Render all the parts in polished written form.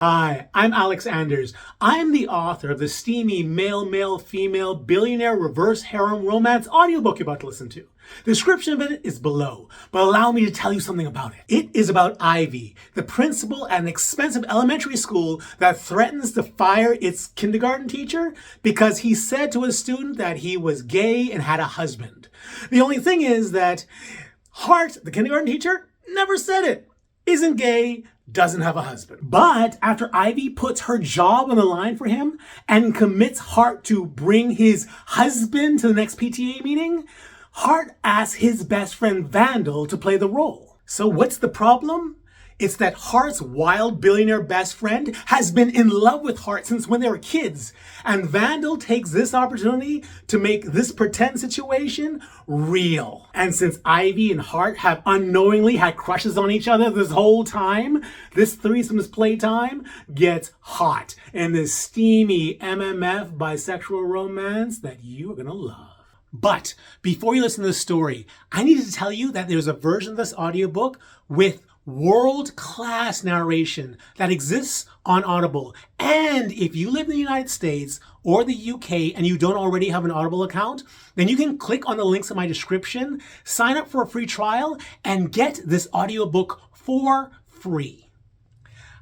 Hi, I'm McAnders. I'm the author of the steamy male-male-female billionaire reverse harem romance audiobook you're about to listen to. The description of it is below, but allow me to tell you something about it. It is about Ivy, the principal at an expensive elementary school that threatens to fire its kindergarten teacher because he said to a student that he was gay and had a husband. The only thing is that Hart, the kindergarten teacher, never said it. Isn't gay, doesn't have a husband. But after Ivy puts her job on the line for him and commits Hart to bring his husband to the next PTA meeting, Hart asks his best friend Vandal to play the role. So what's the problem? It's that Hart's wild billionaire best friend has been in love with Hart since when they were kids. And Vandal takes this opportunity to make this pretend situation real. And since Ivy and Hart have unknowingly had crushes on each other this whole time, this threesome's playtime gets hot in this steamy MMF bisexual romance that you are gonna love. But before you listen to the story, I need to tell you that there's a version of this audiobook with world-class narration that exists on Audible. And if you live in the United States or the UK and you don't already have an Audible account, then you can click on the links in my description, sign up for a free trial, and get this audiobook for free.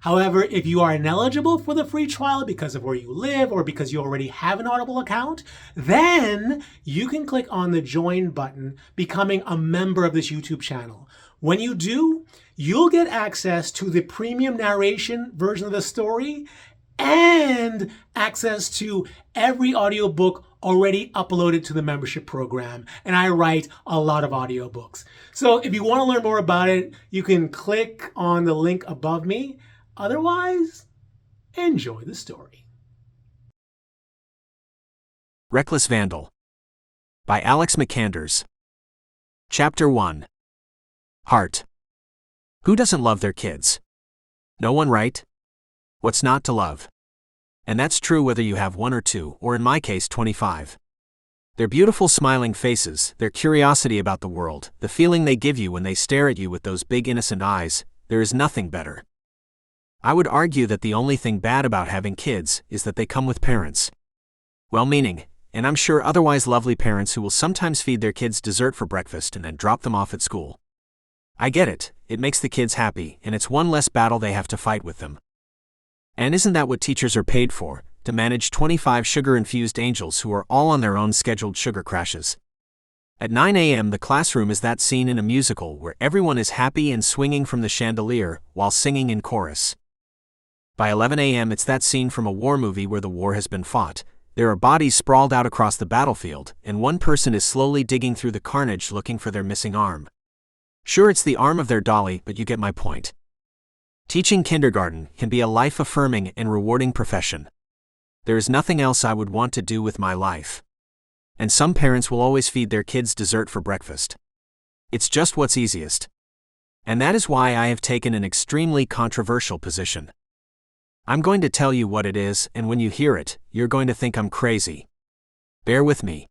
However, if you are ineligible for the free trial because of where you live or because you already have an Audible account, then you can click on the join button, becoming a member of this YouTube channel. When you do, you'll get access to the premium narration version of the story and access to every audiobook already uploaded to the membership program. And I write a lot of audiobooks. So if you want to learn more about it, you can click on the link above me. Otherwise, enjoy the story. Reckless Vandal by McAnders. Chapter 1. Hart. Who doesn't love their kids? No one, right? What's not to love? And that's true whether you have one or two, or in my case 25. Their beautiful smiling faces, their curiosity about the world, the feeling they give you when they stare at you with those big innocent eyes, there is nothing better. I would argue that the only thing bad about having kids is that they come with parents. Well-meaning, and I'm sure otherwise lovely parents who will sometimes feed their kids dessert for breakfast and then drop them off at school. I get it, it makes the kids happy, and it's one less battle they have to fight with them. And isn't that what teachers are paid for, to manage 25 sugar-infused angels who are all on their own scheduled sugar crashes? At 9 a.m. the classroom is that scene in a musical where everyone is happy and swinging from the chandelier while singing in chorus. By 11 a.m. it's that scene from a war movie where the war has been fought. There are bodies sprawled out across the battlefield, and one person is slowly digging through the carnage looking for their missing arm. Sure, it's the arm of their dolly, but you get my point. Teaching kindergarten can be a life-affirming and rewarding profession. There is nothing else I would want to do with my life. And some parents will always feed their kids dessert for breakfast. It's just what's easiest. And that is why I have taken an extremely controversial position. I'm going to tell you what it is, and when you hear it, you're going to think I'm crazy. Bear with me.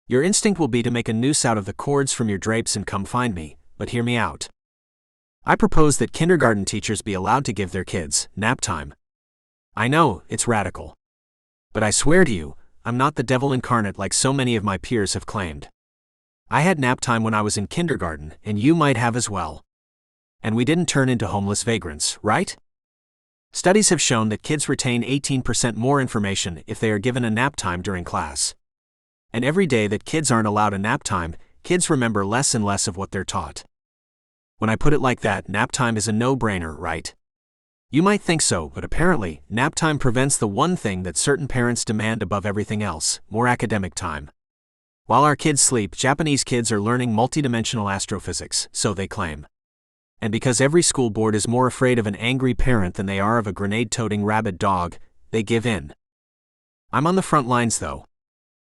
Your instinct will be to make a noose out of the cords from your drapes and come find me, but hear me out. I propose that kindergarten teachers be allowed to give their kids nap time. I know, it's radical. But I swear to you, I'm not the devil incarnate like so many of my peers have claimed. I had nap time when I was in kindergarten, and you might have as well. And we didn't turn into homeless vagrants, right? Studies have shown that kids retain 18% more information if they are given a nap time during class. And every day that kids aren't allowed a nap time, kids remember less and less of what they're taught. When I put it like that, nap time is a no-brainer, right? You might think so, but apparently, nap time prevents the one thing that certain parents demand above everything else: more academic time. While our kids sleep, Japanese kids are learning multidimensional astrophysics, so they claim. And because every school board is more afraid of an angry parent than they are of a grenade-toting rabid dog, they give in. I'm on the front lines though.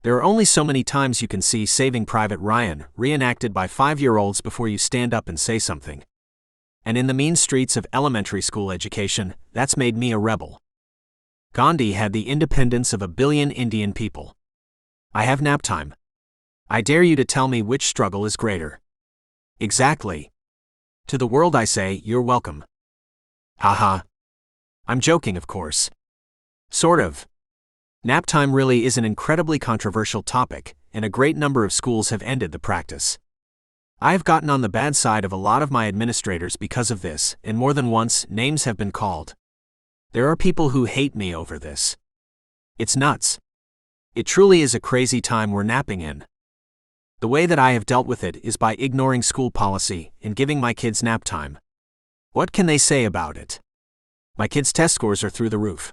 There are only so many times you can see Saving Private Ryan reenacted by 5-year-olds before you stand up and say something. And in the mean streets of elementary school education, that's made me a rebel. Gandhi had the independence of 1 billion Indian people. I have nap time. I dare you to tell me which struggle is greater. Exactly. To the world I say, you're welcome. Haha. I'm joking, of course. Sort of. Nap time really is an incredibly controversial topic, and a great number of schools have ended the practice. I've gotten on the bad side of a lot of my administrators because of this, and more than once, names have been called. There are people who hate me over this. It's nuts. It truly is a crazy time we're napping in. The way that I have dealt with it is by ignoring school policy and giving my kids nap time. What can they say about it? My kids' test scores are through the roof.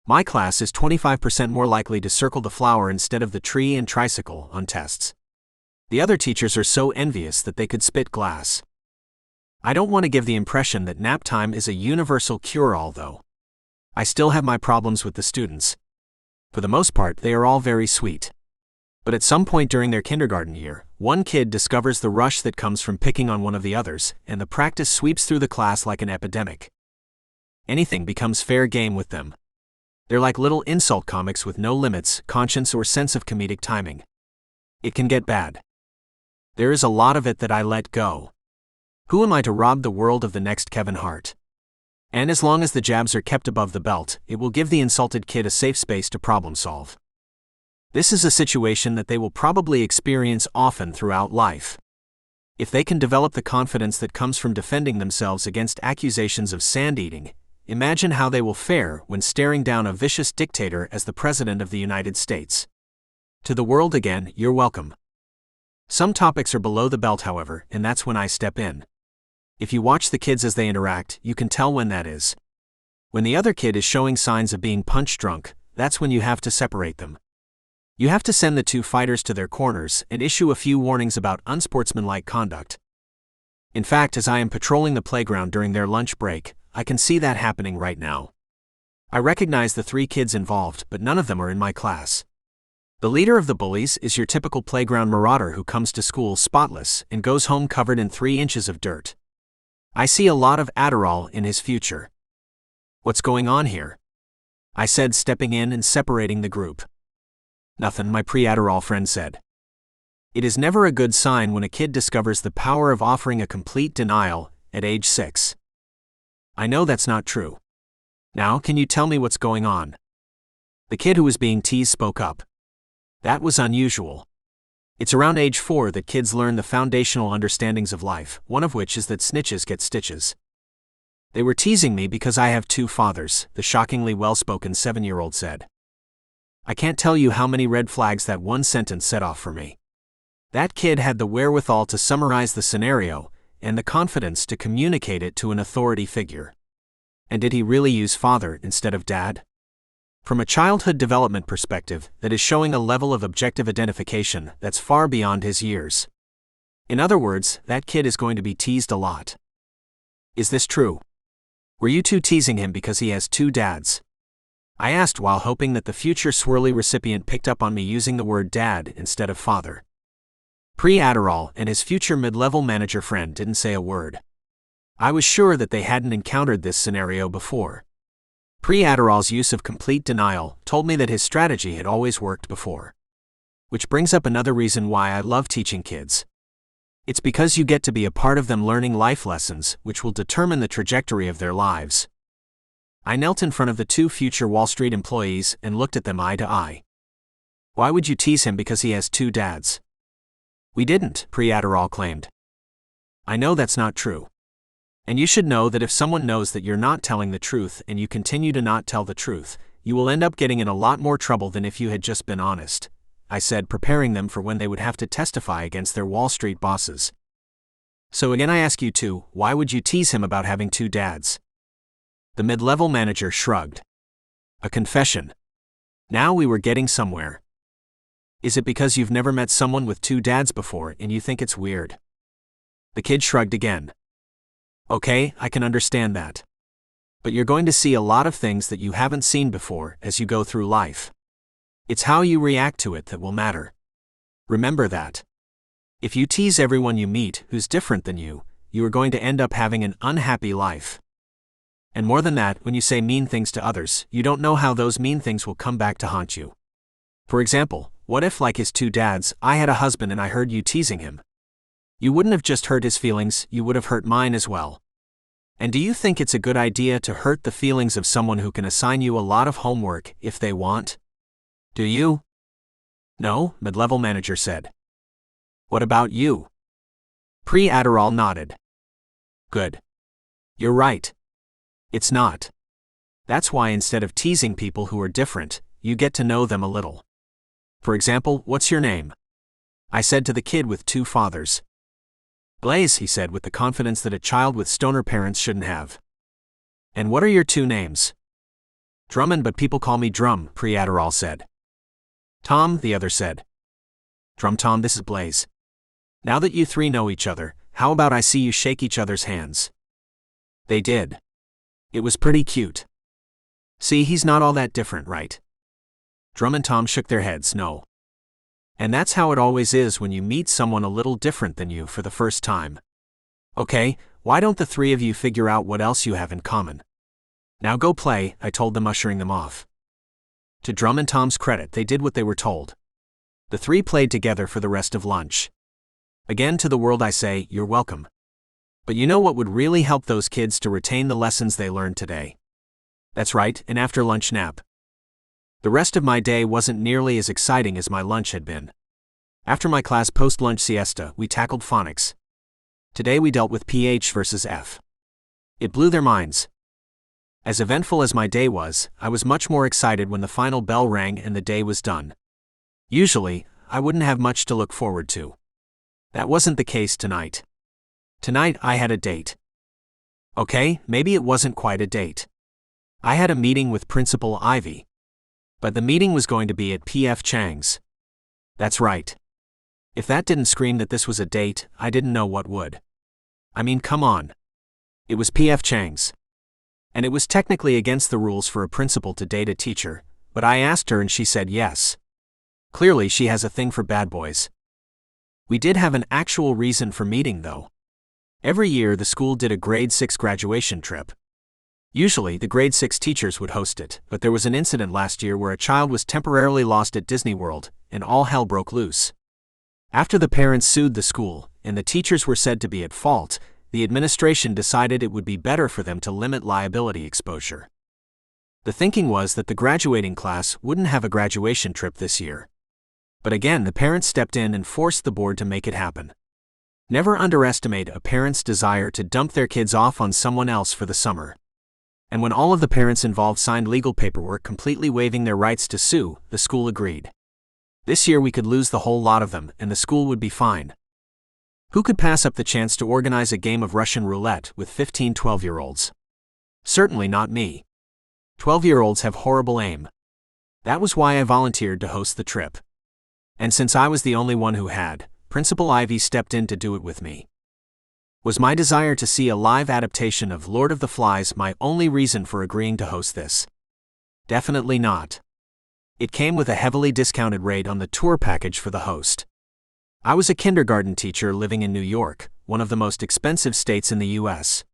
My class is 25% more likely to circle the flower instead of the tree and tricycle on tests. The other teachers are so envious that they could spit glass. I don't want to give the impression that nap time is a universal cure-all, though. I still have my problems with the students. For the most part, they are all very sweet. But at some point during their kindergarten year, one kid discovers the rush that comes from picking on one of the others, and the practice sweeps through the class like an epidemic. Anything becomes fair game with them. They're like little insult comics with no limits, conscience, or sense of comedic timing. It can get bad. There is a lot of it that I let go. Who am I to rob the world of the next Kevin Hart? And as long as the jabs are kept above the belt, it will give the insulted kid a safe space to problem solve. This is a situation that they will probably experience often throughout life. If they can develop the confidence that comes from defending themselves against accusations of sand-eating, imagine how they will fare when staring down a vicious dictator as the President of the United States. To the world again, you're welcome. Some topics are below the belt, however, and that's when I step in. If you watch the kids as they interact, you can tell when that is. When the other kid is showing signs of being punch-drunk, that's when you have to separate them. You have to send the two fighters to their corners and issue a few warnings about unsportsmanlike conduct. In fact, as I am patrolling the playground during their lunch break, I can see that happening right now. I recognize the 3 kids involved, but none of them are in my class. The leader of the bullies is your typical playground marauder who comes to school spotless and goes home covered in 3 inches of dirt. I see a lot of Adderall in his future. What's going on here? I said, stepping in and separating the group. Nothing, my pre-Adderall friend said. It is never a good sign when a kid discovers the power of offering a complete denial at age 6. I know that's not true. Now, can you tell me what's going on? The kid who was being teased spoke up. That was unusual. It's around age 4 that kids learn the foundational understandings of life, one of which is that snitches get stitches. They were teasing me because I have 2 fathers, the shockingly well-spoken 7-year-old said. I can't tell you how many red flags that one sentence set off for me. That kid had the wherewithal to summarize the scenario, and the confidence to communicate it to an authority figure. And did he really use father instead of dad? From a childhood development perspective, that is showing a level of objective identification that's far beyond his years. In other words, that kid is going to be teased a lot. Is this true? Were you 2 teasing him because he has 2 dads? I asked while hoping that the future swirly recipient picked up on me using the word dad instead of father. Pre-Adderall and his future mid-level manager friend didn't say a word. I was sure that they hadn't encountered this scenario before. Pre-Adderall's use of complete denial told me that his strategy had always worked before. Which brings up another reason why I love teaching kids. It's because you get to be a part of them learning life lessons which will determine the trajectory of their lives. I knelt in front of the 2 future Wall Street employees and looked at them eye to eye. Why would you tease him because he has 2 dads? We didn't, Pre-Adderall claimed. I know that's not true. And you should know that if someone knows that you're not telling the truth and you continue to not tell the truth, you will end up getting in a lot more trouble than if you had just been honest, I said, preparing them for when they would have to testify against their Wall Street bosses. So again I ask you 2, why would you tease him about having 2 dads? The mid-level manager shrugged. A confession. Now we were getting somewhere. Is it because you've never met someone with 2 dads before and you think it's weird? The kid shrugged again. Okay, I can understand that. But you're going to see a lot of things that you haven't seen before as you go through life. It's how you react to it that will matter. Remember that. If you tease everyone you meet who's different than you are going to end up having an unhappy life. And more than that, when you say mean things to others, you don't know how those mean things will come back to haunt you. For example, what if, like his 2 dads, I had a husband and I heard you teasing him? You wouldn't have just hurt his feelings, you would have hurt mine as well. And do you think it's a good idea to hurt the feelings of someone who can assign you a lot of homework if they want? Do you? No, mid-level manager said. What about you? Pre-Adderall nodded. Good. You're right. It's not. That's why instead of teasing people who are different, you get to know them a little. For example, what's your name? I said to the kid with 2 fathers. Blaze, he said with the confidence that a child with stoner parents shouldn't have. And what are your 2 names? Drummond, but people call me Drum, Pre-Adderall said. Tom, the other said. Drum Tom, this is Blaze. Now that you 3 know each other, how about I see you shake each other's hands? They did. It was pretty cute. See, he's not all that different, right? Drum and Tom shook their heads, no. And that's how it always is when you meet someone a little different than you for the first time. Okay, why don't the 3 of you figure out what else you have in common? Now go play, I told them, ushering them off. To Drum and Tom's credit, they did what they were told. The 3 played together for the rest of lunch. Again, to the world I say, you're welcome. But you know what would really help those kids to retain the lessons they learned today? That's right, an after-lunch nap. The rest of my day wasn't nearly as exciting as my lunch had been. After my class post-lunch siesta, we tackled phonics. Today we dealt with PH versus F. It blew their minds. As eventful as my day was, I was much more excited when the final bell rang and the day was done. Usually, I wouldn't have much to look forward to. That wasn't the case tonight. Tonight I had a date. Okay, maybe it wasn't quite a date. I had a meeting with Principal Ivy. But the meeting was going to be at P.F. Chang's. That's right. If that didn't scream that this was a date, I didn't know what would. I mean, come on. It was P.F. Chang's. And it was technically against the rules for a principal to date a teacher, but I asked her and she said yes. Clearly she has a thing for bad boys. We did have an actual reason for meeting though. Every year the school did a grade 6 graduation trip. Usually the grade 6 teachers would host it, but there was an incident last year where a child was temporarily lost at Disney World, and all hell broke loose. After the parents sued the school, and the teachers were said to be at fault, the administration decided it would be better for them to limit liability exposure. The thinking was that the graduating class wouldn't have a graduation trip this year. But again, the parents stepped in and forced the board to make it happen. Never underestimate a parent's desire to dump their kids off on someone else for the summer. And when all of the parents involved signed legal paperwork completely waiving their rights to sue, the school agreed. This year we could lose the whole lot of them, and the school would be fine. Who could pass up the chance to organize a game of Russian roulette with 15 12-year-olds? Certainly not me. 12-year-olds have horrible aim. That was why I volunteered to host the trip. And since I was the only one who had, Principal Ivy stepped in to do it with me. Was my desire to see a live adaptation of Lord of the Flies my only reason for agreeing to host this? Definitely not. It came with a heavily discounted rate on the tour package for the host. I was a kindergarten teacher living in New York, one of the most expensive states in the US.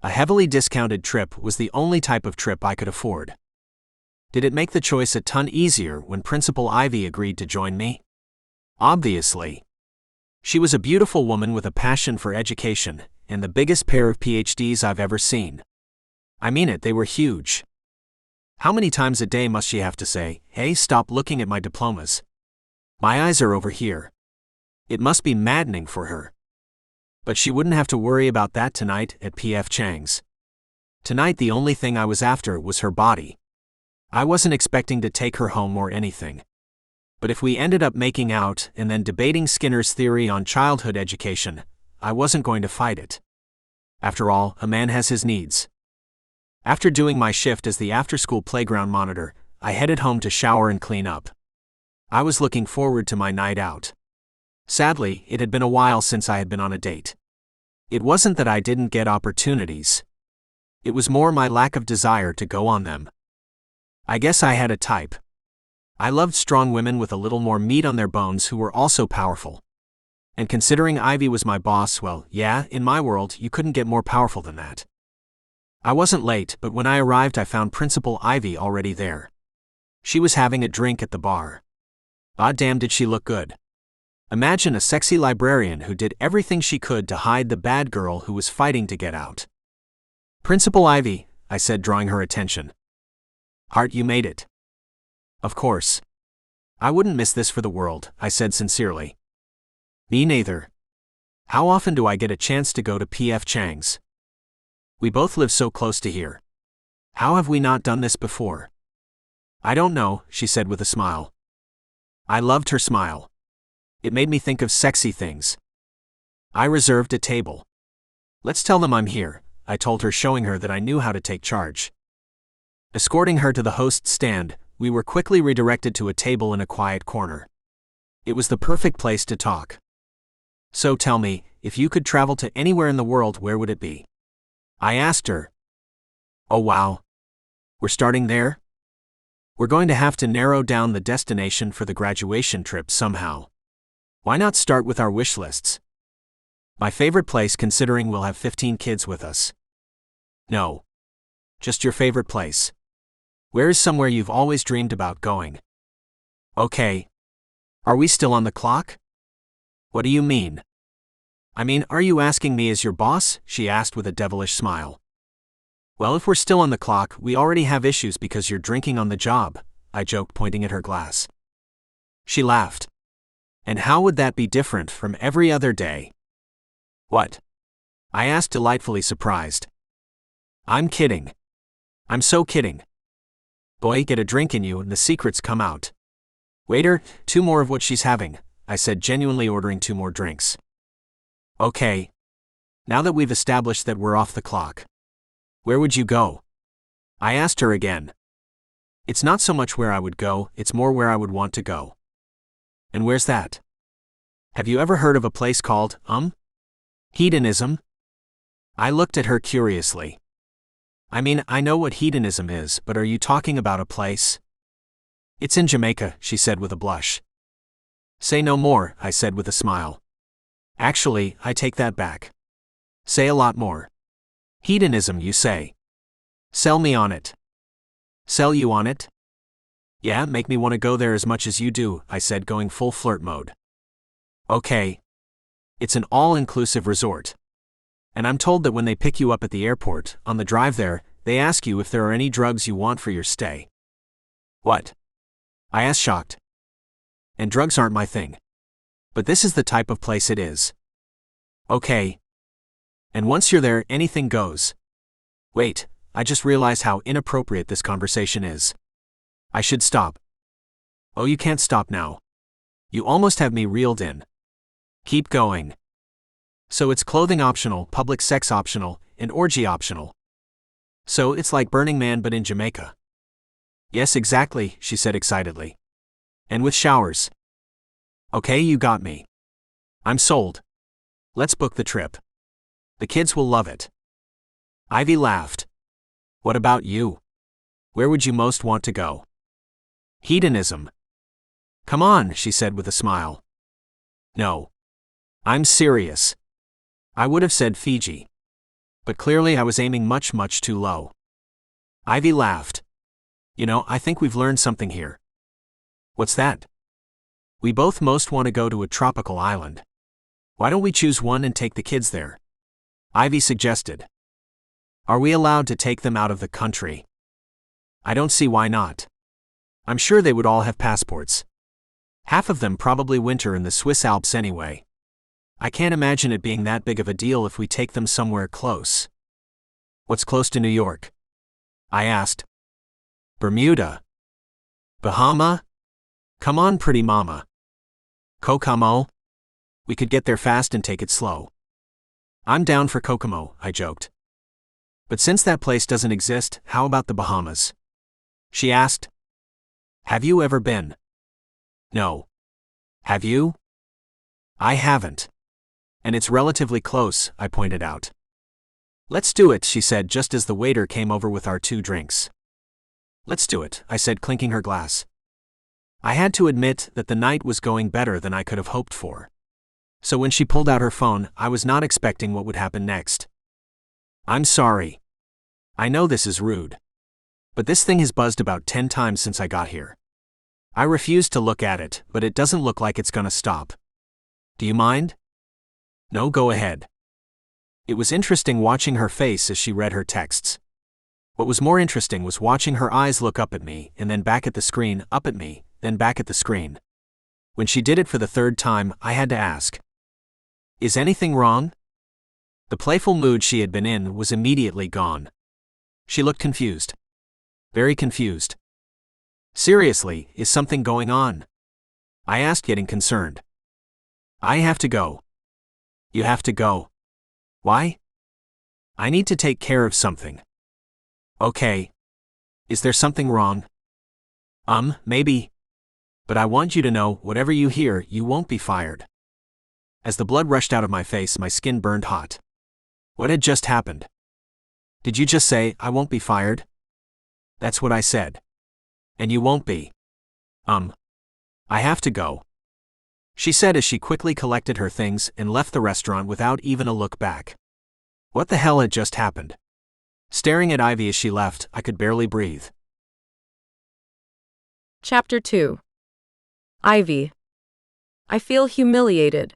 A heavily discounted trip was the only type of trip I could afford. Did it make the choice a ton easier when Principal Ivy agreed to join me? Obviously. She was a beautiful woman with a passion for education, and the biggest pair of PhDs I've ever seen. I mean it, they were huge. How many times a day must she have to say, "Hey, stop looking at my diplomas. My eyes are over here." It must be maddening for her. But she wouldn't have to worry about that tonight at P.F. Chang's. Tonight the only thing I was after was her body. I wasn't expecting to take her home or anything. But if we ended up making out and then debating Skinner's theory on childhood education, I wasn't going to fight it. After all, a man has his needs. After doing my shift as the after-school playground monitor, I headed home to shower and clean up. I was looking forward to my night out. Sadly, it had been a while since I had been on a date. It wasn't that I didn't get opportunities. It was more my lack of desire to go on them. I guess I had a type. I loved strong women with a little more meat on their bones who were also powerful. And considering Ivy was my boss, well, yeah, in my world, you couldn't get more powerful than that. I wasn't late, but when I arrived I found Principal Ivy already there. She was having a drink at the bar. Ah, damn, did she look good. Imagine a sexy librarian who did everything she could to hide the bad girl who was fighting to get out. Principal Ivy, I said, drawing her attention. Hart, you made it. Of course. I wouldn't miss this for the world, I said sincerely. Me neither. How often do I get a chance to go to P.F. Chang's? We both live so close to here. How have we not done this before? I don't know, she said with a smile. I loved her smile. It made me think of sexy things. I reserved a table. Let's tell them I'm here, I told her, showing her that I knew how to take charge. Escorting her to the host's stand, we were quickly redirected to a table in a quiet corner. It was the perfect place to talk. So tell me, if you could travel to anywhere in the world, where would it be? I asked her. Oh wow. We're starting there? We're going to have to narrow down the destination for the graduation trip somehow. Why not start with our wish lists? My favorite place, considering we'll have 15 kids with us. No. Just your favorite place. Where is somewhere you've always dreamed about going? Okay. Are we still on the clock? What do you mean? I mean, are you asking me as your boss? She asked with a devilish smile. Well, if we're still on the clock, we already have issues because you're drinking on the job, I joked, pointing at her glass. She laughed. And how would that be different from every other day? What? I asked, delightfully surprised. I'm kidding. I'm so kidding. Boy, get a drink in you and the secrets come out. Waiter, 2 more of what she's having, I said, genuinely ordering 2 more drinks. Okay. Now that we've established that we're off the clock, where would you go? I asked her again. It's not so much where I would go, it's more where I would want to go. And where's that? Have you ever heard of a place called, hedonism? I looked at her curiously. I mean, I know what hedonism is, but are you talking about a place? It's in Jamaica, she said with a blush. Say no more, I said with a smile. Actually, I take that back. Say a lot more. Hedonism, you say? Sell me on it. Sell you on it? Yeah, make me want to go there as much as you do, I said, going full flirt mode. Okay. It's an all-inclusive resort. And I'm told that when they pick you up at the airport, on the drive there, they ask you if there are any drugs you want for your stay. What? I asked, shocked. And drugs aren't my thing. But this is the type of place it is. Okay. And once you're there, anything goes. Wait, I just realized how inappropriate this conversation is. I should stop. Oh, you can't stop now. You almost have me reeled in. Keep going. So it's clothing optional, public sex optional, and orgy optional. So it's like Burning Man but in Jamaica. Yes, exactly, she said excitedly. And with showers. Okay, you got me. I'm sold. Let's book the trip. The kids will love it. Ivy laughed. What about you? Where would you most want to go? Hedonism. Come on, she said with a smile. No. I'm serious. I would have said Fiji. But clearly I was aiming much, much too low. Ivy laughed. You know, I think we've learned something here. What's that? We both most want to go to a tropical island. Why don't we choose one and take the kids there? Ivy suggested. Are we allowed to take them out of the country? I don't see why not. I'm sure they would all have passports. Half of them probably winter in the Swiss Alps anyway. I can't imagine it being that big of a deal if we take them somewhere close. What's close to New York? I asked. Bermuda. Bahama? Come on, pretty mama. Kokomo? We could get there fast and take it slow. I'm down for Kokomo, I joked. But since that place doesn't exist, how about the Bahamas? She asked. Have you ever been? No. Have you? I haven't. And it's relatively close, I pointed out. Let's do it, she said just as the waiter came over with our 2 drinks. Let's do it, I said, clinking her glass. I had to admit that the night was going better than I could have hoped for. So when she pulled out her phone, I was not expecting what would happen next. I'm sorry. I know this is rude. But this thing has buzzed about 10 times since I got here. I refused to look at it, but it doesn't look like it's gonna stop. Do you mind? No, go ahead. It was interesting watching her face as she read her texts. What was more interesting was watching her eyes look up at me and then back at the screen, up at me, then back at the screen. When she did it for the third time, I had to ask, "Is anything wrong?" The playful mood she had been in was immediately gone. She looked confused. Very confused. "Seriously, is something going on?" I asked, getting concerned. "I have to go." "You have to go? Why?" "I need to take care of something." "Okay. Is there something wrong?" Maybe. But I want you to know, whatever you hear, you won't be fired." As the blood rushed out of my face, my skin burned hot. What had just happened? "Did you just say, I won't be fired?" "That's what I said." "And you won't be?" I have to go," she said as she quickly collected her things and left the restaurant without even a look back. What the hell had just happened? Staring at Ivy as she left, I could barely breathe. Chapter 2. Ivy. I feel humiliated.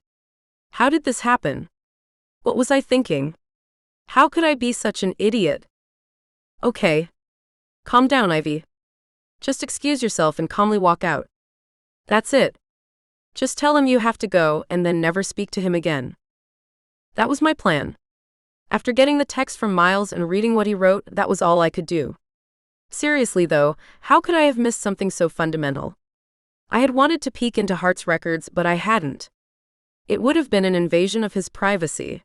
How did this happen? What was I thinking? How could I be such an idiot? Okay. Calm down, Ivy. Just excuse yourself and calmly walk out. That's it. Just tell him you have to go and then never speak to him again. That was my plan. After getting the text from Miles and reading what he wrote, that was all I could do. Seriously though, how could I have missed something so fundamental? I had wanted to peek into Hart's records, but I hadn't. It would have been an invasion of his privacy.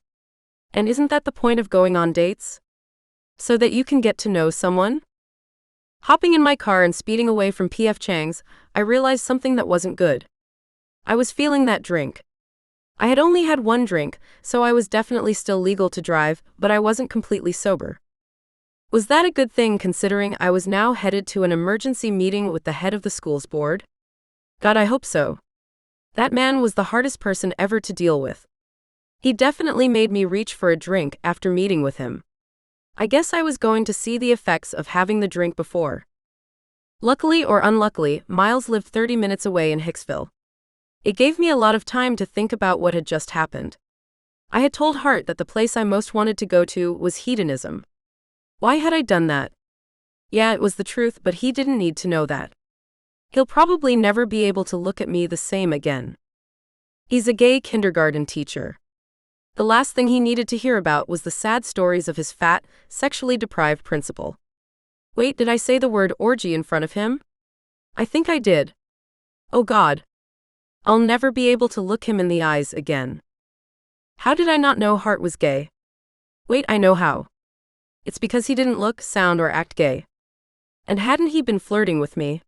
And isn't that the point of going on dates? So that you can get to know someone? Hopping in my car and speeding away from P.F. Chang's, I realized something that wasn't good. I was feeling that drink. I had only had one drink, so I was definitely still legal to drive, but I wasn't completely sober. Was that a good thing considering I was now headed to an emergency meeting with the head of the school's board? God, I hope so. That man was the hardest person ever to deal with. He definitely made me reach for a drink after meeting with him. I guess I was going to see the effects of having the drink before. Luckily or unluckily, Miles lived 30 minutes away in Hicksville. It gave me a lot of time to think about what had just happened. I had told Hart that the place I most wanted to go to was hedonism. Why had I done that? Yeah, it was the truth, but he didn't need to know that. He'll probably never be able to look at me the same again. He's a gay kindergarten teacher. The last thing he needed to hear about was the sad stories of his fat, sexually deprived principal. Wait, did I say the word orgy in front of him? I think I did. Oh God. I'll never be able to look him in the eyes again. How did I not know Hart was gay? Wait, I know how. It's because he didn't look, sound, or act gay. And hadn't he been flirting with me?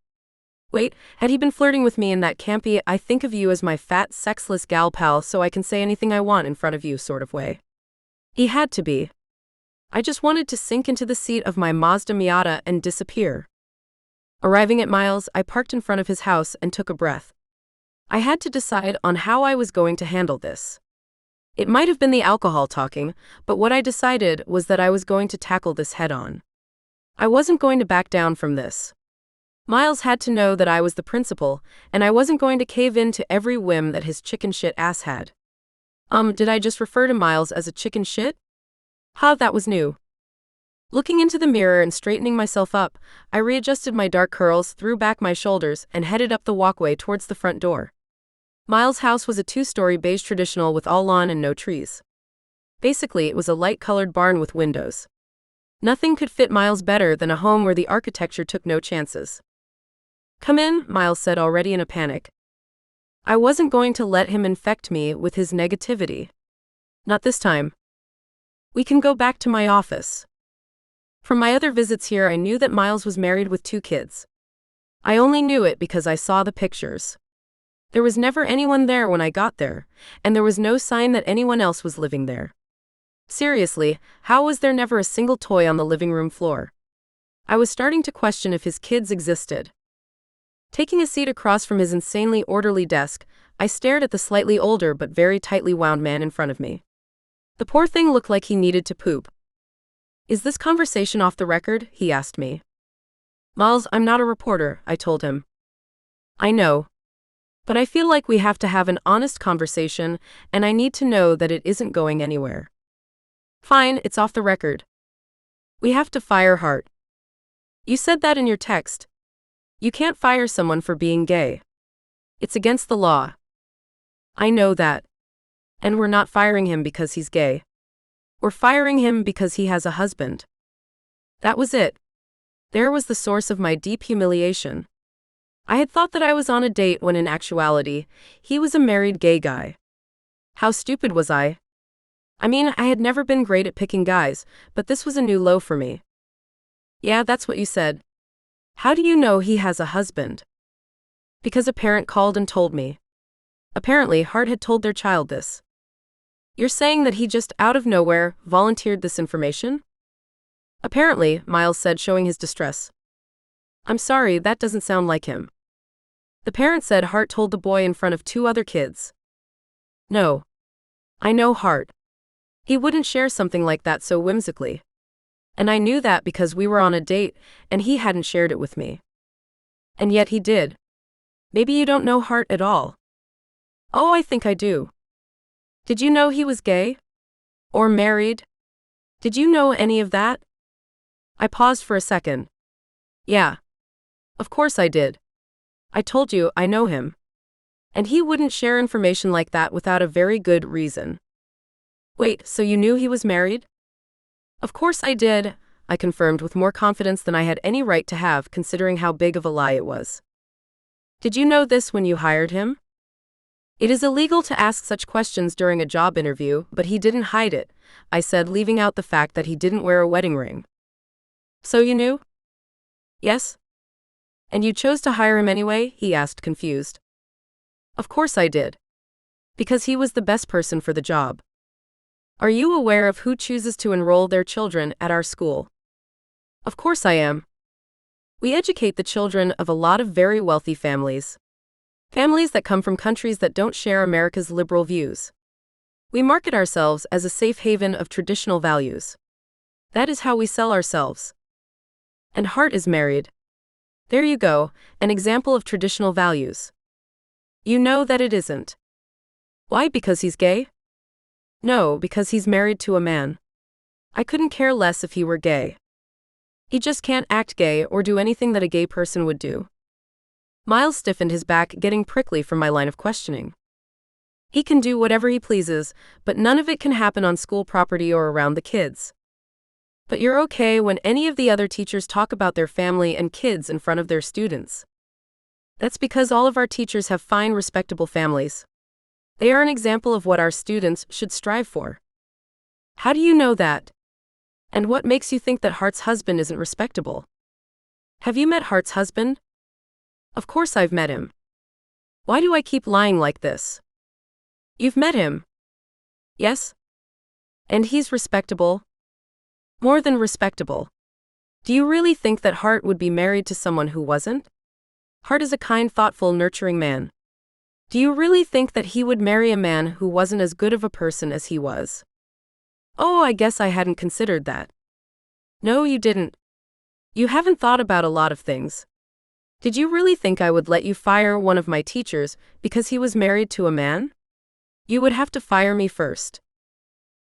Wait, had he been flirting with me in that campy, I think of you as my fat, sexless gal pal so I can say anything I want in front of you sort of way? He had to be. I just wanted to sink into the seat of my Mazda Miata and disappear. Arriving at Miles, I parked in front of his house and took a breath. I had to decide on how I was going to handle this. It might have been the alcohol talking, but what I decided was that I was going to tackle this head-on. I wasn't going to back down from this. Miles had to know that I was the principal, and I wasn't going to cave in to every whim that his chicken shit ass had. Did I just refer to Miles as a chicken shit? That was new. Looking into the mirror and straightening myself up, I readjusted my dark curls, threw back my shoulders, and headed up the walkway towards the front door. Miles' house was a 2-story beige traditional with all lawn and no trees. Basically, it was a light-colored barn with windows. Nothing could fit Miles better than a home where the architecture took no chances. Come in, Miles said, already in a panic. I wasn't going to let him infect me with his negativity. Not this time. We can go back to my office. From my other visits here, I knew that Miles was married with 2 kids. I only knew it because I saw the pictures. There was never anyone there when I got there, and there was no sign that anyone else was living there. Seriously, how was there never a single toy on the living room floor? I was starting to question if his kids existed. Taking a seat across from his insanely orderly desk, I stared at the slightly older but very tightly wound man in front of me. The poor thing looked like he needed to poop. Is this conversation off the record? He asked me. Miles, I'm not a reporter, I told him. I know. But I feel like we have to have an honest conversation, and I need to know that it isn't going anywhere. Fine, it's off the record. We have to fire Hart. You said that in your text. You can't fire someone for being gay. It's against the law. I know that. And we're not firing him because he's gay. We're firing him because he has a husband. That was it. There was the source of my deep humiliation. I had thought that I was on a date when in actuality, he was a married gay guy. How stupid was I? I mean, I had never been great at picking guys, but this was a new low for me. Yeah, that's what you said. How do you know he has a husband? Because a parent called and told me. Apparently, Hart had told their child this. You're saying that he just out of nowhere volunteered this information? Apparently, Miles said, showing his distress. I'm sorry, that doesn't sound like him. The parent said Hart told the boy in front of 2 other kids. No. I know Hart. He wouldn't share something like that so whimsically. And I knew that because we were on a date and he hadn't shared it with me. And yet he did. Maybe you don't know Hart at all. Oh, I think I do. Did you know he was gay? Or married? Did you know any of that? I paused for a second. Yeah. Of course I did. I told you, I know him. And he wouldn't share information like that without a very good reason. Wait, so you knew he was married? Of course I did, I confirmed with more confidence than I had any right to have considering how big of a lie it was. Did you know this when you hired him? It is illegal to ask such questions during a job interview, but he didn't hide it, I said, leaving out the fact that he didn't wear a wedding ring. So you knew? Yes. And you chose to hire him anyway? He asked, confused. Of course I did. Because he was the best person for the job. Are you aware of who chooses to enroll their children at our school? Of course I am. We educate the children of a lot of very wealthy families. Families that come from countries that don't share America's liberal views. We market ourselves as a safe haven of traditional values. That is how we sell ourselves. And Hart is married. There you go, an example of traditional values. You know that it isn't. Why, because he's gay? No, because he's married to a man. I couldn't care less if he were gay. He just can't act gay or do anything that a gay person would do. Miles stiffened his back, getting prickly from my line of questioning. He can do whatever he pleases, but none of it can happen on school property or around the kids. But you're okay when any of the other teachers talk about their family and kids in front of their students. That's because all of our teachers have fine, respectable families. They are an example of what our students should strive for. How do you know that? And what makes you think that Hart's husband isn't respectable? Have you met Hart's husband? Of course I've met him. Why do I keep lying like this? You've met him? Yes? And he's respectable? More than respectable. Do you really think that Hart would be married to someone who wasn't? Hart is a kind, thoughtful, nurturing man. Do you really think that he would marry a man who wasn't as good of a person as he was? Oh, I guess I hadn't considered that. No, you didn't. You haven't thought about a lot of things. Did you really think I would let you fire one of my teachers because he was married to a man? You would have to fire me first.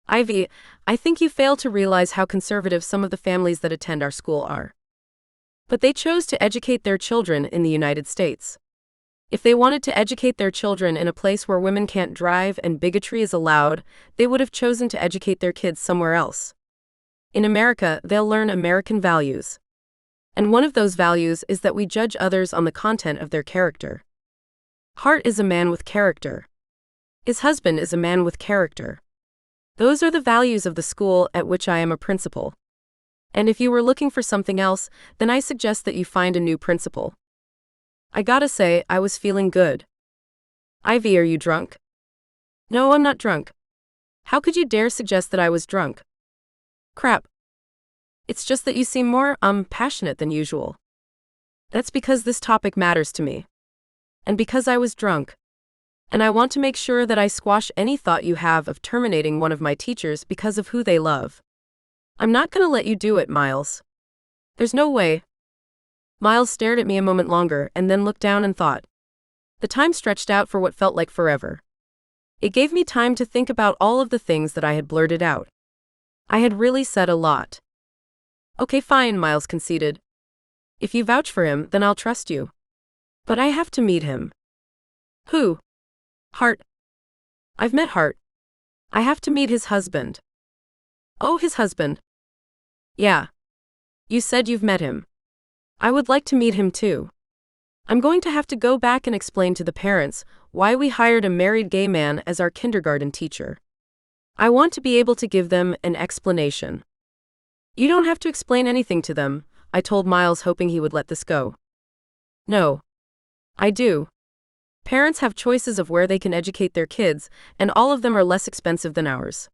Ivy, I think you fail to realize how conservative some of the families that attend our school are. But they chose to educate their children in the United States. If they wanted to educate their children in a place where women can't drive and bigotry is allowed, they would have chosen to educate their kids somewhere else. In America, they'll learn American values. And one of those values is that we judge others on the content of their character. Hart is a man with character. His husband is a man with character. Those are the values of the school at which I am a principal. And if you were looking for something else, then I suggest that you find a new principal. I gotta say, I was feeling good. Ivy, are you drunk? No, I'm not drunk. How could you dare suggest that I was drunk? Crap. It's just that you seem more, passionate than usual. That's because this topic matters to me. And because I was drunk. And I want to make sure that I squash any thought you have of terminating one of my teachers because of who they love. I'm not gonna let you do it, Miles. There's no way. Miles stared at me a moment longer and then looked down and thought. The time stretched out for what felt like forever. It gave me time to think about all of the things that I had blurted out. I had really said a lot. Okay, fine, Miles conceded. If you vouch for him, then I'll trust you. But I have to meet him. Who? Hart. I've met Hart. I have to meet his husband. Oh, his husband. Yeah. You said you've met him. I would like to meet him too. I'm going to have to go back and explain to the parents why we hired a married gay man as our kindergarten teacher. I want to be able to give them an explanation. You don't have to explain anything to them, I told Miles, hoping he would let this go. No. I do. Parents have choices of where they can educate their kids, and all of them are less expensive than ours.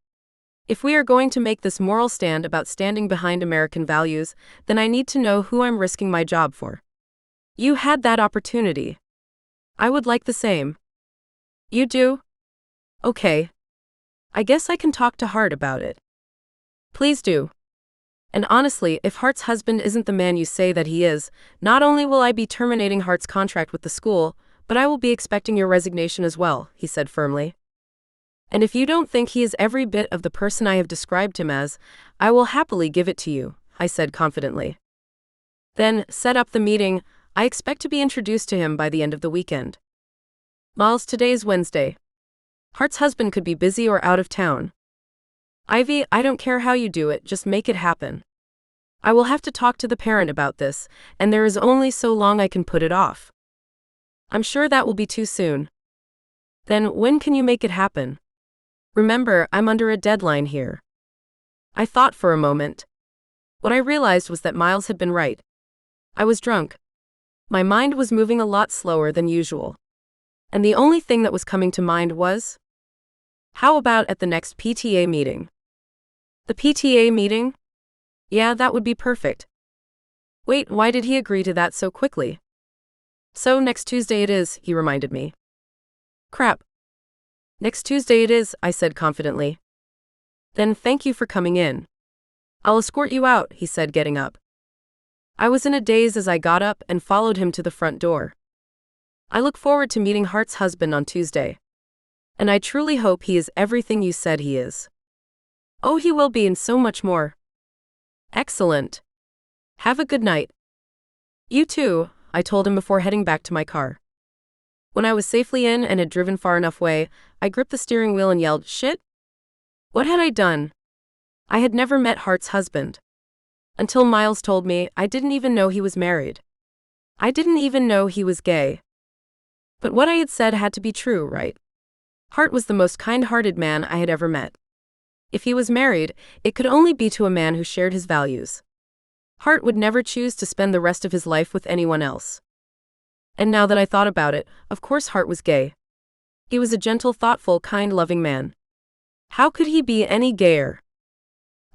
If we are going to make this moral stand about standing behind American values, then I need to know who I'm risking my job for. You had that opportunity. I would like the same. You do? Okay. I guess I can talk to Hart about it. Please do. And honestly, if Hart's husband isn't the man you say that he is, not only will I be terminating Hart's contract with the school, but I will be expecting your resignation as well, he said firmly. And if you don't think he is every bit of the person I have described him as, I will happily give it to you, I said confidently. Then, set up the meeting. I expect to be introduced to him by the end of the weekend. Miles, today is Wednesday. Hart's husband could be busy or out of town. Ivy, I don't care how you do it, just make it happen. I will have to talk to the parent about this, and there is only so long I can put it off. I'm sure that will be too soon. Then, when can you make it happen? Remember, I'm under a deadline here. I thought for a moment. What I realized was that Miles had been right. I was drunk. My mind was moving a lot slower than usual. And the only thing that was coming to mind was, how about at the next PTA meeting? The PTA meeting? Yeah, that would be perfect. Wait, why did he agree to that so quickly? So next Tuesday it is, he reminded me. Crap. Next Tuesday it is, I said confidently. Then thank you for coming in. I'll escort you out, he said, getting up. I was in a daze as I got up and followed him to the front door. I look forward to meeting Hart's husband on Tuesday. And I truly hope he is everything you said he is. Oh, he will be, and so much more. Excellent. Have a good night. You too, I told him before heading back to my car. When I was safely in and had driven far enough away, I gripped the steering wheel and yelled, "Shit!" What had I done? I had never met Hart's husband. Until Miles told me, I didn't even know he was married. I didn't even know he was gay. But what I had said had to be true, right? Hart was the most kind-hearted man I had ever met. If he was married, it could only be to a man who shared his values. Hart would never choose to spend the rest of his life with anyone else. And now that I thought about it, of course Hart was gay. He was a gentle, thoughtful, kind, loving man. How could he be any gayer?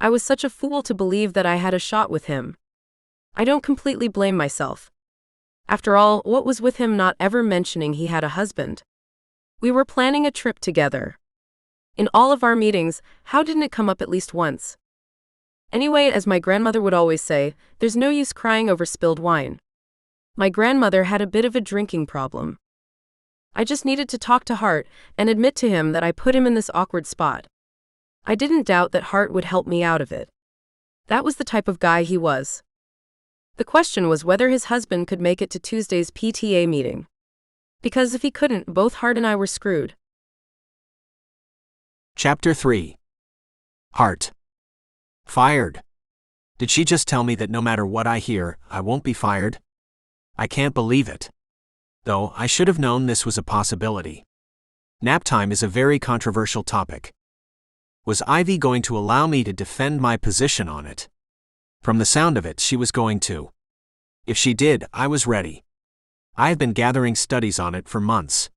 I was such a fool to believe that I had a shot with him. I don't completely blame myself. After all, what was with him not ever mentioning he had a husband? We were planning a trip together. In all of our meetings, how didn't it come up at least once? Anyway, as my grandmother would always say, there's no use crying over spilled wine. My grandmother had a bit of a drinking problem. I just needed to talk to Hart and admit to him that I put him in this awkward spot. I didn't doubt that Hart would help me out of it. That was the type of guy he was. The question was whether his husband could make it to Tuesday's PTA meeting. Because if he couldn't, both Hart and I were screwed. Chapter 3. Hart. Fired. Did she just tell me that no matter what I hear, I won't be fired? I can't believe it. Though, I should have known this was a possibility. Nap time is a very controversial topic. Was Ivy going to allow me to defend my position on it? From the sound of it, she was going to. If she did, I was ready. I have been gathering studies on it for months.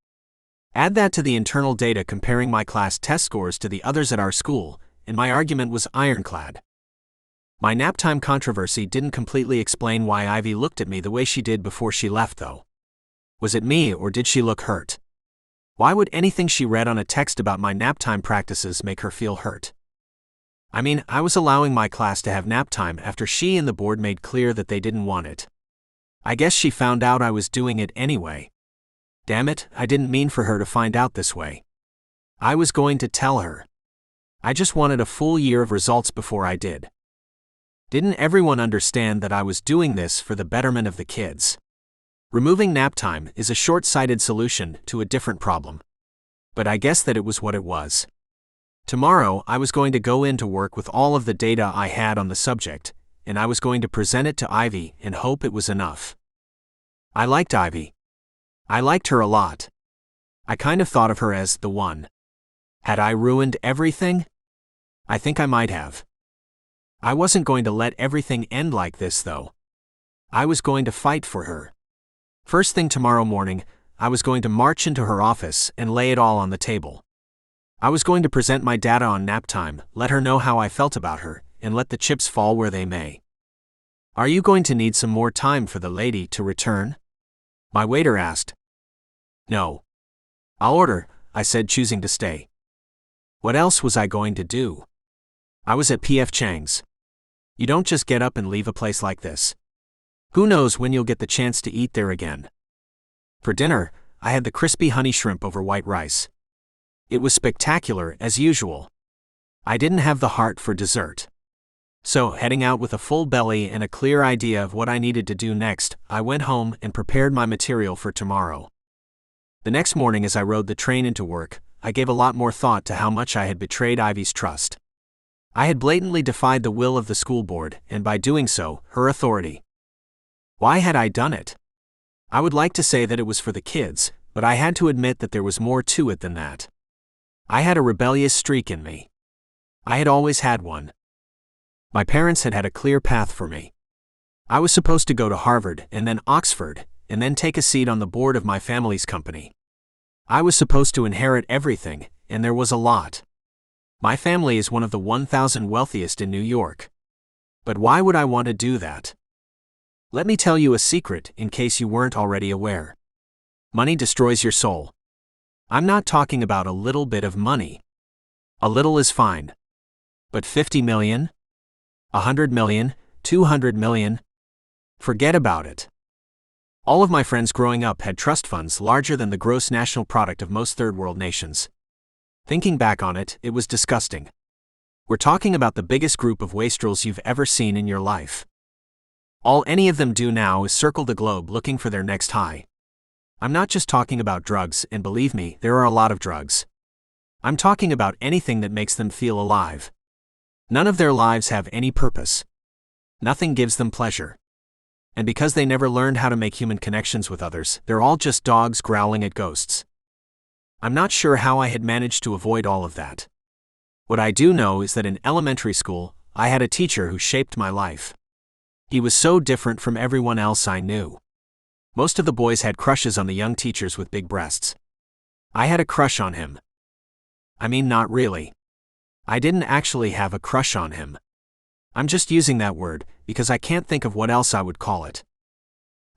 Add that to the internal data comparing my class test scores to the others at our school, and my argument was ironclad. My naptime controversy didn't completely explain why Ivy looked at me the way she did before she left, though. Was it me, or did she look hurt? Why would anything she read on a text about my naptime practices make her feel hurt? I mean, I was allowing my class to have naptime after she and the board made clear that they didn't want it. I guess she found out I was doing it anyway. Damn it, I didn't mean for her to find out this way. I was going to tell her. I just wanted a full year of results before I did. Didn't everyone understand that I was doing this for the betterment of the kids? Removing nap time is a short-sighted solution to a different problem. But I guess that it was what it was. Tomorrow, I was going to go into work with all of the data I had on the subject, and I was going to present it to Ivy and hope it was enough. I liked Ivy. I liked her a lot. I kind of thought of her as the one. Had I ruined everything? I think I might have. I wasn't going to let everything end like this, though. I was going to fight for her. First thing tomorrow morning, I was going to march into her office and lay it all on the table. I was going to present my data on nap time, let her know how I felt about her, and let the chips fall where they may. Are you going to need some more time for the lady to return? My waiter asked. No. I'll order, I said, choosing to stay. What else was I going to do? I was at P.F. Chang's. You don't just get up and leave a place like this. Who knows when you'll get the chance to eat there again. For dinner, I had the crispy honey shrimp over white rice. It was spectacular, as usual. I didn't have the heart for dessert. So, heading out with a full belly and a clear idea of what I needed to do next, I went home and prepared my material for tomorrow. The next morning as I rode the train into work, I gave a lot more thought to how much I had betrayed Ivy's trust. I had blatantly defied the will of the school board, and by doing so, her authority. Why had I done it? I would like to say that it was for the kids, but I had to admit that there was more to it than that. I had a rebellious streak in me. I had always had one. My parents had had a clear path for me. I was supposed to go to Harvard and then Oxford, and then take a seat on the board of my family's company. I was supposed to inherit everything, and there was a lot. My family is one of the 1,000 wealthiest in New York. But why would I want to do that? Let me tell you a secret in case you weren't already aware. Money destroys your soul. I'm not talking about a little bit of money. A little is fine. But 50 million? 100 million? 200 million? Forget about it. All of my friends growing up had trust funds larger than the gross national product of most third world nations. Thinking back on it, it was disgusting. We're talking about the biggest group of wastrels you've ever seen in your life. All any of them do now is circle the globe looking for their next high. I'm not just talking about drugs, and believe me, there are a lot of drugs. I'm talking about anything that makes them feel alive. None of their lives have any purpose. Nothing gives them pleasure. And because they never learned how to make human connections with others, they're all just dogs growling at ghosts. I'm not sure how I had managed to avoid all of that. What I do know is that in elementary school, I had a teacher who shaped my life. He was so different from everyone else I knew. Most of the boys had crushes on the young teachers with big breasts. I had a crush on him. I mean, not really. I didn't actually have a crush on him. I'm just using that word because I can't think of what else I would call it.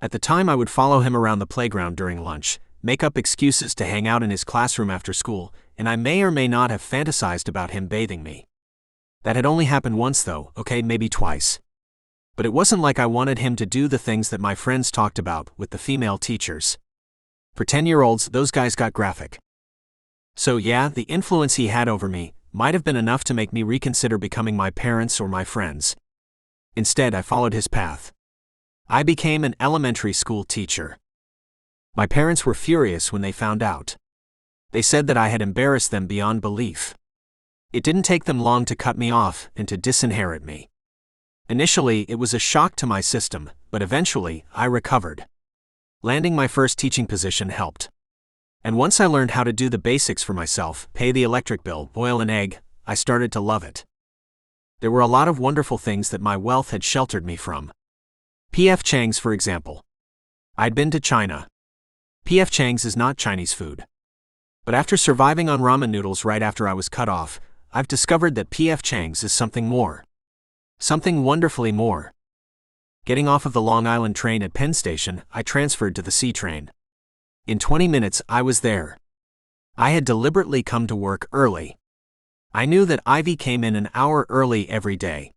At the time, I would follow him around the playground during lunch, make up excuses to hang out in his classroom after school, and I may or may not have fantasized about him bathing me. That had only happened once though, okay, maybe twice. But it wasn't like I wanted him to do the things that my friends talked about with the female teachers. For 10-year-olds, those guys got graphic. So yeah, the influence he had over me might have been enough to make me reconsider becoming my parents or my friends. Instead, I followed his path. I became an elementary school teacher. My parents were furious when they found out. They said that I had embarrassed them beyond belief. It didn't take them long to cut me off and to disinherit me. Initially, it was a shock to my system, but eventually, I recovered. Landing my first teaching position helped. And once I learned how to do the basics for myself, pay the electric bill, boil an egg, I started to love it. There were a lot of wonderful things that my wealth had sheltered me from. P.F. Chang's, for example. I'd been to China. P.F. Chang's is not Chinese food. But after surviving on ramen noodles right after I was cut off, I've discovered that P.F. Chang's is something more. Something wonderfully more. Getting off of the Long Island train at Penn Station, I transferred to the C train. In 20 minutes, I was there. I had deliberately come to work early. I knew that Ivy came in an hour early every day.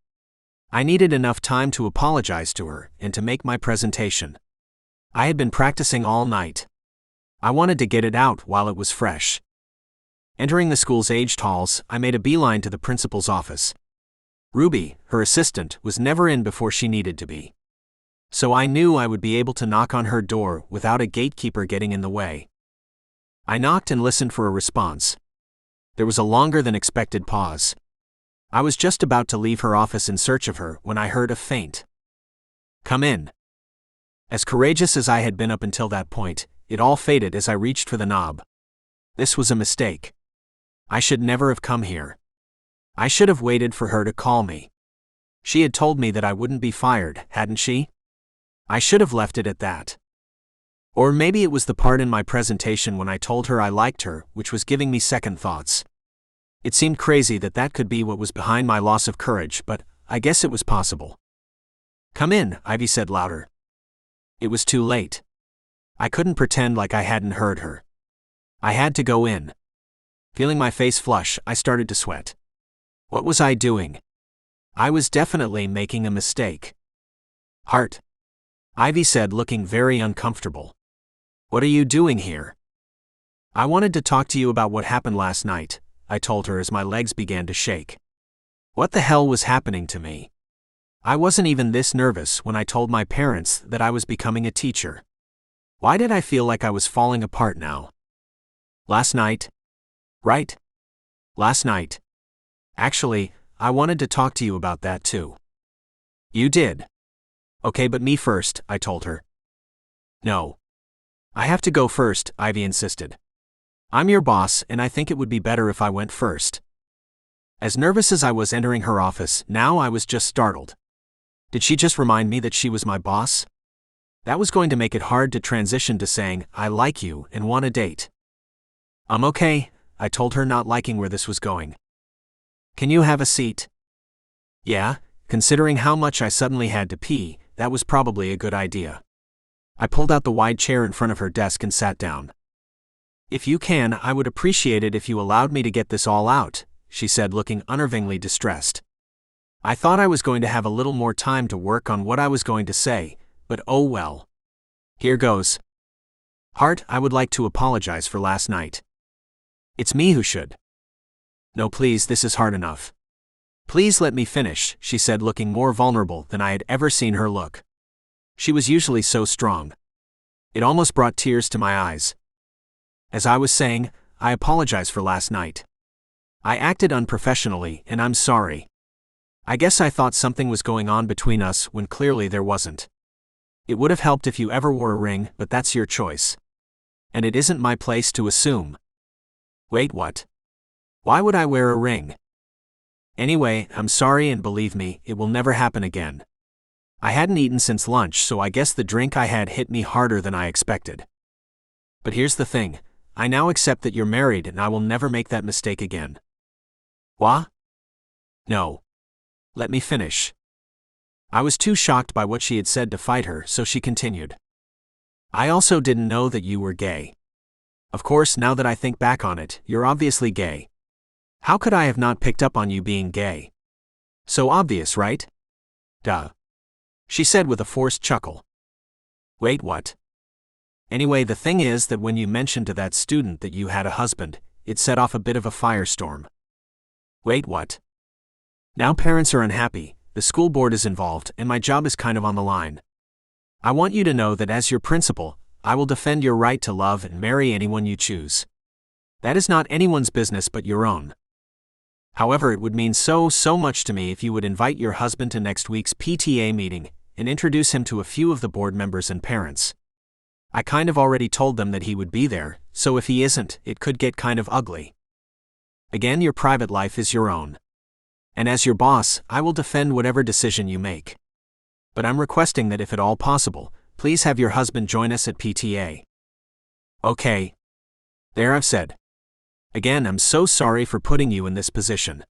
I needed enough time to apologize to her and to make my presentation. I had been practicing all night. I wanted to get it out while it was fresh. Entering the school's aged halls, I made a beeline to the principal's office. Ruby, her assistant, was never in before she needed to be. So I knew I would be able to knock on her door without a gatekeeper getting in the way. I knocked and listened for a response. There was a longer than expected pause. I was just about to leave her office in search of her when I heard a faint "Come in." As courageous as I had been up until that point, it all faded as I reached for the knob. This was a mistake. I should never have come here. I should have waited for her to call me. She had told me that I wouldn't be fired, hadn't she? I should have left it at that. Or maybe it was the part in my presentation when I told her I liked her, which was giving me second thoughts. It seemed crazy that that could be what was behind my loss of courage, but I guess it was possible. "Come in," Ivy said louder. It was too late. I couldn't pretend like I hadn't heard her. I had to go in. Feeling my face flush, I started to sweat. What was I doing? I was definitely making a mistake. "Hart," Ivy said, looking very uncomfortable. "What are you doing here?" "I wanted to talk to you about what happened last night," I told her as my legs began to shake. What the hell was happening to me? I wasn't even this nervous when I told my parents that I was becoming a teacher. Why did I feel like I was falling apart now? Last night? Right? Last night. Actually, I wanted to talk to you about that too. You did. Okay, but me first, I told her. No. I have to go first, Ivy insisted. I'm your boss, and I think it would be better if I went first. As nervous as I was entering her office, now I was just startled. Did she just remind me that she was my boss? That was going to make it hard to transition to saying, "I like you and want a date." "I'm okay," I told her, not liking where this was going. "Can you have a seat?" Yeah, considering how much I suddenly had to pee, that was probably a good idea. I pulled out the wide chair in front of her desk and sat down. "If you can, I would appreciate it if you allowed me to get this all out," she said, looking unnervingly distressed. I thought I was going to have a little more time to work on what I was going to say, but oh well. Here goes. "Hart, I would like to apologize for last night." "It's me who should." "No, please, this is hard enough." "Please let me finish," she said, looking more vulnerable than I had ever seen her look. She was usually so strong. It almost brought tears to my eyes. As I was saying, I apologize for last night. I acted unprofessionally, and I'm sorry. I guess I thought something was going on between us when clearly there wasn't. It would have helped if you ever wore a ring, but that's your choice. And it isn't my place to assume. Wait, what? Why would I wear a ring? Anyway, I'm sorry, and believe me, it will never happen again. I hadn't eaten since lunch, so I guess the drink I had hit me harder than I expected. But here's the thing, I now accept that you're married and I will never make that mistake again. What? No. Let me finish. I was too shocked by what she had said to fight her, so she continued. I also didn't know that you were gay. Of course, now that I think back on it, you're obviously gay. How could I have not picked up on you being gay? So obvious, right? Duh. She said with a forced chuckle. Wait, what? Anyway, the thing is that when you mentioned to that student that you had a husband, it set off a bit of a firestorm. Wait, what? Now parents are unhappy, the school board is involved, and my job is kind of on the line. I want you to know that as your principal, I will defend your right to love and marry anyone you choose. That is not anyone's business but your own. However, it would mean so much to me if you would invite your husband to next week's PTA meeting and introduce him to a few of the board members and parents. I kind of already told them that he would be there, so if he isn't, it could get kind of ugly. Again, your private life is your own. And as your boss, I will defend whatever decision you make. But I'm requesting that if at all possible, please have your husband join us at PTA. Okay. There, I've said. Again, I'm so sorry for putting you in this position.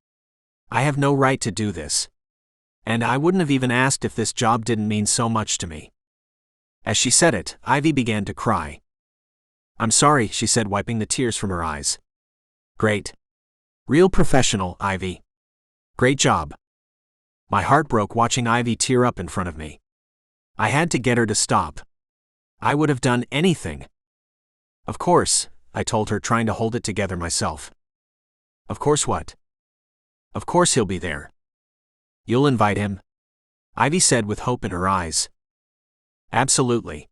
I have no right to do this. And I wouldn't have even asked if this job didn't mean so much to me. As she said it, Ivy began to cry. I'm sorry, she said, wiping the tears from her eyes. Great. Real professional, Ivy. Great job. My heart broke watching Ivy tear up in front of me. I had to get her to stop. I would have done anything. Of course, I told her, trying to hold it together myself. Of course what? Of course he'll be there. You'll invite him? Ivy said with hope in her eyes. Absolutely.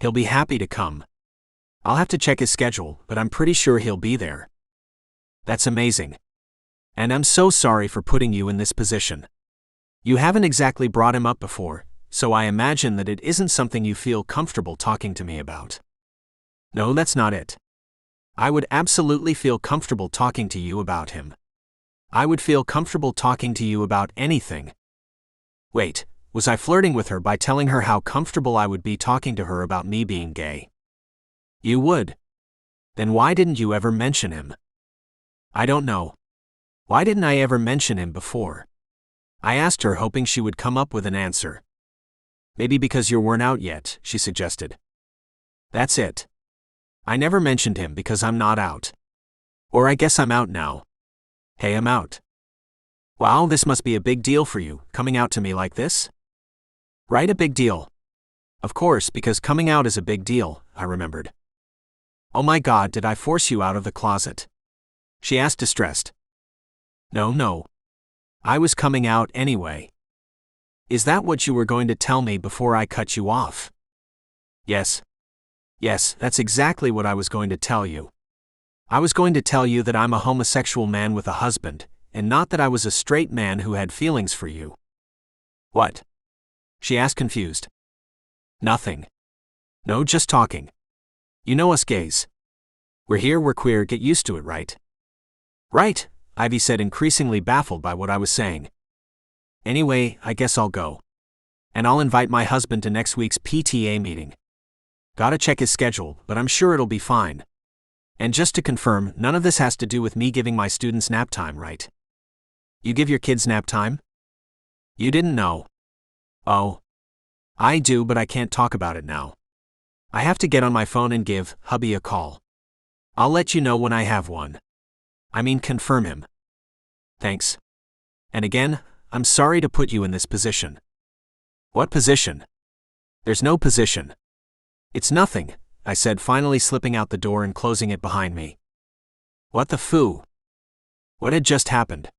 He'll be happy to come. I'll have to check his schedule, but I'm pretty sure he'll be there. That's amazing. And I'm so sorry for putting you in this position. You haven't exactly brought him up before, so I imagine that it isn't something you feel comfortable talking to me about. No, that's not it. I would absolutely feel comfortable talking to you about him. I would feel comfortable talking to you about anything. Wait, was I flirting with her by telling her how comfortable I would be talking to her about me being gay? You would. Then why didn't you ever mention him? I don't know. Why didn't I ever mention him before? I asked her, hoping she would come up with an answer. Maybe because you weren't out yet, she suggested. That's it. I never mentioned him because I'm not out. Or I guess I'm out now. Hey, I'm out. Wow, this must be a big deal for you, coming out to me like this? Right, a big deal. Of course, because coming out is a big deal, I remembered. Oh my God, did I force you out of the closet? She asked, distressed. No. I was coming out anyway. Is that what you were going to tell me before I cut you off? Yes. Yes, that's exactly what I was going to tell you. I was going to tell you that I'm a homosexual man with a husband, and not that I was a straight man who had feelings for you. What? She asked, confused. Nothing. No, just talking. You know us gays. We're here, we're queer, get used to it, right? Right, Ivy said, increasingly baffled by what I was saying. Anyway, I guess I'll go. And I'll invite my husband to next week's PTA meeting. Gotta check his schedule, but I'm sure it'll be fine. And just to confirm, none of this has to do with me giving my students nap time, right? You give your kids nap time? You didn't know. Oh. I do, but I can't talk about it now. I have to get on my phone and give hubby a call. I'll let you know when I have one. I mean, confirm him. Thanks. And again, I'm sorry to put you in this position. What position? There's no position. It's nothing, I said, finally slipping out the door and closing it behind me. What the foo? What had just happened?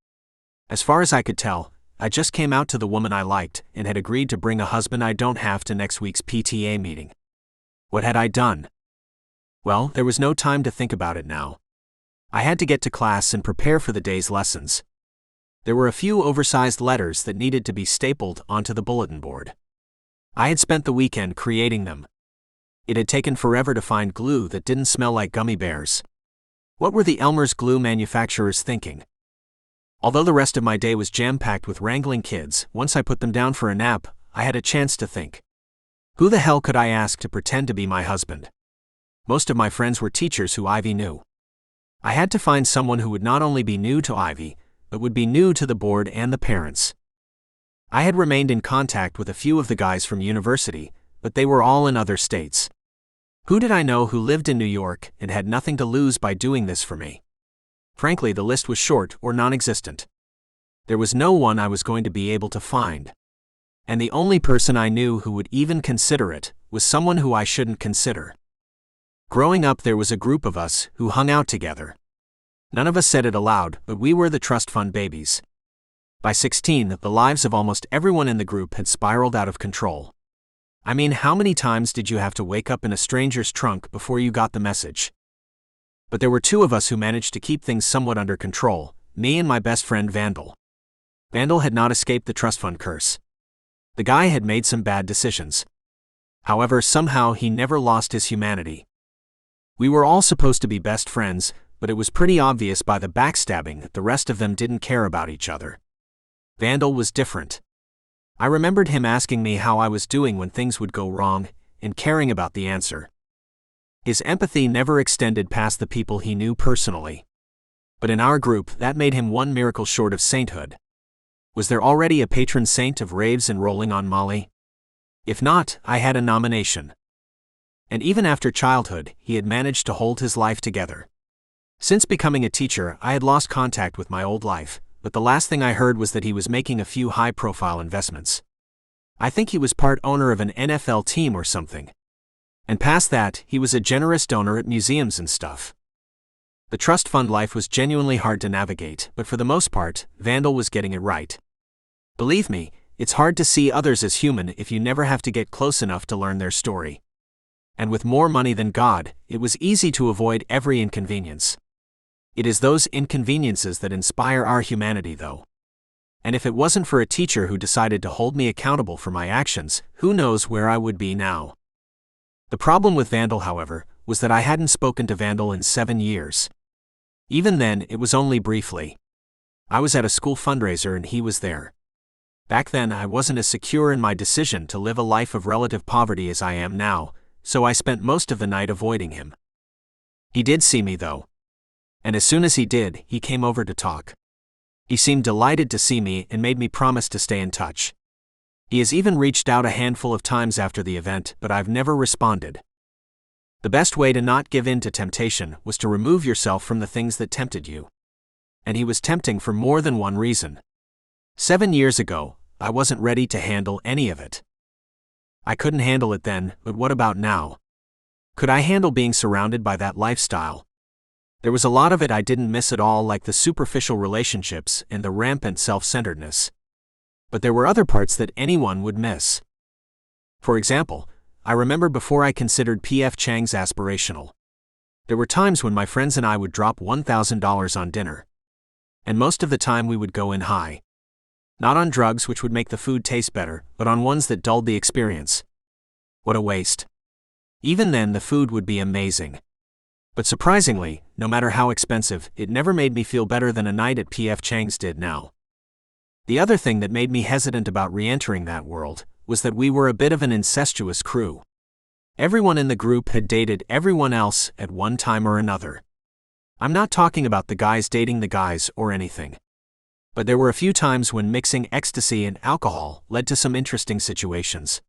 As far as I could tell, I just came out to the woman I liked and had agreed to bring a husband I don't have to next week's PTA meeting. What had I done? Well, there was no time to think about it now. I had to get to class and prepare for the day's lessons. There were a few oversized letters that needed to be stapled onto the bulletin board. I had spent the weekend creating them. It had taken forever to find glue that didn't smell like gummy bears. What were the Elmer's glue manufacturers thinking? Although the rest of my day was jam-packed with wrangling kids, once I put them down for a nap, I had a chance to think. Who the hell could I ask to pretend to be my husband? Most of my friends were teachers who Ivy knew. I had to find someone who would not only be new to Ivy, but would be new to the board and the parents. I had remained in contact with a few of the guys from university, but they were all in other states. Who did I know who lived in New York and had nothing to lose by doing this for me? Frankly, the list was short or non-existent. There was no one I was going to be able to find. And the only person I knew who would even consider it was someone who I shouldn't consider. Growing up, there was a group of us who hung out together. None of us said it aloud, but we were the trust fund babies. By 16, the lives of almost everyone in the group had spiraled out of control. I mean, how many times did you have to wake up in a stranger's trunk before you got the message? But there were two of us who managed to keep things somewhat under control, me and my best friend Vandal. Vandal had not escaped the trust fund curse. The guy had made some bad decisions. However, somehow he never lost his humanity. We were all supposed to be best friends, but it was pretty obvious by the backstabbing that the rest of them didn't care about each other. Vandal was different. I remembered him asking me how I was doing when things would go wrong, and caring about the answer. His empathy never extended past the people he knew personally. But in our group, that made him one miracle short of sainthood. Was there already a patron saint of raves and rolling on Molly? If not, I had a nomination. And even after childhood, he had managed to hold his life together. Since becoming a teacher, I had lost contact with my old life, but the last thing I heard was that he was making a few high-profile investments. I think he was part owner of an NFL team or something. And past that, he was a generous donor at museums and stuff. The trust fund life was genuinely hard to navigate, but for the most part, Vandal was getting it right. Believe me, it's hard to see others as human if you never have to get close enough to learn their story. And with more money than God, it was easy to avoid every inconvenience. It is those inconveniences that inspire our humanity, though. And if it wasn't for a teacher who decided to hold me accountable for my actions, who knows where I would be now. The problem with Vandal, however, was that I hadn't spoken to Vandal in 7 years. Even then, it was only briefly. I was at a school fundraiser and he was there. Back then, I wasn't as secure in my decision to live a life of relative poverty as I am now, so I spent most of the night avoiding him. He did see me, though. And as soon as he did, he came over to talk. He seemed delighted to see me and made me promise to stay in touch. He has even reached out a handful of times after the event, but I've never responded. The best way to not give in to temptation was to remove yourself from the things that tempted you. And he was tempting for more than one reason. 7 years ago, I wasn't ready to handle any of it. I couldn't handle it then, but what about now? Could I handle being surrounded by that lifestyle? There was a lot of it I didn't miss at all, like the superficial relationships and the rampant self-centeredness. But there were other parts that anyone would miss. For example, I remember before I considered P.F. Chang's aspirational. There were times when my friends and I would drop $1,000 on dinner. And most of the time we would go in high. Not on drugs which would make the food taste better, but on ones that dulled the experience. What a waste. Even then the food would be amazing. But surprisingly, no matter how expensive, it never made me feel better than a night at P.F. Chang's did now. The other thing that made me hesitant about re-entering that world was that we were a bit of an incestuous crew. Everyone in the group had dated everyone else at one time or another. I'm not talking about the guys dating the guys or anything. But there were a few times when mixing ecstasy and alcohol led to some interesting situations.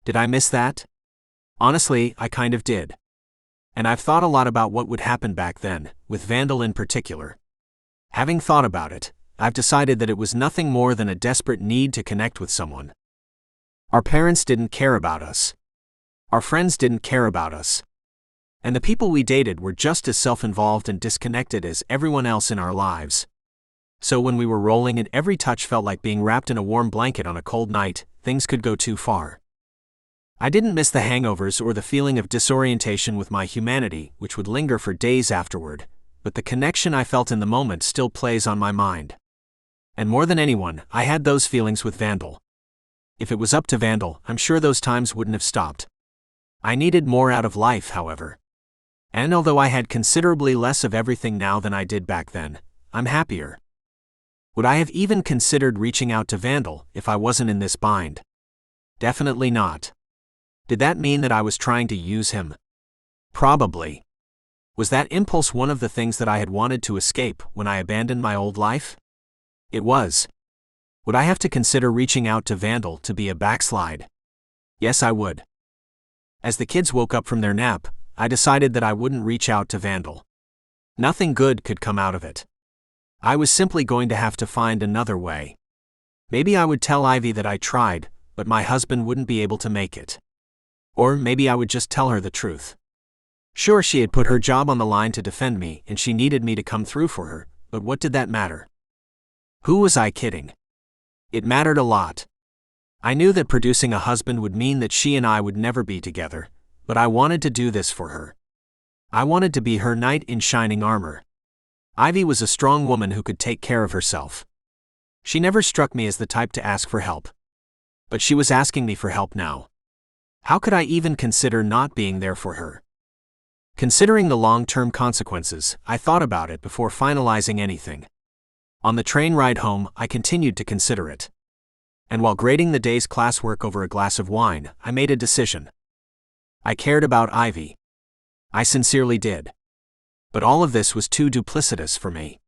Did I miss that? Honestly, I kind of did. And I've thought a lot about what would happen back then, with Vandal in particular. Having thought about it, I've decided that it was nothing more than a desperate need to connect with someone. Our parents didn't care about us. Our friends didn't care about us. And the people we dated were just as self-involved and disconnected as everyone else in our lives. So when we were rolling and every touch felt like being wrapped in a warm blanket on a cold night, things could go too far. I didn't miss the hangovers or the feeling of disorientation with my humanity, which would linger for days afterward, but the connection I felt in the moment still plays on my mind. And more than anyone, I had those feelings with Vandal. If it was up to Vandal, I'm sure those times wouldn't have stopped. I needed more out of life, however. And although I had considerably less of everything now than I did back then, I'm happier. Would I have even considered reaching out to Vandal if I wasn't in this bind? Definitely not. Did that mean that I was trying to use him? Probably. Was that impulse one of the things that I had wanted to escape when I abandoned my old life? It was. Would I have to consider reaching out to Vandal to be a backslide? Yes, I would. As the kids woke up from their nap, I decided that I wouldn't reach out to Vandal. Nothing good could come out of it. I was simply going to have to find another way. Maybe I would tell Ivy that I tried, but my husband wouldn't be able to make it. Or maybe I would just tell her the truth. Sure, she had put her job on the line to defend me and she needed me to come through for her, but what did that matter? Who was I kidding? It mattered a lot. I knew that producing a husband would mean that she and I would never be together, but I wanted to do this for her. I wanted to be her knight in shining armor. Ivy was a strong woman who could take care of herself. She never struck me as the type to ask for help. But she was asking me for help now. How could I even consider not being there for her? Considering the long-term consequences, I thought about it before finalizing anything. On the train ride home, I continued to consider it. And while grading the day's classwork over a glass of wine, I made a decision. I cared about Ivy. I sincerely did. But all of this was too duplicitous for me.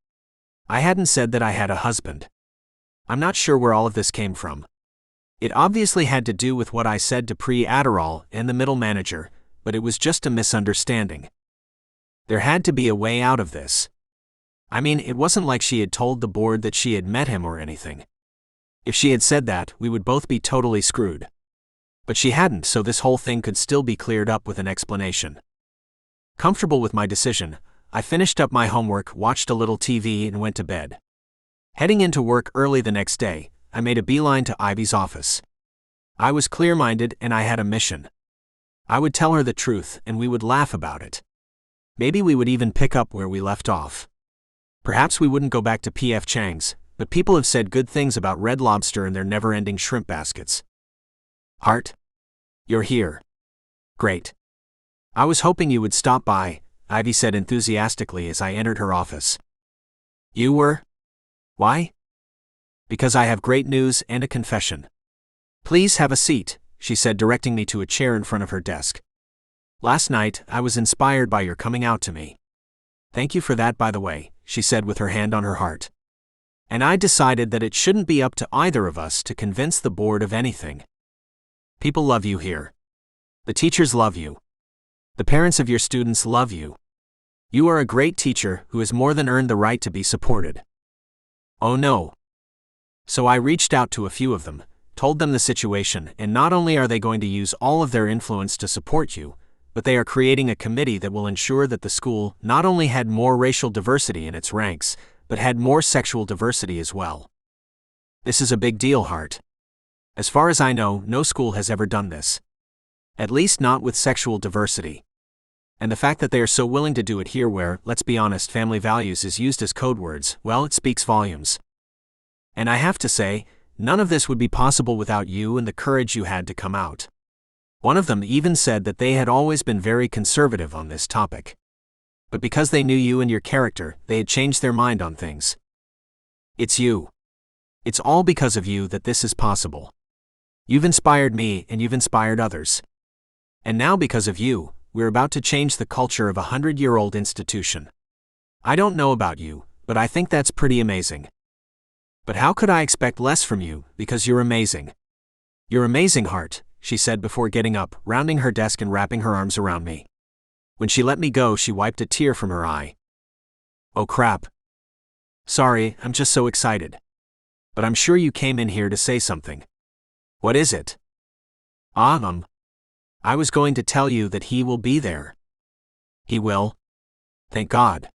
I hadn't said that I had a husband. I'm not sure where all of this came from. It obviously had to do with what I said to Adderall and the middle manager, but it was just a misunderstanding. There had to be a way out of this. I mean, it wasn't like she had told the board that she had met him or anything. If she had said that, we would both be totally screwed. But she hadn't, so this whole thing could still be cleared up with an explanation. Comfortable with my decision, I finished up my homework, watched a little TV, and went to bed. Heading into work early the next day, I made a beeline to Ivy's office. I was clear-minded and I had a mission. I would tell her the truth and we would laugh about it. Maybe we would even pick up where we left off. Perhaps we wouldn't go back to P.F. Chang's, but people have said good things about Red Lobster and their never-ending shrimp baskets. Hart? You're here. Great. I was hoping you would stop by, Ivy said enthusiastically as I entered her office. You were? Why? Because I have great news and a confession. Please have a seat, she said, directing me to a chair in front of her desk. Last night, I was inspired by your coming out to me. Thank you for that, by the way, she said with her hand on her heart. And I decided that it shouldn't be up to either of us to convince the board of anything. People love you here. The teachers love you. The parents of your students love you. You are a great teacher who has more than earned the right to be supported. Oh no. So I reached out to a few of them, told them the situation, and not only are they going to use all of their influence to support you, but they are creating a committee that will ensure that the school not only had more racial diversity in its ranks, but had more sexual diversity as well. This is a big deal, Hart. As far as I know, no school has ever done this. At least not with sexual diversity. And the fact that they are so willing to do it here where, let's be honest, family values is used as code words, well, it speaks volumes. And I have to say, none of this would be possible without you and the courage you had to come out. One of them even said that they had always been very conservative on this topic. But because they knew you and your character, they had changed their mind on things. It's you. It's all because of you that this is possible. You've inspired me and you've inspired others. And now because of you, we're about to change the culture of a 100-year-old institution. I don't know about you, but I think that's pretty amazing. But how could I expect less from you, because you're amazing. You're amazing, Hart, she said before getting up, rounding her desk and wrapping her arms around me. When she let me go, she wiped a tear from her eye. Oh crap. Sorry, I'm just so excited. But I'm sure you came in here to say something. What is it? I was going to tell you that he will be there. He will? Thank God.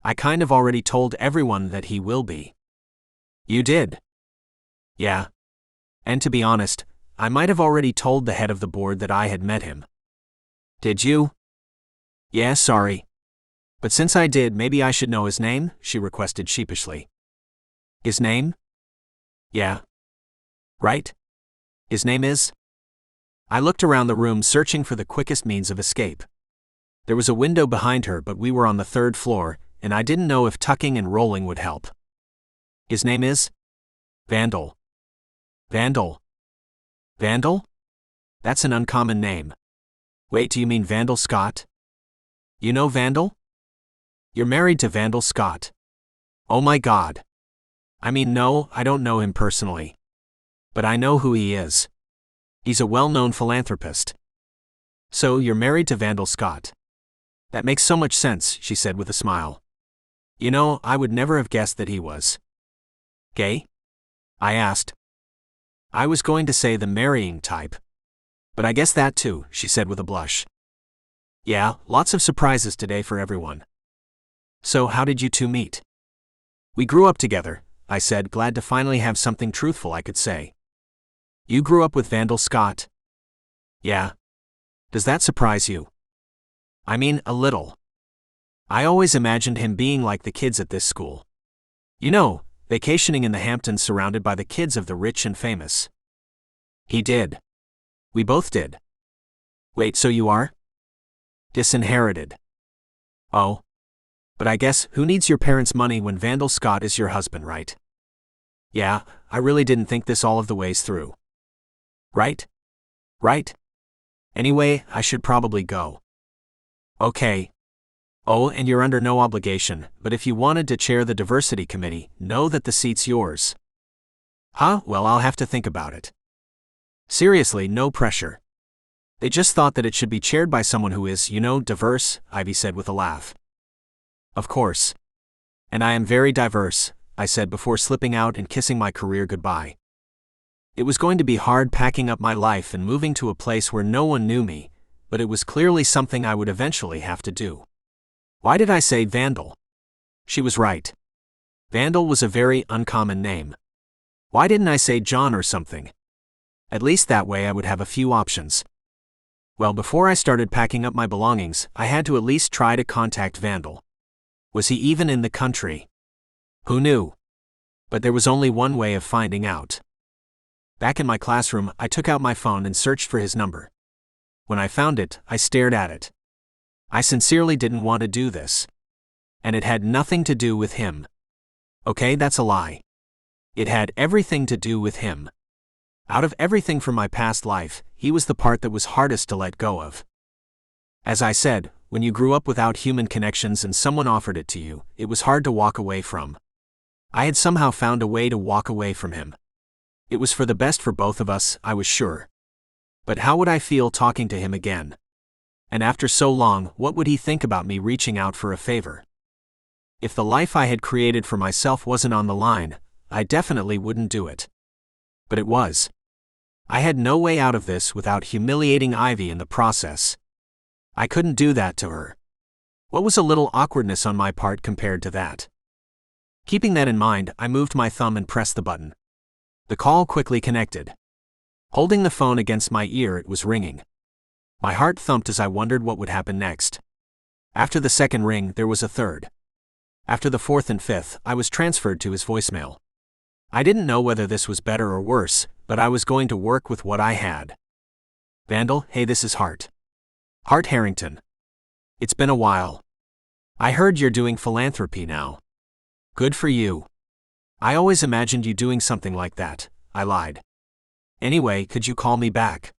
I kind of already told everyone that he will be. You did? Yeah. And to be honest, I might have already told the head of the board that I had met him. Did you? Yeah, sorry. But since I did, maybe I should know his name, she requested sheepishly. His name? Yeah. Right? His name is? I looked around the room searching for the quickest means of escape. There was a window behind her, but we were on the 3rd floor, and I didn't know if tucking and rolling would help. His name is? Vandal. Vandal? Vandal? That's an uncommon name. Wait, do you mean Vandal Scott? You know Vandal? You're married to Vandal Scott. Oh my God. I mean, no, I don't know him personally. But I know who he is. He's a well-known philanthropist. So, you're married to Vandal Scott. That makes so much sense, she said with a smile. You know, I would never have guessed that he was gay? I asked. I was going to say the marrying type. But I guess that too, she said with a blush. Yeah, lots of surprises today for everyone. So, how did you two meet? We grew up together, I said, glad to finally have something truthful I could say. You grew up with Vandal Scott? Yeah. Does that surprise you? I mean, a little. I always imagined him being like the kids at this school. You know, vacationing in the Hamptons surrounded by the kids of the rich and famous. He did. We both did. Wait, so you are? Disinherited. Oh. But I guess, who needs your parents' money when Vandal Scott is your husband, right? Yeah, I really didn't think this all of the ways through. Right? Right? Anyway, I should probably go. Okay. Oh, and you're under no obligation, but if you wanted to chair the diversity committee, know that the seat's yours. Huh? Well, I'll have to think about it. Seriously, no pressure. They just thought that it should be chaired by someone who is, you know, diverse, Ivy said with a laugh. Of course. And I am very diverse, I said before slipping out and kissing my career goodbye. It was going to be hard packing up my life and moving to a place where no one knew me, but it was clearly something I would eventually have to do. Why did I say Vandal? She was right. Vandal was a very uncommon name. Why didn't I say John or something? At least that way I would have a few options. Well, before I started packing up my belongings, I had to at least try to contact Vandal. Was he even in the country? Who knew? But there was only one way of finding out. Back in my classroom, I took out my phone and searched for his number. When I found it, I stared at it. I sincerely didn't want to do this. And it had nothing to do with him. Okay, that's a lie. It had everything to do with him. Out of everything from my past life, he was the part that was hardest to let go of. As I said, when you grew up without human connections and someone offered it to you, it was hard to walk away from. I had somehow found a way to walk away from him. It was for the best for both of us, I was sure. But how would I feel talking to him again? And after so long, what would he think about me reaching out for a favor? If the life I had created for myself wasn't on the line, I definitely wouldn't do it. But it was. I had no way out of this without humiliating Ivy in the process. I couldn't do that to her. What was a little awkwardness on my part compared to that? Keeping that in mind, I moved my thumb and pressed the button. The call quickly connected. Holding the phone against my ear, it was ringing. My heart thumped as I wondered what would happen next. After the second ring, there was a third. After the fourth and fifth, I was transferred to his voicemail. I didn't know whether this was better or worse, but I was going to work with what I had. Vandal, hey, this is Hart. Hart Harrington. It's been a while. I heard you're doing philanthropy now. Good for you. I always imagined you doing something like that, I lied. Anyway, could you call me back?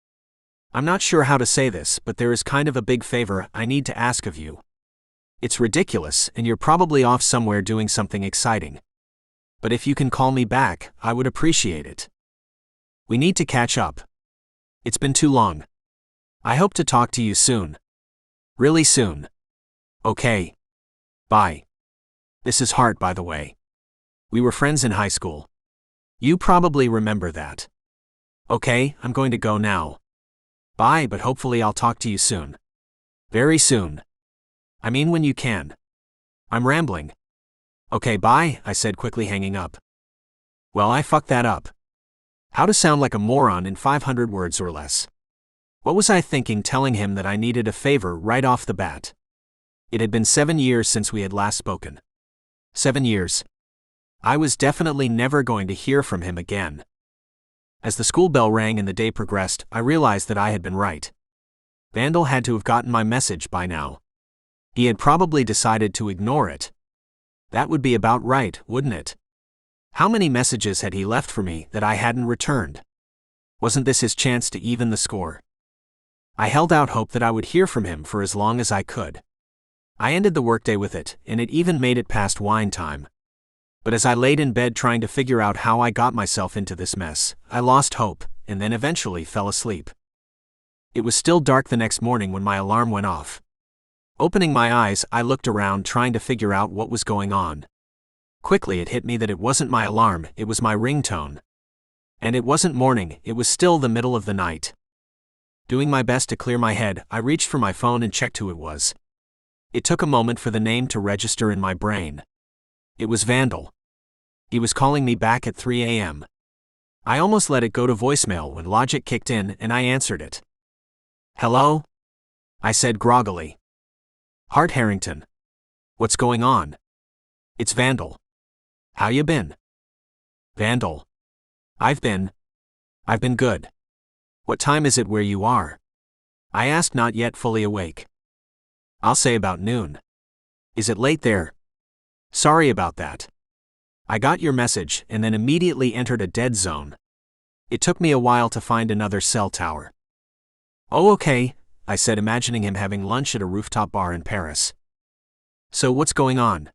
I'm not sure how to say this, but there is kind of a big favor I need to ask of you. It's ridiculous, and you're probably off somewhere doing something exciting. But if you can call me back, I would appreciate it. We need to catch up. It's been too long. I hope to talk to you soon. Really soon. Okay. Bye. This is Hart, by the way. We were friends in high school. You probably remember that. Okay, I'm going to go now. Bye, but hopefully I'll talk to you soon. Very soon. I mean when you can. I'm rambling. Okay, bye, I said, quickly hanging up. Well, I fucked that up. How to sound like a moron in 500 words or less. What was I thinking telling him that I needed a favor right off the bat? It had been 7 years since we had last spoken. 7 years. I was definitely never going to hear from him again. As the school bell rang and the day progressed, I realized that I had been right. Vandal had to have gotten my message by now. He had probably decided to ignore it. That would be about right, wouldn't it? How many messages had he left for me that I hadn't returned? Wasn't this his chance to even the score? I held out hope that I would hear from him for as long as I could. I ended the workday with it, and it even made it past wine time. But as I laid in bed trying to figure out how I got myself into this mess, I lost hope, and then eventually fell asleep. It was still dark the next morning when my alarm went off. Opening my eyes, I looked around trying to figure out what was going on. Quickly it hit me that it wasn't my alarm, it was my ringtone. And it wasn't morning, it was still the middle of the night. Doing my best to clear my head, I reached for my phone and checked who it was. It took a moment for the name to register in my brain. It was Vandal. He was calling me back at 3 a.m. I almost let it go to voicemail when logic kicked in and I answered it. Hello? I said groggily. Hart Harrington. What's going on? It's Vandal. How you been? Vandal. I've been good. What time is it where you are? I asked, not yet fully awake. I'll say about noon. Is it late there? Sorry about that. I got your message and then immediately entered a dead zone. It took me a while to find another cell tower. Oh, okay, I said, imagining him having lunch at a rooftop bar in Paris. So what's going on?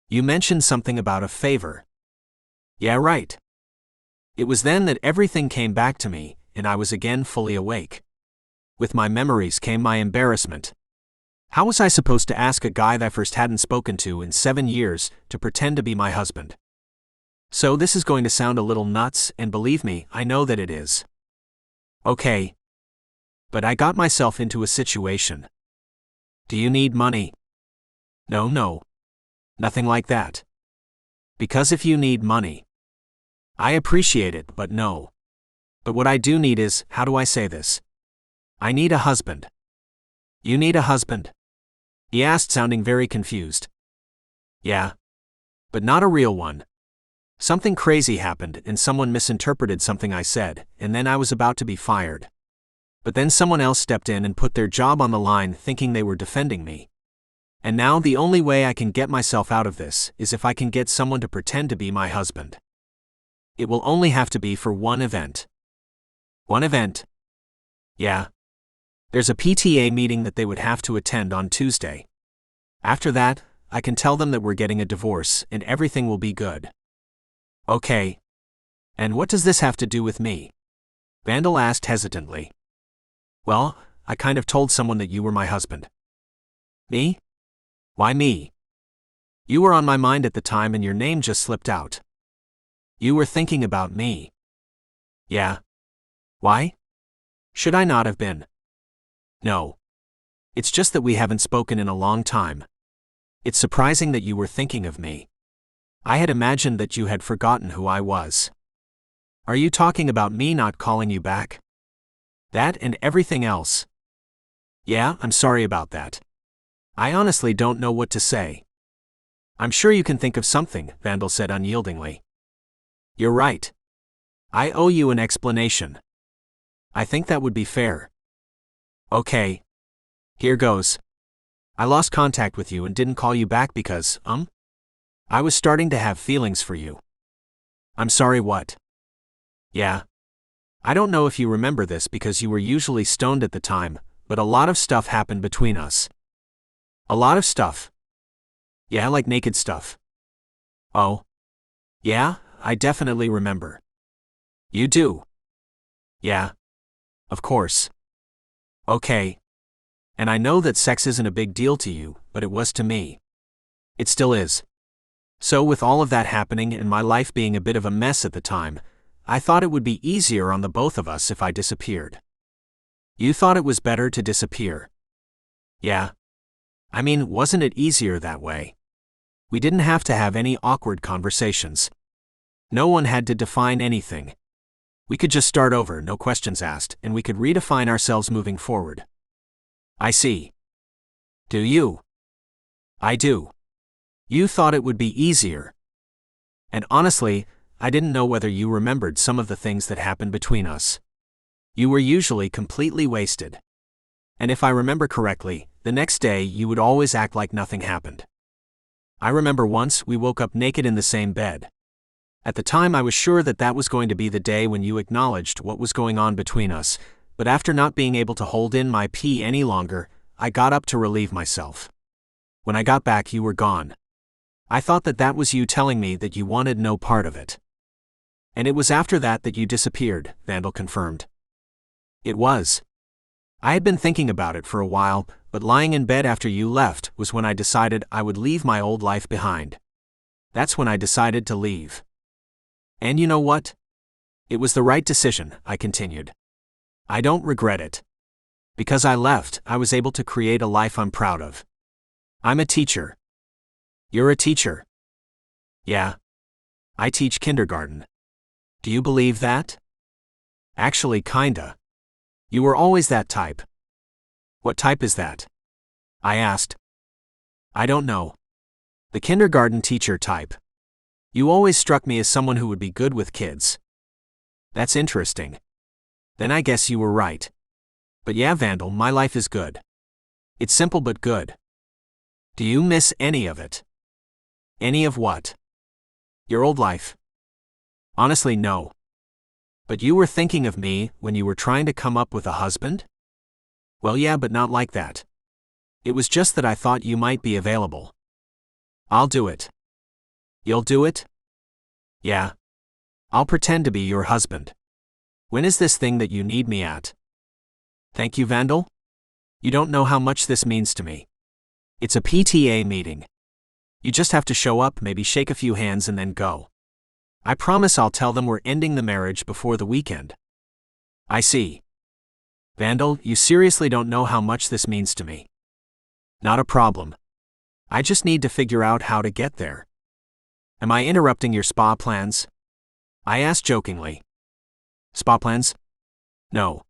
You mentioned something about a favor. Yeah, right. It was then that everything came back to me, and I was again fully awake. With my memories came my embarrassment. How was I supposed to ask a guy that I first hadn't spoken to in 7 years to pretend to be my husband? So this is going to sound a little nuts, and believe me, I know that it is. Okay. But I got myself into a situation. Do you need money? No. Nothing like that. Because if you need money, I appreciate it, but no. But what I do need is, how do I say this? I need a husband. You need a husband? He asked, sounding very confused. Yeah. But not a real one. Something crazy happened and someone misinterpreted something I said, and then I was about to be fired. But then someone else stepped in and put their job on the line thinking they were defending me. And now the only way I can get myself out of this is if I can get someone to pretend to be my husband. It will only have to be for one event. One event? Yeah. There's a PTA meeting that they would have to attend on Tuesday. After that, I can tell them that we're getting a divorce and everything will be good. Okay. And what does this have to do with me? Vandal asked hesitantly. Well, I kind of told someone that you were my husband. Me? Why me? You were on my mind at the time and your name just slipped out. You were thinking about me. Yeah. Why? Should I not have been? No. It's just that we haven't spoken in a long time. It's surprising that you were thinking of me. I had imagined that you had forgotten who I was. Are you talking about me not calling you back? That and everything else. Yeah, I'm sorry about that. I honestly don't know what to say. I'm sure you can think of something, Vandal said unyieldingly. You're right. I owe you an explanation. I think that would be fair. Okay. Here goes. I lost contact with you and didn't call you back because, I was starting to have feelings for you. I'm sorry, what? Yeah. I don't know if you remember this because you were usually stoned at the time, but a lot of stuff happened between us. A lot of stuff? Yeah, like naked stuff. Oh. Yeah, I definitely remember. You do? Yeah. Of course. Okay. And I know that sex isn't a big deal to you, but it was to me. It still is. So with all of that happening and my life being a bit of a mess at the time, I thought it would be easier on the both of us if I disappeared. You thought it was better to disappear? Yeah. I mean, wasn't it easier that way? We didn't have to have any awkward conversations. No one had to define anything. We could just start over, no questions asked, and we could redefine ourselves moving forward. I see. Do you? I do. You thought it would be easier. And honestly, I didn't know whether you remembered some of the things that happened between us. You were usually completely wasted. And if I remember correctly, the next day you would always act like nothing happened. I remember once we woke up naked in the same bed. At the time I was sure that that was going to be the day when you acknowledged what was going on between us, but after not being able to hold in my pee any longer, I got up to relieve myself. When I got back you were gone. I thought that that was you telling me that you wanted no part of it. And it was after that that you disappeared, Vandal confirmed. It was. I had been thinking about it for a while, but lying in bed after you left was when I decided I would leave my old life behind. That's when I decided to leave. And you know what? It was the right decision, I continued. I don't regret it. Because I left, I was able to create a life I'm proud of. I'm a teacher. You're a teacher? Yeah. I teach kindergarten. Do you believe that? Actually, kinda. You were always that type. What type is that? I asked. I don't know. The kindergarten teacher type. You always struck me as someone who would be good with kids. That's interesting. Then I guess you were right. But yeah, Vandal, my life is good. It's simple but good. Do you miss any of it? Any of what? Your old life. Honestly, no. But you were thinking of me when you were trying to come up with a husband? Well, yeah, but not like that. It was just that I thought you might be available. I'll do it. You'll do it? Yeah. I'll pretend to be your husband. When is this thing that you need me at? Thank you, Vandal. You don't know how much this means to me. It's a PTA meeting. You just have to show up, maybe shake a few hands and then go. I promise I'll tell them we're ending the marriage before the weekend. I see. Vandal, you seriously don't know how much this means to me. Not a problem. I just need to figure out how to get there. Am I interrupting your spa plans? I asked jokingly. Spa plans? No.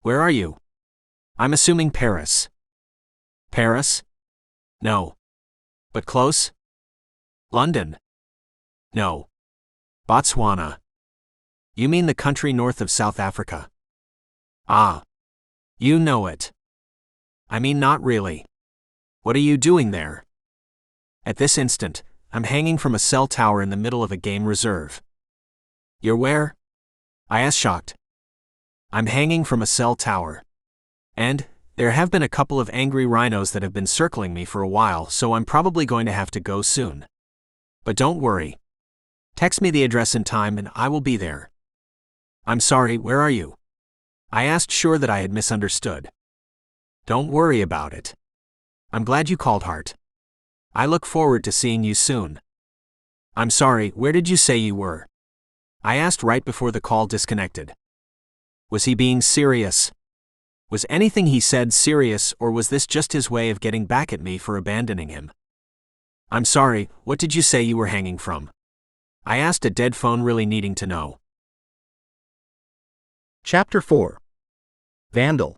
Where are you? I'm assuming Paris. Paris? No. But close? London? No. Botswana. You mean the country north of South Africa? Ah. You know it. I mean, not really. What are you doing there? At this instant, I'm hanging from a cell tower in the middle of a game reserve. You're where? I asked, shocked. I'm hanging from a cell tower. And there have been a couple of angry rhinos that have been circling me for a while, so I'm probably going to have to go soon. But don't worry. Text me the address in time and I will be there. I'm sorry, where are you? I asked, sure that I had misunderstood. Don't worry about it. I'm glad you called, Hart. I look forward to seeing you soon. I'm sorry, where did you say you were? I asked right before the call disconnected. Was he being serious? Was anything he said serious, or was this just his way of getting back at me for abandoning him? I'm sorry, what did you say you were hanging from? I asked, a dead phone really needing to know. Chapter 4. Vandal.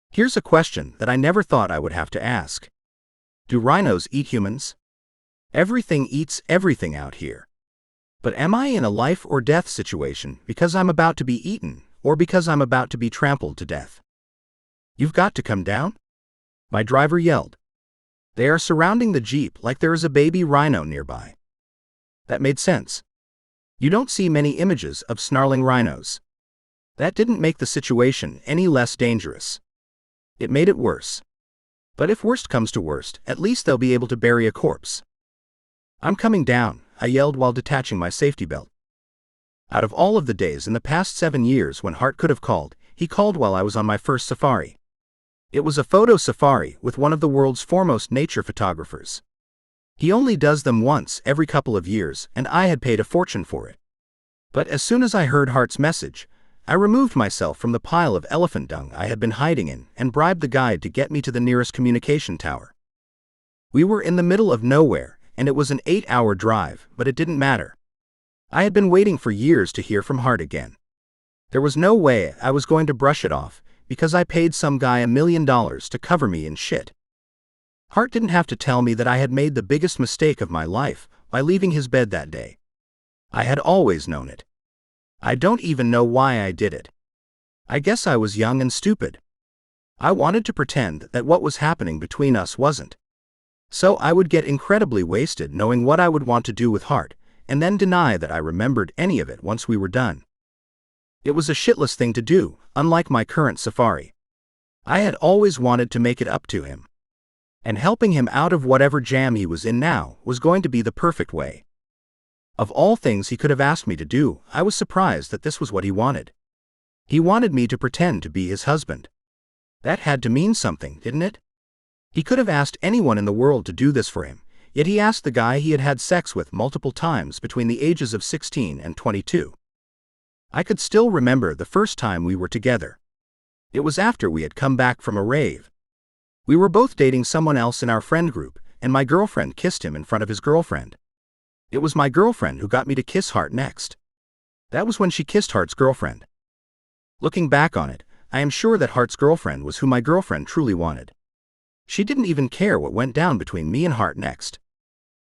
Here's a question that I never thought I would have to ask. Do rhinos eat humans? Everything eats everything out here. But am I in a life or death situation because I'm about to be eaten, or because I'm about to be trampled to death? You've got to come down? My driver yelled. They are surrounding the Jeep like there is a baby rhino nearby. That made sense. You don't see many images of snarling rhinos. That didn't make the situation any less dangerous. It made it worse. But if worst comes to worst, at least they'll be able to bury a corpse. I'm coming down, I yelled while detaching my safety belt. Out of all of the days in the past 7 years when Hart could have called, he called while I was on my first safari. It was a photo safari with one of the world's foremost nature photographers. He only does them once every couple of years, and I had paid a fortune for it. But as soon as I heard Hart's message, I removed myself from the pile of elephant dung I had been hiding in and bribed the guide to get me to the nearest communication tower. We were in the middle of nowhere, and it was an 8-hour drive, but it didn't matter. I had been waiting for years to hear from Hart again. There was no way I was going to brush it off, because I paid some guy $1 million to cover me in shit. Hart didn't have to tell me that I had made the biggest mistake of my life by leaving his bed that day. I had always known it. I don't even know why I did it. I guess I was young and stupid. I wanted to pretend that what was happening between us wasn't. So I would get incredibly wasted knowing what I would want to do with Hart, and then deny that I remembered any of it once we were done. It was a shitless thing to do, unlike my current safari. I had always wanted to make it up to him. And helping him out of whatever jam he was in now was going to be the perfect way. Of all things he could have asked me to do, I was surprised that this was what he wanted. He wanted me to pretend to be his husband. That had to mean something, didn't it? He could have asked anyone in the world to do this for him, yet he asked the guy he had had sex with multiple times between the ages of 16 and 22. I could still remember the first time we were together. It was after we had come back from a rave. We were both dating someone else in our friend group, and my girlfriend kissed him in front of his girlfriend. It was my girlfriend who got me to kiss Hart next. That was when she kissed Hart's girlfriend. Looking back on it, I am sure that Hart's girlfriend was who my girlfriend truly wanted. She didn't even care what went down between me and Hart next.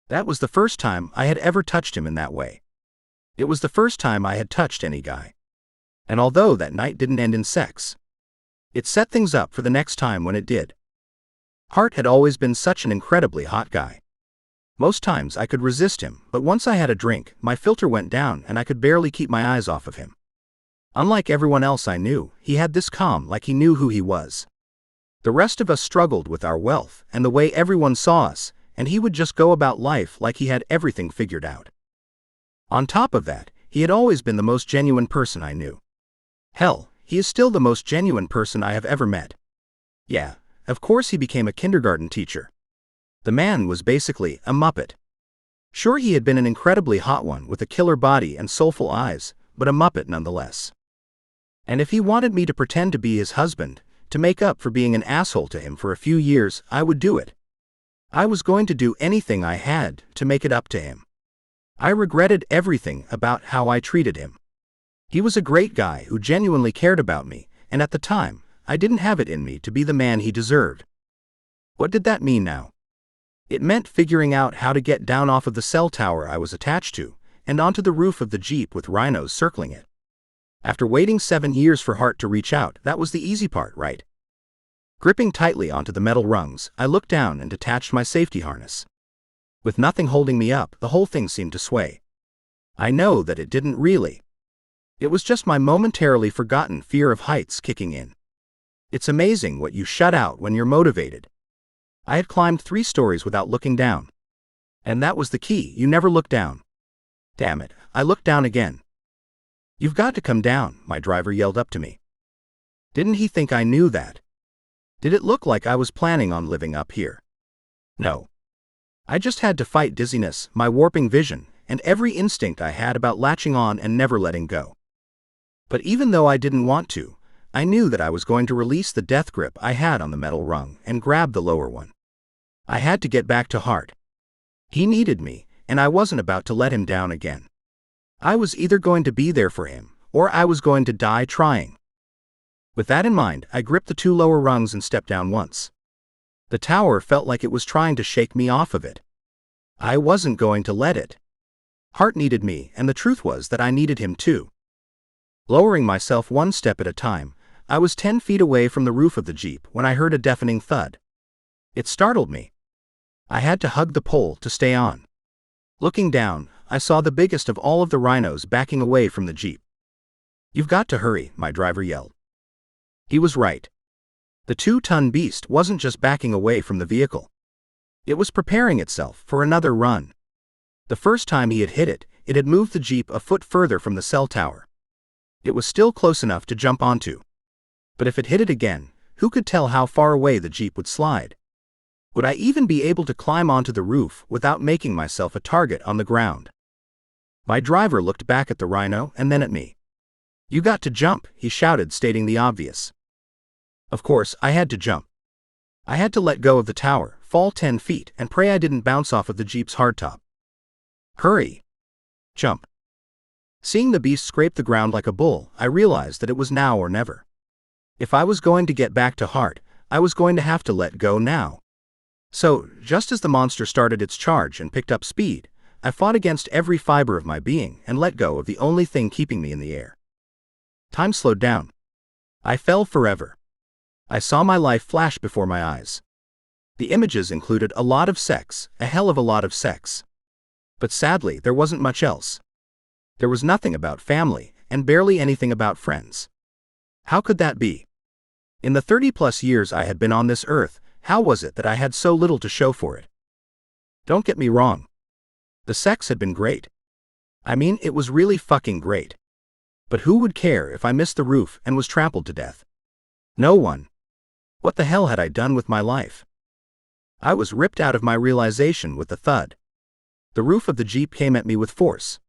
That was the first time I had ever touched him in that way. It was the first time I had touched any guy. And although that night didn't end in sex, it set things up for the next time when it did. Hart had always been such an incredibly hot guy. Most times I could resist him, but once I had a drink, my filter went down and I could barely keep my eyes off of him. Unlike everyone else I knew, he had this calm like he knew who he was. The rest of us struggled with our wealth and the way everyone saw us, and he would just go about life like he had everything figured out. On top of that, he had always been the most genuine person I knew. Hell, he is still the most genuine person I have ever met. Yeah, of course he became a kindergarten teacher. The man was basically a muppet. Sure, he had been an incredibly hot one with a killer body and soulful eyes, but a muppet nonetheless. And if he wanted me to pretend to be his husband, to make up for being an asshole to him for a few years, I would do it. I was going to do anything I had to make it up to him. I regretted everything about how I treated him. He was a great guy who genuinely cared about me, and at the time, I didn't have it in me to be the man he deserved. What did that mean now? It meant figuring out how to get down off of the cell tower I was attached to, and onto the roof of the Jeep with rhinos circling it. After waiting 7 years for Hart to reach out, that was the easy part, right? Gripping tightly onto the metal rungs, I looked down and detached my safety harness. With nothing holding me up, the whole thing seemed to sway. I know that it didn't really. It was just my momentarily forgotten fear of heights kicking in. It's amazing what you shut out when you're motivated. I had climbed 3 stories without looking down. And that was the key, you never look down. Damn it, I looked down again. "You've got to come down," my driver yelled up to me. Didn't he think I knew that? Did it look like I was planning on living up here? No. I just had to fight dizziness, my warping vision, and every instinct I had about latching on and never letting go. But even though I didn't want to, I knew that I was going to release the death grip I had on the metal rung and grab the lower one. I had to get back to Hart. He needed me, and I wasn't about to let him down again. I was either going to be there for him, or I was going to die trying. With that in mind, I gripped the 2 lower rungs and stepped down once. The tower felt like it was trying to shake me off of it. I wasn't going to let it. Hart needed me, and the truth was that I needed him too. Lowering myself 1 step at a time, I was 10 feet away from the roof of the Jeep when I heard a deafening thud. It startled me. I had to hug the pole to stay on. Looking down, I saw the biggest of all of the rhinos backing away from the Jeep. "You've got to hurry," my driver yelled. He was right. The 2-ton beast wasn't just backing away from the vehicle. It was preparing itself for another run. The first time he had hit it, it had moved the Jeep a foot further from the cell tower. It was still close enough to jump onto. But if it hit it again, who could tell how far away the Jeep would slide? Would I even be able to climb onto the roof without making myself a target on the ground? My driver looked back at the rhino and then at me. "You got to jump," he shouted, stating the obvious. Of course, I had to jump. I had to let go of the tower, fall 10 feet, and pray I didn't bounce off of the Jeep's hardtop. "Hurry! Jump!" Seeing the beast scrape the ground like a bull, I realized that it was now or never. If I was going to get back to Hart, I was going to have to let go now. So, just as the monster started its charge and picked up speed, I fought against every fiber of my being and let go of the only thing keeping me in the air. Time slowed down. I fell forever. I saw my life flash before my eyes. The images included a lot of sex, a hell of a lot of sex. But sadly, there wasn't much else. There was nothing about family, and barely anything about friends. How could that be? In the 30-plus years I had been on this earth, how was it that I had so little to show for it? Don't get me wrong. The sex had been great. I mean, it was really fucking great. But who would care if I missed the roof and was trampled to death? No one. What the hell had I done with my life? I was ripped out of my realization with a thud. The roof of the Jeep came at me with force.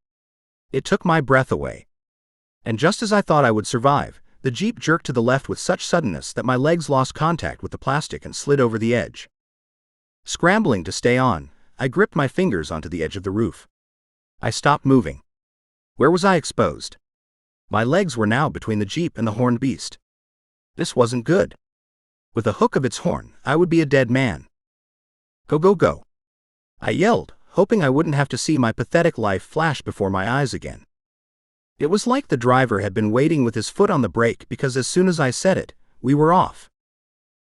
It took my breath away. And just as I thought I would survive, the Jeep jerked to the left with such suddenness that my legs lost contact with the plastic and slid over the edge. Scrambling to stay on, I gripped my fingers onto the edge of the roof. I stopped moving. Where was I exposed? My legs were now between the Jeep and the horned beast. This wasn't good. With a hook of its horn, I would be a dead man. "Go, go, go!" I yelled, hoping I wouldn't have to see my pathetic life flash before my eyes again. It was like the driver had been waiting with his foot on the brake because as soon as I said it, we were off.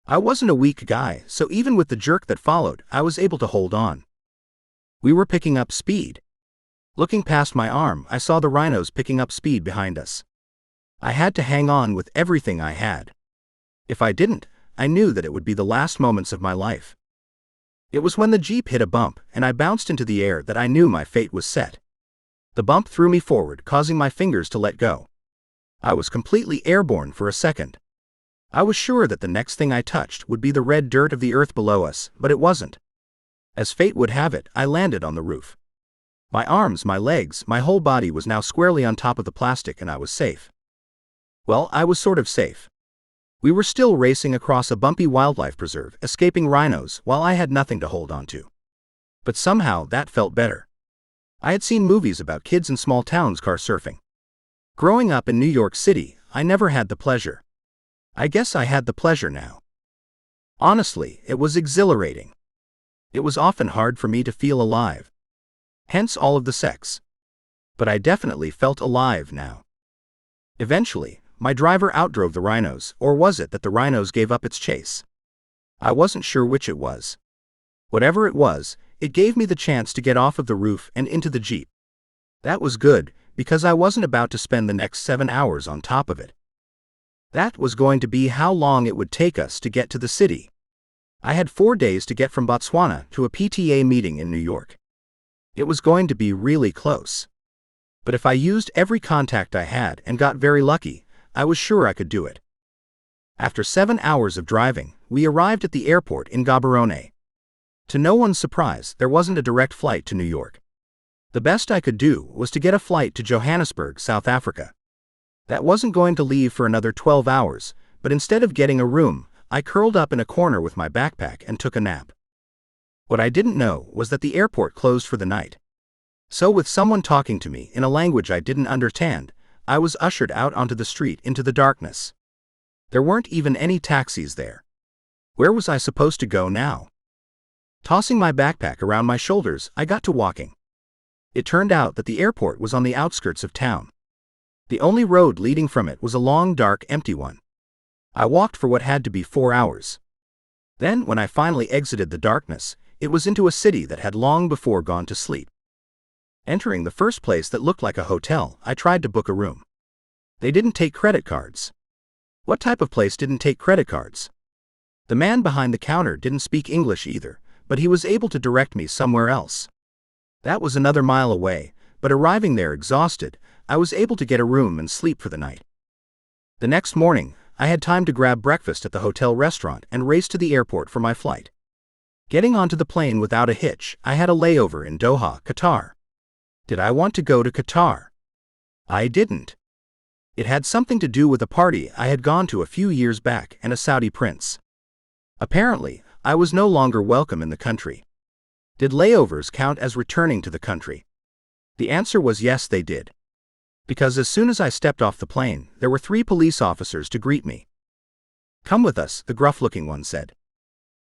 I wasn't a weak guy, so even with the jerk that followed, I was able to hold on. We were picking up speed. Looking past my arm, I saw the rhinos picking up speed behind us. I had to hang on with everything I had. If I didn't, I knew that it would be the last moments of my life. It was when the Jeep hit a bump and I bounced into the air that I knew my fate was set. The bump threw me forward, causing my fingers to let go. I was completely airborne for a second. I was sure that the next thing I touched would be the red dirt of the earth below us, but it wasn't. As fate would have it, I landed on the roof. My arms, my legs, my whole body was now squarely on top of the plastic and I was safe. Well, I was sort of safe. We were still racing across a bumpy wildlife preserve, escaping rhinos, while I had nothing to hold on to. But somehow that felt better. I had seen movies about kids in small towns car surfing. Growing up in New York City, I never had the pleasure. I guess I had the pleasure now. Honestly, it was exhilarating. It was often hard for me to feel alive. Hence all of the sex. But I definitely felt alive now. Eventually, my driver outdrove the rhinos, or was it that the rhinos gave up its chase? I wasn't sure which it was. Whatever it was, it gave me the chance to get off of the roof and into the Jeep. That was good, because I wasn't about to spend the next 7 hours on top of it. That was going to be how long it would take us to get to the city. I had 4 days to get from Botswana to a PTA meeting in New York. It was going to be really close. But if I used every contact I had and got very lucky, I was sure I could do it. After 7 hours of driving, we arrived at the airport in Gaborone. To no one's surprise, there wasn't a direct flight to New York. The best I could do was to get a flight to Johannesburg, South Africa. That wasn't going to leave for another 12 hours, but instead of getting a room, I curled up in a corner with my backpack and took a nap. What I didn't know was that the airport closed for the night. So with someone talking to me in a language I didn't understand, I was ushered out onto the street into the darkness. There weren't even any taxis there. Where was I supposed to go now? Tossing my backpack around my shoulders, I got to walking. It turned out that the airport was on the outskirts of town. The only road leading from it was a long, dark, empty one. I walked for what had to be 4 hours. Then, when I finally exited the darkness, it was into a city that had long before gone to sleep. Entering the first place that looked like a hotel, I tried to book a room. They didn't take credit cards. What type of place didn't take credit cards? The man behind the counter didn't speak English either, but he was able to direct me somewhere else. That was another mile away, but arriving there exhausted, I was able to get a room and sleep for the night. The next morning, I had time to grab breakfast at the hotel restaurant and race to the airport for my flight. Getting onto the plane without a hitch, I had a layover in Doha, Qatar. Did I want to go to Qatar? I didn't. It had something to do with a party I had gone to a few years back and a Saudi prince. Apparently, I was no longer welcome in the country. Did layovers count as returning to the country? The answer was yes, they did. Because as soon as I stepped off the plane, there were 3 police officers to greet me. "Come with us," the gruff-looking one said.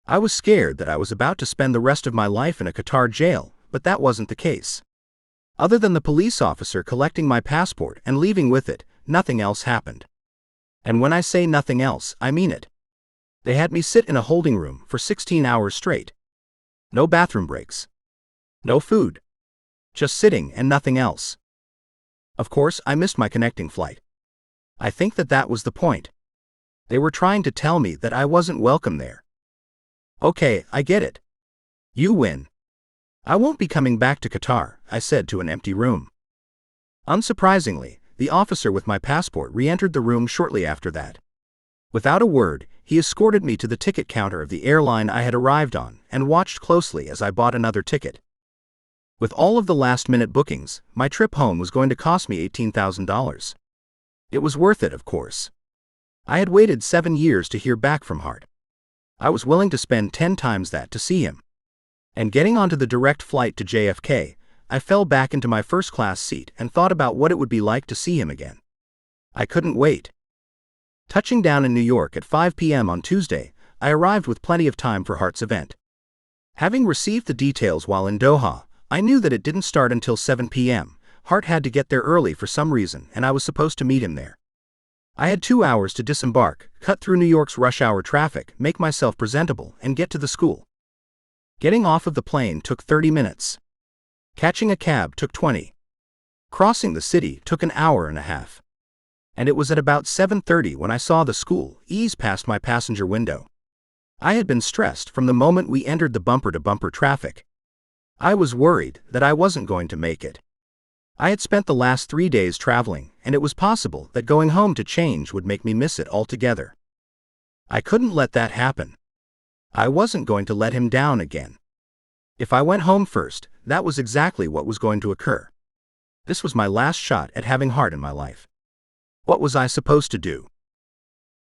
I was scared that I was about to spend the rest of my life in a Qatar jail, but that wasn't the case. Other than the police officer collecting my passport and leaving with it, nothing else happened. And when I say nothing else, I mean it. They had me sit in a holding room for 16 hours straight. No bathroom breaks. No food. Just sitting and nothing else. Of course, I missed my connecting flight. I think that was the point. They were trying to tell me that I wasn't welcome there. Okay, I get it. You win. I won't be coming back to Qatar, I said to an empty room. Unsurprisingly, the officer with my passport re-entered the room shortly after that. Without a word, he escorted me to the ticket counter of the airline I had arrived on and watched closely as I bought another ticket. With all of the last-minute bookings, my trip home was going to cost me $18,000. It was worth it, of course. I had waited 7 years to hear back from Hart. I was willing to spend 10 times that to see him. And getting onto the direct flight to JFK, I fell back into my first-class seat and thought about what it would be like to see him again. I couldn't wait. Touching down in New York at 5 p.m. on Tuesday, I arrived with plenty of time for Hart's event. Having received the details while in Doha, I knew that it didn't start until 7 p.m. Hart had to get there early for some reason, and I was supposed to meet him there. I had 2 hours to disembark, cut through New York's rush-hour traffic, make myself presentable, and get to the school. Getting off of the plane took 30 minutes. Catching a cab took 20. Crossing the city took an hour and a half. And it was at about 7:30 when I saw the school ease past my passenger window. I had been stressed from the moment we entered the bumper-to-bumper traffic. I was worried that I wasn't going to make it. I had spent the last 3 days traveling, and it was possible that going home to change would make me miss it altogether. I couldn't let that happen. I wasn't going to let him down again. If I went home first, that was exactly what was going to occur. This was my last shot at having Hart in my life. What was I supposed to do?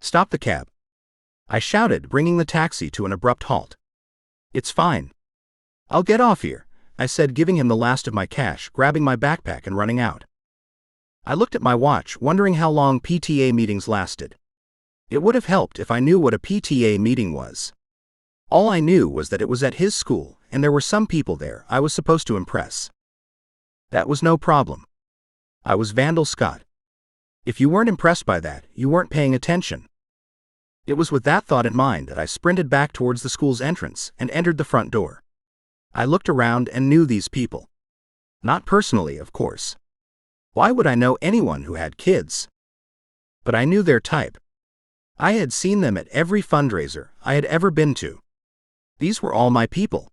Stop the cab. I shouted, bringing the taxi to an abrupt halt. It's fine. I'll get off here, I said, giving him the last of my cash, grabbing my backpack and running out. I looked at my watch, wondering how long PTA meetings lasted. It would have helped if I knew what a PTA meeting was. All I knew was that it was at his school, and there were some people there I was supposed to impress. That was no problem. I was Vandal Scott. If you weren't impressed by that, you weren't paying attention. It was with that thought in mind that I sprinted back towards the school's entrance and entered the front door. I looked around and knew these people. Not personally, of course. Why would I know anyone who had kids? But I knew their type. I had seen them at every fundraiser I had ever been to. These were all my people.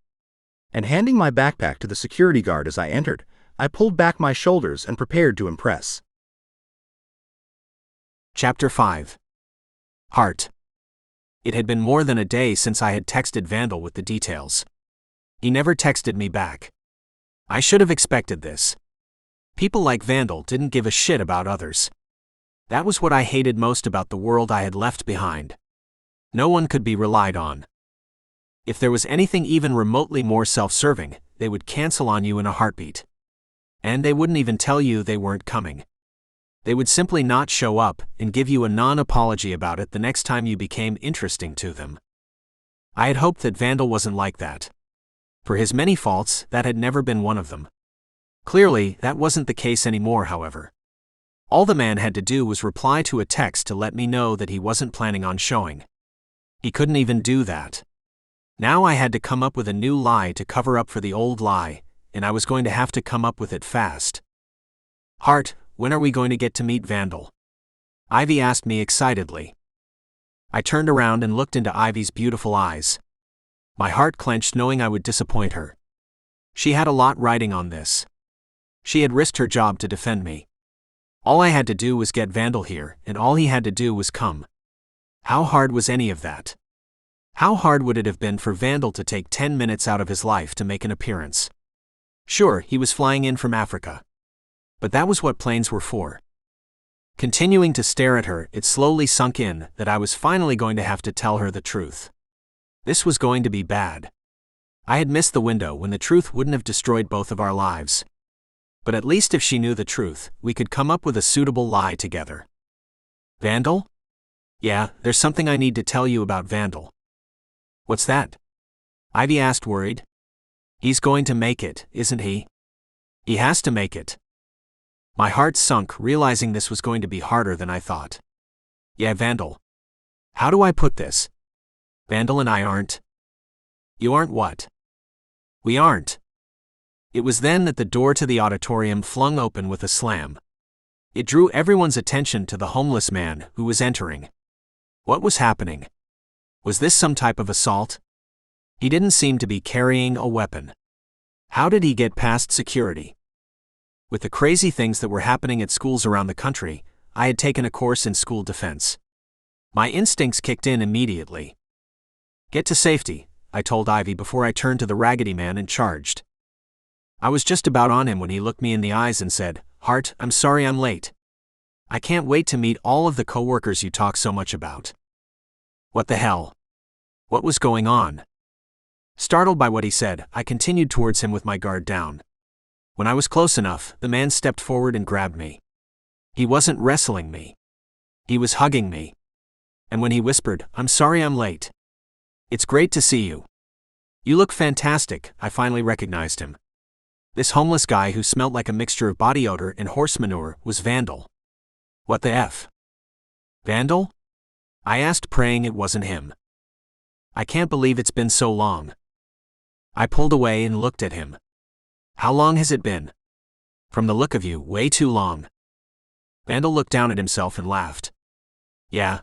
And handing my backpack to the security guard as I entered, I pulled back my shoulders and prepared to impress. Chapter 5. Hart. It had been more than a day since I had texted Vandal with the details. He never texted me back. I should have expected this. People like Vandal didn't give a shit about others. That was what I hated most about the world I had left behind. No one could be relied on. If there was anything even remotely more self-serving, they would cancel on you in a heartbeat. And they wouldn't even tell you they weren't coming. They would simply not show up and give you a non-apology about it the next time you became interesting to them. I had hoped that Vandal wasn't like that. For his many faults, that had never been one of them. Clearly, that wasn't the case anymore, however. All the man had to do was reply to a text to let me know that he wasn't planning on showing. He couldn't even do that. Now I had to come up with a new lie to cover up for the old lie, and I was going to have to come up with it fast. Hart, when are we going to get to meet Vandal? Ivy asked me excitedly. I turned around and looked into Ivy's beautiful eyes. My heart clenched knowing I would disappoint her. She had a lot riding on this. She had risked her job to defend me. All I had to do was get Vandal here, and all he had to do was come. How hard was any of that? How hard would it have been for Vandal to take 10 minutes out of his life to make an appearance? Sure, he was flying in from Africa. But that was what planes were for. Continuing to stare at her, it slowly sunk in that I was finally going to have to tell her the truth. This was going to be bad. I had missed the window when the truth wouldn't have destroyed both of our lives. But at least if she knew the truth, we could come up with a suitable lie together. Vandal? Yeah, there's something I need to tell you about Vandal. What's that? Ivy asked, worried. He's going to make it, isn't he? He has to make it. My heart sunk, realizing this was going to be harder than I thought. Yeah, Vandal. How do I put this? Vandal and I aren't. You aren't what? We aren't. It was then that the door to the auditorium flung open with a slam. It drew everyone's attention to the homeless man who was entering. What was happening? Was this some type of assault? He didn't seem to be carrying a weapon. How did he get past security? With the crazy things that were happening at schools around the country, I had taken a course in school defense. My instincts kicked in immediately. Get to safety, I told Ivy before I turned to the Raggedy Man and charged. I was just about on him when he looked me in the eyes and said, Hart, I'm sorry I'm late. I can't wait to meet all of the coworkers you talk so much about. What the hell? What was going on? Startled by what he said, I continued towards him with my guard down. When I was close enough, the man stepped forward and grabbed me. He wasn't wrestling me. He was hugging me. And when he whispered, I'm sorry I'm late. It's great to see you. You look fantastic, I finally recognized him. This homeless guy who smelled like a mixture of body odor and horse manure was Vandal. What the F? Vandal? I asked, praying it wasn't him. I can't believe it's been so long. I pulled away and looked at him. How long has it been? From the look of you, way too long. Vandal looked down at himself and laughed. Yeah.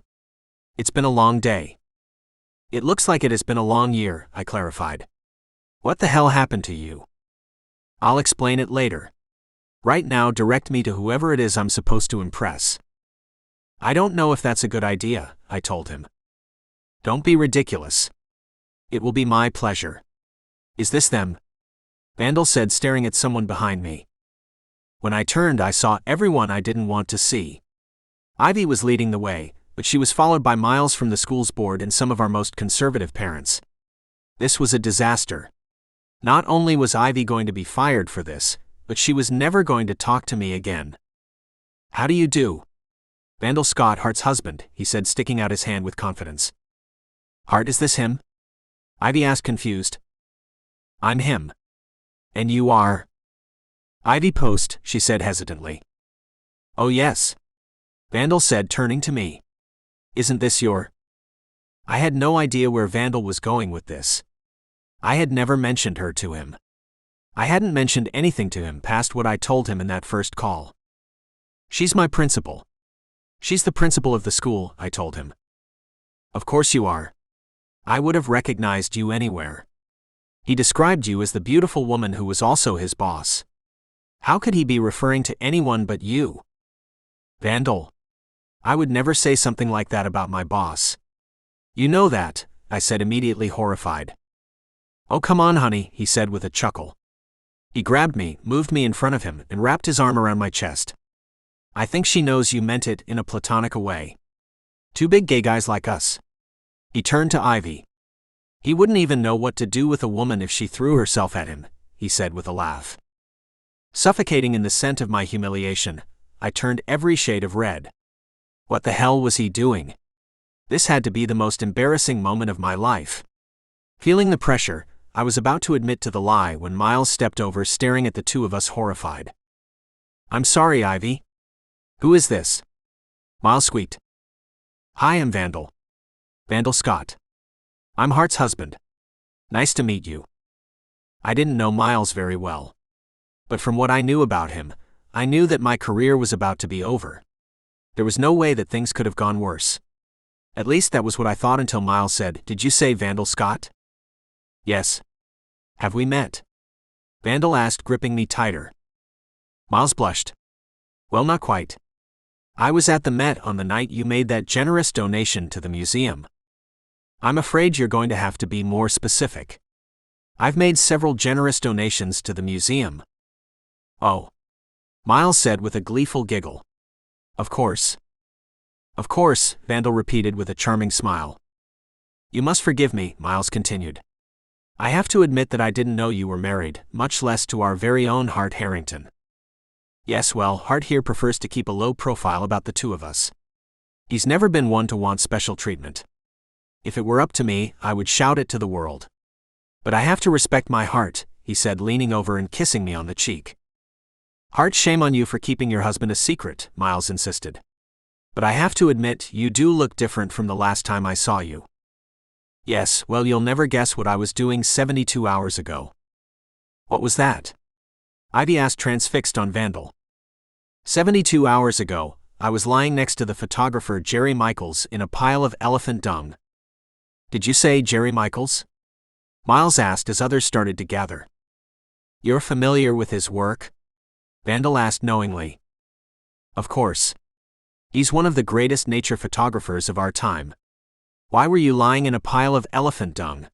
It's been a long day. It looks like it has been a long year, I clarified. What the hell happened to you? I'll explain it later. Right now, direct me to whoever it is I'm supposed to impress. I don't know if that's a good idea, I told him. Don't be ridiculous. It will be my pleasure. Is this them? Vandal said, staring at someone behind me. When I turned, I saw everyone I didn't want to see. Ivy was leading the way, but she was followed by Miles from the school's board and some of our most conservative parents. This was a disaster. Not only was Ivy going to be fired for this, but she was never going to talk to me again. "How do you do?" "Vandal Scott, Hart's husband," he said, sticking out his hand with confidence. "Hart, is this him?" Ivy asked, confused. "I'm him." "And you are?" "Ivy Post," she said hesitantly. "Oh yes," Vandal said, turning to me. "Isn't this your—" I had no idea where Vandal was going with this. I had never mentioned her to him. I hadn't mentioned anything to him past what I told him in that first call. "She's my principal." "She's the principal of the school," I told him. "Of course you are. I would have recognized you anywhere." He described you as the beautiful woman who was also his boss. How could he be referring to anyone but you? "Vandal. I would never say something like that about my boss." "You know that," I said, immediately horrified. "Oh, come on, honey," he said with a chuckle. He grabbed me, moved me in front of him, and wrapped his arm around my chest. "I think she knows you meant it in a platonic way. Two big gay guys like us." He turned to Ivy. "He wouldn't even know what to do with a woman if she threw herself at him," he said with a laugh. Suffocating in the scent of my humiliation, I turned every shade of red. What the hell was he doing? This had to be the most embarrassing moment of my life. Feeling the pressure, I was about to admit to the lie when Miles stepped over, staring at the two of us horrified. "I'm sorry, Ivy." "Who is this?" Miles squeaked. "Hi, I'm Vandal. Vandal Scott. I'm Hart's husband. Nice to meet you." I didn't know Miles very well. But from what I knew about him, I knew that my career was about to be over. There was no way that things could have gone worse. At least that was what I thought until Miles said, "Did you say Vandal Scott?" "Yes." "Have we met?" Vandal asked, gripping me tighter. Miles blushed. "Well, not quite. I was at the Met on the night you made that generous donation to the museum." "I'm afraid you're going to have to be more specific." "I've made several generous donations to the museum." "Oh," Miles said with a gleeful giggle. "Of course." "Of course," Vandal repeated with a charming smile. "You must forgive me," Miles continued. "I have to admit that I didn't know you were married, much less to our very own Hart Harrington." "Yes, well, Hart here prefers to keep a low profile about the two of us. He's never been one to want special treatment. If it were up to me, I would shout it to the world. But I have to respect my Hart," he said, leaning over and kissing me on the cheek. "Hart, shame on you for keeping your husband a secret," Miles insisted. "But I have to admit, you do look different from the last time I saw you." "Yes, well, you'll never guess what I was doing 72 hours ago." "What was that?" Ivy asked, transfixed on Vandal. 72 hours ago, I was lying next to the photographer Jerry Michaels in a pile of elephant dung." "Did you say Jerry Michaels?" Miles asked as others started to gather. "You're familiar with his work?" Vandal asked knowingly. "Of course. He's one of the greatest nature photographers of our time. Why were you lying in a pile of elephant dung?"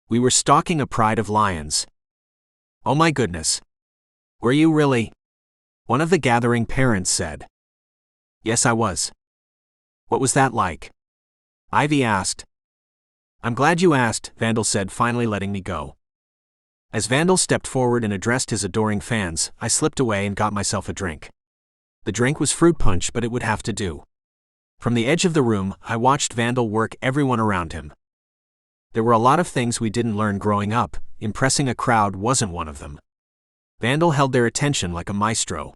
"We were stalking a pride of lions." "Oh my goodness. Were you really?" one of the gathering parents said. "Yes, I was." "What was that like?" Ivy asked. "I'm glad you asked," Vandal said, finally letting me go. As Vandal stepped forward and addressed his adoring fans, I slipped away and got myself a drink. The drink was fruit punch, but it would have to do. From the edge of the room, I watched Vandal work everyone around him. There were a lot of things we didn't learn growing up. Impressing a crowd wasn't one of them. Vandal held their attention like a maestro.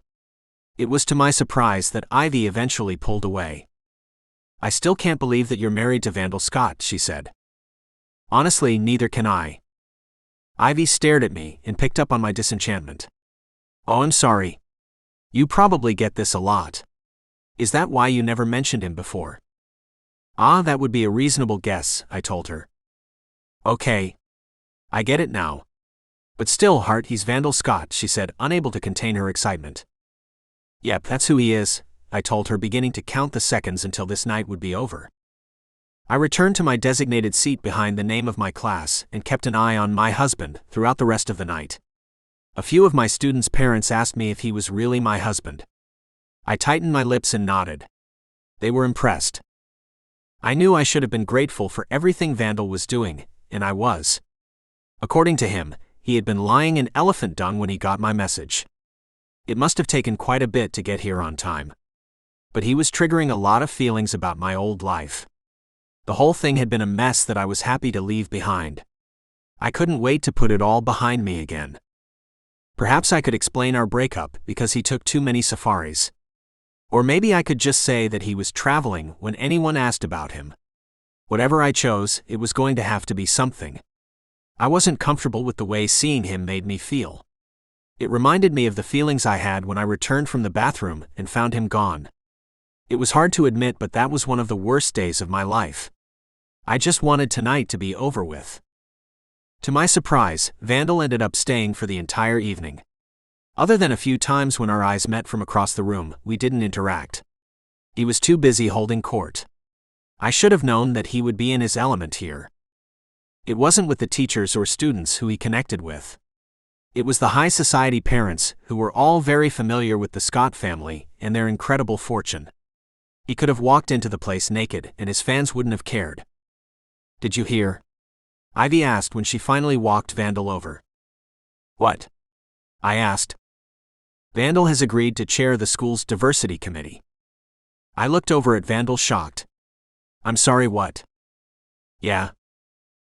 It was to my surprise that Ivy eventually pulled away. "I still can't believe that you're married to Vandal Scott," she said. "Honestly, neither can I." Ivy stared at me and picked up on my disenchantment. "Oh, I'm sorry. You probably get this a lot. Is that why you never mentioned him before?" "Ah, that would be a reasonable guess," I told her. "Okay. I get it now. But still, Hart, he's Vandal Scott," she said, unable to contain her excitement. "Yep, that's who he is," I told her, beginning to count the seconds until this night would be over. I returned to my designated seat behind the name of my class and kept an eye on my husband throughout the rest of the night. A few of my students' parents asked me if he was really my husband. I tightened my lips and nodded. They were impressed. I knew I should have been grateful for everything Vandal was doing, and I was. According to him, he had been lying in elephant dung when he got my message. It must have taken quite a bit to get here on time. But he was triggering a lot of feelings about my old life. The whole thing had been a mess that I was happy to leave behind. I couldn't wait to put it all behind me again. Perhaps I could explain our breakup because he took too many safaris. Or maybe I could just say that he was traveling when anyone asked about him. Whatever I chose, it was going to have to be something. I wasn't comfortable with the way seeing him made me feel. It reminded me of the feelings I had when I returned from the bathroom and found him gone. It was hard to admit, but that was one of the worst days of my life. I just wanted tonight to be over with. To my surprise, Vandal ended up staying for the entire evening. Other than a few times when our eyes met from across the room, we didn't interact. He was too busy holding court. I should have known that he would be in his element here. It wasn't with the teachers or students who he connected with. It was the high society parents who were all very familiar with the Scott family and their incredible fortune. He could have walked into the place naked and his fans wouldn't have cared. "Did you hear?" Ivy asked when she finally walked Vandal over. "What?" I asked. "Vandal has agreed to chair the school's diversity committee." I looked over at Vandal, shocked. "I'm sorry, what?" "Yeah.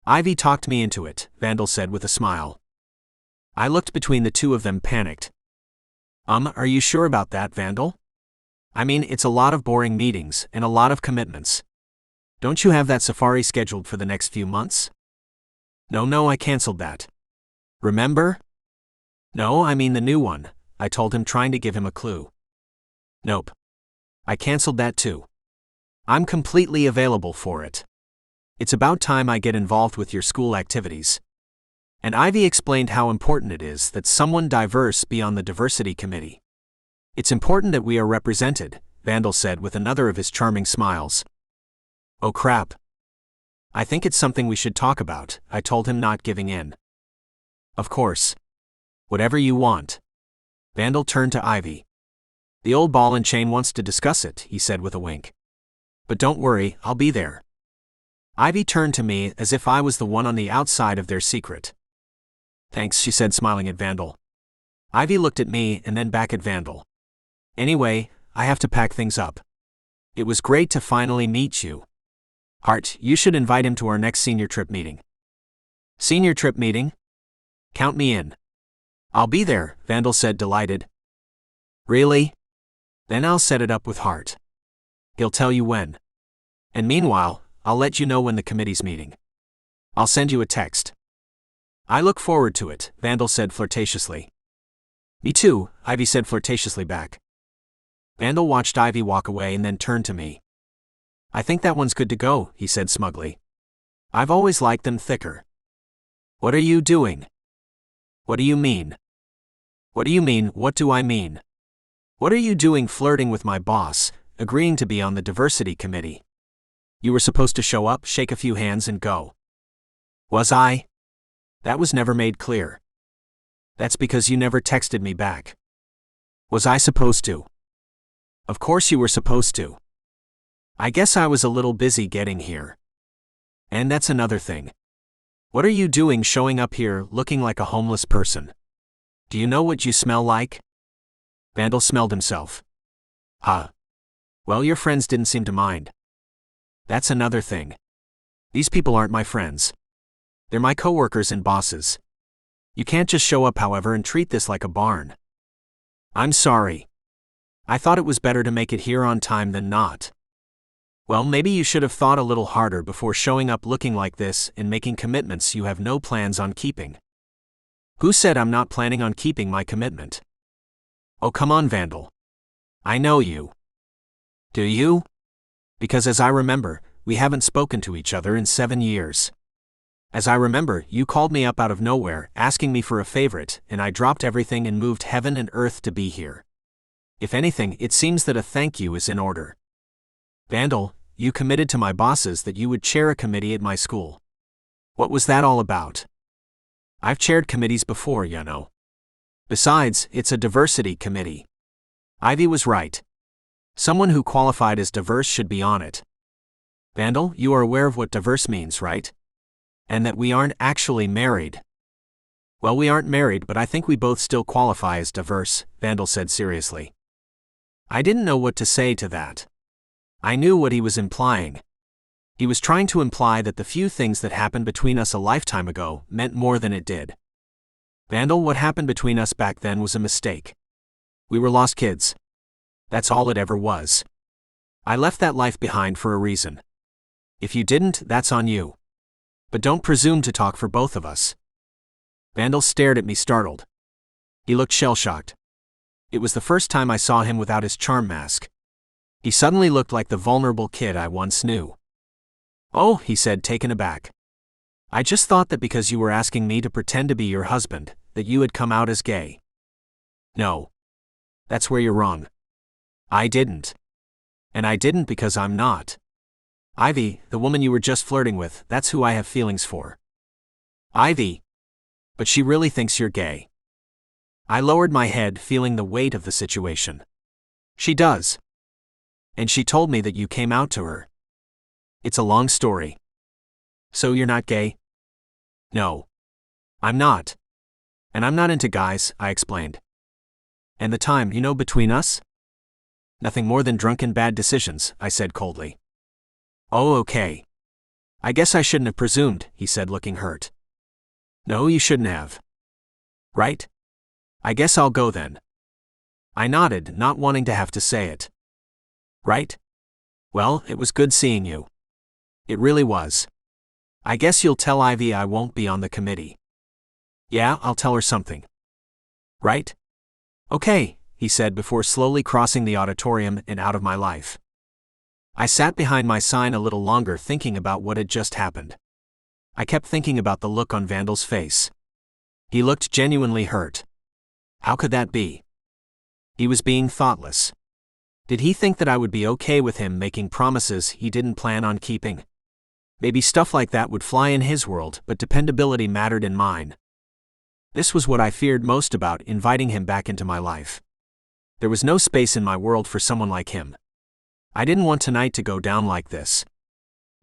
Ivy talked me into it," Vandal said with a smile. I looked between the two of them, panicked. Are you sure about that, Vandal? I mean, it's a lot of boring meetings and a lot of commitments. Don't you have that safari scheduled for the next few months?" No, I canceled that. Remember?" "No, I mean the new one," I told him, trying to give him a clue. "Nope. I canceled that too. I'm completely available for it. It's about time I get involved with your school activities." And Ivy explained how important it is that someone diverse be on the diversity committee. "It's important that we are represented," Vandal said with another of his charming smiles. "Oh crap. I think it's something we should talk about," I told him, not giving in. "Of course. Whatever you want." Vandal turned to Ivy. "The old ball and chain wants to discuss it," he said with a wink. "But don't worry, I'll be there." Ivy turned to me as if I was the one on the outside of their secret. "Thanks," she said, smiling at Vandal. Ivy looked at me and then back at Vandal. "Anyway, I have to pack things up. It was great to finally meet you. Hart, you should invite him to our next senior trip meeting." "Senior trip meeting? Count me in." "I'll be there," Vandal said, delighted. "Really? Then I'll set it up with Hart. He'll tell you when. And meanwhile, I'll let you know when the committee's meeting. I'll send you a text." "I look forward to it," Vandal said flirtatiously. "Me too," Ivy said flirtatiously back. Vandal watched Ivy walk away and then turned to me. "I think that one's good to go," he said smugly. "I've always liked them thicker." "What are you doing?" "What do you mean?" "What do you mean? What do I mean? What are you doing flirting with my boss, agreeing to be on the diversity committee? You were supposed to show up, shake a few hands and go." "Was I?" "That was never made clear." "That's because you never texted me back." "Was I supposed to?" "Of course you were supposed to. I guess I was a little busy getting here. And that's another thing. What are you doing showing up here looking like a homeless person? Do you know what you smell like?" Vandal smelled himself. "Huh. Well, your friends didn't seem to mind." "That's another thing. These people aren't my friends. They're my coworkers and bosses. You can't just show up, however, and treat this like a barn." "I'm sorry. I thought it was better to make it here on time than not." "Well, maybe you should have thought a little harder before showing up looking like this and making commitments you have no plans on keeping." "Who said I'm not planning on keeping my commitment?" "Oh, come on, Vandal. I know you." "Do you?" "Because as I remember, we haven't spoken to each other in 7 years. As I remember, you called me up out of nowhere, asking me for a favorite, and I dropped everything and moved heaven and earth to be here. If anything, it seems that a thank you is in order. Vandal, you committed to my bosses that you would chair a committee at my school. What was that all about?" "I've chaired committees before, you know. Besides, it's a diversity committee." Ivy was right. Someone who qualified as diverse should be on it. Vandal, you are aware of what diverse means, right? And that we aren't actually married. Well, we aren't married, but I think we both still qualify as diverse, Vandal said seriously. I didn't know what to say to that. I knew what he was implying. He was trying to imply that the few things that happened between us a lifetime ago meant more than it did. Vandal, what happened between us back then was a mistake. We were lost kids. That's all it ever was. I left that life behind for a reason. If you didn't, that's on you. But don't presume to talk for both of us. Vandal stared at me startled. He looked shell-shocked. It was the first time I saw him without his charm mask. He suddenly looked like the vulnerable kid I once knew. Oh, he said, taken aback. I just thought that because you were asking me to pretend to be your husband, that you had come out as gay. No. That's where you're wrong. I didn't. And I didn't because I'm not. Ivy, the woman you were just flirting with, that's who I have feelings for. Ivy. But she really thinks you're gay. I lowered my head, feeling the weight of the situation. She does. And she told me that you came out to her. It's a long story. So you're not gay? No. I'm not. And I'm not into guys, I explained. And the time, between us? Nothing more than drunken bad decisions, I said coldly. Oh, okay. I guess I shouldn't have presumed, he said, looking hurt. No, you shouldn't have. Right? I guess I'll go then. I nodded, not wanting to have to say it. Right? Well, it was good seeing you. It really was. I guess you'll tell Ivy I won't be on the committee. Yeah, I'll tell her something. Right? Okay, he said before slowly crossing the auditorium and out of my life. I sat behind my sign a little longer thinking about what had just happened. I kept thinking about the look on Vandal's face. He looked genuinely hurt. How could that be? He was being thoughtless. Did he think that I would be okay with him making promises he didn't plan on keeping? Maybe stuff like that would fly in his world, but dependability mattered in mine. This was what I feared most about inviting him back into my life. There was no space in my world for someone like him. I didn't want tonight to go down like this.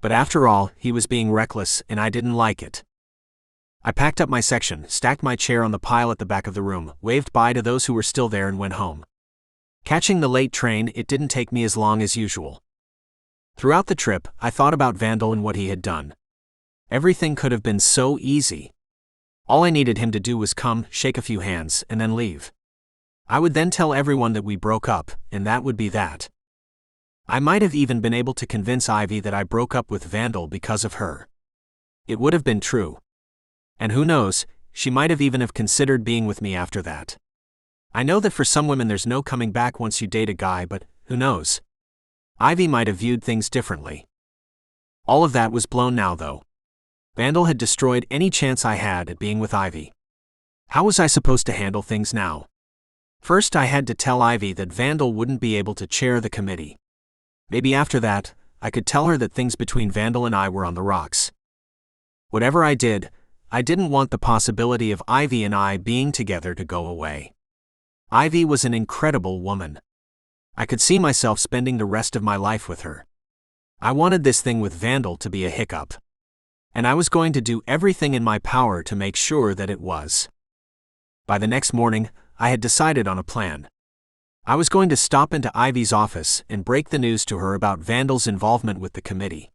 But after all, he was being reckless, and I didn't like it. I packed up my section, stacked my chair on the pile at the back of the room, waved bye to those who were still there, and went home. Catching the late train, it didn't take me as long as usual. Throughout the trip, I thought about Vandal and what he had done. Everything could have been so easy. All I needed him to do was come, shake a few hands, and then leave. I would then tell everyone that we broke up, and that would be that. I might have even been able to convince Ivy that I broke up with Vandal because of her. It would have been true. And who knows, she might have even have considered being with me after that. I know that for some women there's no coming back once you date a guy, but who knows? Ivy might have viewed things differently. All of that was blown now, though. Vandal had destroyed any chance I had at being with Ivy. How was I supposed to handle things now? First, I had to tell Ivy that Vandal wouldn't be able to chair the committee. Maybe after that, I could tell her that things between Vandal and I were on the rocks. Whatever I did, I didn't want the possibility of Ivy and I being together to go away. Ivy was an incredible woman. I could see myself spending the rest of my life with her. I wanted this thing with Vandal to be a hiccup. And I was going to do everything in my power to make sure that it was. By the next morning, I had decided on a plan. I was going to stop into Ivy's office and break the news to her about Vandal's involvement with the committee.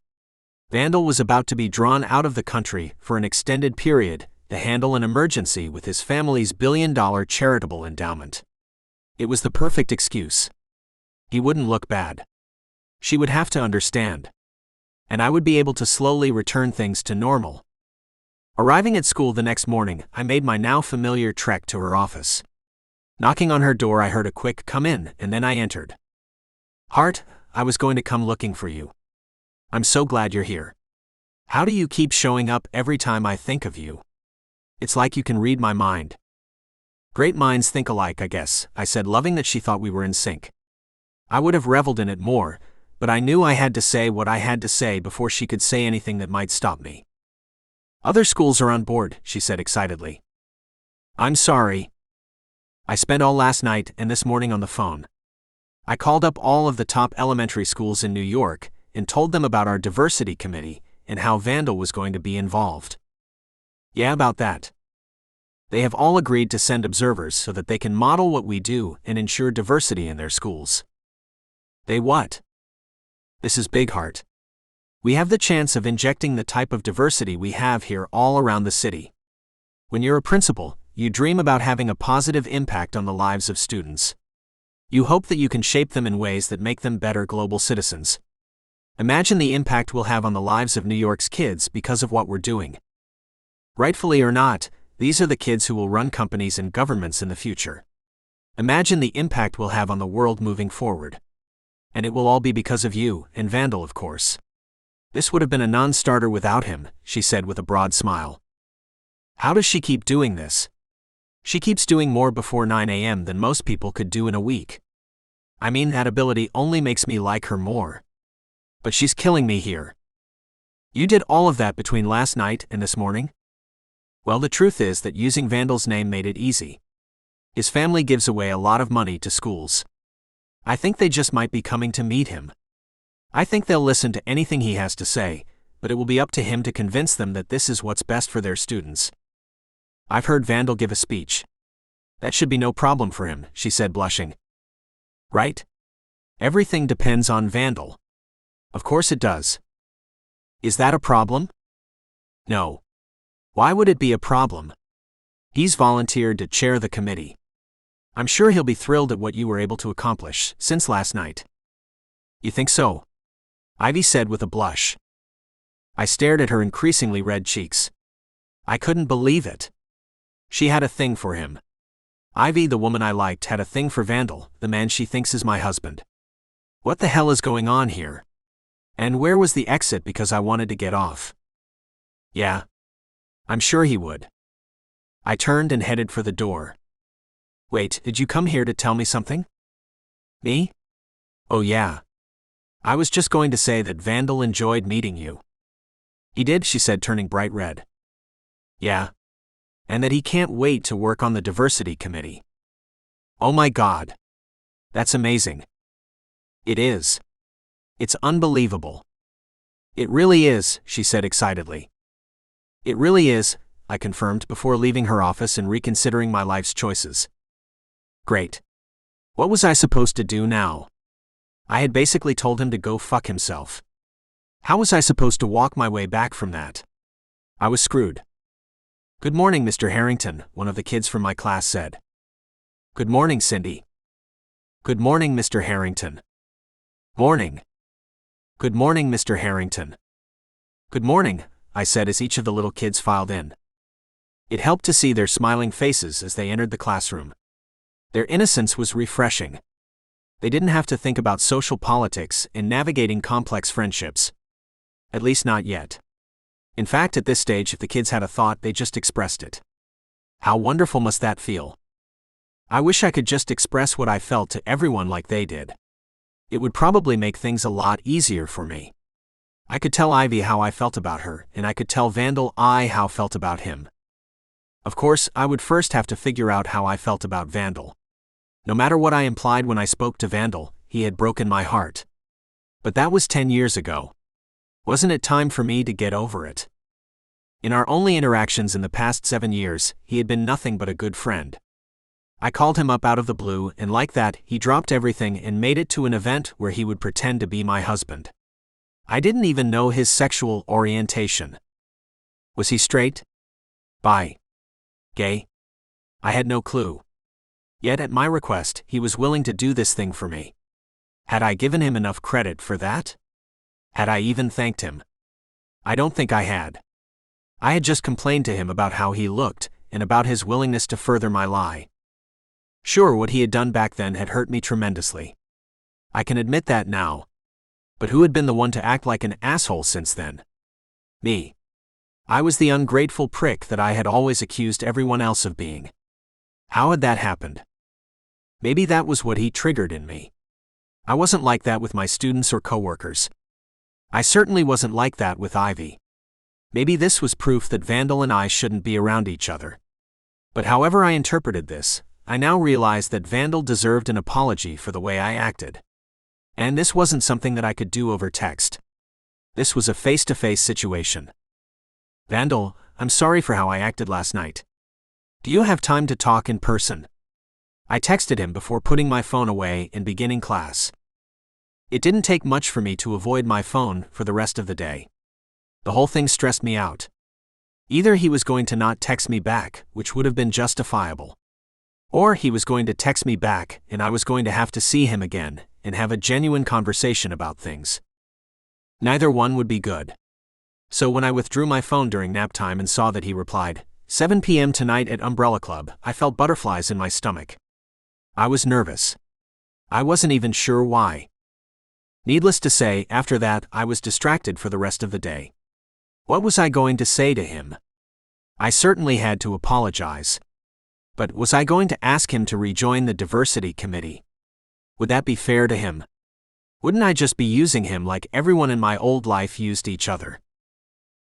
Vandal was about to be drawn out of the country for an extended period to handle an emergency with his family's billion-dollar charitable endowment. It was the perfect excuse. He wouldn't look bad. She would have to understand. And I would be able to slowly return things to normal. Arriving at school the next morning, I made my now familiar trek to her office. Knocking on her door, I heard a quick "come in," and then I entered. "Hart, I was going to come looking for you. I'm so glad you're here. How do you keep showing up every time I think of you? It's like you can read my mind." "Great minds think alike, I guess," I said, loving that she thought we were in sync. I would have reveled in it more, but I knew I had to say what I had to say before she could say anything that might stop me. "Other schools are on board," she said excitedly. "I'm sorry. I spent all last night and this morning on the phone. I called up all of the top elementary schools in New York, and told them about our diversity committee and how Vandal was going to be involved. Yeah, about that. They have all agreed to send observers so that they can model what we do and ensure diversity in their schools. They what? This is big, Hart. We have the chance of injecting the type of diversity we have here all around the city. When you're a principal, you dream about having a positive impact on the lives of students. You hope that you can shape them in ways that make them better global citizens. Imagine the impact we'll have on the lives of New York's kids because of what we're doing. Rightfully or not, these are the kids who will run companies and governments in the future. Imagine the impact we'll have on the world moving forward. And it will all be because of you, and Vandal, of course. This would have been a non-starter without him, she said with a broad smile. How does she keep doing this? She keeps doing more before 9 a.m. than most people could do in a week. I mean, that ability only makes me like her more. But she's killing me here. You did all of that between last night and this morning? Well, the truth is that using Vandal's name made it easy. His family gives away a lot of money to schools. I think they just might be coming to meet him. I think they'll listen to anything he has to say, but it will be up to him to convince them that this is what's best for their students. I've heard Vandal give a speech. That should be no problem for him, she said, blushing. Right? Everything depends on Vandal. Of course it does. Is that a problem? No. Why would it be a problem? He's volunteered to chair the committee. I'm sure he'll be thrilled at what you were able to accomplish since last night. You think so? Ivy said with a blush. I stared at her increasingly red cheeks. I couldn't believe it. She had a thing for him. Ivy, the woman I liked, had a thing for Vandal, the man she thinks is my husband. What the hell is going on here? And where was the exit because I wanted to get off? Yeah. I'm sure he would. I turned and headed for the door. Wait, did you come here to tell me something? Me? Oh yeah. I was just going to say that Vandal enjoyed meeting you. He did, she said, turning bright red. Yeah. And that he can't wait to work on the diversity committee. Oh my God. That's amazing. It is. It's unbelievable. It really is, she said excitedly. It really is, I confirmed before leaving her office and reconsidering my life's choices. Great. What was I supposed to do now? I had basically told him to go fuck himself. How was I supposed to walk my way back from that? I was screwed. Good morning, Mr. Harrington, one of the kids from my class said. Good morning, Cindy. Good morning, Mr. Harrington. Morning. Good morning, Mr. Harrington. Good morning, I said as each of the little kids filed in. It helped to see their smiling faces as they entered the classroom. Their innocence was refreshing. They didn't have to think about social politics and navigating complex friendships. At least not yet. In fact, at this stage, if the kids had a thought, they just expressed it. How wonderful must that feel? I wish I could just express what I felt to everyone like they did. It would probably make things a lot easier for me. I could tell Ivy how I felt about her, and I could tell Vandal how felt about him. Of course, I would first have to figure out how I felt about Vandal. No matter what I implied when I spoke to Vandal, he had broken my heart. But that was 10 years ago. Wasn't it time for me to get over it? In our only interactions in the past 7 years, he had been nothing but a good friend. I called him up out of the blue, and like that, he dropped everything and made it to an event where he would pretend to be my husband. I didn't even know his sexual orientation. Was he straight? Bi? Gay? I had no clue. Yet at my request, he was willing to do this thing for me. Had I given him enough credit for that? Had I even thanked him? I don't think I had. I had just complained to him about how he looked, and about his willingness to further my lie. Sure, what he had done back then had hurt me tremendously. I can admit that now. But who had been the one to act like an asshole since then? Me. I was the ungrateful prick that I had always accused everyone else of being. How had that happened? Maybe that was what he triggered in me. I wasn't like that with my students or coworkers. I certainly wasn't like that with Ivy. Maybe this was proof that Vandal and I shouldn't be around each other. But however I interpreted this, I now realized that Vandal deserved an apology for the way I acted. And this wasn't something that I could do over text. This was a face-to-face situation. Vandal, I'm sorry for how I acted last night. Do you have time to talk in person? I texted him before putting my phone away and beginning class. It didn't take much for me to avoid my phone for the rest of the day. The whole thing stressed me out. Either he was going to not text me back, which would have been justifiable, or he was going to text me back and I was going to have to see him again and have a genuine conversation about things. Neither one would be good. So when I withdrew my phone during nap time and saw that he replied, 7 p.m. tonight at Umbrella Club, I felt butterflies in my stomach. I was nervous. I wasn't even sure why. Needless to say, after that, I was distracted for the rest of the day. What was I going to say to him? I certainly had to apologize. But was I going to ask him to rejoin the diversity committee? Would that be fair to him? Wouldn't I just be using him like everyone in my old life used each other?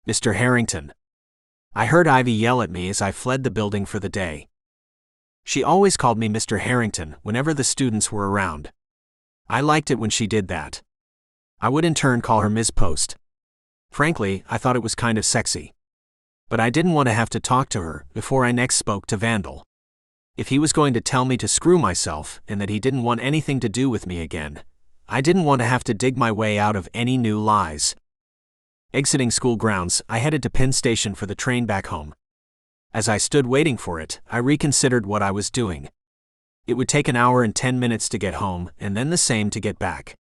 Mr. Harrington. I heard Ivy yell at me as I fled the building for the day. She always called me Mr. Harrington whenever the students were around. I liked it when she did that. I would in turn call her Ms. Post. Frankly, I thought it was kind of sexy. But I didn't want to have to talk to her before I next spoke to Vandal. If he was going to tell me to screw myself and that he didn't want anything to do with me again, I didn't want to have to dig my way out of any new lies. Exiting school grounds, I headed to Penn Station for the train back home. As I stood waiting for it, I reconsidered what I was doing. It would take an hour and 10 minutes to get home and then the same to get back.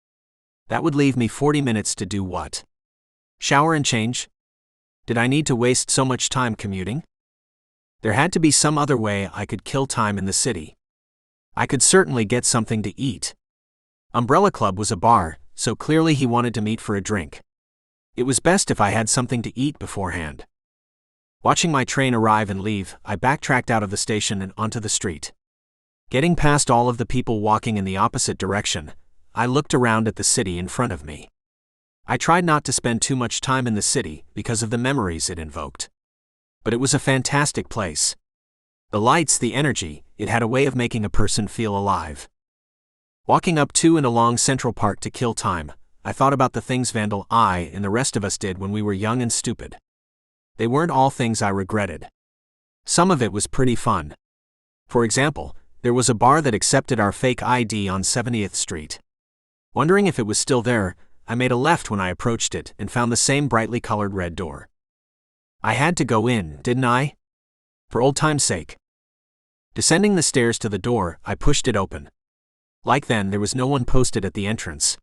That would leave me 40 minutes to do what? Shower and change? Did I need to waste so much time commuting? There had to be some other way I could kill time in the city. I could certainly get something to eat. Umbrella Club was a bar, so clearly he wanted to meet for a drink. It was best if I had something to eat beforehand. Watching my train arrive and leave, I backtracked out of the station and onto the street. Getting past all of the people walking in the opposite direction, I looked around at the city in front of me. I tried not to spend too much time in the city because of the memories it invoked. But it was a fantastic place. The lights, the energy, it had a way of making a person feel alive. Walking up to and along Central Park to kill time, I thought about the things Vandal, I, and the rest of us did when we were young and stupid. They weren't all things I regretted. Some of it was pretty fun. For example, there was a bar that accepted our fake ID on 70th Street. Wondering if it was still there, I made a left when I approached it and found the same brightly colored red door. I had to go in, didn't I? For old time's sake. Descending the stairs to the door, I pushed it open. Like then, there was no one posted at the entrance.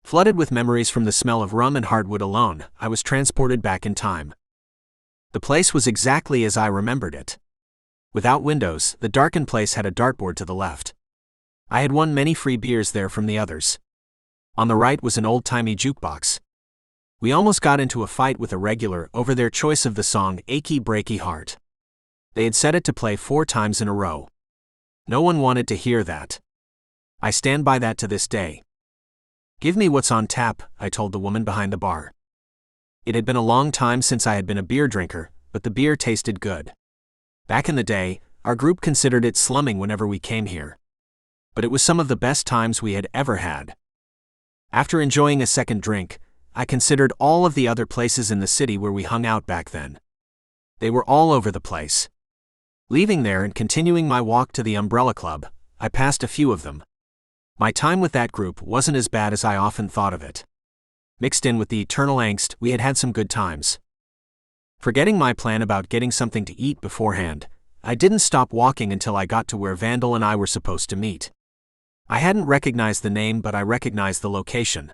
Flooded with memories from the smell of rum and hardwood alone, I was transported back in time. The place was exactly as I remembered it. Without windows, the darkened place had a dartboard to the left. I had won many free beers there from the others. On the right was an old-timey jukebox. We almost got into a fight with a regular over their choice of the song Achy Breaky Heart. They had set it to play 4 times in a row. No one wanted to hear that. I stand by that to this day. Give me what's on tap, I told the woman behind the bar. It had been a long time since I had been a beer drinker, but the beer tasted good. Back in the day, our group considered it slumming whenever we came here. But it was some of the best times we had ever had. After enjoying a second drink, I considered all of the other places in the city where we hung out back then. They were all over the place. Leaving there and continuing my walk to the Umbrella Club, I passed a few of them. My time with that group wasn't as bad as I often thought of it. Mixed in with the eternal angst, we had had some good times. Forgetting my plan about getting something to eat beforehand, I didn't stop walking until I got to where Vandal and I were supposed to meet. I hadn't recognized the name, but I recognized the location.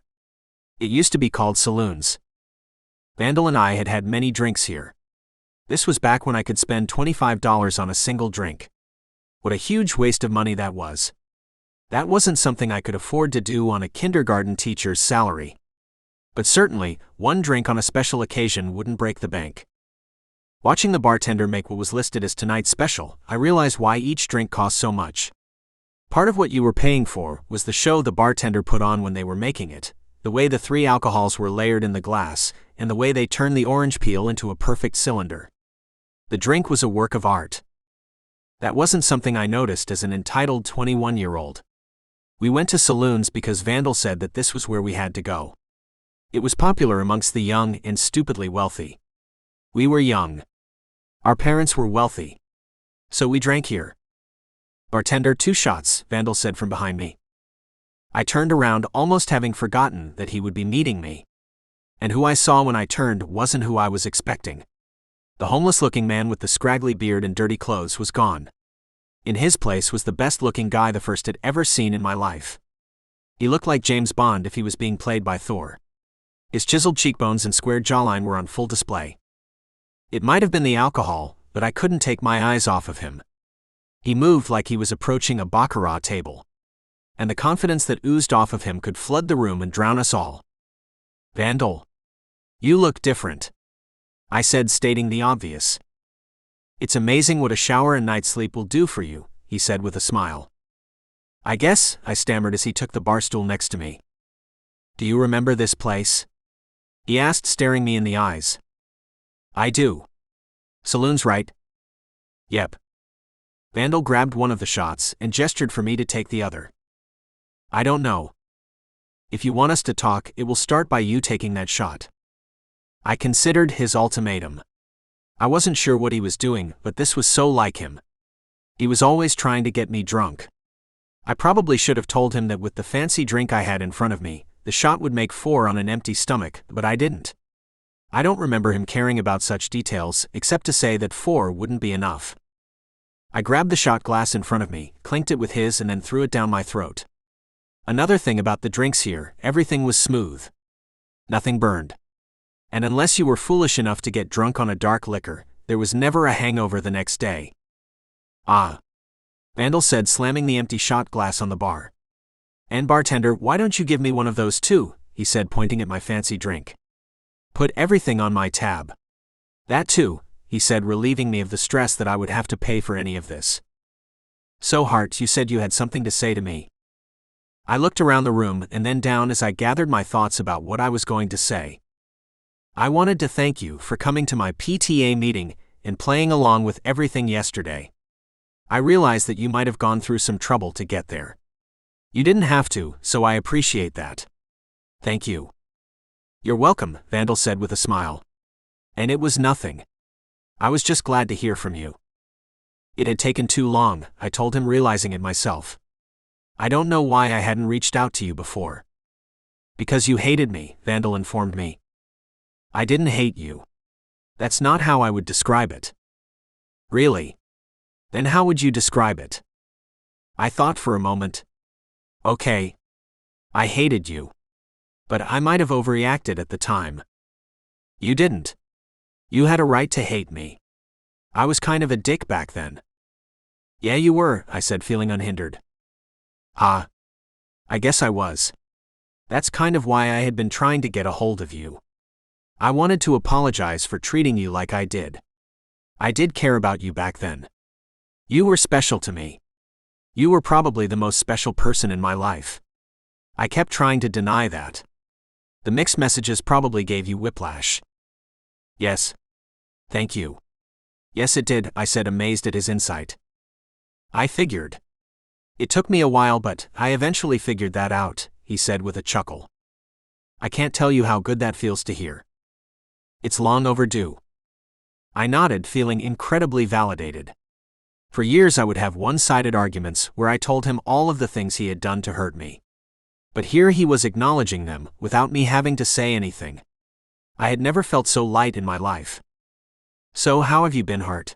It used to be called Saloons. Vandal and I had had many drinks here. This was back when I could spend $25 on a single drink. What a huge waste of money that was. That wasn't something I could afford to do on a kindergarten teacher's salary. But certainly, one drink on a special occasion wouldn't break the bank. Watching the bartender make what was listed as tonight's special, I realized why each drink cost so much. Part of what you were paying for was the show the bartender put on when they were making it, the way the 3 alcohols were layered in the glass, and the way they turned the orange peel into a perfect cylinder. The drink was a work of art. That wasn't something I noticed as an entitled 21-year-old. We went to Saloons because Vandal said that this was where we had to go. It was popular amongst the young and stupidly wealthy. We were young. Our parents were wealthy. So we drank here. Bartender, 2 shots, Vandal said from behind me. I turned around, almost having forgotten that he would be meeting me. And who I saw when I turned wasn't who I was expecting. The homeless-looking man with the scraggly beard and dirty clothes was gone. In his place was the best-looking guy the first had ever seen in my life. He looked like James Bond if he was being played by Thor. His chiseled cheekbones and square jawline were on full display. It might have been the alcohol, but I couldn't take my eyes off of him. He moved like he was approaching a baccarat table. And the confidence that oozed off of him could flood the room and drown us all. Vandal. You look different. I said, stating the obvious. It's amazing what a shower and night's sleep will do for you, he said with a smile. I guess, I stammered as he took the bar stool next to me. Do you remember this place? He asked, staring me in the eyes. I do. Saloon's right. Yep. Vandal grabbed one of the shots and gestured for me to take the other. I don't know. If you want us to talk, it will start by you taking that shot. I considered his ultimatum. I wasn't sure what he was doing, but this was so like him. He was always trying to get me drunk. I probably should have told him that with the fancy drink I had in front of me, the shot would make 4 on an empty stomach, but I didn't. I don't remember him caring about such details, except to say that 4 wouldn't be enough. I grabbed the shot glass in front of me, clinked it with his, and then threw it down my throat. Another thing about the drinks here, everything was smooth. Nothing burned. And unless you were foolish enough to get drunk on a dark liquor, there was never a hangover the next day. Ah. Vandal said, slamming the empty shot glass on the bar. And bartender, why don't you give me one of those too, he said, pointing at my fancy drink. Put everything on my tab. That too, he said, relieving me of the stress that I would have to pay for any of this. So Hart, you said you had something to say to me. I looked around the room and then down as I gathered my thoughts about what I was going to say. I wanted to thank you for coming to my PTA meeting and playing along with everything yesterday. I realized that you might have gone through some trouble to get there. You didn't have to, so I appreciate that. Thank you. You're welcome, Vandal said with a smile. And it was nothing. I was just glad to hear from you. It had taken too long, I told him, realizing it myself. I don't know why I hadn't reached out to you before. Because you hated me, Vandal informed me. I didn't hate you. That's not how I would describe it. Really? Then how would you describe it? I thought for a moment. Okay. I hated you. But I might have overreacted at the time. You didn't. You had a right to hate me. I was kind of a dick back then. Yeah, you were, I said, feeling unhindered. Ah. I guess I was. That's kind of why I had been trying to get a hold of you. I wanted to apologize for treating you like I did. I did care about you back then. You were special to me. You were probably the most special person in my life. I kept trying to deny that. The mixed messages probably gave you whiplash. Yes. Thank you. Yes, it did, I said, amazed at his insight. I figured. It took me a while, but I eventually figured that out, he said with a chuckle. I can't tell you how good that feels to hear. It's long overdue. I nodded, feeling incredibly validated. For years I would have one-sided arguments where I told him all of the things he had done to hurt me. But here he was acknowledging them without me having to say anything. I had never felt so light in my life. So how have you been, Hart?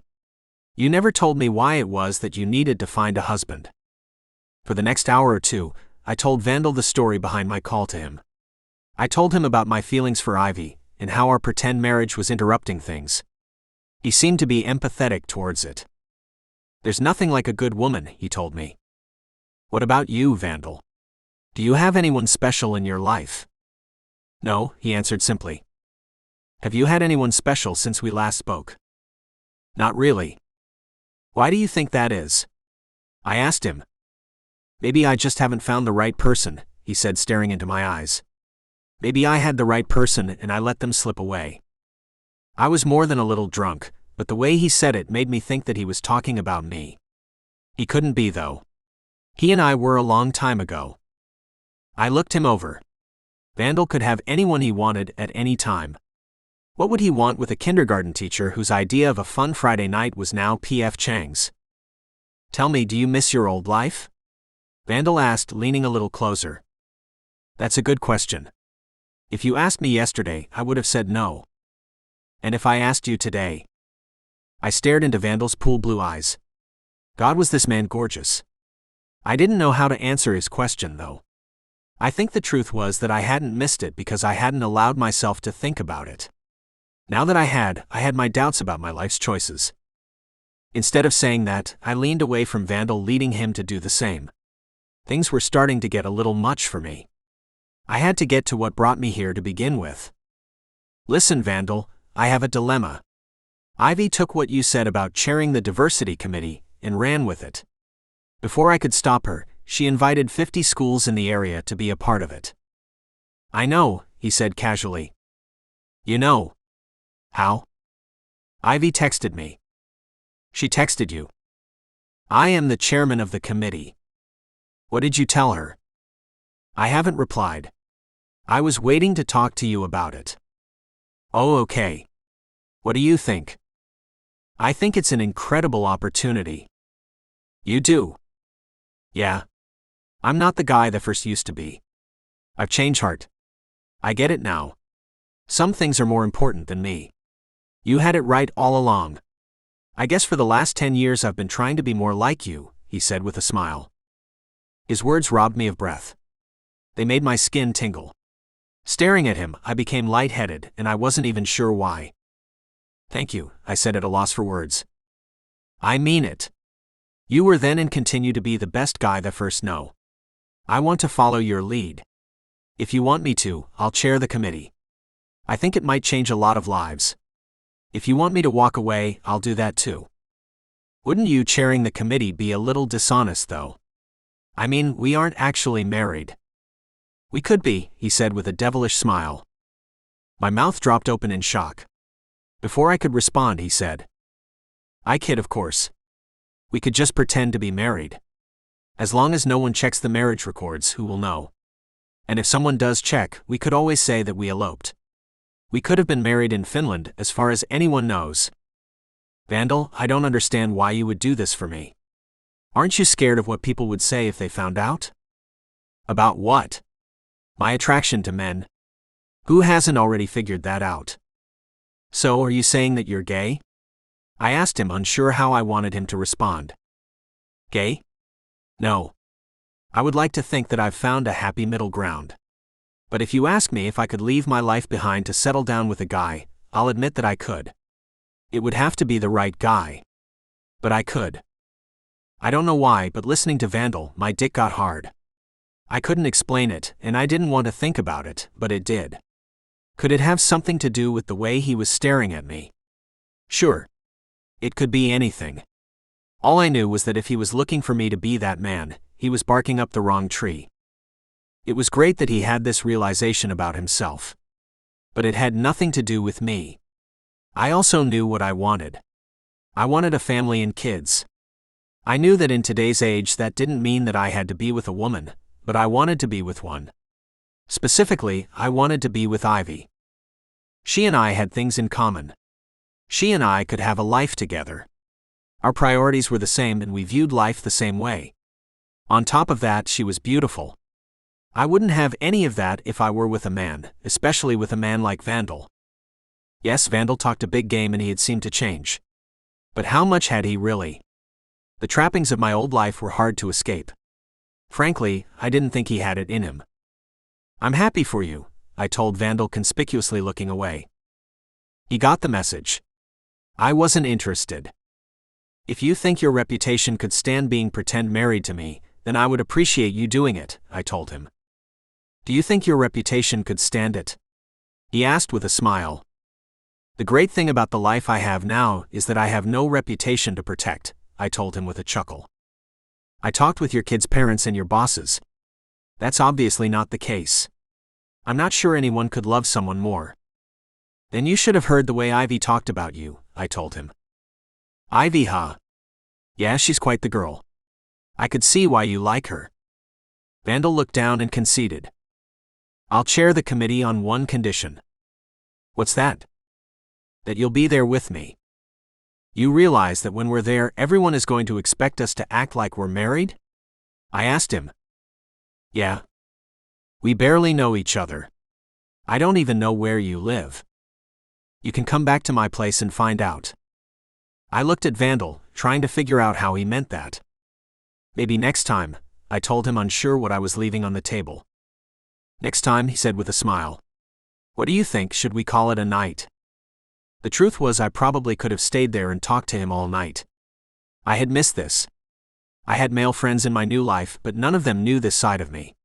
You never told me why it was that you needed to find a husband. For the next hour or two, I told Vandal the story behind my call to him. I told him about my feelings for Ivy and how our pretend marriage was interrupting things. He seemed to be empathetic towards it. There's nothing like a good woman, he told me. What about you, Vandal? Do you have anyone special in your life? No, he answered simply. Have you had anyone special since we last spoke? Not really. Why do you think that is? I asked him. Maybe I just haven't found the right person, he said, staring into my eyes. Maybe I had the right person and I let them slip away. I was more than a little drunk, but the way he said it made me think that he was talking about me. He couldn't be, though. He and I were a long time ago. I looked him over. Vandal could have anyone he wanted at any time. What would he want with a kindergarten teacher whose idea of a fun Friday night was now P.F. Chang's? Tell me, do you miss your old life? Vandal asked, leaning a little closer. That's a good question. If you asked me yesterday, I would have said no. And if I asked you today? I stared into Vandal's pool blue eyes. God, was this man gorgeous. I didn't know how to answer his question, though. I think the truth was that I hadn't missed it because I hadn't allowed myself to think about it. Now that I had my doubts about my life's choices. Instead of saying that, I leaned away from Vandal, leading him to do the same. Things were starting to get a little much for me. I had to get to what brought me here to begin with. Listen, Vandal, I have a dilemma. Ivy took what you said about chairing the diversity committee and ran with it. Before I could stop her, she invited 50 schools in the area to be a part of it. I know, he said casually. You know. How? Ivy texted me. She texted you. I am the chairman of the committee. What did you tell her? I haven't replied. I was waiting to talk to you about it. Oh, okay. What do you think? I think it's an incredible opportunity. You do? Yeah. I'm not the guy that first used to be. I've changed, Hart. I get it now. Some things are more important than me. You had it right all along. I guess for the last 10 years I've been trying to be more like you, he said with a smile. His words robbed me of breath. They made my skin tingle. Staring at him, I became lightheaded, and I wasn't even sure why. Thank you, I said at a loss for words. I mean it. You were then and continue to be the best guy that first know. I want to follow your lead. If you want me to, I'll chair the committee. I think it might change a lot of lives. If you want me to walk away, I'll do that too. Wouldn't you chairing the committee be a little dishonest, though? I mean, we aren't actually married. We could be, he said with a devilish smile. My mouth dropped open in shock. Before I could respond, he said, I kid, of course. We could just pretend to be married. As long as no one checks the marriage records, who will know? And if someone does check, we could always say that we eloped. We could have been married in Finland, as far as anyone knows. Vandal, I don't understand why you would do this for me. Aren't you scared of what people would say if they found out? About what? My attraction to men. Who hasn't already figured that out? So, are you saying that you're gay? I asked him, unsure how I wanted him to respond. Gay? No. I would like to think that I've found a happy middle ground. But if you ask me if I could leave my life behind to settle down with a guy, I'll admit that I could. It would have to be the right guy. But I could. I don't know why, but listening to Vandal, my dick got hard. I couldn't explain it, and I didn't want to think about it, but it did. Could it have something to do with the way he was staring at me? Sure. It could be anything. All I knew was that if he was looking for me to be that man, he was barking up the wrong tree. It was great that he had this realization about himself. But it had nothing to do with me. I also knew what I wanted. I wanted a family and kids. I knew that in today's age that didn't mean that I had to be with a woman, but I wanted to be with one. Specifically, I wanted to be with Ivy. She and I had things in common. She and I could have a life together. Our priorities were the same and we viewed life the same way. On top of that, she was beautiful. I wouldn't have any of that if I were with a man, especially with a man like Vandal. Yes, Vandal talked a big game and he had seemed to change. But how much had he really? The trappings of my old life were hard to escape. Frankly, I didn't think he had it in him. I'm happy for you, I told Vandal, conspicuously looking away. He got the message. I wasn't interested. If you think your reputation could stand being pretend married to me, then I would appreciate you doing it, I told him. Do you think your reputation could stand it? He asked with a smile. The great thing about the life I have now is that I have no reputation to protect, I told him with a chuckle. I talked with your kids' parents and your bosses. That's obviously not the case. I'm not sure anyone could love someone more. Then you should have heard the way Ivy talked about you, I told him. Ivy, huh? Yeah, she's quite the girl. I could see why you like her. Vandal looked down and conceded. I'll chair the committee on one condition. What's that? That you'll be there with me. You realize that when we're there, everyone is going to expect us to act like we're married? I asked him. Yeah. We barely know each other. I don't even know where you live. You can come back to my place and find out. I looked at Vandal, trying to figure out how he meant that. Maybe next time, I told him, unsure what I was leaving on the table. Next time, he said with a smile. What do you think, should we call it a night? The truth was, I probably could have stayed there and talked to him all night. I had missed this. I had male friends in my new life, but none of them knew this side of me.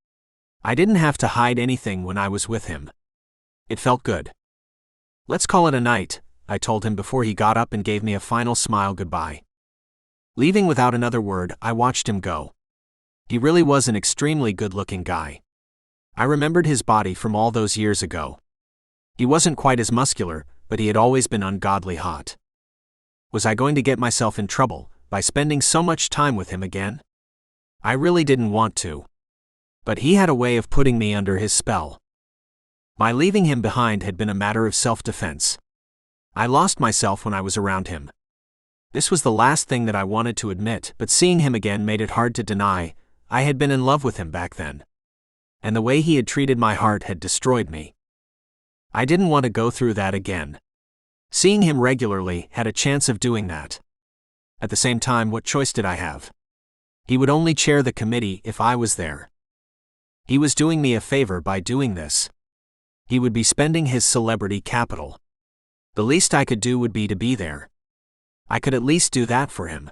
I didn't have to hide anything when I was with him. It felt good. Let's call it a night, I told him before he got up and gave me a final smile goodbye. Leaving without another word, I watched him go. He really was an extremely good-looking guy. I remembered his body from all those years ago. He wasn't quite as muscular, but he had always been ungodly hot. Was I going to get myself in trouble by spending so much time with him again? I really didn't want to. But he had a way of putting me under his spell. My leaving him behind had been a matter of self-defense. I lost myself when I was around him. This was the last thing that I wanted to admit, but seeing him again made it hard to deny. I had been in love with him back then. And the way he had treated my heart had destroyed me. I didn't want to go through that again. Seeing him regularly had a chance of doing that. At the same time, what choice did I have? He would only chair the committee if I was there. He was doing me a favor by doing this. He would be spending his celebrity capital. The least I could do would be to be there. I could at least do that for him.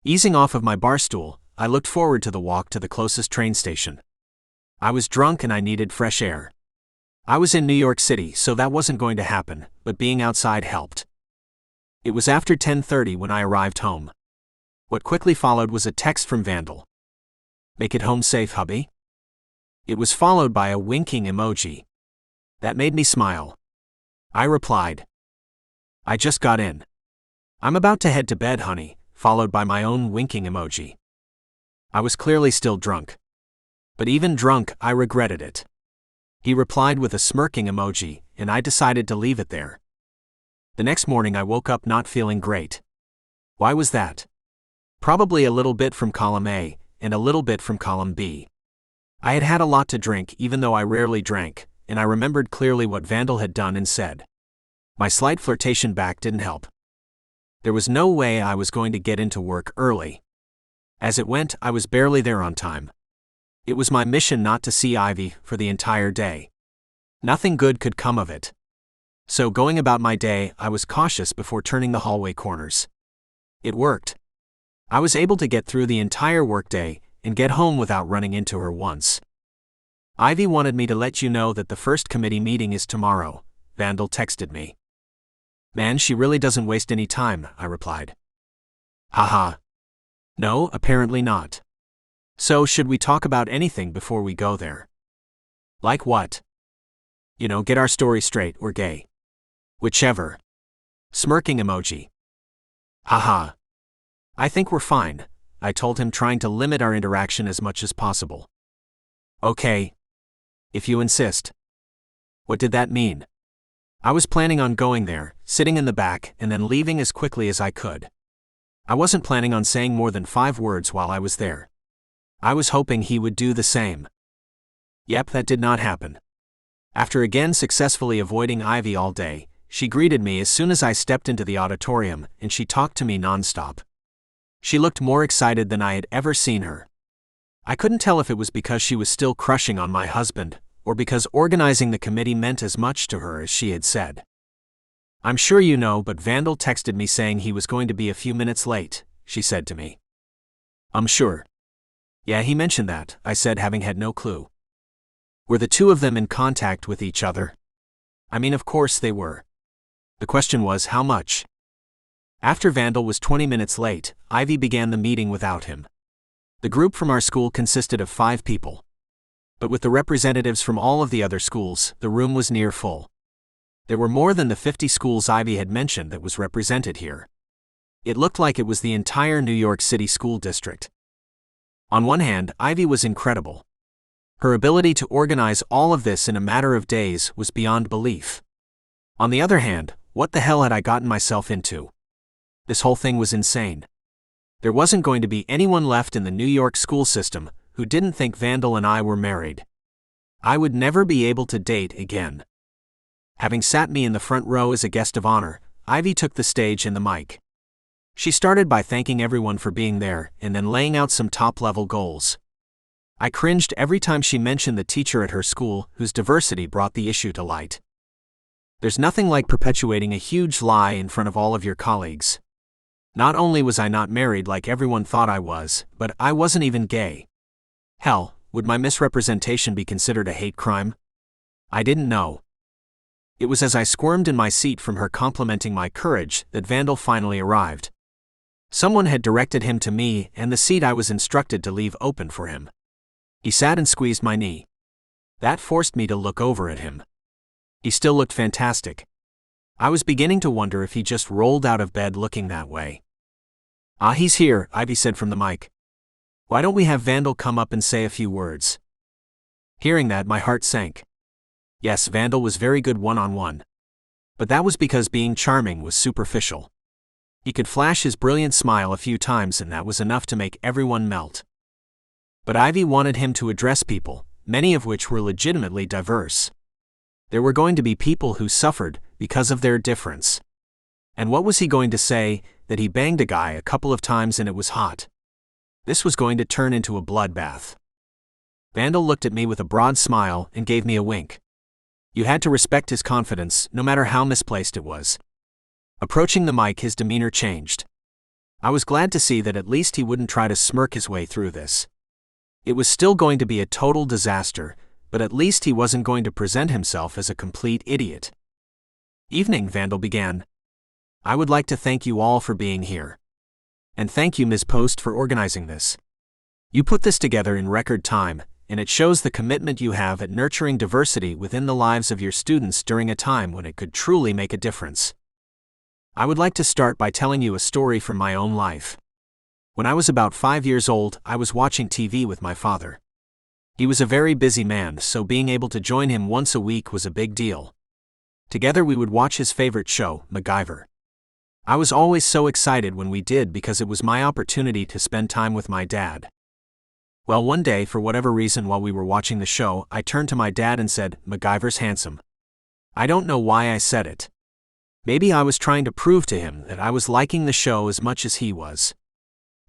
Easing off of my bar stool, I looked forward to the walk to the closest train station. I was drunk and I needed fresh air. I was in New York City, so that wasn't going to happen, but being outside helped. It was after 10:30 when I arrived home. What quickly followed was a text from Vandal. Make it home safe, hubby? It was followed by a winking emoji. That made me smile. I replied. I just got in. I'm about to head to bed, honey, followed by my own winking emoji. I was clearly still drunk. But even drunk, I regretted it. He replied with a smirking emoji, and I decided to leave it there. The next morning I woke up not feeling great. Why was that? Probably a little bit from column A, and a little bit from column B. I had had a lot to drink, even though I rarely drank, and I remembered clearly what Vandal had done and said. My slight flirtation back didn't help. There was no way I was going to get into work early. As it went, I was barely there on time. It was my mission not to see Ivy for the entire day. Nothing good could come of it. So going about my day, I was cautious before turning the hallway corners. It worked. I was able to get through the entire workday and get home without running into her once. Ivy wanted me to let you know that the first committee meeting is tomorrow, Vandal texted me. Man, she really doesn't waste any time, I replied. Haha. No, apparently not. So, should we talk about anything before we go there? Like what? You know, get our story straight or gay. Whichever. Smirking emoji. Haha. I think we're fine, I told him, trying to limit our interaction as much as possible. Okay. If you insist. What did that mean? I was planning on going there, sitting in the back, and then leaving as quickly as I could. I wasn't planning on saying more than 5 words while I was there. I was hoping he would do the same. Yep, that did not happen. After again successfully avoiding Ivy all day, she greeted me as soon as I stepped into the auditorium, and she talked to me nonstop. She looked more excited than I had ever seen her. I couldn't tell if it was because she was still crushing on my husband, or because organizing the committee meant as much to her as she had said. I'm sure you know, but Vandal texted me saying he was going to be a few minutes late, she said to me. I'm sure. Yeah, he mentioned that, I said, having had no clue. Were the two of them in contact with each other? I mean, of course they were. The question was, how much? After Vandal was 20 minutes late, Ivy began the meeting without him. The group from our school consisted of 5 people. But with the representatives from all of the other schools, the room was near full. There were more than the 50 schools Ivy had mentioned that was represented here. It looked like it was the entire New York City school district. On one hand, Ivy was incredible. Her ability to organize all of this in a matter of days was beyond belief. On the other hand, what the hell had I gotten myself into? This whole thing was insane. There wasn't going to be anyone left in the New York school system who didn't think Vandal and I were married. I would never be able to date again. Having sat me in the front row as a guest of honor, Ivy took the stage and the mic. She started by thanking everyone for being there and then laying out some top-level goals. I cringed every time she mentioned the teacher at her school whose diversity brought the issue to light. There's nothing like perpetuating a huge lie in front of all of your colleagues. Not only was I not married like everyone thought I was, but I wasn't even gay. Hell, would my misrepresentation be considered a hate crime? I didn't know. It was as I squirmed in my seat from her complimenting my courage that Vandal finally arrived. Someone had directed him to me and the seat I was instructed to leave open for him. He sat and squeezed my knee. That forced me to look over at him. He still looked fantastic. I was beginning to wonder if he just rolled out of bed looking that way. "Ah, he's here," Ivy said from the mic. "Why don't we have Vandal come up and say a few words?" Hearing that, my heart sank. Yes, Vandal was very good one-on-one. But that was because being charming was superficial. He could flash his brilliant smile a few times and that was enough to make everyone melt. But Ivy wanted him to address people, many of which were legitimately diverse. There were going to be people who suffered because of their difference. And what was he going to say? That he banged a guy a couple of times and it was hot? This was going to turn into a bloodbath. Vandal looked at me with a broad smile and gave me a wink. You had to respect his confidence, no matter how misplaced it was. Approaching the mic, his demeanor changed. I was glad to see that at least he wouldn't try to smirk his way through this. It was still going to be a total disaster, but at least he wasn't going to present himself as a complete idiot. "Evening," Vandal began. "I would like to thank you all for being here. And thank you, Ms. Post, for organizing this. You put this together in record time, and it shows the commitment you have at nurturing diversity within the lives of your students during a time when it could truly make a difference. I would like to start by telling you a story from my own life. When I was about 5 years old, I was watching TV with my father. He was a very busy man, so being able to join him once a week was a big deal. Together we would watch his favorite show, MacGyver. I was always so excited when we did because it was my opportunity to spend time with my dad. Well, one day, for whatever reason while we were watching the show, I turned to my dad and said, "MacGyver's handsome." I don't know why I said it. Maybe I was trying to prove to him that I was liking the show as much as he was.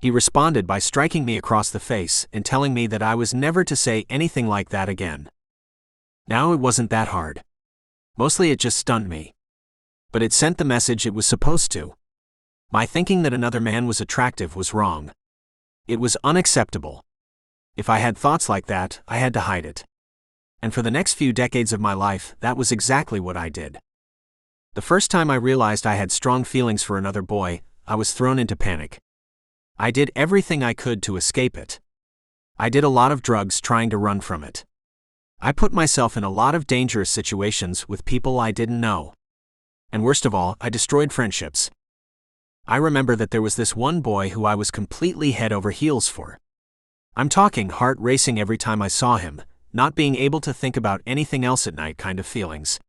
He responded by striking me across the face and telling me that I was never to say anything like that again. Now, it wasn't that hard. Mostly it just stunned me. But it sent the message it was supposed to. My thinking that another man was attractive was wrong. It was unacceptable. If I had thoughts like that, I had to hide it. And for the next few decades of my life, that was exactly what I did. The first time I realized I had strong feelings for another boy, I was thrown into panic. I did everything I could to escape it. I did a lot of drugs trying to run from it. I put myself in a lot of dangerous situations with people I didn't know. And worst of all, I destroyed friendships. I remember that there was this one boy who I was completely head over heels for. I'm talking heart racing every time I saw him, not being able to think about anything else at night kind of feelings.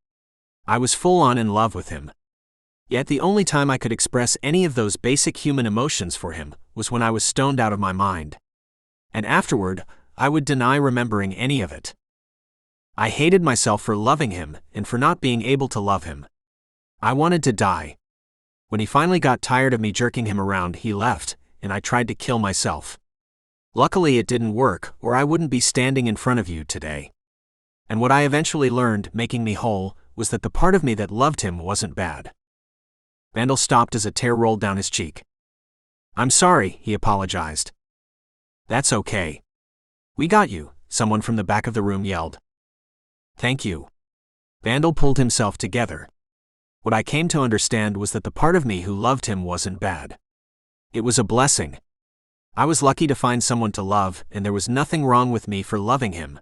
I was full on in love with him. Yet the only time I could express any of those basic human emotions for him was when I was stoned out of my mind. And afterward, I would deny remembering any of it. I hated myself for loving him and for not being able to love him. I wanted to die. When he finally got tired of me jerking him around, he left, and I tried to kill myself. Luckily it didn't work, or I wouldn't be standing in front of you today. And what I eventually learned, making me whole, was that the part of me that loved him wasn't bad. Vandal stopped as a tear rolled down his cheek. "I'm sorry," he apologized. "That's okay. We got you," someone from the back of the room yelled. "Thank you." Vandal pulled himself together. What I came to understand was that the part of me who loved him wasn't bad. It was a blessing. I was lucky to find someone to love, and there was nothing wrong with me for loving him.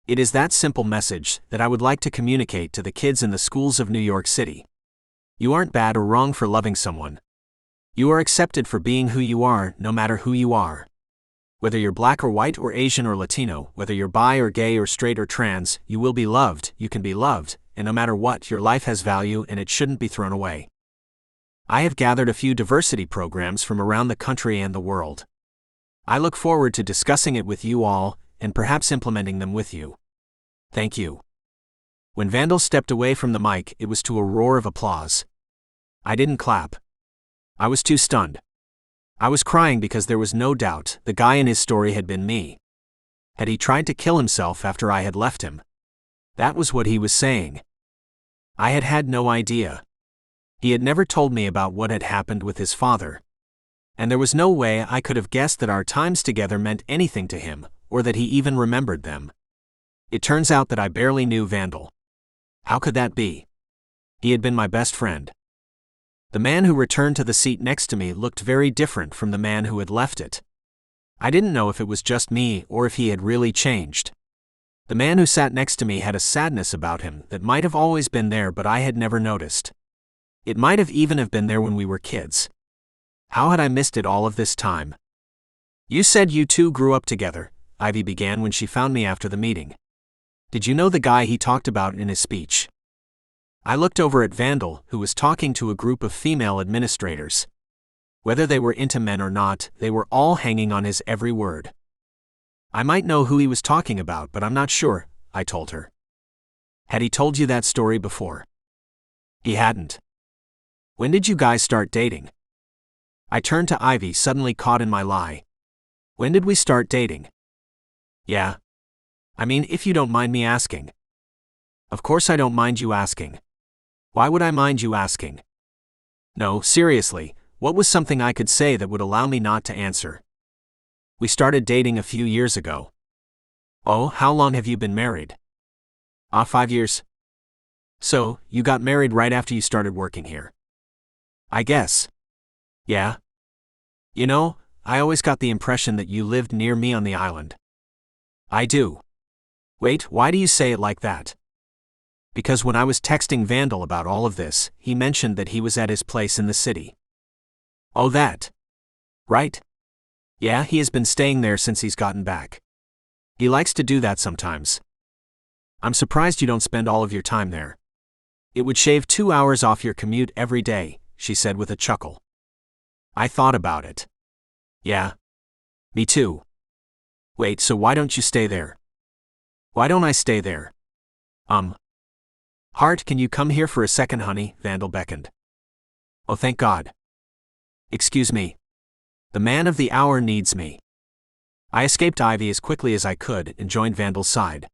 It is that simple message that I would like to communicate to the kids in the schools of New York City. You aren't bad or wrong for loving someone. You are accepted for being who you are, no matter who you are. Whether you're black or white or Asian or Latino, whether you're bi or gay or straight or trans, you will be loved, you can be loved, and no matter what, your life has value and it shouldn't be thrown away. I have gathered a few diversity programs from around the country and the world. I look forward to discussing it with you all, and perhaps implementing them with you. Thank you. When Vandal stepped away from the mic, it was to a roar of applause. I didn't clap. I was too stunned. I was crying because there was no doubt the guy in his story had been me. Had he tried to kill himself after I had left him? That was what he was saying. I had had no idea. He had never told me about what had happened with his father. And there was no way I could have guessed that our times together meant anything to him, or that he even remembered them. It turns out that I barely knew Vandal. How could that be? He had been my best friend. The man who returned to the seat next to me looked very different from the man who had left it. I didn't know if it was just me or if he had really changed. The man who sat next to me had a sadness about him that might have always been there, but I had never noticed. It might have even have been there when we were kids. How had I missed it all of this time? You said you two grew up together, Ivy began when she found me after the meeting. Did you know the guy he talked about in his speech? I looked over at Vandal, who was talking to a group of female administrators. Whether they were into men or not, they were all hanging on his every word. I might know who he was talking about, but I'm not sure, I told her. Had he told you that story before? He hadn't. When did you guys start dating? I turned to Ivy, suddenly caught in my lie. When did we start dating? Yeah. I mean, if you don't mind me asking. Of course I don't mind you asking. Why would I mind you asking? No, seriously, what was something I could say that would allow me not to answer? We started dating a few years ago. Oh, how long have you been married? 5 years. So, you got married right after you started working here? I guess. Yeah. You know, I always got the impression that you lived near me on the island. I do. Wait, why do you say it like that? Because when I was texting Vandal about all of this, he mentioned that he was at his place in the city. Oh, that. Right? Yeah, he has been staying there since he's gotten back. He likes to do that sometimes. I'm surprised you don't spend all of your time there. It would shave 2 hours off your commute every day, she said with a chuckle. I thought about it. Yeah. Me too. Wait, so why don't you stay there? Why don't I stay there? Hart, can you come here for a second, honey? Vandal beckoned. Oh, thank God. Excuse me. The man of the hour needs me. I escaped Ivy as quickly as I could and joined Vandal's side.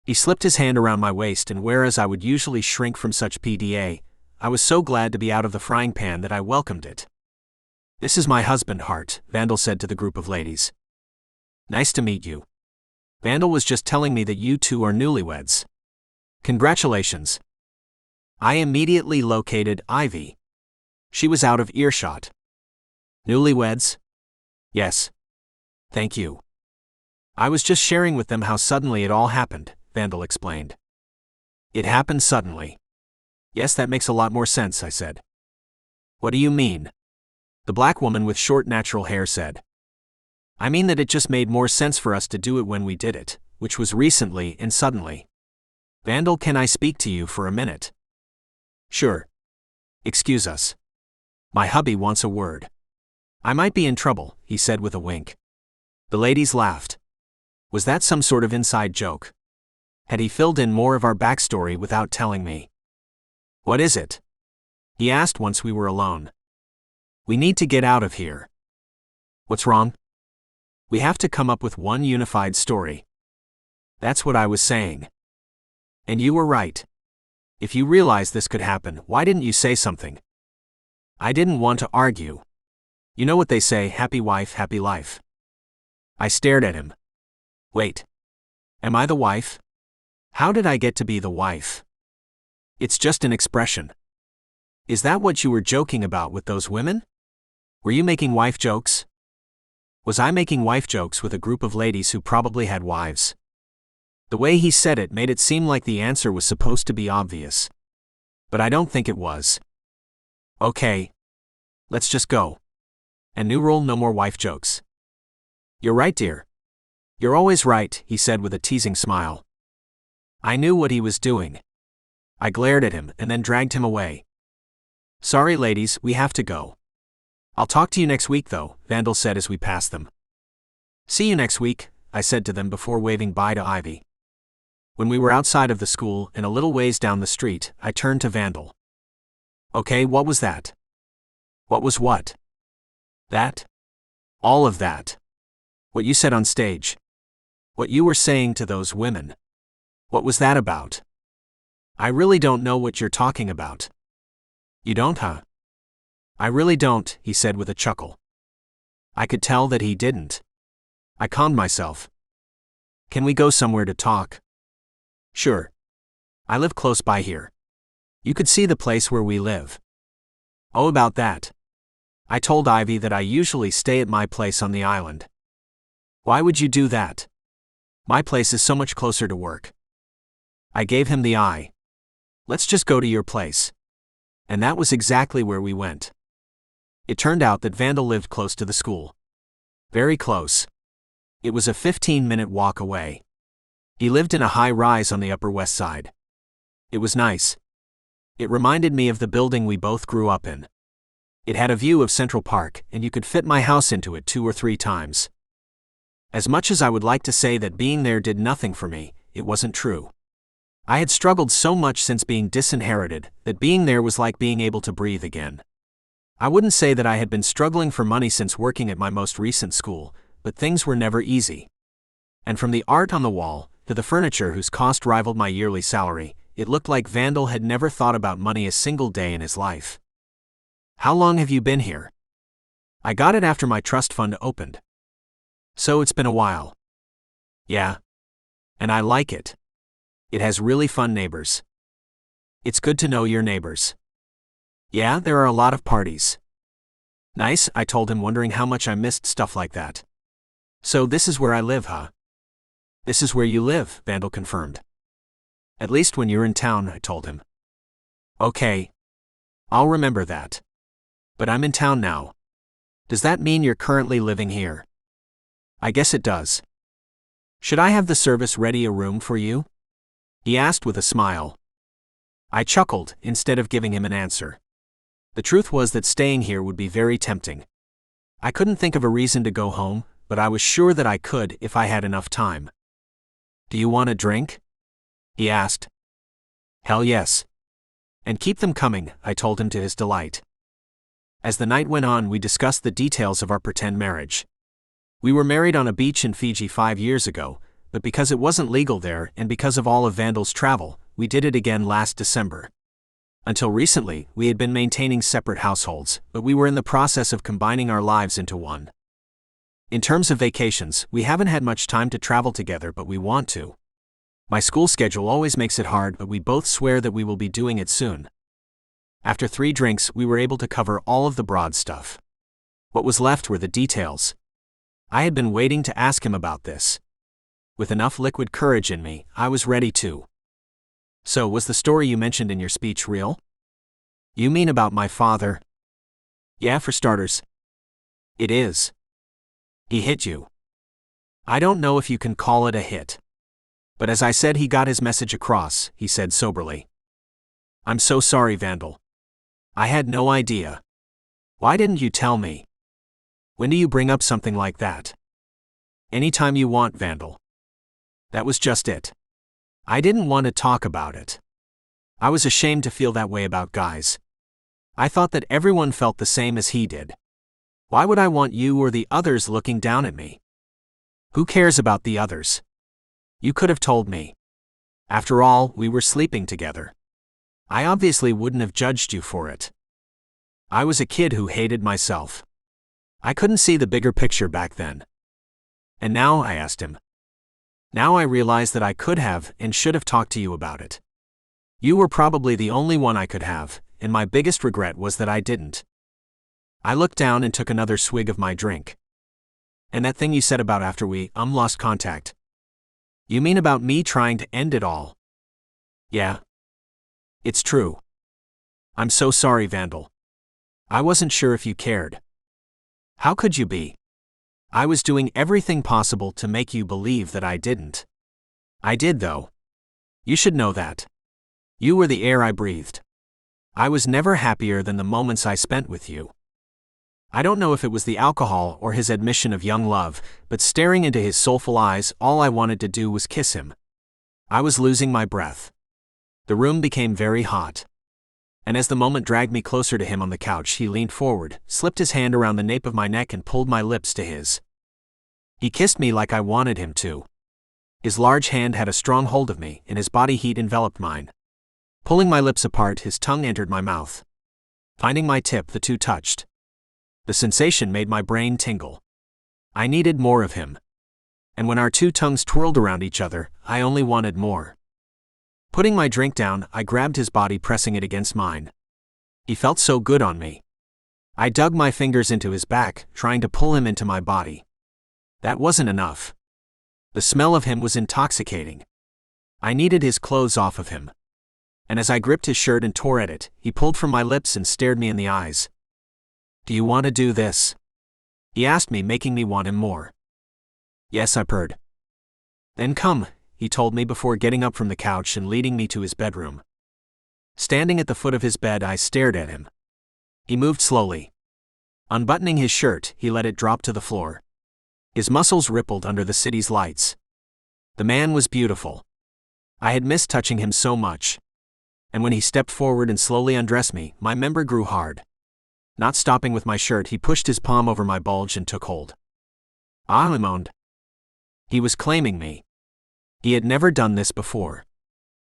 He slipped his hand around my waist, and whereas I would usually shrink from such PDA, I was so glad to be out of the frying pan that I welcomed it. This is my husband, Hart, Vandal said to the group of ladies. Nice to meet you. Vandal was just telling me that you two are newlyweds. Congratulations. I immediately located Ivy. She was out of earshot. Newlyweds? Yes. Thank you. I was just sharing with them how suddenly it all happened, Vandal explained. It happened suddenly. Yes, that makes a lot more sense, I said. What do you mean? The black woman with short natural hair said. I mean that it just made more sense for us to do it when we did it, which was recently and suddenly. Vandal, can I speak to you for a minute? Sure. Excuse us. My hubby wants a word. I might be in trouble, he said with a wink. The ladies laughed. Was that some sort of inside joke? Had he filled in more of our backstory without telling me? What is it? He asked once we were alone. We need to get out of here. What's wrong? We have to come up with one unified story. That's what I was saying. And you were right. If you realized this could happen, why didn't you say something? I didn't want to argue. You know what they say, happy wife, happy life. I stared at him. Wait. Am I the wife? How did I get to be the wife? It's just an expression. Is that what you were joking about with those women? Were you making wife jokes? Was I making wife jokes with a group of ladies who probably had wives? The way he said it made it seem like the answer was supposed to be obvious. But I don't think it was. Okay. Let's just go. And new rule, no more wife jokes. You're right, dear. You're always right, he said with a teasing smile. I knew what he was doing. I glared at him and then dragged him away. Sorry, ladies, we have to go. I'll talk to you next week, though, Vandal said as we passed them. See you next week, I said to them before waving bye to Ivy. When we were outside of the school and a little ways down the street, I turned to Vandal. Okay, what was that? What was what? That? All of that. What you said on stage. What you were saying to those women. What was that about? I really don't know what you're talking about. You don't, huh? I really don't, he said with a chuckle. I could tell that he didn't. I calmed myself. Can we go somewhere to talk? Sure. I live close by here. You could see the place where we live. Oh, about that. I told Ivy that I usually stay at my place on the island. Why would you do that? My place is so much closer to work. I gave him the eye. Let's just go to your place. And that was exactly where we went. It turned out that Vandal lived close to the school. Very close. It was a 15-minute walk away. He lived in a high-rise on the Upper West Side. It was nice. It reminded me of the building we both grew up in. It had a view of Central Park, and you could fit my house into it 2 or 3 times. As much as I would like to say that being there did nothing for me, it wasn't true. I had struggled so much since being disinherited that being there was like being able to breathe again. I wouldn't say that I had been struggling for money since working at my most recent school, but things were never easy. And from the art on the wall to the furniture whose cost rivaled my yearly salary, it looked like Vandal had never thought about money a single day in his life. How long have you been here? I got it after my trust fund opened. So it's been a while. Yeah. And I like it. It has really fun neighbors. It's good to know your neighbors. Yeah, there are a lot of parties. Nice, I told him, wondering how much I missed stuff like that. So this is where I live, huh? This is where you live, Vandal confirmed. At least when you're in town, I told him. Okay. I'll remember that. But I'm in town now. Does that mean you're currently living here? I guess it does. Should I have the service ready a room for you? He asked with a smile. I chuckled, instead of giving him an answer. The truth was that staying here would be very tempting. I couldn't think of a reason to go home, but I was sure that I could if I had enough time. Do you want a drink? He asked. Hell yes. And keep them coming, I told him to his delight. As the night went on, we discussed the details of our pretend marriage. We were married on a beach in Fiji 5 years ago, but because it wasn't legal there and because of all of Vandal's travel, we did it again last December. Until recently, we had been maintaining separate households, but we were in the process of combining our lives into one. In terms of vacations, we haven't had much time to travel together, but we want to. My school schedule always makes it hard, but we both swear that we will be doing it soon. After 3 drinks, we were able to cover all of the broad stuff. What was left were the details. I had been waiting to ask him about this. With enough liquid courage in me, I was ready to. So, was the story you mentioned in your speech real? You mean about my father? Yeah, for starters. It is. He hit you. I don't know if you can call it a hit. But as I said, he got his message across, he said soberly. I'm so sorry, Vandal. I had no idea. Why didn't you tell me? When do you bring up something like that? Anytime you want, Vandal. That was just it. I didn't want to talk about it. I was ashamed to feel that way about guys. I thought that everyone felt the same as he did. Why would I want you or the others looking down at me? Who cares about the others? You could have told me. After all, we were sleeping together. I obviously wouldn't have judged you for it. I was a kid who hated myself. I couldn't see the bigger picture back then. And now, I asked him. Now I realize that I could have and should have talked to you about it. You were probably the only one I could have, and my biggest regret was that I didn't. I looked down and took another swig of my drink. And that thing you said about after we lost contact. You mean about me trying to end it all? Yeah. It's true. I'm so sorry, Vandal. I wasn't sure if you cared. How could you be? I was doing everything possible to make you believe that I didn't. I did, though. You should know that. You were the air I breathed. I was never happier than the moments I spent with you. I don't know if it was the alcohol or his admission of young love, but staring into his soulful eyes, all I wanted to do was kiss him. I was losing my breath. The room became very hot. And as the moment dragged me closer to him on the couch, he leaned forward, slipped his hand around the nape of my neck and pulled my lips to his. He kissed me like I wanted him to. His large hand had a strong hold of me, and his body heat enveloped mine. Pulling my lips apart, his tongue entered my mouth. Finding my tip, the two touched. The sensation made my brain tingle. I needed more of him. And when our two tongues twirled around each other, I only wanted more. Putting my drink down, I grabbed his body, pressing it against mine. He felt so good on me. I dug my fingers into his back, trying to pull him into my body. That wasn't enough. The smell of him was intoxicating. I needed his clothes off of him. And as I gripped his shirt and tore at it, he pulled from my lips and stared me in the eyes. "Do you want to do this?" he asked me, making me want him more. "Yes," I purred. "Then come," he told me before getting up from the couch and leading me to his bedroom. Standing at the foot of his bed, I stared at him. He moved slowly. Unbuttoning his shirt, he let it drop to the floor. His muscles rippled under the city's lights. The man was beautiful. I had missed touching him so much. And when he stepped forward and slowly undressed me, my member grew hard. Not stopping with my shirt, he pushed his palm over my bulge and took hold. "Ah," I moaned. He was claiming me. He had never done this before.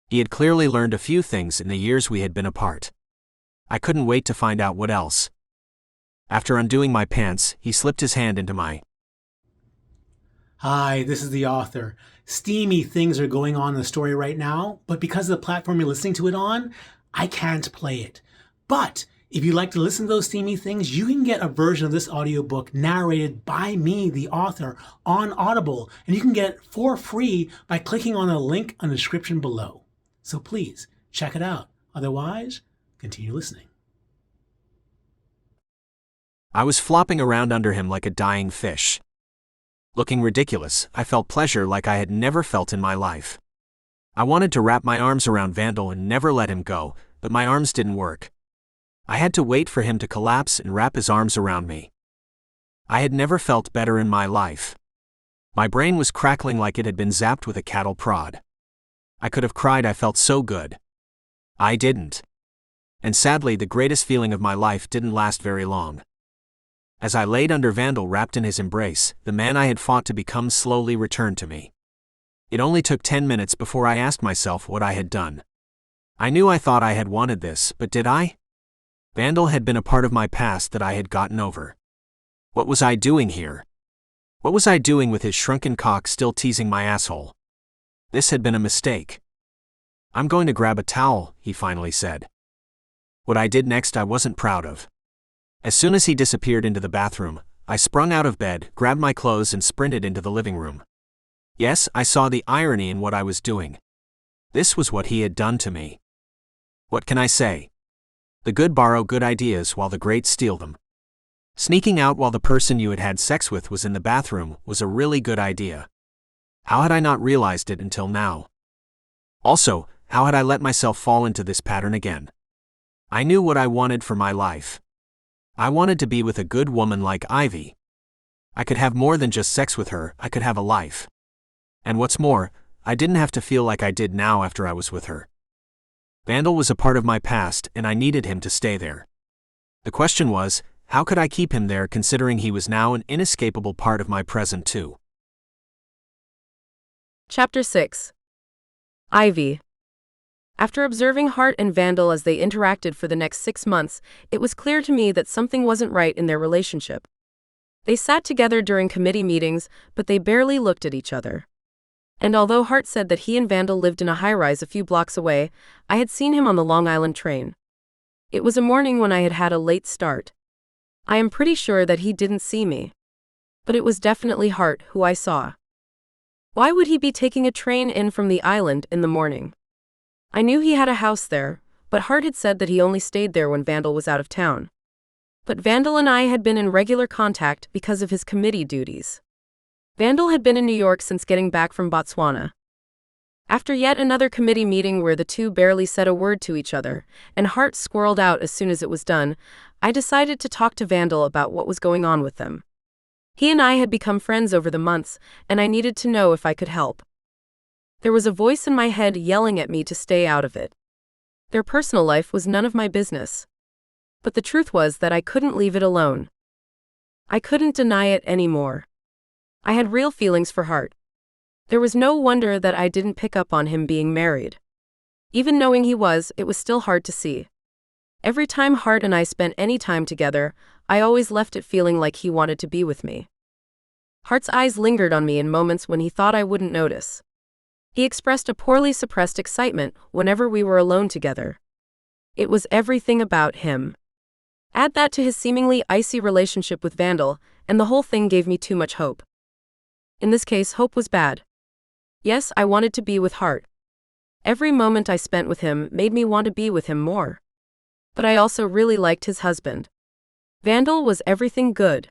He had clearly learned a few things in the years we had been apart. I couldn't wait to find out what else. After undoing my pants, he slipped his hand into my. Hi, this is the author. Steamy things are going on in the story right now, but because of the platform you're listening to it on, I can't play it. But if you'd like to listen to those steamy things, you can get a version of this audiobook narrated by me, the author, on Audible, and you can get it for free by clicking on the link in the description below. So please, check it out. Otherwise, continue listening. I was flopping around under him like a dying fish. Looking ridiculous, I felt pleasure like I had never felt in my life. I wanted to wrap my arms around Vandal and never let him go, but my arms didn't work. I had to wait for him to collapse and wrap his arms around me. I had never felt better in my life. My brain was crackling like it had been zapped with a cattle prod. I could have cried, I felt so good. I didn't. And sadly, the greatest feeling of my life didn't last very long. As I laid under Vandal wrapped in his embrace, the man I had fought to become slowly returned to me. It only took 10 minutes before I asked myself what I had done. I knew I thought I had wanted this, but did I? Vandal had been a part of my past that I had gotten over. What was I doing here? What was I doing with his shrunken cock still teasing my asshole? This had been a mistake. "I'm going to grab a towel," he finally said. What I did next I wasn't proud of. As soon as he disappeared into the bathroom, I sprung out of bed, grabbed my clothes and sprinted into the living room. Yes, I saw the irony in what I was doing. This was what he had done to me. What can I say? The good borrow good ideas while the great steal them. Sneaking out while the person you had had sex with was in the bathroom was a really good idea. How had I not realized it until now? Also, how had I let myself fall into this pattern again? I knew what I wanted for my life. I wanted to be with a good woman like Ivy. I could have more than just sex with her, I could have a life. And what's more, I didn't have to feel like I did now after I was with her. Vandal was a part of my past, and I needed him to stay there. The question was, how could I keep him there considering he was now an inescapable part of my present too? Chapter 6. Ivy. After observing Hart and Vandal as they interacted for the next 6 months, it was clear to me that something wasn't right in their relationship. They sat together during committee meetings, but they barely looked at each other. And although Hart said that he and Vandal lived in a high-rise a few blocks away, I had seen him on the Long Island train. It was a morning when I had had a late start. I am pretty sure that he didn't see me. But it was definitely Hart who I saw. Why would he be taking a train in from the island in the morning? I knew he had a house there, but Hart had said that he only stayed there when Vandal was out of town. but Vandal and I had been in regular contact because of his committee duties. Vandal had been in New York since getting back from Botswana. After yet another committee meeting where the two barely said a word to each other, and Hart squirreled out as soon as it was done, I decided to talk to Vandal about what was going on with them. He and I had become friends over the months, and I needed to know if I could help. There was a voice in my head yelling at me to stay out of it. Their personal life was none of my business. But the truth was that I couldn't leave it alone. I couldn't deny it anymore. I had real feelings for Hart. There was no wonder that I didn't pick up on him being married. Even knowing he was, it was still hard to see. Every time Hart and I spent any time together, I always left it feeling like he wanted to be with me. Hart's eyes lingered on me in moments when he thought I wouldn't notice. He expressed a poorly suppressed excitement whenever we were alone together. It was everything about him. Add that to his seemingly icy relationship with Vandal, and the whole thing gave me too much hope. In this case, hope was bad. Yes, I wanted to be with Hart. Every moment I spent with him made me want to be with him more. But I also really liked his husband. Vandal was everything good.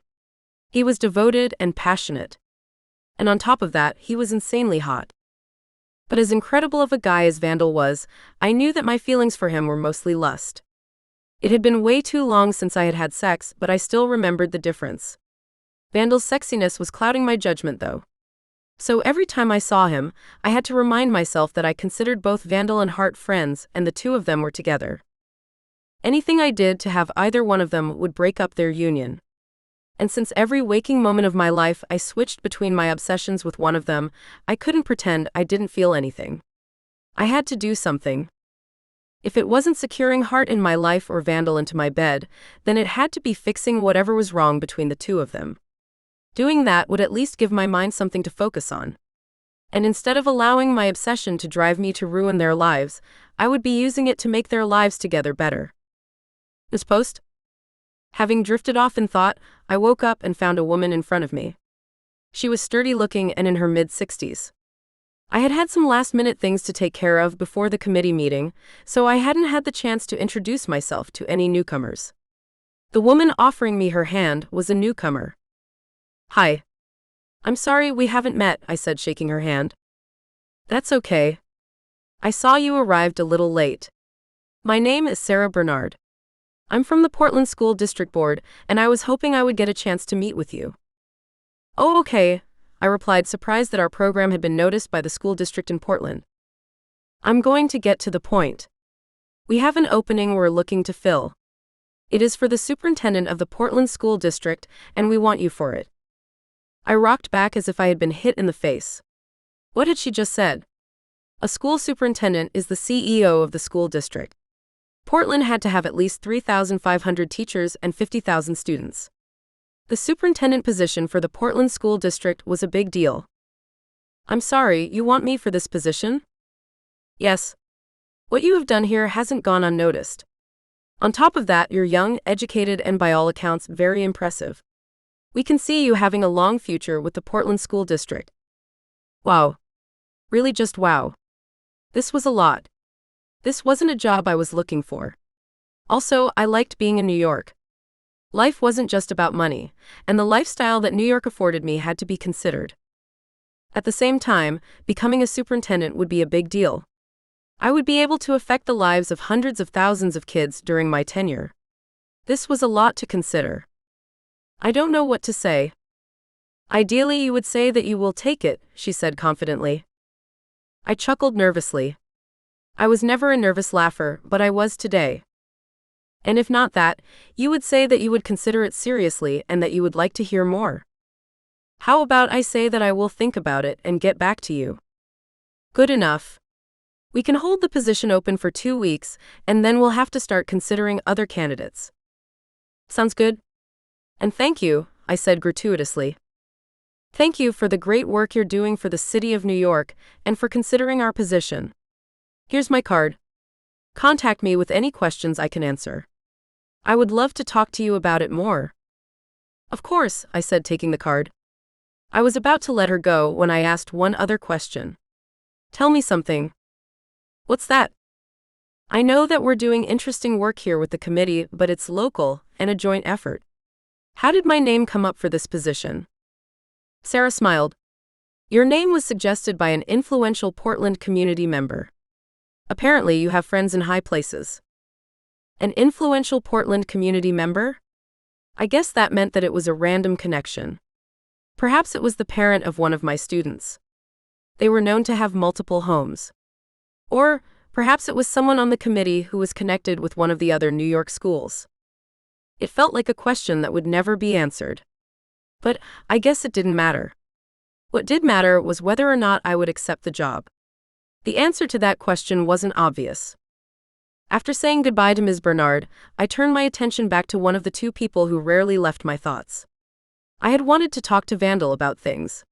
He was devoted and passionate. And on top of that, he was insanely hot. But as incredible of a guy as Vandal was, I knew that my feelings for him were mostly lust. It had been way too long since I had had sex, but I still remembered the difference. Vandal's sexiness was clouding my judgment, though. So every time I saw him, I had to remind myself that I considered both Vandal and Hart friends, and the two of them were together. Anything I did to have either one of them would break up their union. And since every waking moment of my life I switched between my obsessions with one of them, I couldn't pretend I didn't feel anything. I had to do something. If it wasn't securing Hart in my life or Vandal into my bed, then it had to be fixing whatever was wrong between the two of them. Doing that would at least give my mind something to focus on. And instead of allowing my obsession to drive me to ruin their lives, I would be using it to make their lives together better. This post? Having drifted off in thought, I woke up and found a woman in front of me. She was sturdy-looking and in her mid-60s. I had had some last-minute things to take care of before the committee meeting, so I hadn't had the chance to introduce myself to any newcomers. The woman offering me her hand was a newcomer. "Hi. I'm sorry we haven't met," I said, shaking her hand. "That's okay. I saw you arrived a little late. My name is Sarah Bernard. I'm from the Portland School District Board, and I was hoping I would get a chance to meet with you." "Oh, okay," I replied, surprised that our program had been noticed by the school district in Portland. "I'm going to get to the point. We have an opening we're looking to fill. It is for the superintendent of the Portland School District, and we want you for it." I rocked back as if I had been hit in the face. What had she just said? A school superintendent is the CEO of the school district. Portland had to have at least 3,500 teachers and 50,000 students. The superintendent position for the Portland School District was a big deal. "I'm sorry, you want me for this position?" "Yes. What you have done here hasn't gone unnoticed. On top of that, you're young, educated, and by all accounts, very impressive. We can see you having a long future with the Portland School District." Wow. Really just wow. This was a lot. This wasn't a job I was looking for. Also, I liked being in New York. Life wasn't just about money, and the lifestyle that New York afforded me had to be considered. At the same time, becoming a superintendent would be a big deal. I would be able to affect the lives of hundreds of thousands of kids during my tenure. This was a lot to consider. I don't know what to say. "Ideally, you would say that you will take it," she said confidently. I chuckled nervously. I was never a nervous laugher, but I was today. "And if not that, you would say that you would consider it seriously and that you would like to hear more. How about I say that I will think about it and get back to you?" "Good enough. We can hold the position open for 2 weeks, and then we'll have to start considering other candidates." "Sounds good. And thank you," I said gratuitously. "Thank you for the great work you're doing for the city of New York and for considering our position. Here's my card. Contact me with any questions I can answer. I would love to talk to you about it more." "Of course," I said, taking the card. I was about to let her go when I asked one other question. "Tell me something." "What's that?" I know that we're doing interesting work here with the committee, but it's local and a joint effort. How did my name come up for this position? Sarah smiled. Your name was suggested by an influential Portland community member. Apparently, you have friends in high places. An influential Portland community member? I guess that meant that it was a random connection. Perhaps it was the parent of one of my students. They were known to have multiple homes. Or perhaps it was someone on the committee who was connected with one of the other New York schools. It felt like a question that would never be answered. But I guess it didn't matter. What did matter was whether or not I would accept the job. The answer to that question wasn't obvious. After saying goodbye to Ms. Bernard, I turned my attention back to one of the two people who rarely left my thoughts. I had wanted to talk to Vandal about things.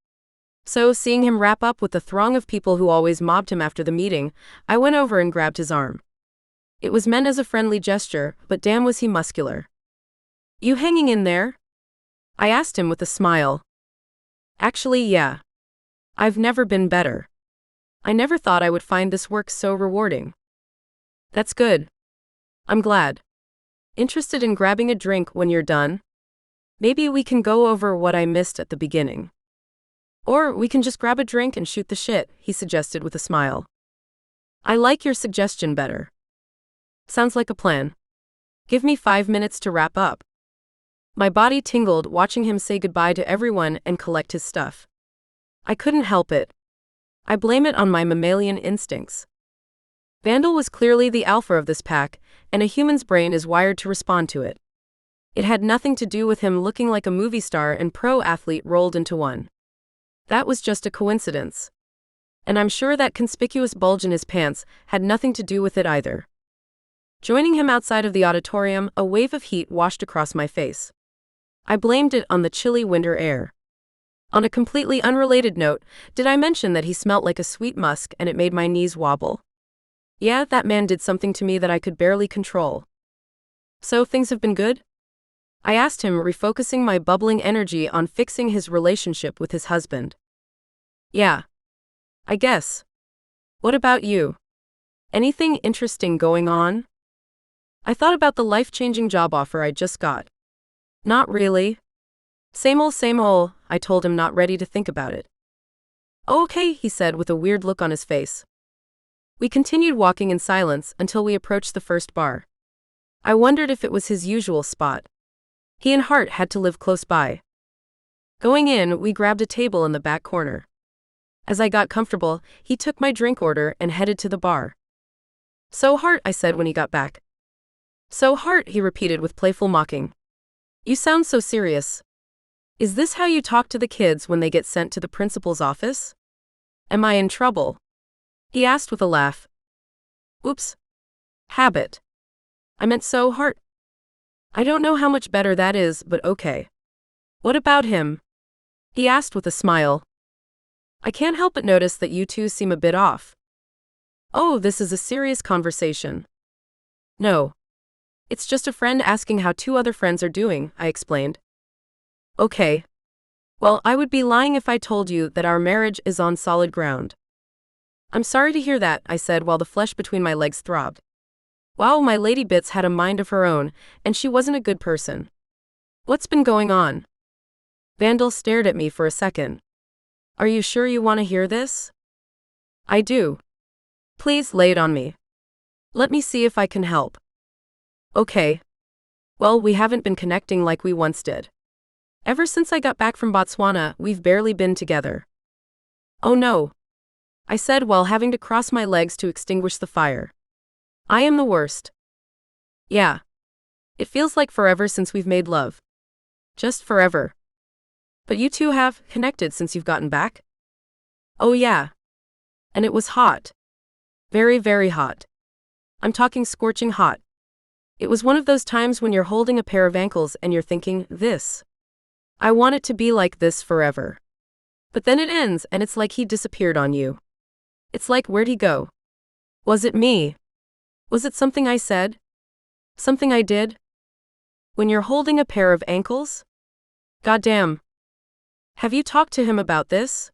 So, seeing him wrap up with the throng of people who always mobbed him after the meeting, I went over and grabbed his arm. It was meant as a friendly gesture, but damn was he muscular. You hanging in there? I asked him with a smile. Actually, yeah. I've never been better. I never thought I would find this work so rewarding. That's good. I'm glad. Interested in grabbing a drink when you're done? Maybe we can go over what I missed at the beginning. Or we can just grab a drink and shoot the shit, he suggested with a smile. I like your suggestion better. Sounds like a plan. Give me 5 minutes to wrap up. My body tingled watching him say goodbye to everyone and collect his stuff. I couldn't help it. I blame it on my mammalian instincts. Vandal was clearly the alpha of this pack, and a human's brain is wired to respond to it. It had nothing to do with him looking like a movie star and pro athlete rolled into one. That was just a coincidence. And I'm sure that conspicuous bulge in his pants had nothing to do with it either. Joining him outside of the auditorium, a wave of heat washed across my face. I blamed it on the chilly winter air. On a completely unrelated note, did I mention that he smelt like a sweet musk and it made my knees wobble? Yeah, that man did something to me that I could barely control. So things have been good? I asked him, refocusing my bubbling energy on fixing his relationship with his husband. Yeah. I guess. What about you? Anything interesting going on? I thought about the life-changing job offer I just got. Not really. Same old, I told him, not ready to think about it. Okay, he said with a weird look on his face. We continued walking in silence until we approached the first bar. I wondered if it was his usual spot. He and Hart had to live close by. Going in, we grabbed a table in the back corner. As I got comfortable, he took my drink order and headed to the bar. So Hart, I said when he got back. So Hart, he repeated with playful mocking. You sound so serious. Is this how you talk to the kids when they get sent to the principal's office? Am I in trouble? He asked with a laugh. Oops. Habit. I meant so Hart. I don't know how much better that is, but okay. What about him? He asked with a smile. I can't help but notice that you two seem a bit off. Oh, this is a serious conversation. No. It's just a friend asking how two other friends are doing, I explained. Okay. Well, I would be lying if I told you that our marriage is on solid ground. I'm sorry to hear that, I said while the flesh between my legs throbbed. Wow, my lady bits had a mind of her own, and she wasn't a good person. What's been going on? Vandal stared at me for a second. Are you sure you want to hear this? I do. Please lay it on me. Let me see if I can help. Okay. Well, we haven't been connecting like we once did. Ever since I got back from Botswana, we've barely been together. Oh no. I said while having to cross my legs to extinguish the fire. I am the worst. Yeah. It feels like forever since we've made love. Just forever. But you two have connected since you've gotten back? Oh yeah. And it was hot. Very, very hot. I'm talking scorching hot. It was one of those times when you're holding a pair of ankles and you're thinking, this. I want it to be like this forever. But then it ends and it's like he disappeared on you. It's like, where'd he go? Was it me? Was it something I said? Something I did? When you're holding a pair of ankles? Goddamn. Have you talked to him about this?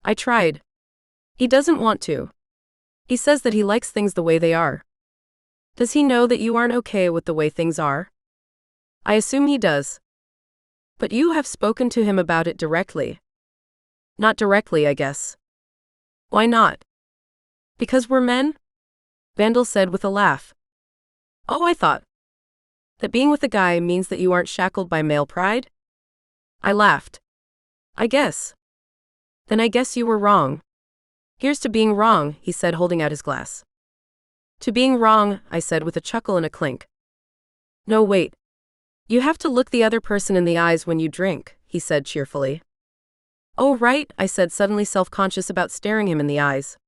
I tried. He doesn't want to. He says that he likes things the way they are. Does he know that you aren't okay with the way things are? I assume he does. But you have spoken to him about it directly. Not directly, I guess. Why not? Because we're men? Vandal said with a laugh. Oh, I thought that being with a guy means that you aren't shackled by male pride? I laughed. I guess. Then I guess you were wrong. Here's to being wrong, he said, holding out his glass. To being wrong, I said with a chuckle and a clink. No, wait. You have to look the other person in the eyes when you drink, he said cheerfully. Oh, right, I said, suddenly self-conscious about staring him in the eyes.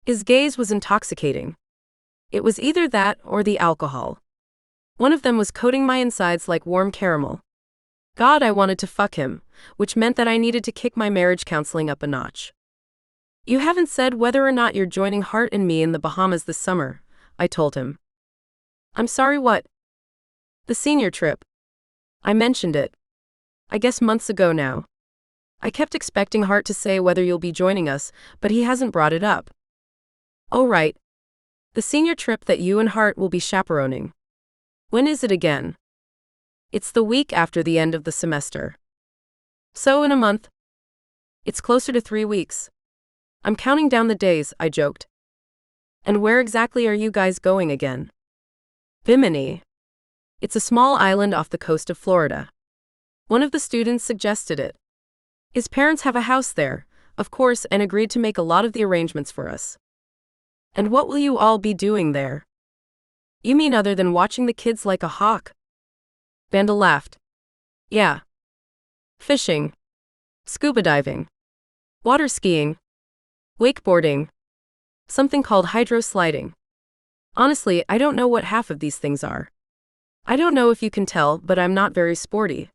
His gaze was intoxicating. It was either that or the alcohol. One of them was coating my insides like warm caramel. God, I wanted to fuck him, which meant that I needed to kick my marriage counseling up a notch. You haven't said whether or not you're joining Hart and me in the Bahamas this summer, I told him. I'm sorry, what? The senior trip. I mentioned it. I guess months ago now. I kept expecting Hart to say whether you'll be joining us, but he hasn't brought it up. Oh, right. The senior trip that you and Hart will be chaperoning. When is it again? It's the week after the end of the semester. So in a month. It's closer to 3 weeks. I'm counting down the days, I joked. And where exactly are you guys going again? Bimini. It's a small island off the coast of Florida. One of the students suggested it. His parents have a house there, of course, and agreed to make a lot of the arrangements for us. And what will you all be doing there? You mean other than watching the kids like a hawk? Vandal laughed. Yeah. Fishing. Scuba diving. Water skiing. Wakeboarding. Something called hydro-sliding. Honestly, I don't know what half of these things are. I don't know if you can tell, but I'm not very sporty.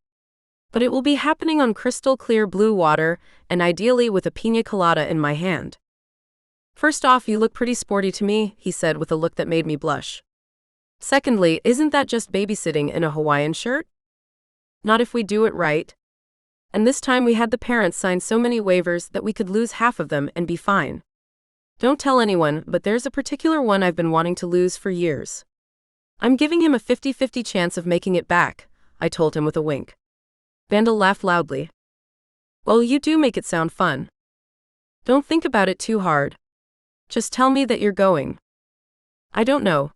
But it will be happening on crystal clear blue water, and ideally with a piña colada in my hand. First off, you look pretty sporty to me, he said with a look that made me blush. Secondly, isn't that just babysitting in a Hawaiian shirt? Not if we do it right. And this time we had the parents sign so many waivers that we could lose half of them and be fine. Don't tell anyone, but there's a particular one I've been wanting to lose for years. I'm giving him a 50-50 chance of making it back, I told him with a wink. Vandal laughed loudly. Well, you do make it sound fun. Don't think about it too hard. Just tell me that you're going. I don't know.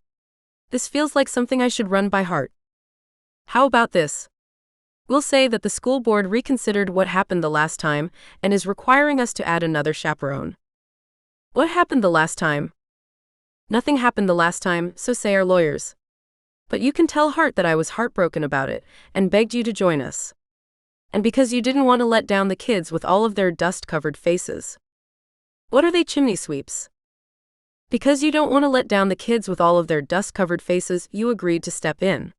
This feels like something I should run by Hart. How about this? We'll say that the school board reconsidered what happened the last time and is requiring us to add another chaperone. What happened the last time? Nothing happened the last time, so say our lawyers. But you can tell Hart that I was heartbroken about it and begged you to join us. And because you didn't want to let down the kids with all of their dust-covered faces. What are they, chimney sweeps? Because you don't want to let down the kids with all of their dust-covered faces, you agreed to step in.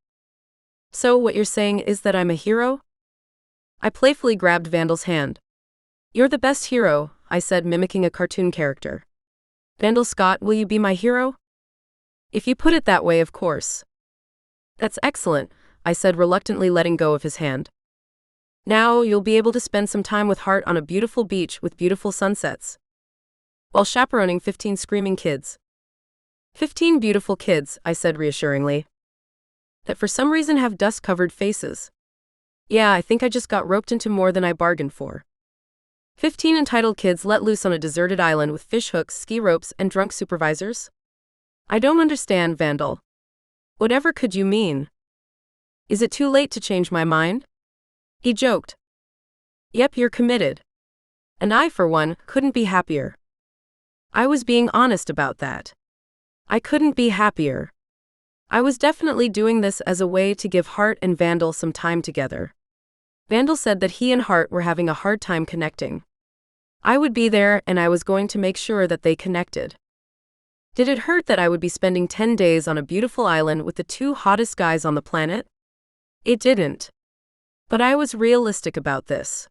So what you're saying is that I'm a hero? I playfully grabbed Vandal's hand. You're the best hero, I said, mimicking a cartoon character. Vandal Scott, will you be my hero? If you put it that way, of course. That's excellent, I said, reluctantly letting go of his hand. Now you'll be able to spend some time with Hart on a beautiful beach with beautiful sunsets. While chaperoning 15 screaming kids. 15 beautiful kids, I said reassuringly. That for some reason have dust-covered faces. Yeah, I think I just got roped into more than I bargained for. 15 entitled kids let loose on a deserted island with fish hooks, ski ropes, and drunk supervisors? I don't understand, Vandal. Whatever could you mean? Is it too late to change my mind? He joked. Yep, you're committed. And I, for one, couldn't be happier. I was being honest about that. I couldn't be happier. I was definitely doing this as a way to give Hart and Vandal some time together. Vandal said that he and Hart were having a hard time connecting. I would be there and I was going to make sure that they connected. Did it hurt that I would be spending 10 days on a beautiful island with the 2 hottest guys on the planet? It didn't. But I was realistic about this.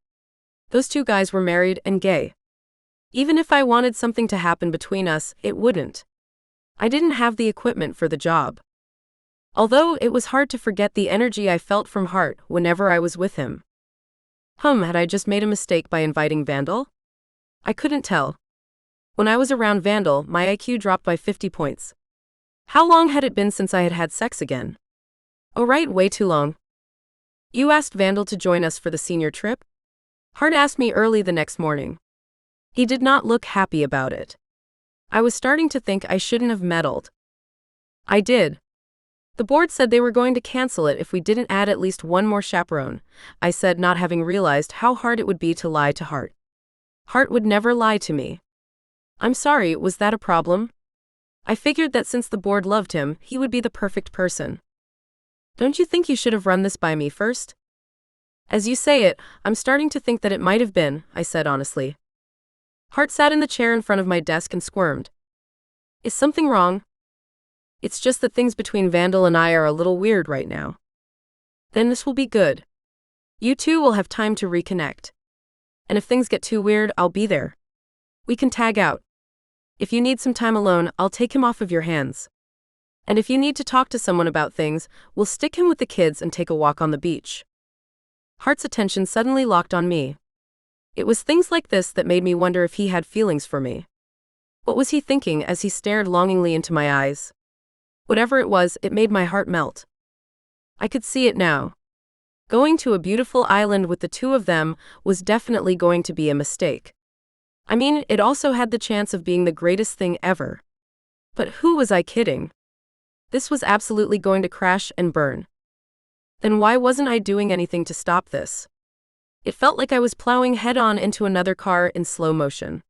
Those 2 guys were married and gay. Even if I wanted something to happen between us, it wouldn't. I didn't have the equipment for the job. Although it was hard to forget the energy I felt from Hart whenever I was with him. Had I just made a mistake by inviting Vandal? I couldn't tell. When I was around Vandal, my IQ dropped by 50 points. How long had it been since I had had sex again? Oh right, way too long. You asked Vandal to join us for the senior trip? Hart asked me early the next morning. He did not look happy about it. I was starting to think I shouldn't have meddled. I did. The board said they were going to cancel it if we didn't add at least one more chaperone, I said, not having realized how hard it would be to lie to Hart. Hart would never lie to me. I'm sorry, was that a problem? I figured that since the board loved him, he would be the perfect person. Don't you think you should have run this by me first? As you say it, I'm starting to think that it might have been, I said honestly. Hart sat in the chair in front of my desk and squirmed. Is something wrong? It's just that things between Vandal and I are a little weird right now. Then this will be good. You two will have time to reconnect. And if things get too weird, I'll be there. We can tag out. If you need some time alone, I'll take him off of your hands. And if you need to talk to someone about things, we'll stick him with the kids and take a walk on the beach. Hart's attention suddenly locked on me. It was things like this that made me wonder if he had feelings for me. What was he thinking as he stared longingly into my eyes? Whatever it was, it made my heart melt. I could see it now. Going to a beautiful island with the two of them was definitely going to be a mistake. I mean, it also had the chance of being the greatest thing ever. But who was I kidding? This was absolutely going to crash and burn. Then why wasn't I doing anything to stop this? It felt like I was plowing head-on into another car in slow motion.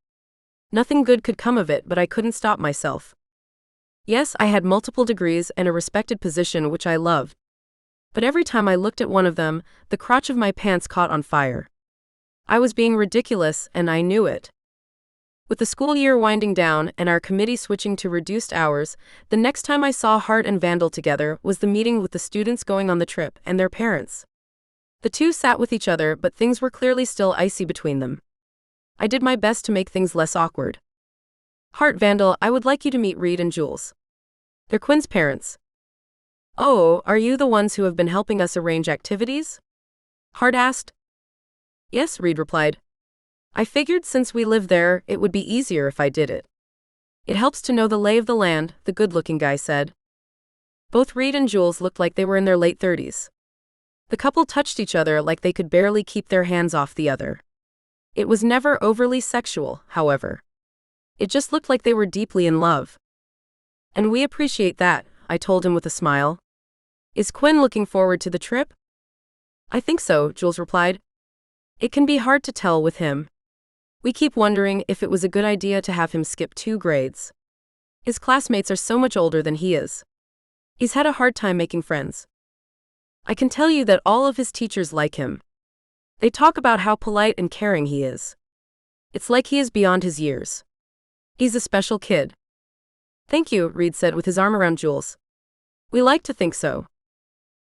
Nothing good could come of it, but I couldn't stop myself. Yes, I had multiple degrees and a respected position which I loved. But every time I looked at one of them, the crotch of my pants caught on fire. I was being ridiculous, and I knew it. With the school year winding down and our committee switching to reduced hours, the next time I saw Hart and Vandal together was the meeting with the students going on the trip and their parents. The two sat with each other, but things were clearly still icy between them. I did my best to make things less awkward. Hart, Vandal, I would like you to meet Reed and Jules. They're Quinn's parents. Oh, are you the ones who have been helping us arrange activities? Hart asked. Yes, Reed replied. I figured since we live there, it would be easier if I did it. It helps to know the lay of the land, the good-looking guy said. Both Reed and Jules looked like they were in their late 30s. The couple touched each other like they could barely keep their hands off the other. It was never overly sexual, however. It just looked like they were deeply in love. And we appreciate that, I told him with a smile. Is Quinn looking forward to the trip? I think so, Jules replied. It can be hard to tell with him. We keep wondering if it was a good idea to have him skip 2 grades. His classmates are so much older than he is. He's had a hard time making friends. I can tell you that all of his teachers like him. They talk about how polite and caring he is. It's like he is beyond his years. He's a special kid. Thank you, Reed said with his arm around Jules. We like to think so.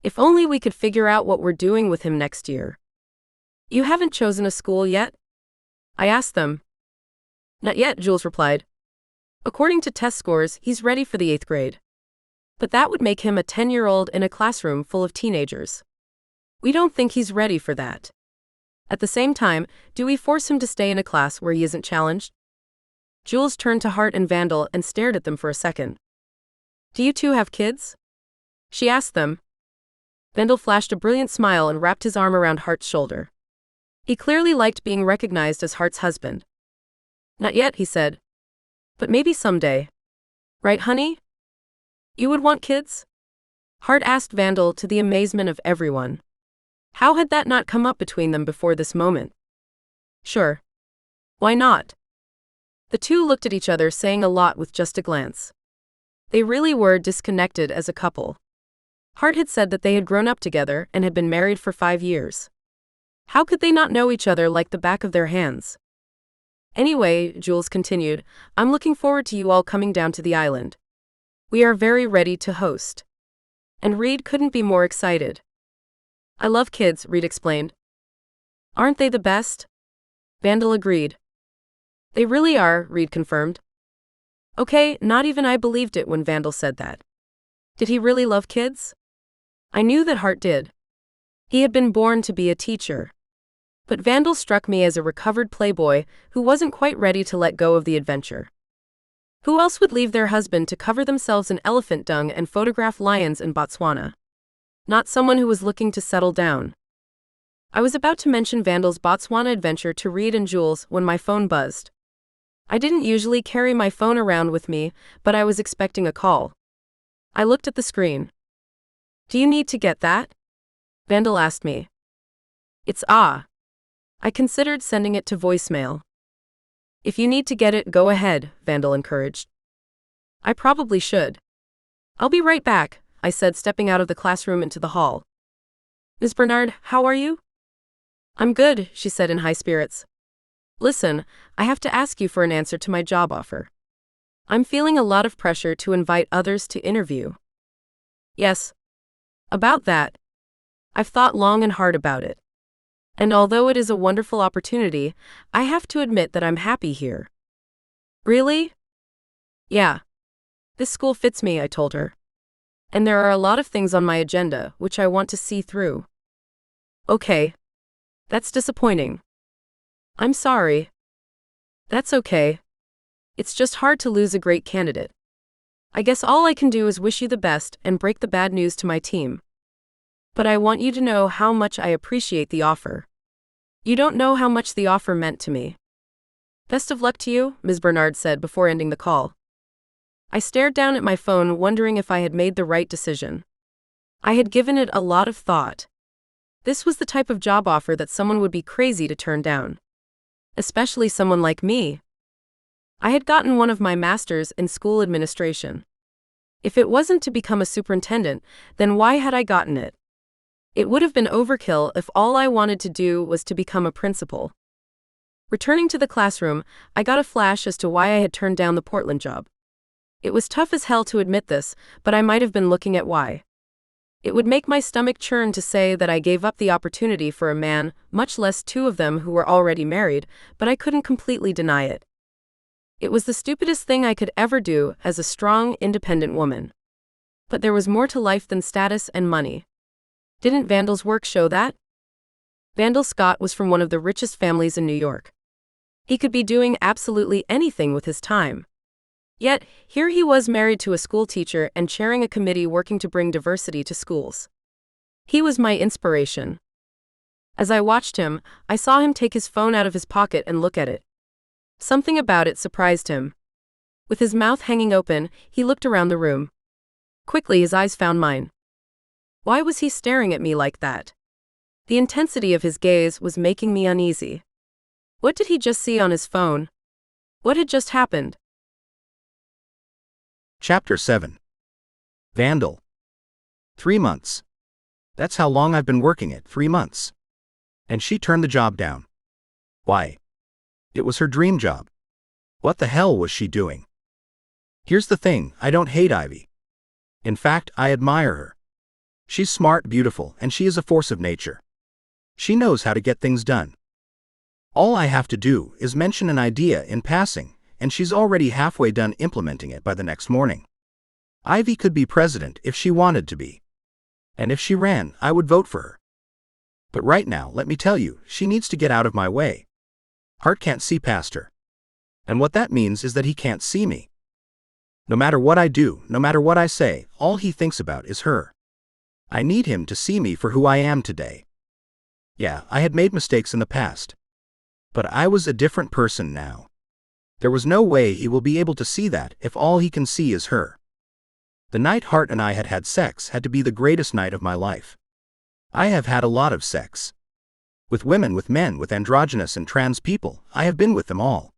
If only we could figure out what we're doing with him next year. You haven't chosen a school yet? I asked them. Not yet, Jules replied. According to test scores, he's ready for the 8th grade. But that would make him a 10-year-old in a classroom full of teenagers. We don't think he's ready for that. At the same time, do we force him to stay in a class where he isn't challenged? Jules turned to Hart and Vandal and stared at them for a second. Do you two have kids? She asked them. Vandal flashed a brilliant smile and wrapped his arm around Hart's shoulder. He clearly liked being recognized as Hart's husband. Not yet, he said. But maybe someday. Right, honey? You would want kids? Hart asked Vandal to the amazement of everyone. How had that not come up between them before this moment? Sure. Why not? The two looked at each other, saying a lot with just a glance. They really were disconnected as a couple. Hart had said that they had grown up together and had been married for 5 years. How could they not know each other like the back of their hands? Anyway, Jules continued, I'm looking forward to you all coming down to the island. We are very ready to host. And Reed couldn't be more excited. I love kids, Reed explained. Aren't they the best? Vandal agreed. They really are, Reed confirmed. Okay, not even I believed it when Vandal said that. Did he really love kids? I knew that Hart did. He had been born to be a teacher. But Vandal struck me as a recovered playboy who wasn't quite ready to let go of the adventure. Who else would leave their husband to cover themselves in elephant dung and photograph lions in Botswana? Not someone who was looking to settle down. I was about to mention Vandal's Botswana adventure to Reed and Jules when my phone buzzed. I didn't usually carry my phone around with me, but I was expecting a call. I looked at the screen. "Do you need to get that?" Vandal asked me. "It's ah." I considered sending it to voicemail. "If you need to get it, go ahead," Vandal encouraged. "I probably should. I'll be right back," I said, stepping out of the classroom into the hall. "Ms. Bernard, how are you?" "I'm good," she said in high spirits. "Listen, I have to ask you for an answer to my job offer. I'm feeling a lot of pressure to invite others to interview." "Yes. About that. I've thought long and hard about it. And although it is a wonderful opportunity, I have to admit that I'm happy here." "Really?" "Yeah. This school fits me," I told her. "And there are a lot of things on my agenda which I want to see through." "Okay. That's disappointing. I'm sorry." "That's okay. It's just hard to lose a great candidate. I guess all I can do is wish you the best and break the bad news to my team. But I want you to know how much I appreciate the offer. You don't know how much the offer meant to me." "Best of luck to you," Ms. Bernard said before ending the call. I stared down at my phone, wondering if I had made the right decision. I had given it a lot of thought. This was the type of job offer that someone would be crazy to turn down. Especially someone like me. I had gotten one of my masters in school administration. If it wasn't to become a superintendent, then why had I gotten it? It would have been overkill if all I wanted to do was to become a principal. Returning to the classroom, I got a flash as to why I had turned down the Portland job. It was tough as hell to admit this, but I might have been looking at why. It would make my stomach churn to say that I gave up the opportunity for a man, much less two of them who were already married, but I couldn't completely deny it. It was the stupidest thing I could ever do as a strong, independent woman. But there was more to life than status and money. Didn't Vandal's work show that? Vandal Scott was from one of the richest families in New York. He could be doing absolutely anything with his time. Yet, here he was married to a school teacher and chairing a committee working to bring diversity to schools. He was my inspiration. As I watched him, I saw him take his phone out of his pocket and look at it. Something about it surprised him. With his mouth hanging open, he looked around the room. Quickly, his eyes found mine. Why was he staring at me like that? The intensity of his gaze was making me uneasy. What did he just see on his phone? What had just happened? Chapter 7. Vandal. 3 months. That's how long I've been working it, 3 months. And she turned the job down. Why? It was her dream job. What the hell was she doing? Here's the thing, I don't hate Ivy. In fact, I admire her. She's smart, beautiful, and she is a force of nature. She knows how to get things done. All I have to do is mention an idea in passing, and she's already halfway done implementing it by the next morning. Ivy could be president if she wanted to be. And if she ran, I would vote for her. But right now, let me tell you, she needs to get out of my way. Hart can't see past her. And what that means is that he can't see me. No matter what I do, no matter what I say, all he thinks about is her. I need him to see me for who I am today. Yeah, I had made mistakes in the past. But I was a different person now. There was no way he will be able to see that if all he can see is her. The night Hart and I had had sex had to be the greatest night of my life. I have had a lot of sex. With women, with men, with androgynous and trans people, I have been with them all.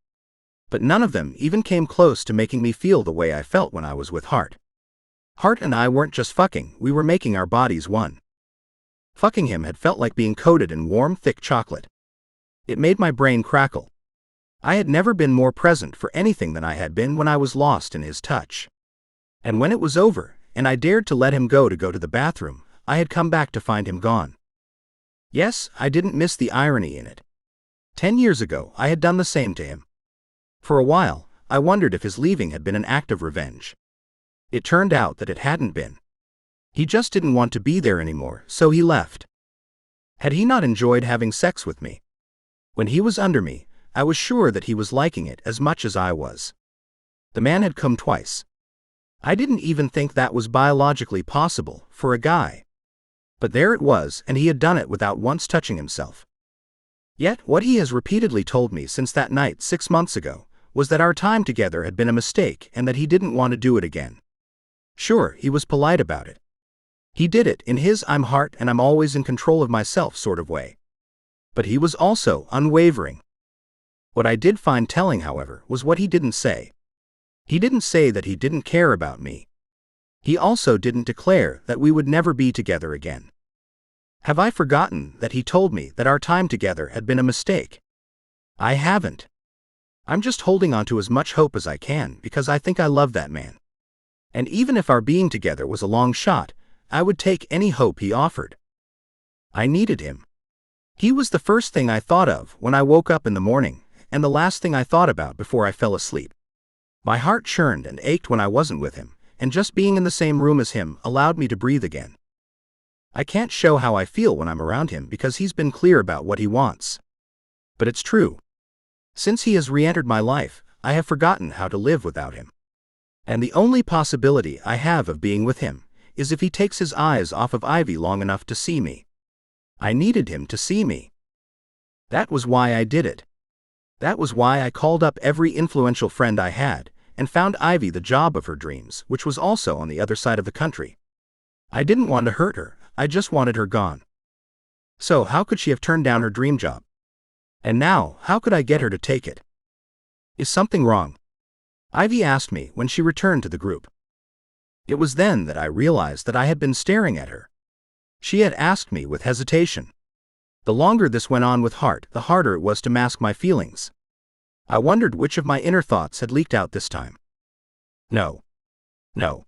But none of them even came close to making me feel the way I felt when I was with Hart. Hart and I weren't just fucking, we were making our bodies one. Fucking him had felt like being coated in warm, thick chocolate. It made my brain crackle. I had never been more present for anything than I had been when I was lost in his touch. And when it was over, and I dared to let him go to the bathroom, I had come back to find him gone. Yes, I didn't miss the irony in it. 10 years ago, I had done the same to him. For a while, I wondered if his leaving had been an act of revenge. It turned out that it hadn't been. He just didn't want to be there anymore, so he left. Had he not enjoyed having sex with me? When he was under me, I was sure that he was liking it as much as I was. The man had come twice. I didn't even think that was biologically possible for a guy. But there it was, and he had done it without once touching himself. Yet, what he has repeatedly told me since that night 6 months ago was that our time together had been a mistake and that he didn't want to do it again. Sure, he was polite about it. He did it in his "I'm Hart and I'm always in control of myself" sort of way. But he was also unwavering. What I did find telling, however, was what he didn't say. He didn't say that he didn't care about me. He also didn't declare that we would never be together again. Have I forgotten that he told me that our time together had been a mistake? I haven't. I'm just holding on to as much hope as I can because I think I love that man. And even if our being together was a long shot, I would take any hope he offered. I needed him. He was the first thing I thought of when I woke up in the morning, and the last thing I thought about before I fell asleep. My heart churned and ached when I wasn't with him, and just being in the same room as him allowed me to breathe again. I can't show how I feel when I'm around him because he's been clear about what he wants. But it's true. Since he has re-entered my life, I have forgotten how to live without him. And the only possibility I have of being with him is if he takes his eyes off of Ivy long enough to see me. I needed him to see me. That was why I did it. That was why I called up every influential friend I had and found Ivy the job of her dreams, which was also on the other side of the country. I didn't want to hurt her, I just wanted her gone. So how could she have turned down her dream job? And now, how could I get her to take it? Is something wrong? Ivy asked me when she returned to the group. It was then that I realized that I had been staring at her. She had asked me with hesitation. The longer this went on with Hart, the harder it was to mask my feelings. I wondered which of my inner thoughts had leaked out this time. No. No.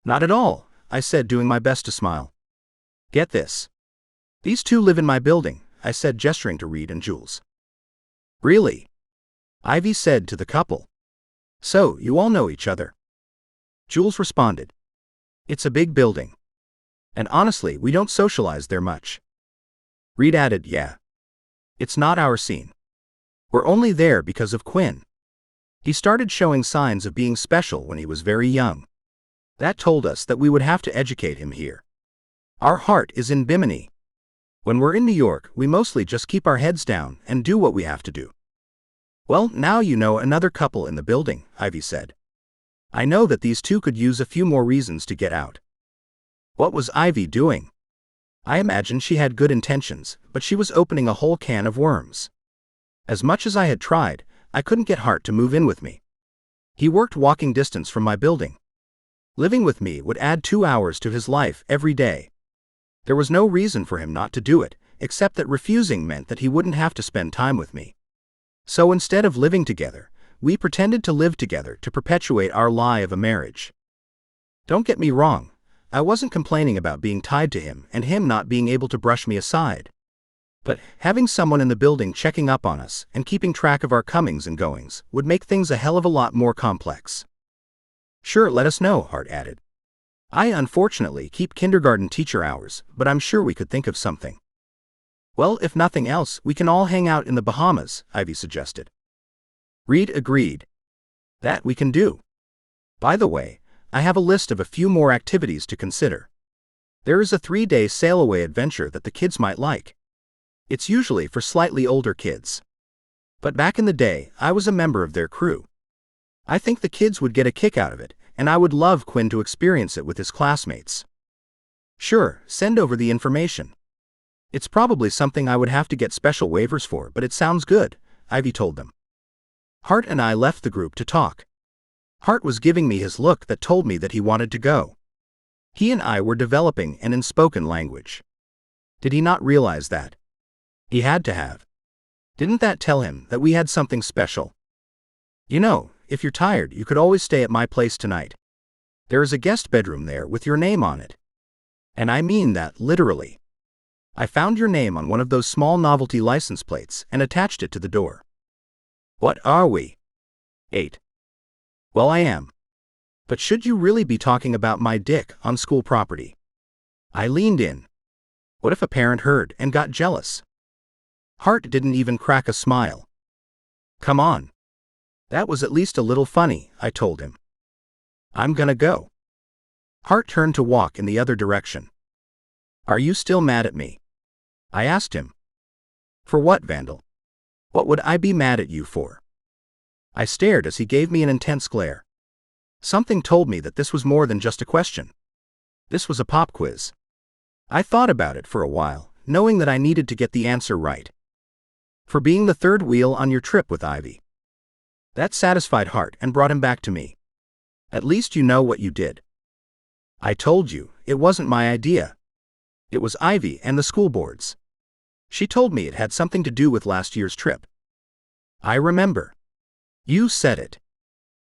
Not at all, I said, doing my best to smile. Get this. These two live in my building, I said, gesturing to Reed and Jules. Really? Ivy said to the couple. So, you all know each other? Jules responded. It's a big building. And honestly, we don't socialize there much. Reed added, yeah. It's not our scene. We're only there because of Quinn. He started showing signs of being special when he was very young. That told us that we would have to educate him here. Our heart is in Bimini. When we're in New York, we mostly just keep our heads down and do what we have to do. Well, now you know another couple in the building, Ivy said. I know that these two could use a few more reasons to get out. What was Ivy doing? I imagine she had good intentions, but she was opening a whole can of worms. As much as I had tried, I couldn't get Hart to move in with me. He worked walking distance from my building. Living with me would add 2 hours to his life every day. There was no reason for him not to do it, except that refusing meant that he wouldn't have to spend time with me. So instead of living together, we pretended to live together to perpetuate our lie of a marriage. Don't get me wrong, I wasn't complaining about being tied to him and him not being able to brush me aside. But having someone in the building checking up on us and keeping track of our comings and goings would make things a hell of a lot more complex. Sure, let us know, Hart added. I unfortunately keep kindergarten teacher hours, but I'm sure we could think of something. Well, if nothing else, we can all hang out in the Bahamas, Ivy suggested. Reed agreed. That we can do. By the way, I have a list of a few more activities to consider. There is a 3-day sail-away adventure that the kids might like. It's usually for slightly older kids. But back in the day, I was a member of their crew. I think the kids would get a kick out of it, and I would love Quinn to experience it with his classmates. Sure, send over the information. It's probably something I would have to get special waivers for, but it sounds good, Ivy told them. Hart and I left the group to talk. Hart was giving me his look that told me that he wanted to go. He and I were developing an unspoken language. Did he not realize that? He had to have. Didn't that tell him that we had something special? You know, if you're tired, you could always stay at my place tonight. There is a guest bedroom there with your name on it. And I mean that literally. I found your name on one of those small novelty license plates and attached it to the door. What are we? 8. Well, I am. But should you really be talking about my dick on school property? I leaned in. What if a parent heard and got jealous? Hart didn't even crack a smile. Come on. That was at least a little funny, I told him. I'm gonna go. Hart turned to walk in the other direction. Are you still mad at me? I asked him. For what, Vandal? What would I be mad at you for? I stared as he gave me an intense glare. Something told me that this was more than just a question. This was a pop quiz. I thought about it for a while, knowing that I needed to get the answer right. For being the third wheel on your trip with Ivy. That satisfied Hart and brought him back to me. At least you know what you did. I told you, it wasn't my idea. It was Ivy and the school board's. She told me it had something to do with last year's trip. I remember. You said it.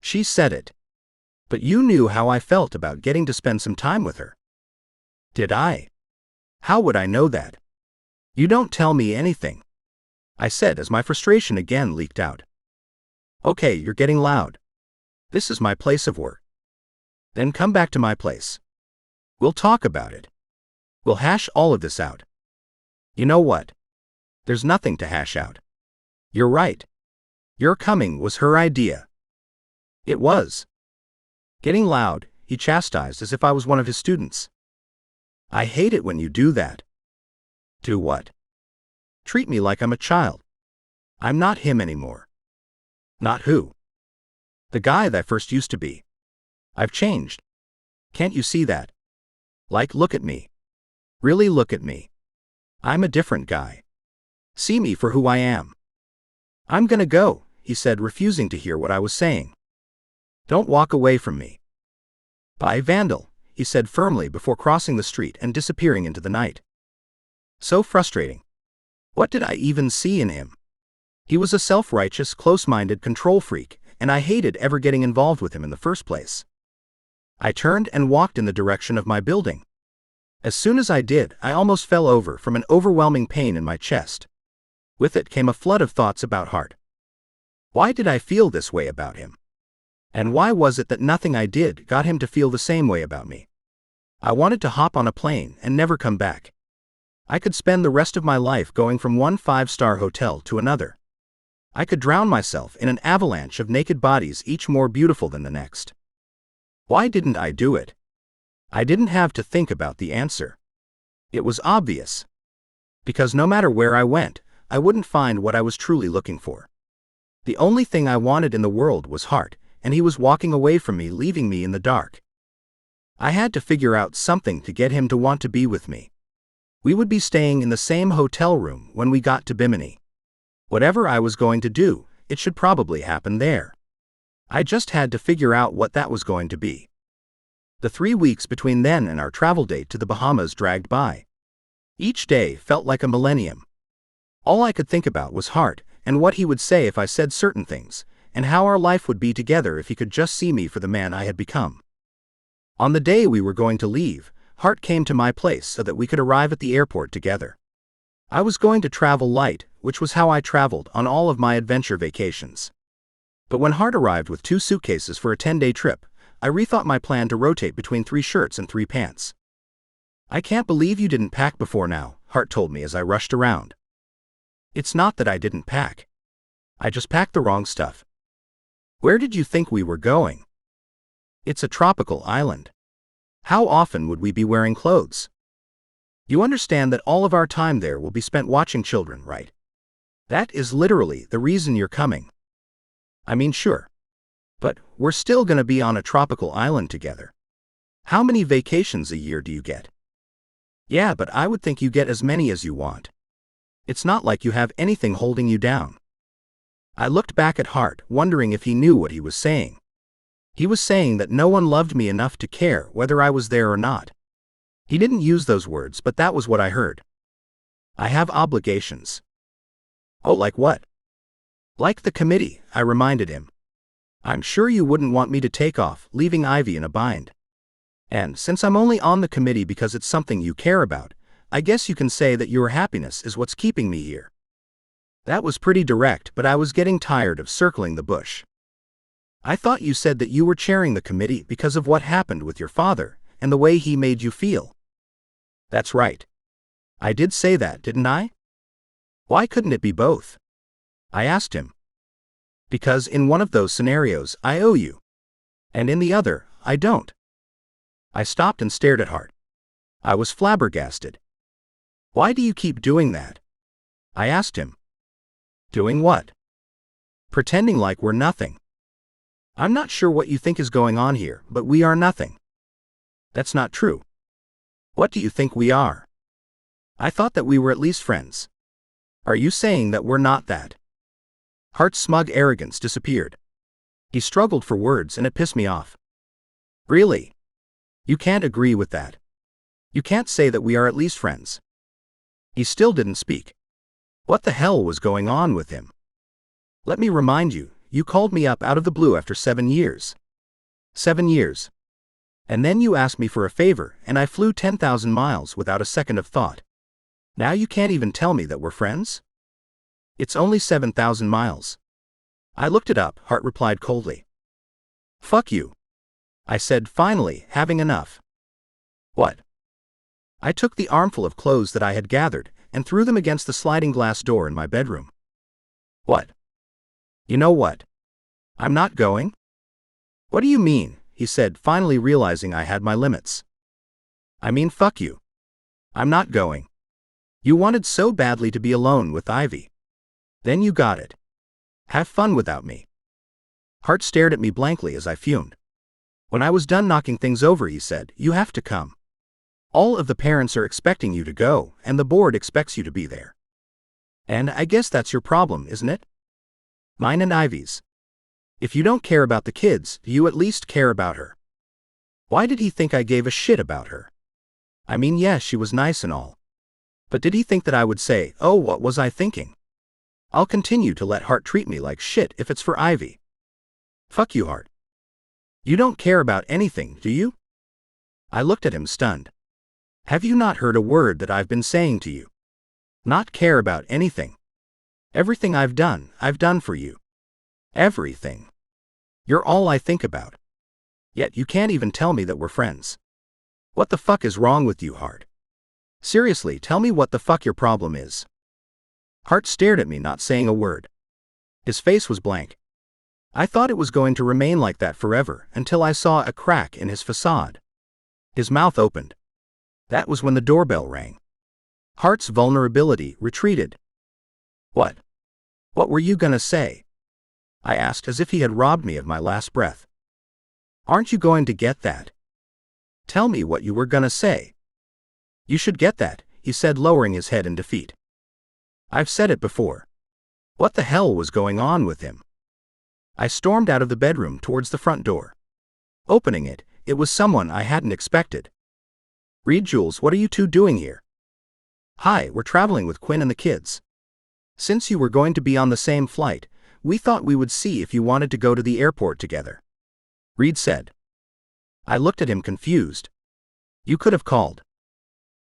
She said it. But you knew how I felt about getting to spend some time with her. Did I? How would I know that? You don't tell me anything, I said as my frustration again leaked out. Okay, you're getting loud. This is my place of work. Then come back to my place. We'll talk about it. We'll hash all of this out. You know what? There's nothing to hash out. You're right. Your coming was her idea. It was. Getting loud, he chastised as if I was one of his students. I hate it when you do that. Do what? Treat me like I'm a child. I'm not him anymore. Not who? The guy that I first used to be. I've changed. Can't you see that? Like, look at me. Really look at me. I'm a different guy. See me for who I am. I'm gonna go, he said, refusing to hear what I was saying. Don't walk away from me. Bye, Vandal, he said firmly before crossing the street and disappearing into the night. So frustrating. What did I even see in him? He was a self-righteous, close-minded control freak, and I hated ever getting involved with him in the first place. I turned and walked in the direction of my building. As soon as I did, I almost fell over from an overwhelming pain in my chest. With it came a flood of thoughts about Hart. Why did I feel this way about him? And why was it that nothing I did got him to feel the same way about me? I wanted to hop on a plane and never come back. I could spend the rest of my life going from one 5-star hotel to another. I could drown myself in an avalanche of naked bodies, each more beautiful than the next. Why didn't I do it? I didn't have to think about the answer. It was obvious. Because no matter where I went, I wouldn't find what I was truly looking for. The only thing I wanted in the world was Hart, and he was walking away from me, leaving me in the dark. I had to figure out something to get him to want to be with me. We would be staying in the same hotel room when we got to Bimini. Whatever I was going to do, it should probably happen there. I just had to figure out what that was going to be. The 3 weeks between then and our travel date to the Bahamas dragged by. Each day felt like a millennium. All I could think about was Hart, and what he would say if I said certain things, and how our life would be together if he could just see me for the man I had become. On the day we were going to leave, Hart came to my place so that we could arrive at the airport together. I was going to travel light, which was how I traveled on all of my adventure vacations. But when Hart arrived with 2 suitcases for a 10-day trip, I rethought my plan to rotate between 3 shirts and 3 pants. I can't believe you didn't pack before now, Hart told me as I rushed around. It's not that I didn't pack. I just packed the wrong stuff. Where did you think we were going? It's a tropical island. How often would we be wearing clothes? You understand that all of our time there will be spent watching children, right? That is literally the reason you're coming. I mean, sure. But we're still gonna be on a tropical island together. How many vacations a year do you get? Yeah, but I would think you get as many as you want. It's not like you have anything holding you down. I looked back at Hart, wondering if he knew what he was saying. He was saying that no one loved me enough to care whether I was there or not. He didn't use those words, but that was what I heard. I have obligations. Oh, like what? Like the committee, I reminded him. I'm sure you wouldn't want me to take off, leaving Ivy in a bind. And since I'm only on the committee because it's something you care about, I guess you can say that your happiness is what's keeping me here. That was pretty direct, but I was getting tired of circling the bush. I thought you said that you were chairing the committee because of what happened with your father and the way he made you feel. That's right. I did say that, didn't I? Why couldn't it be both? I asked him. Because in one of those scenarios, I owe you. And in the other, I don't. I stopped and stared at Hart. I was flabbergasted. Why do you keep doing that? I asked him. Doing what? Pretending like we're nothing. I'm not sure what you think is going on here, but we are nothing. That's not true. What do you think we are? I thought that we were at least friends. Are you saying that we're not that? Hart's smug arrogance disappeared. He struggled for words and it pissed me off. Really? You can't agree with that. You can't say that we are at least friends. He still didn't speak. What the hell was going on with him? Let me remind you, you called me up out of the blue after 7 years. 7 years. And then you asked me for a favor and I flew 10,000 miles without a second of thought. Now you can't even tell me that we're friends? It's only 7,000 miles. I looked it up, Hart replied coldly. Fuck you. I said, finally, having enough. What? I took the armful of clothes that I had gathered and threw them against the sliding glass door in my bedroom. What? You know what? I'm not going? What do you mean? He said, finally realizing I had my limits. I mean, fuck you. I'm not going. You wanted so badly to be alone with Ivy. Then you got it. Have fun without me. Hart stared at me blankly as I fumed. When I was done knocking things over, he said, you have to come. All of the parents are expecting you to go, and the board expects you to be there. And I guess that's your problem, isn't it? Mine and Ivy's. If you don't care about the kids, you at least care about her. Why did he think I gave a shit about her? I mean, yes, she was nice and all. But did he think that I would say, oh, what was I thinking? I'll continue to let Hart treat me like shit if it's for Ivy. Fuck you, Hart. You don't care about anything, do you? I looked at him stunned. Have you not heard a word that I've been saying to you? Not care about anything. Everything I've done for you. Everything. You're all I think about. Yet you can't even tell me that we're friends. What the fuck is wrong with you, Hart? Seriously, tell me what the fuck your problem is. Hart stared at me, not saying a word. His face was blank. I thought it was going to remain like that forever until I saw a crack in his facade. His mouth opened. That was when the doorbell rang. Hart's vulnerability retreated. What? What were you gonna say? I asked as if he had robbed me of my last breath. Aren't you going to get that? Tell me what you were gonna say. You should get that, he said, lowering his head in defeat. I've said it before. What the hell was going on with him? I stormed out of the bedroom towards the front door. Opening it, it was someone I hadn't expected. Reed, Jules, what are you two doing here? Hi, we're traveling with Quinn and the kids. Since you were going to be on the same flight, we thought we would see if you wanted to go to the airport together. Reed said. I looked at him confused. You could have called.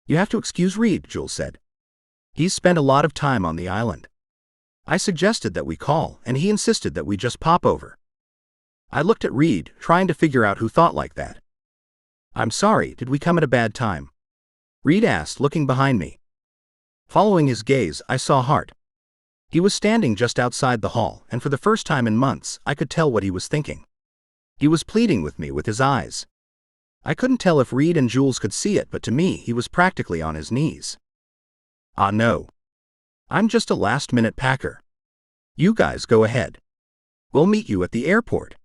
You have to excuse Reed, Jules said. He's spent a lot of time on the island. I suggested that we call, and he insisted that we just pop over. I looked at Reed, trying to figure out who thought like that. I'm sorry, did we come at a bad time? Reed asked, looking behind me. Following his gaze, I saw Hart. He was standing just outside the hall, and for the first time in months, I could tell what he was thinking. He was pleading with me with his eyes. I couldn't tell if Reed and Jules could see it, but to me, he was practically on his knees. Ah, no. I'm just a last-minute packer. You guys go ahead. We'll meet you at the airport.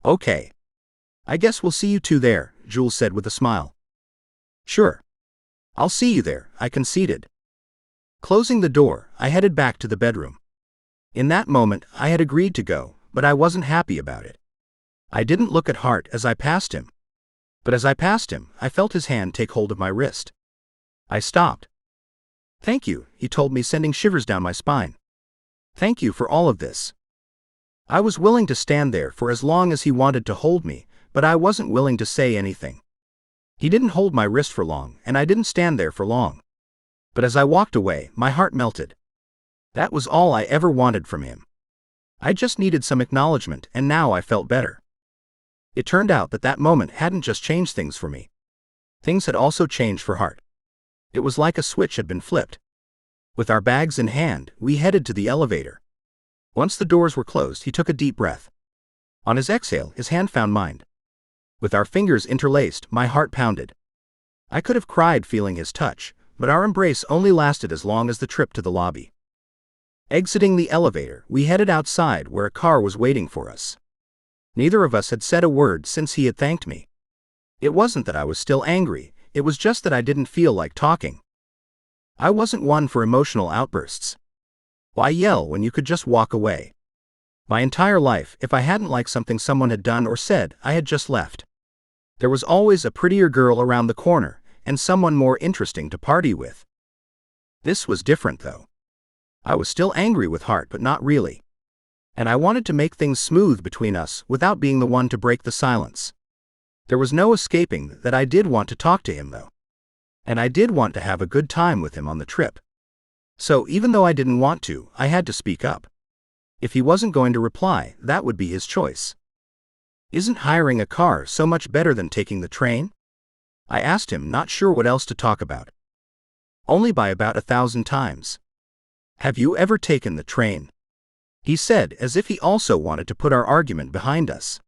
Okay. I guess we'll see you two there, Jules said with a smile. Sure. I'll see you there, I conceded. Closing the door, I headed back to the bedroom. In that moment, I had agreed to go, but I wasn't happy about it. I didn't look at Hart as I passed him. But as I passed him, I felt his hand take hold of my wrist. I stopped. Thank you, he told me, sending shivers down my spine. Thank you for all of this. I was willing to stand there for as long as he wanted to hold me, but I wasn't willing to say anything. He didn't hold my wrist for long, and I didn't stand there for long. But as I walked away, my heart melted. That was all I ever wanted from him. I just needed some acknowledgement, and now I felt better. It turned out that that moment hadn't just changed things for me. Things had also changed for Hart. It was like a switch had been flipped. With our bags in hand, we headed to the elevator. Once the doors were closed, he took a deep breath. On his exhale, his hand found mine. With our fingers interlaced, my heart pounded. I could have cried feeling his touch, but our embrace only lasted as long as the trip to the lobby. Exiting the elevator, we headed outside where a car was waiting for us. Neither of us had said a word since he had thanked me. It wasn't that I was still angry, it was just that I didn't feel like talking. I wasn't one for emotional outbursts. Why yell when you could just walk away? My entire life, if I hadn't liked something someone had done or said, I had just left. There was always a prettier girl around the corner, and someone more interesting to party with. This was different though. I was still angry with Hart, but not really. And I wanted to make things smooth between us without being the one to break the silence. There was no escaping that I did want to talk to him though. And I did want to have a good time with him on the trip. So even though I didn't want to, I had to speak up. If he wasn't going to reply, that would be his choice. Isn't hiring a car so much better than taking the train? I asked him, not sure what else to talk about. Only by about 1,000 times. Have you ever taken the train? He said, as if he also wanted to put our argument behind us.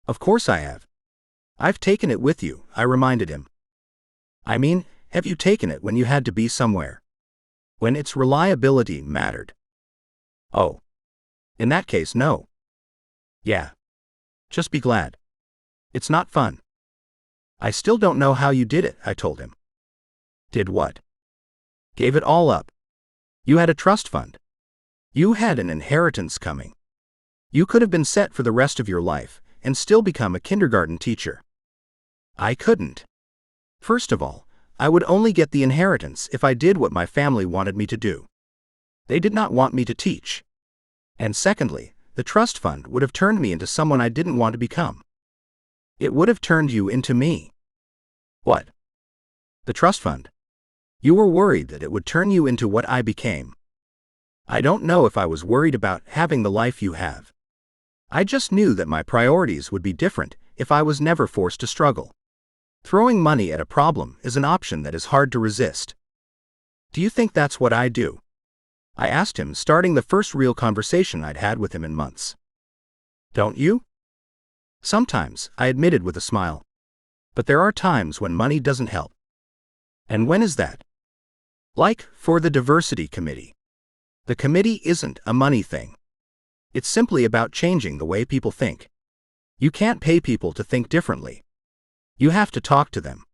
Of course I have. I've taken it with you, I reminded him. I mean, have you taken it when you had to be somewhere? When its reliability mattered? Oh. In that case, no. Yeah. Just be glad. It's not fun. I still don't know how you did it, I told him. Did what? Gave it all up. You had a trust fund. You had an inheritance coming. You could have been set for the rest of your life and still become a kindergarten teacher. I couldn't. First of all, I would only get the inheritance if I did what my family wanted me to do. They did not want me to teach. And secondly, the trust fund would have turned me into someone I didn't want to become. It would have turned you into me. What? The trust fund. You were worried that it would turn you into what I became. I don't know if I was worried about having the life you have. I just knew that my priorities would be different if I was never forced to struggle. Throwing money at a problem is an option that is hard to resist. Do you think that's what I do? I asked him, starting the first real conversation I'd had with him in months. Don't you? Sometimes, I admitted with a smile. But there are times when money doesn't help. And when is that? Like, for the diversity committee. The committee isn't a money thing. It's simply about changing the way people think. You can't pay people to think differently. You have to talk to them.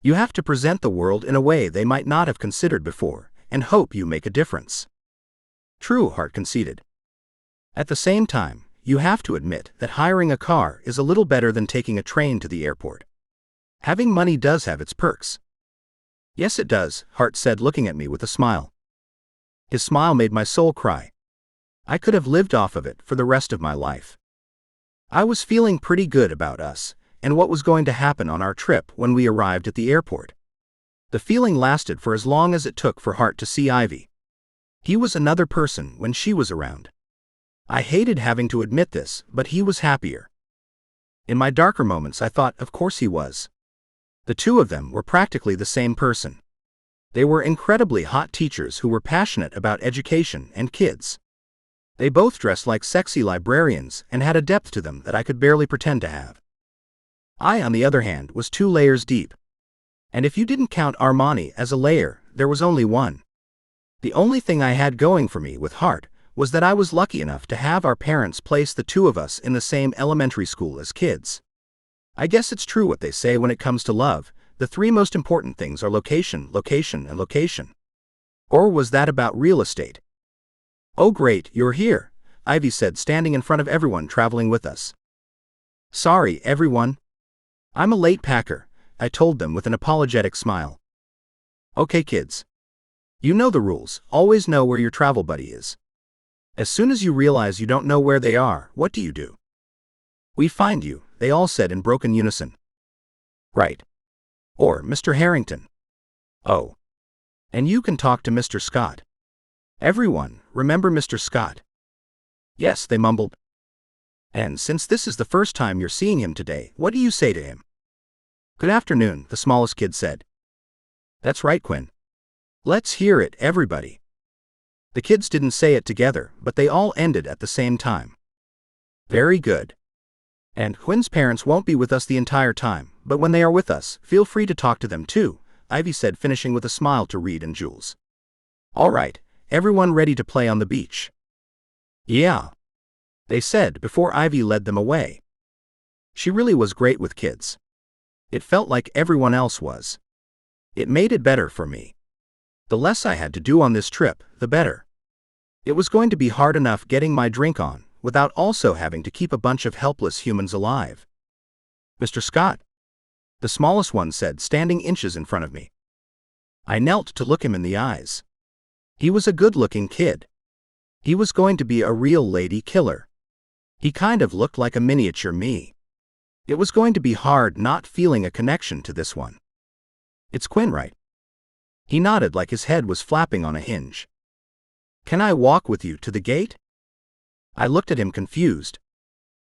You have to present the world in a way they might not have considered before, and hope you make a difference. True, Hart conceded. At the same time, you have to admit that hiring a car is a little better than taking a train to the airport. Having money does have its perks. Yes, it does, Hart said, looking at me with a smile. His smile made my soul cry. I could have lived off of it for the rest of my life. I was feeling pretty good about us and what was going to happen on our trip when we arrived at the airport. The feeling lasted for as long as it took for Hart to see Ivy. He was another person when she was around. I hated having to admit this, but he was happier. In my darker moments I thought, of course he was. The two of them were practically the same person. They were incredibly hot teachers who were passionate about education and kids. They both dressed like sexy librarians and had a depth to them that I could barely pretend to have. I, on the other hand, was 2 layers deep. And if you didn't count Armani as a layer, there was only one. The only thing I had going for me with Hart was that I was lucky enough to have our parents place the two of us in the same elementary school as kids. I guess it's true what they say when it comes to love, the 3 most important things are location, location, and location. Or was that about real estate? Oh great, you're here, Ivy said, standing in front of everyone traveling with us. Sorry, everyone. I'm a late packer, I told them with an apologetic smile. Okay kids. You know the rules, always know where your travel buddy is. As soon as you realize you don't know where they are, what do? We find you, they all said in broken unison. Right. Or Mr. Harrington. Oh. And you can talk to Mr. Scott. Everyone, remember Mr. Scott? Yes, they mumbled. And since this is the first time you're seeing him today, what do you say to him? Good afternoon, the smallest kid said. That's right, Quinn. Let's hear it, everybody. The kids didn't say it together, but they all ended at the same time. Very good. And Quinn's parents won't be with us the entire time, but when they are with us, feel free to talk to them too, Ivy said, finishing with a smile to Reed and Jules. All right, everyone ready to play on the beach? Yeah, they said before Ivy led them away. She really was great with kids. It felt like everyone else was. It made it better for me. The less I had to do on this trip, the better. It was going to be hard enough getting my drink on, without also having to keep a bunch of helpless humans alive. Mr. Scott, the smallest one said, standing inches in front of me. I knelt to look him in the eyes. He was a good-looking kid. He was going to be a real lady killer. He kind of looked like a miniature me. It was going to be hard not feeling a connection to this one. It's Quinn, right? He nodded like his head was flapping on a hinge. Can I walk with you to the gate? I looked at him confused.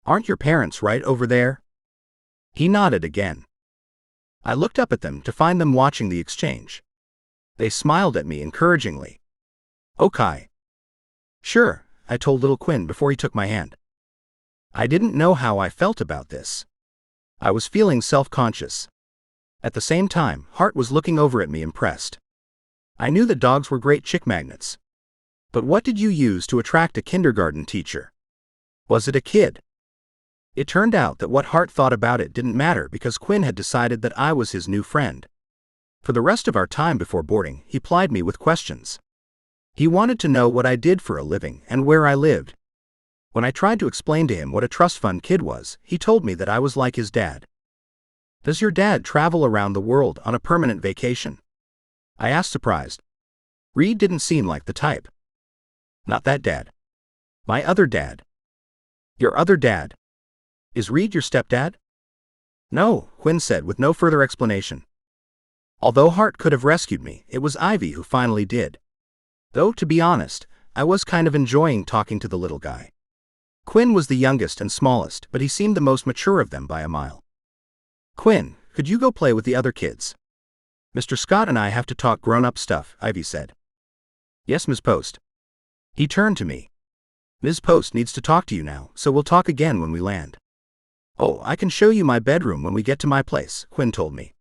Aren't your parents right over there? He nodded again. I looked up at them to find them watching the exchange. They smiled at me encouragingly. Okay. Sure, I told little Quinn before he took my hand. I didn't know how I felt about this. I was feeling self-conscious. At the same time, Hart was looking over at me impressed. I knew that dogs were great chick magnets. But what did you use to attract a kindergarten teacher? Was it a kid? It turned out that what Hart thought about it didn't matter because Quinn had decided that I was his new friend. For the rest of our time before boarding, he plied me with questions. He wanted to know what I did for a living and where I lived. When I tried to explain to him what a trust fund kid was, he told me that I was like his dad. Does your dad travel around the world on a permanent vacation? I asked, surprised. Reed didn't seem like the type. Not that dad. My other dad. Your other dad? Is Reed your stepdad? No, Quinn said with no further explanation. Although Hart could have rescued me, it was Ivy who finally did. Though, to be honest, I was kind of enjoying talking to the little guy. Quinn was the youngest and smallest, but he seemed the most mature of them by a mile. Quinn, could you go play with the other kids? Mr. Scott and I have to talk grown-up stuff, Ivy said. Yes, Ms. Post. He turned to me. Ms. Post needs to talk to you now, so we'll talk again when we land. Oh, I can show you my bedroom when we get to my place, Quinn told me.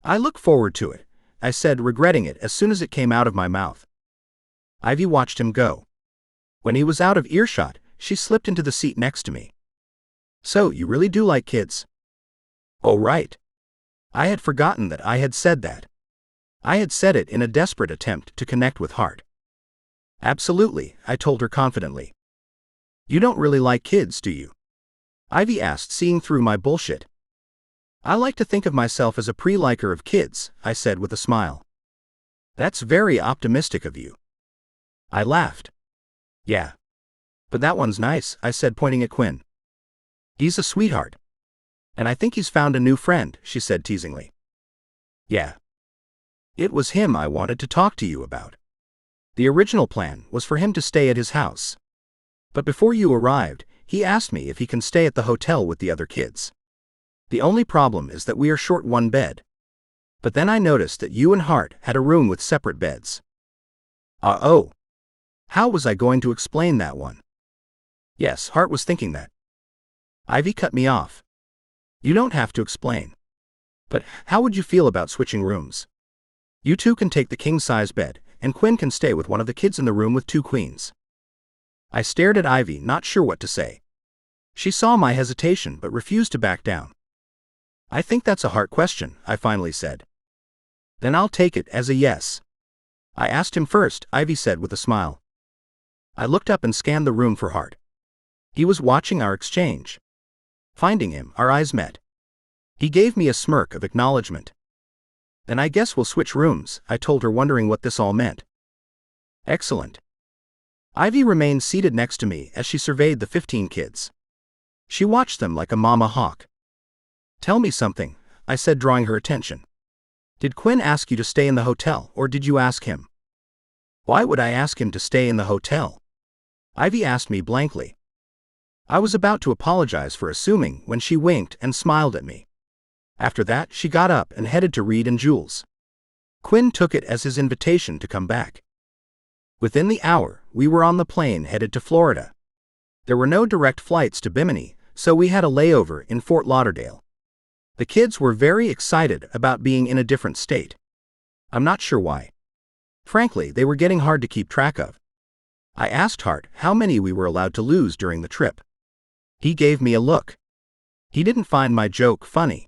I look forward to it, I said, regretting it as soon as it came out of my mouth. Ivy watched him go. When he was out of earshot, she slipped into the seat next to me. So, you really do like kids? Oh, right. I had forgotten that I had said that. I had said it in a desperate attempt to connect with Hart. Absolutely, I told her confidently. You don't really like kids, do you? Ivy asked, seeing through my bullshit. I like to think of myself as a pre-liker of kids, I said with a smile. That's very optimistic of you. I laughed. Yeah. But that one's nice, I said, pointing at Quinn. He's a sweetheart. And I think he's found a new friend, she said teasingly. Yeah. It was him I wanted to talk to you about. The original plan was for him to stay at his house. But before you arrived, he asked me if he can stay at the hotel with the other kids. The only problem is that we are short one bed. But then I noticed that you and Hart had a room with separate beds. Oh. How was I going to explain that one? Yes, Hart was thinking that. Ivy cut me off. You don't have to explain. But how would you feel about switching rooms? You two can take the king-size bed, and Quinn can stay with one of the kids in the room with two queens. I stared at Ivy, not sure what to say. She saw my hesitation but refused to back down. I think that's a Hart question, I finally said. Then I'll take it as a yes. I asked him first, Ivy said with a smile. I looked up and scanned the room for Hart. He was watching our exchange. Finding him, our eyes met. He gave me a smirk of acknowledgement. Then I guess we'll switch rooms, I told her, wondering what this all meant. Excellent. Ivy remained seated next to me as she surveyed the 15 kids. She watched them like a mama hawk. Tell me something, I said, drawing her attention. Did Quinn ask you to stay in the hotel, or did you ask him? Why would I ask him to stay in the hotel? Ivy asked me blankly. I was about to apologize for assuming when she winked and smiled at me. After that, she got up and headed to Reed and Jules. Quinn took it as his invitation to come back. Within the hour, we were on the plane headed to Florida. There were no direct flights to Bimini, so we had a layover in Fort Lauderdale. The kids were very excited about being in a different state. I'm not sure why. Frankly, they were getting hard to keep track of. I asked Hart how many we were allowed to lose during the trip. He gave me a look. He didn't find my joke funny.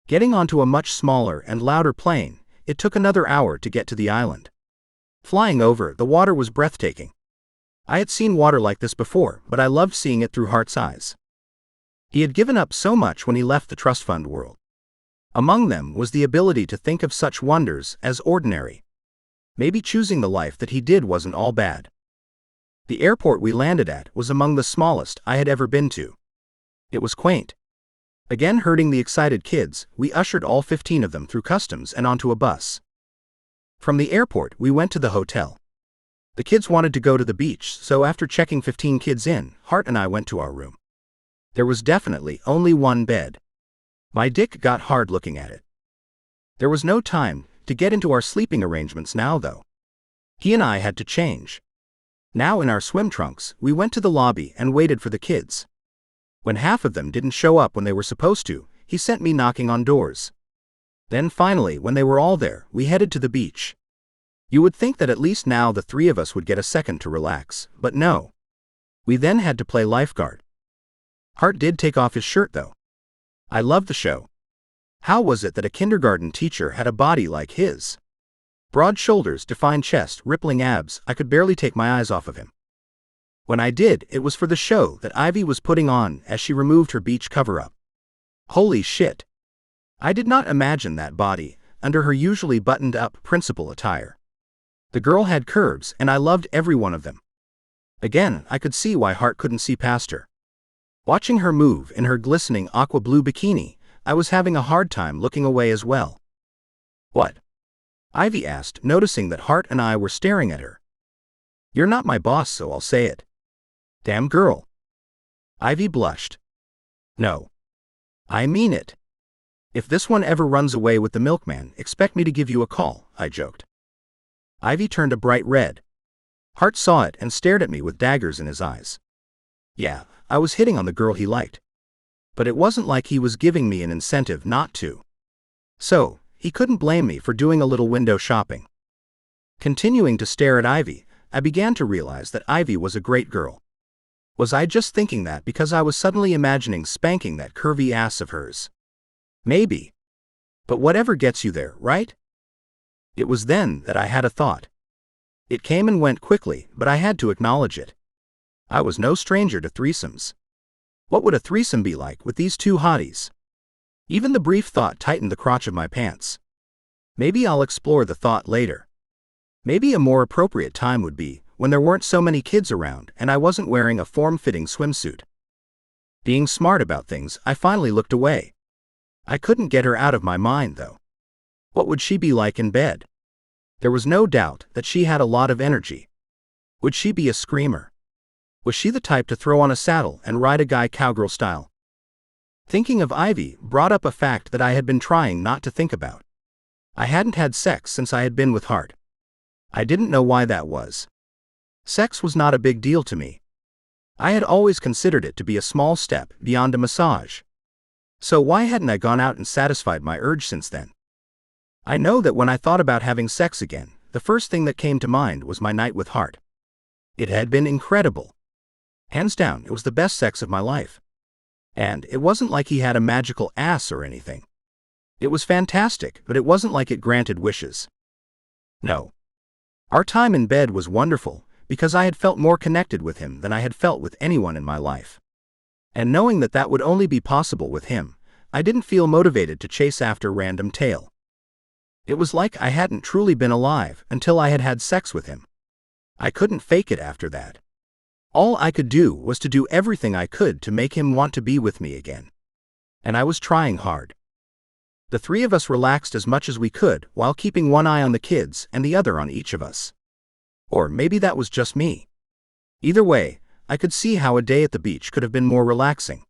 Getting onto a much smaller and louder plane, it took another hour to get to the island. Flying over, the water was breathtaking. I had seen water like this before, but I loved seeing it through Hart's eyes. He had given up so much when he left the trust fund world. Among them was the ability to think of such wonders as ordinary. Maybe choosing the life that he did wasn't all bad. The airport we landed at was among the smallest I had ever been to. It was quaint. Again herding the excited kids, we ushered all 15 of them through customs and onto a bus. From the airport, we went to the hotel. The kids wanted to go to the beach, so after checking 15 kids in, Hart and I went to our room. There was definitely only one bed. My dick got hard looking at it. There was no time to get into our sleeping arrangements now, though. He and I had to change. Now in our swim trunks, we went to the lobby and waited for the kids. When half of them didn't show up when they were supposed to, he sent me knocking on doors. Then finally, when they were all there, we headed to the beach. You would think that at least now the 3 of us would get a second to relax, but no. We then had to play lifeguard. Hart did take off his shirt though. I loved the show. How was it that a kindergarten teacher had a body like his? Broad shoulders, defined chest, rippling abs, I could barely take my eyes off of him. When I did, it was for the show that Ivy was putting on as she removed her beach cover-up. Holy shit. I did not imagine that body under her usually buttoned-up principal attire. The girl had curves, and I loved every one of them. Again, I could see why Hart couldn't see past her. Watching her move in her glistening aqua blue bikini, I was having a hard time looking away as well. What? Ivy asked, noticing that Hart and I were staring at her. You're not my boss, so I'll say it. Damn girl. Ivy blushed. No. I mean it. If this one ever runs away with the milkman, expect me to give you a call, I joked. Ivy turned a bright red. Hart saw it and stared at me with daggers in his eyes. Yeah, I was hitting on the girl he liked. But it wasn't like he was giving me an incentive not to. So, he couldn't blame me for doing a little window shopping. Continuing to stare at Ivy, I began to realize that Ivy was a great girl. Was I just thinking that because I was suddenly imagining spanking that curvy ass of hers? Maybe. But whatever gets you there, right? It was then that I had a thought. It came and went quickly, but I had to acknowledge it. I was no stranger to threesomes. What would a threesome be like with these 2 hotties? Even the brief thought tightened the crotch of my pants. Maybe I'll explore the thought later. Maybe a more appropriate time would be when there weren't so many kids around and I wasn't wearing a form-fitting swimsuit. Being smart about things, I finally looked away. I couldn't get her out of my mind, though. What would she be like in bed? There was no doubt that she had a lot of energy. Would she be a screamer? Was she the type to throw on a saddle and ride a guy cowgirl style? Thinking of Ivy brought up a fact that I had been trying not to think about. I hadn't had sex since I had been with Hart. I didn't know why that was. Sex was not a big deal to me. I had always considered it to be a small step beyond a massage. So why hadn't I gone out and satisfied my urge since then? I know that when I thought about having sex again, the first thing that came to mind was my night with Hart. It had been incredible. Hands down, it was the best sex of my life. And it wasn't like he had a magical ass or anything. It was fantastic, but it wasn't like it granted wishes. No. Our time in bed was wonderful, because I had felt more connected with him than I had felt with anyone in my life. And knowing that that would only be possible with him, I didn't feel motivated to chase after random tail. It was like I hadn't truly been alive until I had had sex with him. I couldn't fake it after that. All I could do was to do everything I could to make him want to be with me again. And I was trying hard. The 3 of us relaxed as much as we could while keeping one eye on the kids and the other on each of us. Or maybe that was just me. Either way, I could see how a day at the beach could have been more relaxing.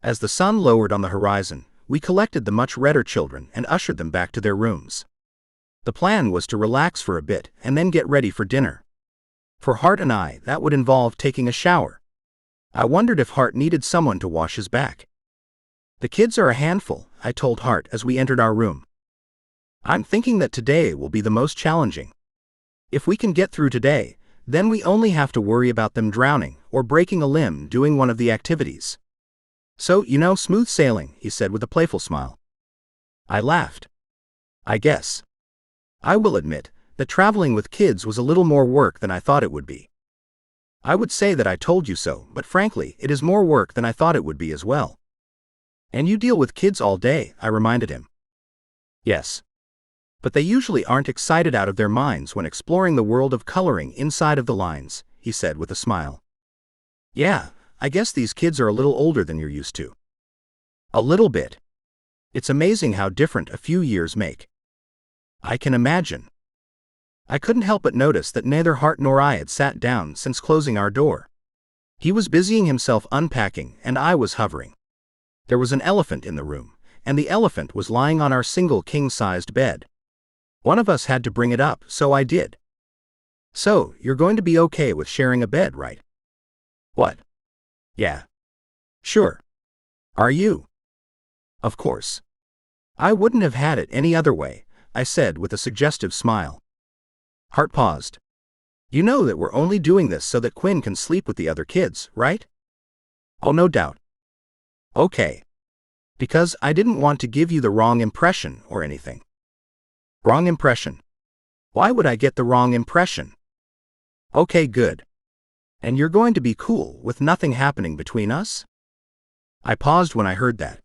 As the sun lowered on the horizon, we collected the much redder children and ushered them back to their rooms. The plan was to relax for a bit and then get ready for dinner. For Hart and I, that would involve taking a shower. I wondered if Hart needed someone to wash his back. The kids are a handful, I told Hart as we entered our room. I'm thinking that today will be the most challenging. If we can get through today, then we only have to worry about them drowning or breaking a limb doing one of the activities. So, smooth sailing, he said with a playful smile. I laughed. I guess. I will admit that traveling with kids was a little more work than I thought it would be. I would say that I told you so, but frankly, it is more work than I thought it would be as well. And you deal with kids all day, I reminded him. Yes. But they usually aren't excited out of their minds when exploring the world of coloring inside of the lines, he said with a smile. Yeah, I guess these kids are a little older than you're used to. A little bit. It's amazing how different a few years make. I can imagine. I couldn't help but notice that neither Hart nor I had sat down since closing our door. He was busying himself unpacking, and I was hovering. There was an elephant in the room, and the elephant was lying on our single king-sized bed. One of us had to bring it up, so I did. So, you're going to be okay with sharing a bed, right? What? Yeah. Sure. Are you? Of course. I wouldn't have had it any other way, I said with a suggestive smile. Hart paused. You know that we're only doing this so that Quinn can sleep with the other kids, right? Oh, no doubt. Okay. Because I didn't want to give you the wrong impression or anything. Wrong impression? Why would I get the wrong impression? Okay, good. And you're going to be cool with nothing happening between us? I paused when I heard that.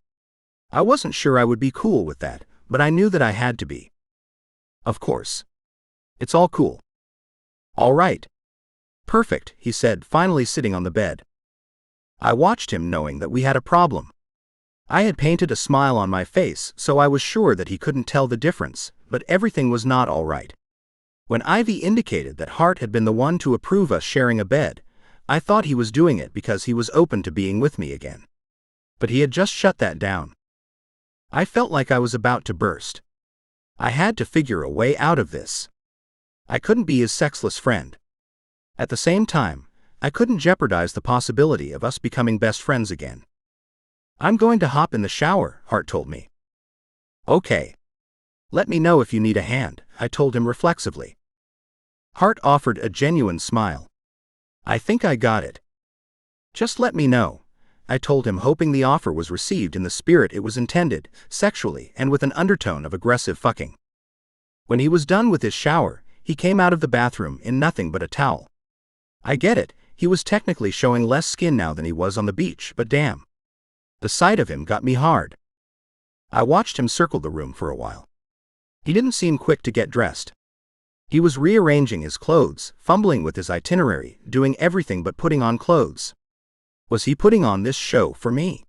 I wasn't sure I would be cool with that, but I knew that I had to be. Of course. It's all cool. All right. Perfect, he said, finally sitting on the bed. I watched him knowing that we had a problem. I had painted a smile on my face, so I was sure that he couldn't tell the difference, but everything was not all right. When Ivy indicated that Hart had been the one to approve us sharing a bed, I thought he was doing it because he was open to being with me again. But he had just shut that down. I felt like I was about to burst. I had to figure a way out of this. I couldn't be his sexless friend. At the same time, I couldn't jeopardize the possibility of us becoming best friends again. I'm going to hop in the shower, Hart told me. Okay. Let me know if you need a hand, I told him reflexively. Hart offered a genuine smile. I think I got it. Just let me know, I told him, hoping the offer was received in the spirit it was intended, sexually and with an undertone of aggressive fucking. When he was done with his shower, he came out of the bathroom in nothing but a towel. I get it, he was technically showing less skin now than he was on the beach, but damn. The sight of him got me hard. I watched him circle the room for a while. He didn't seem quick to get dressed. He was rearranging his clothes, fumbling with his itinerary, doing everything but putting on clothes. Was he putting on this show for me?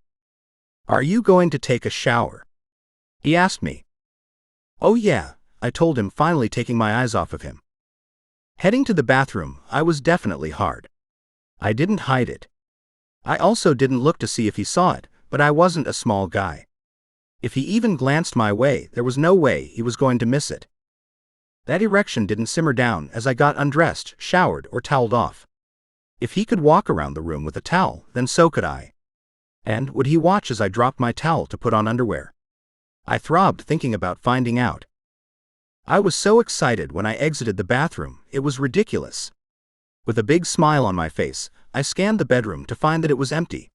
Are you going to take a shower? He asked me. Oh yeah, I told him, finally taking my eyes off of him. Heading to the bathroom, I was definitely hard. I didn't hide it. I also didn't look to see if he saw it, but I wasn't a small guy. If he even glanced my way, there was no way he was going to miss it. That erection didn't simmer down as I got undressed, showered, or toweled off. If he could walk around the room with a towel, then so could I. And would he watch as I dropped my towel to put on underwear? I throbbed thinking about finding out. I was so excited when I exited the bathroom, it was ridiculous. With a big smile on my face, I scanned the bedroom to find that it was empty.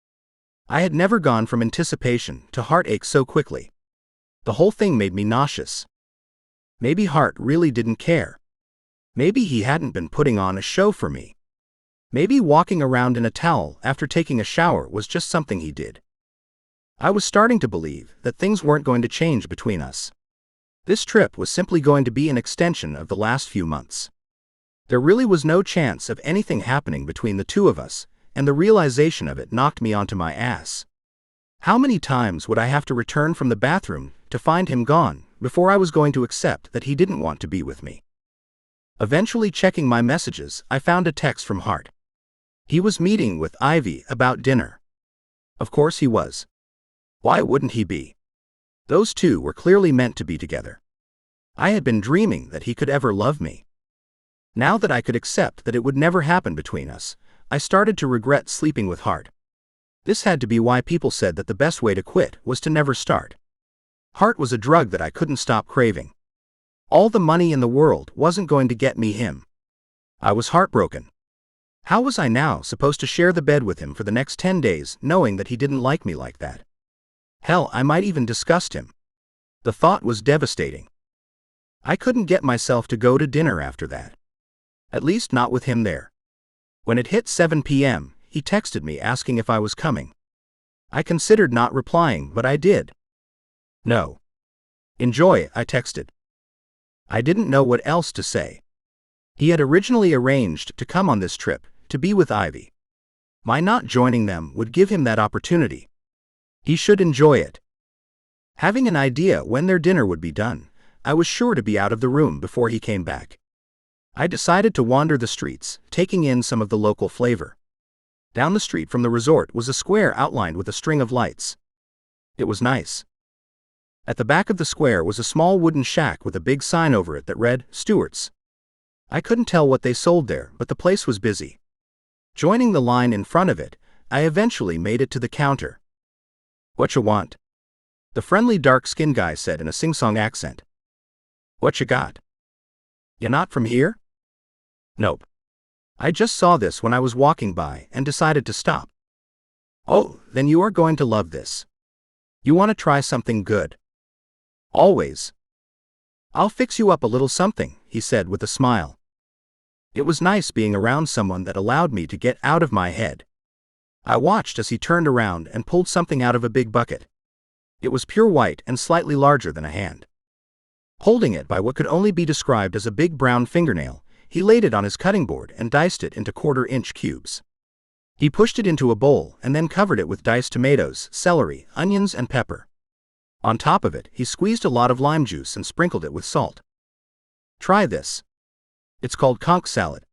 I had never gone from anticipation to heartache so quickly. The whole thing made me nauseous. Maybe Hart really didn't care. Maybe he hadn't been putting on a show for me. Maybe walking around in a towel after taking a shower was just something he did. I was starting to believe that things weren't going to change between us. This trip was simply going to be an extension of the last few months. There really was no chance of anything happening between the two of us, and the realization of it knocked me onto my ass. How many times would I have to return from the bathroom to find him gone before I was going to accept that he didn't want to be with me? Eventually checking my messages, I found a text from Hart. He was meeting with Ivy about dinner. Of course he was. Why wouldn't he be? Those two were clearly meant to be together. I had been dreaming that he could ever love me. Now that I could accept that it would never happen between us, I started to regret sleeping with Hart. This had to be why people said that the best way to quit was to never start. Hart was a drug that I couldn't stop craving. All the money in the world wasn't going to get me him. I was heartbroken. How was I now supposed to share the bed with him for the next 10 days, knowing that he didn't like me like that? Hell, I might even disgust him. The thought was devastating. I couldn't get myself to go to dinner after that. At least not with him there. When it hit 7 p.m., he texted me asking if I was coming. I considered not replying, but I did. No. Enjoy, I texted. I didn't know what else to say. He had originally arranged to come on this trip, to be with Ivy. My not joining them would give him that opportunity. He should enjoy it. Having an idea when their dinner would be done, I was sure to be out of the room before he came back. I decided to wander the streets, taking in some of the local flavor. Down the street from the resort was a square outlined with a string of lights. It was nice. At the back of the square was a small wooden shack with a big sign over it that read, Stewart's. I couldn't tell what they sold there, but the place was busy. Joining the line in front of it, I eventually made it to the counter. Whatcha want? The friendly dark-skinned guy said in a sing-song accent. Whatcha got? Ya not from here? Nope. I just saw this when I was walking by and decided to stop. Oh, then you are going to love this. You want to try something good? Always. I'll fix you up a little something, he said with a smile. It was nice being around someone that allowed me to get out of my head. I watched as he turned around and pulled something out of a big bucket. It was pure white and slightly larger than a hand. Holding it by what could only be described as a big brown fingernail, he laid it on his cutting board and diced it into quarter-inch cubes. He pushed it into a bowl and then covered it with diced tomatoes, celery, onions, and pepper. On top of it, he squeezed a lot of lime juice and sprinkled it with salt. Try this. It's called conch salad.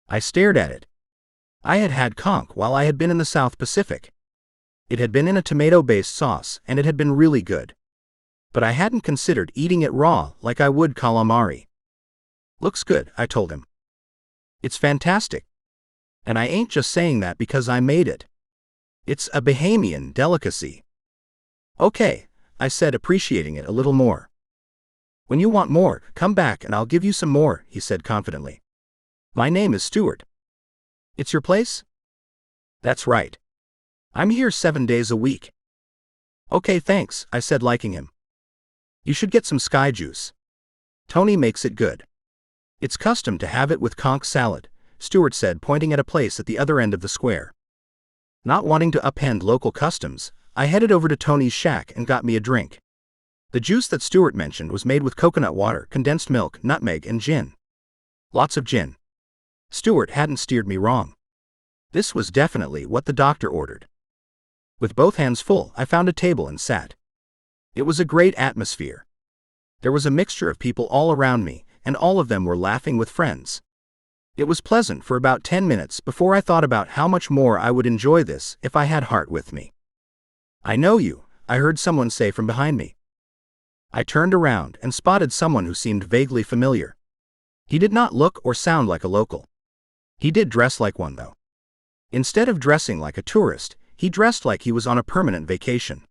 I stared at it. I had had conch while I had been in the South Pacific. It had been in a tomato-based sauce, and it had been really good. But I hadn't considered eating it raw like I would calamari. Looks good, I told him. It's fantastic. And I ain't just saying that because I made it. It's a Bahamian delicacy. Okay, I said, appreciating it a little more. When you want more, come back and I'll give you some more, he said confidently. My name is Stuart. It's your place? That's right. I'm here 7 days a week. Okay, thanks, I said, liking him. You should get some sky juice. Tony makes it good. It's custom to have it with conch salad, Stuart said, pointing at a place at the other end of the square. Not wanting to upend local customs, I headed over to Tony's shack and got me a drink. The juice that Stuart mentioned was made with coconut water, condensed milk, nutmeg, and gin. Lots of gin. Stuart hadn't steered me wrong. This was definitely what the doctor ordered. With both hands full, I found a table and sat. It was a great atmosphere. There was a mixture of people all around me, and all of them were laughing with friends. It was pleasant for about 10 minutes before I thought about how much more I would enjoy this if I had Hart with me. I know you, I heard someone say from behind me. I turned around and spotted someone who seemed vaguely familiar. He did not look or sound like a local. He did dress like one, though. Instead of dressing like a tourist, he dressed like he was on a permanent vacation.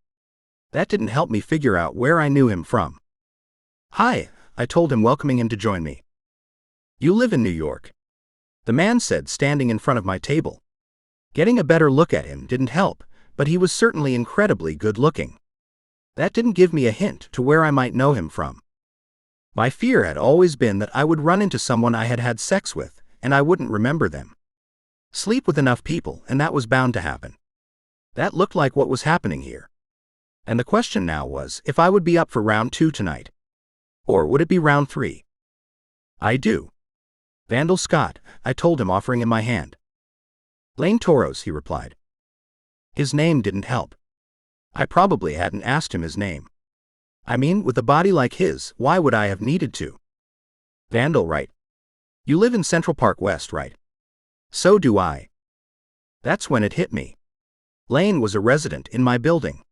That didn't help me figure out where I knew him from. Hi, I told him, welcoming him to join me. You live in New York? The man said, standing in front of my table. Getting a better look at him didn't help, but he was certainly incredibly good-looking. That didn't give me a hint to where I might know him from. My fear had always been that I would run into someone I had had sex with, and I wouldn't remember them. Sleep with enough people, and that was bound to happen. That looked like what was happening here. And the question now was if I would be up for round 2 tonight. Or would it be round 3? I do. Vandal Scott, I told him, offering him my hand. Lane Toros, he replied. His name didn't help. I probably hadn't asked him his name. I mean, with a body like his, why would I have needed to? Vandal, right? You live in Central Park West, right? So do I. That's when it hit me. Lane was a resident in my building.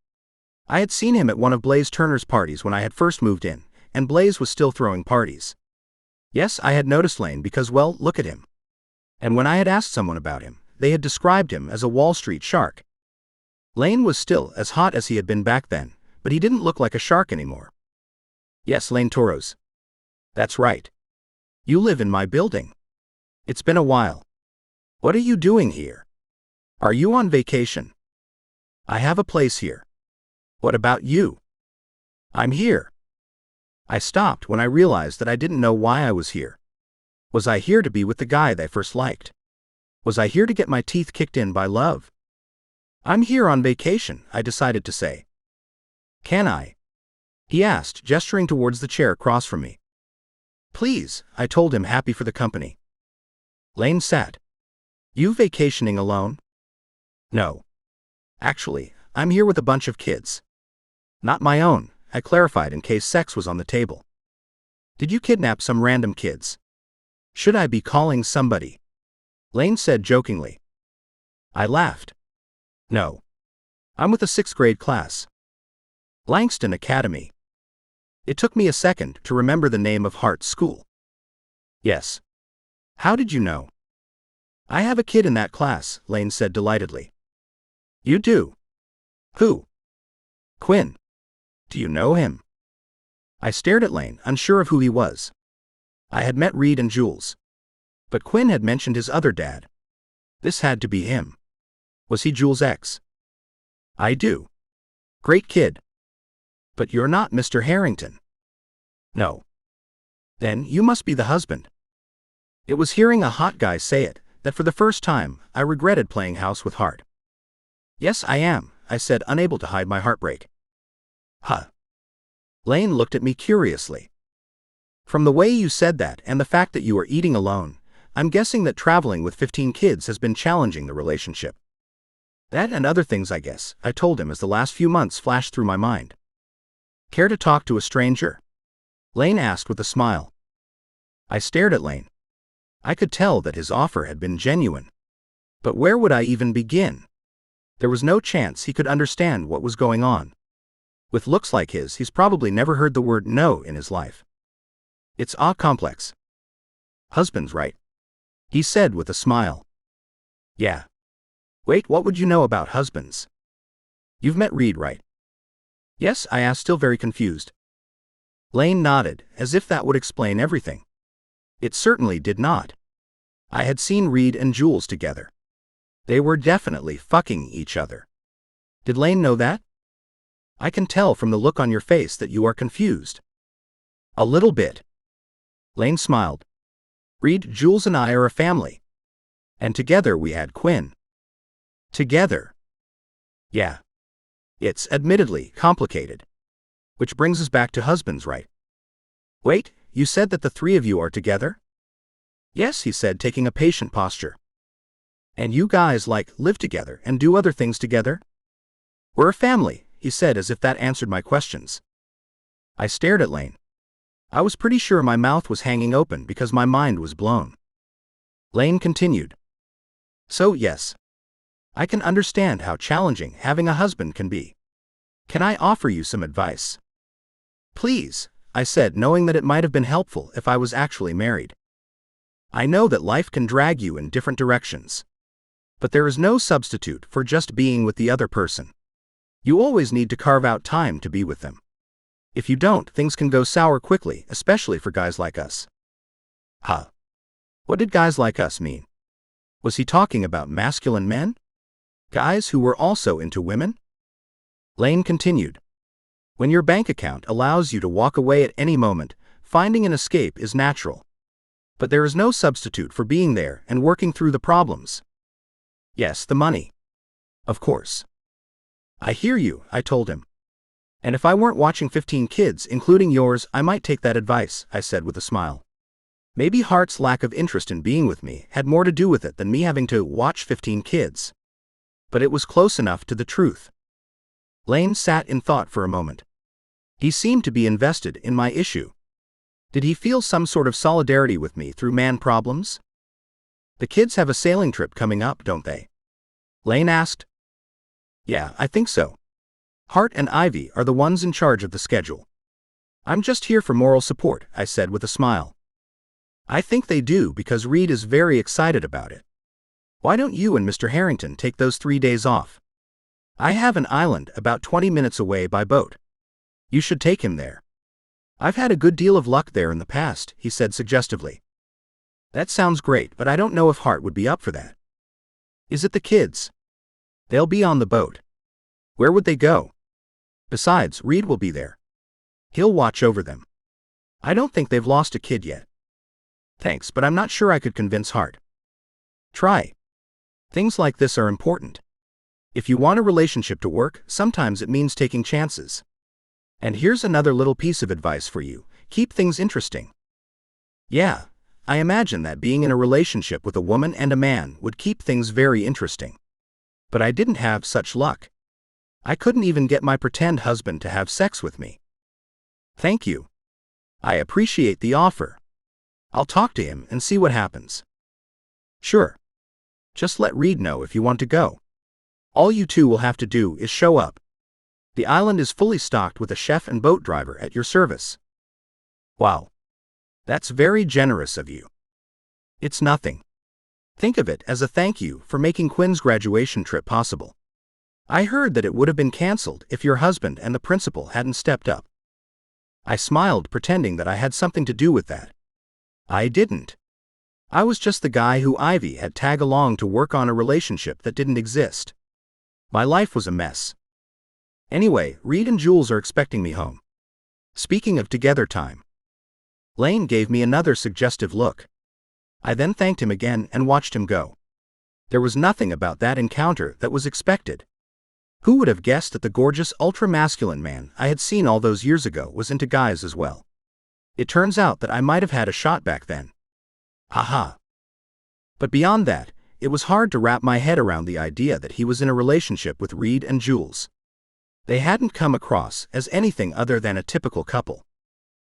I had seen him at one of Blaze Turner's parties when I had first moved in, and Blaze was still throwing parties. Yes, I had noticed Lane because, well, look at him. And when I had asked someone about him, they had described him as a Wall Street shark. Lane was still as hot as he had been back then, but he didn't look like a shark anymore. Yes, Lane Toros. That's right. You live in my building. It's been a while. What are you doing here? Are you on vacation? I have a place here. What about you? I'm here. I stopped when I realized that I didn't know why I was here. Was I here to be with the guy that I first liked? Was I here to get my teeth kicked in by love? I'm here on vacation, I decided to say. Can I? He asked, gesturing towards the chair across from me. Please, I told him, happy for the company. Lane sat. You vacationing alone? No. Actually, I'm here with a bunch of kids. Not my own, I clarified in case sex was on the table. Did you kidnap some random kids? Should I be calling somebody? Lane said jokingly. I laughed. No. I'm with a 6th grade class. Langston Academy. It took me a second to remember the name of Hart's school. Yes. How did you know? I have a kid in that class, Lane said delightedly. You do? Who? Quinn. Do you know him? I stared at Lane, unsure of who he was. I had met Reed and Jules. But Quinn had mentioned his other dad. This had to be him. Was he Jules' ex? I do. Great kid. But you're not Mr. Harrington. No. Then you must be the husband. It was hearing a hot guy say it that for the first time I regretted playing house with Hart. Yes, I am, I said, unable to hide my heartbreak. Huh. Lane looked at me curiously. From the way you said that and the fact that you are eating alone, I'm guessing that traveling with 15 kids has been challenging the relationship. That and other things, I guess, I told him as the last few months flashed through my mind. Care to talk to a stranger? Lane asked with a smile. I stared at Lane. I could tell that his offer had been genuine. But where would I even begin? There was no chance he could understand what was going on. With looks like his, he's probably never heard the word no in his life. It's complex. Husbands, right? He said with a smile. Yeah. Wait, what would you know about husbands? You've met Reed, right? Yes, I asked, still very confused. Lane nodded, as if that would explain everything. It certainly did not. I had seen Reed and Jules together. They were definitely fucking each other. Did Lane know that? I can tell from the look on your face that you are confused. A little bit. Lane smiled. Reed, Jules and I are a family. And together we had Quinn. Together. Yeah. It's admittedly complicated. Which brings us back to husbands, right? Wait, you said that the three of you are together? Yes, he said, taking a patient posture. And you guys, live together and do other things together? We're a family, he said, as if that answered my questions. I stared at Lane. I was pretty sure my mouth was hanging open because my mind was blown. Lane continued. So, yes. I can understand how challenging having a husband can be. Can I offer you some advice? Please, I said, knowing that it might have been helpful if I was actually married. I know that life can drag you in different directions. But there is no substitute for just being with the other person. You always need to carve out time to be with them. If you don't, things can go sour quickly, especially for guys like us. Huh. What did guys like us mean? Was he talking about masculine men? Guys who were also into women? Lane continued. When your bank account allows you to walk away at any moment, finding an escape is natural. But there is no substitute for being there and working through the problems. Yes, the money. Of course. I hear you, I told him. And if I weren't watching 15 kids, including yours, I might take that advice, I said with a smile. Maybe Hart's lack of interest in being with me had more to do with it than me having to watch 15 kids. But it was close enough to the truth. Lane sat in thought for a moment. He seemed to be invested in my issue. Did he feel some sort of solidarity with me through man problems? The kids have a sailing trip coming up, don't they? Lane asked. Yeah, I think so. Hart and Ivy are the ones in charge of the schedule. I'm just here for moral support, I said with a smile. I think they do because Reed is very excited about it. Why don't you and Mr. Harrington take those 3 days off? I have an island about 20 minutes away by boat. You should take him there. I've had a good deal of luck there in the past, he said suggestively. That sounds great, but I don't know if Hart would be up for that. Is it the kids? They'll be on the boat. Where would they go? Besides, Reed will be there. He'll watch over them. I don't think they've lost a kid yet. Thanks, but I'm not sure I could convince Hart. Try. Things like this are important. If you want a relationship to work, sometimes it means taking chances. And here's another little piece of advice for you. Keep things interesting. Yeah, I imagine that being in a relationship with a woman and a man would keep things very interesting. But I didn't have such luck. I couldn't even get my pretend husband to have sex with me. Thank you. I appreciate the offer. I'll talk to him and see what happens. Sure. Just let Reed know if you want to go. All you two will have to do is show up. The island is fully stocked with a chef and boat driver at your service. Wow. That's very generous of you. It's nothing. Think of it as a thank you for making Quinn's graduation trip possible. I heard that it would have been canceled if your husband and the principal hadn't stepped up. I smiled, pretending that I had something to do with that. I didn't. I was just the guy who Ivy had tagged along to work on a relationship that didn't exist. My life was a mess. Anyway, Reed and Jules are expecting me home. Speaking of together time. Lane gave me another suggestive look. I then thanked him again and watched him go. There was nothing about that encounter that was expected. Who would have guessed that the gorgeous, ultra-masculine man I had seen all those years ago was into guys as well? It turns out that I might have had a shot back then. Haha. But beyond that, it was hard to wrap my head around the idea that he was in a relationship with Reed and Jules. They hadn't come across as anything other than a typical couple.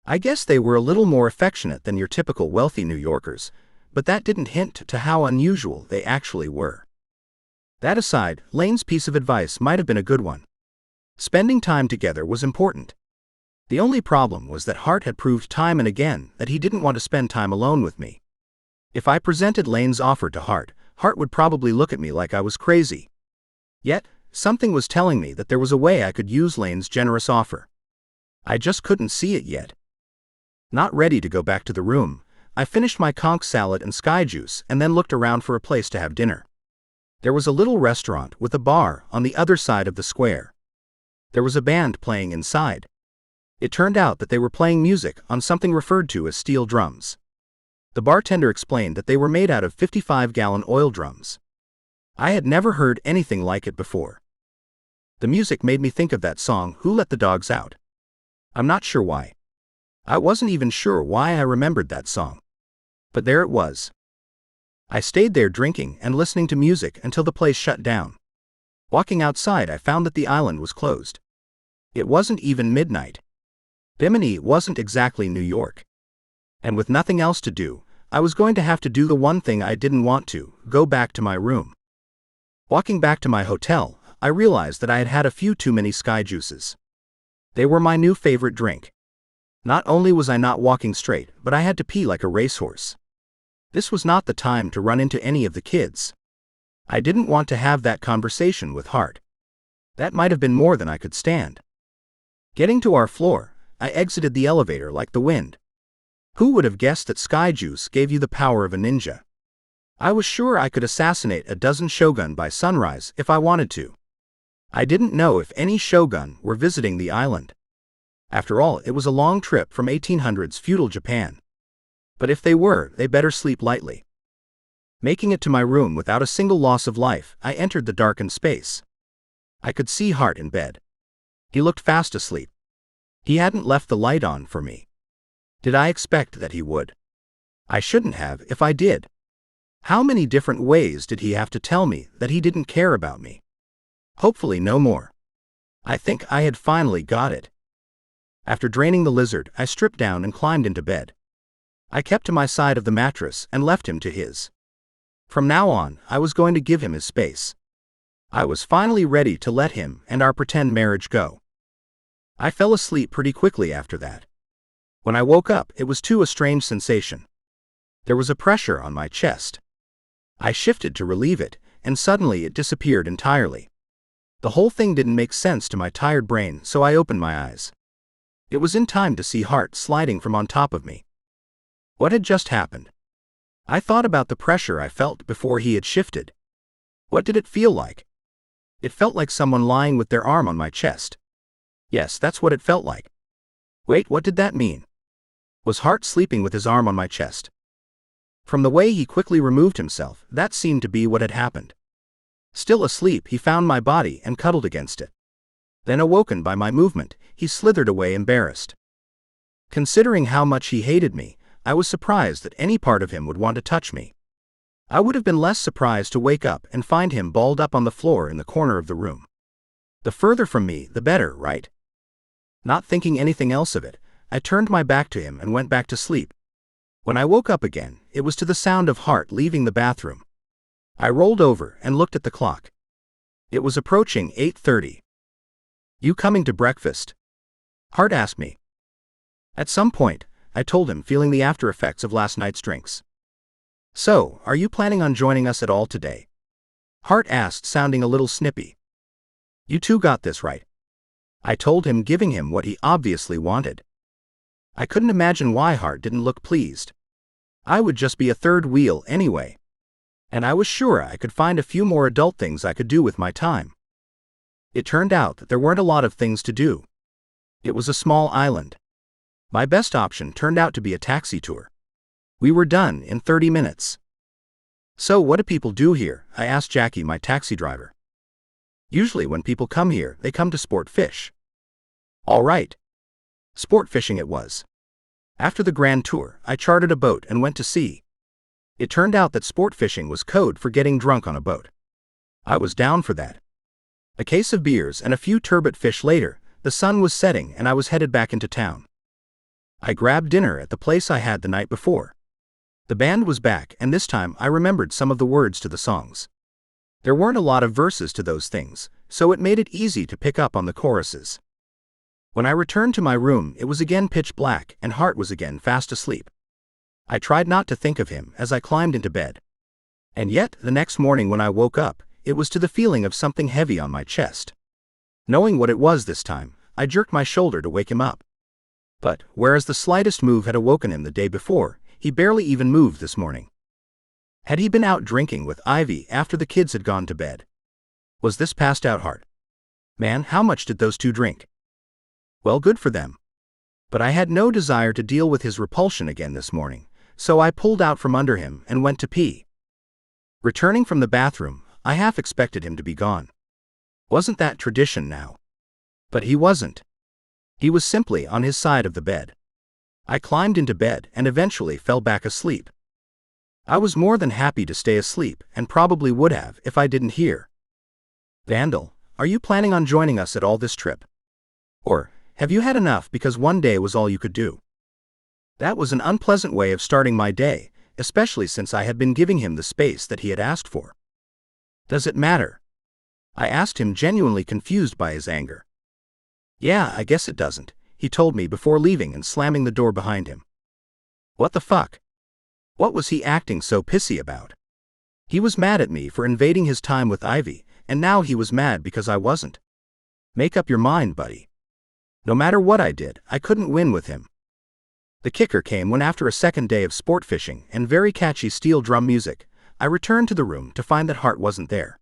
I guess they were a little more affectionate than your typical wealthy New Yorkers, but that didn't hint to how unusual they actually were. That aside, Lane's piece of advice might have been a good one. Spending time together was important. The only problem was that Hart had proved time and again that he didn't want to spend time alone with me. If I presented Lane's offer to Hart, Hart would probably look at me like I was crazy. Yet, something was telling me that there was a way I could use Lane's generous offer. I just couldn't see it yet. Not ready to go back to the room, I finished my conch salad and sky juice and then looked around for a place to have dinner. There was a little restaurant with a bar on the other side of the square. There was a band playing inside. It turned out that they were playing music on something referred to as steel drums. The bartender explained that they were made out of 55-gallon oil drums. I had never heard anything like it before. The music made me think of that song, Who Let the Dogs Out? I'm not sure why. I wasn't even sure why I remembered that song. But there it was. I stayed there drinking and listening to music until the place shut down. Walking outside, I found that the island was closed. It wasn't even midnight. Bimini wasn't exactly New York. And with nothing else to do, I was going to have to do the one thing I didn't want to, go back to my room. Walking back to my hotel, I realized that I had had a few too many sky juices. They were my new favorite drink. Not only was I not walking straight, but I had to pee like a racehorse. This was not the time to run into any of the kids. I didn't want to have that conversation with Hart. That might have been more than I could stand. Getting to our floor, I exited the elevator like the wind. Who would have guessed that sky juice gave you the power of a ninja? I was sure I could assassinate a dozen shogun by sunrise if I wanted to. I didn't know if any shogun were visiting the island. After all, it was a long trip from 1800s feudal Japan. But if they were, they better sleep lightly. Making it to my room without a single loss of life, I entered the darkened space. I could see Hart in bed. He looked fast asleep. He hadn't left the light on for me. Did I expect that he would? I shouldn't have if I did. How many different ways did he have to tell me that he didn't care about me? Hopefully no more. I think I had finally got it. After draining the lizard, I stripped down and climbed into bed. I kept to my side of the mattress and left him to his. From now on, I was going to give him his space. I was finally ready to let him and our pretend marriage go. I fell asleep pretty quickly after that. When I woke up, it was too a strange sensation. There was a pressure on my chest. I shifted to relieve it, and suddenly it disappeared entirely. The whole thing didn't make sense to my tired brain, so I opened my eyes. It was in time to see Hart sliding from on top of me. What had just happened? I thought about the pressure I felt before he had shifted. What did it feel like? It felt like someone lying with their arm on my chest. Yes, that's what it felt like. Wait, what did that mean? Was Hart sleeping with his arm on my chest? From the way he quickly removed himself, that seemed to be what had happened. Still asleep, he found my body and cuddled against it. Then, awoken by my movement, he slithered away embarrassed. Considering how much he hated me, I was surprised that any part of him would want to touch me. I would have been less surprised to wake up and find him balled up on the floor in the corner of the room. The further from me, the better, right? Not thinking anything else of it, I turned my back to him and went back to sleep. When I woke up again, it was to the sound of Hart leaving the bathroom. I rolled over and looked at the clock. It was approaching 8:30. "You coming to breakfast?" Hart asked me. At some point, I told him, feeling the after effects of last night's drinks. "So, are you planning on joining us at all today?" Hart asked, sounding a little snippy. "You two got this right," I told him, giving him what he obviously wanted. I couldn't imagine why Hart didn't look pleased. I would just be a third wheel anyway. And I was sure I could find a few more adult things I could do with my time. It turned out that there weren't a lot of things to do. It was a small island. My best option turned out to be a taxi tour. We were done in 30 minutes. "So what do people do here?" I asked Jackie, my taxi driver. "Usually when people come here, they come to sport fish." "All right." Sport fishing it was. After the grand tour, I chartered a boat and went to sea. It turned out that sport fishing was code for getting drunk on a boat. I was down for that. A case of beers and a few turbot fish later, the sun was setting and I was headed back into town. I grabbed dinner at the place I had the night before. The band was back, and this time I remembered some of the words to the songs. There weren't a lot of verses to those things, so it made it easy to pick up on the choruses. When I returned to my room, it was again pitch black and Hart was again fast asleep. I tried not to think of him as I climbed into bed. And yet, the next morning when I woke up, it was to the feeling of something heavy on my chest. Knowing what it was this time, I jerked my shoulder to wake him up. But, whereas the slightest move had awoken him the day before, he barely even moved this morning. Had he been out drinking with Ivy after the kids had gone to bed? Was this passed out Hart? Man, how much did those two drink? Well, good for them. But I had no desire to deal with his repulsion again this morning, so I pulled out from under him and went to pee. Returning from the bathroom, I half expected him to be gone. Wasn't that tradition now? But he wasn't. He was simply on his side of the bed. I climbed into bed and eventually fell back asleep. I was more than happy to stay asleep and probably would have if I didn't hear. "Vandal, are you planning on joining us at all this trip? Or, have you had enough because one day was all you could do?" That was an unpleasant way of starting my day, especially since I had been giving him the space that he had asked for. "Does it matter?" I asked him, genuinely confused by his anger. "Yeah, I guess it doesn't," he told me before leaving and slamming the door behind him. What the fuck? What was he acting so pissy about? He was mad at me for invading his time with Ivy, and now he was mad because I wasn't. Make up your mind, buddy. No matter what I did, I couldn't win with him. The kicker came when, after a second day of sport fishing and very catchy steel drum music, I returned to the room to find that Hart wasn't there.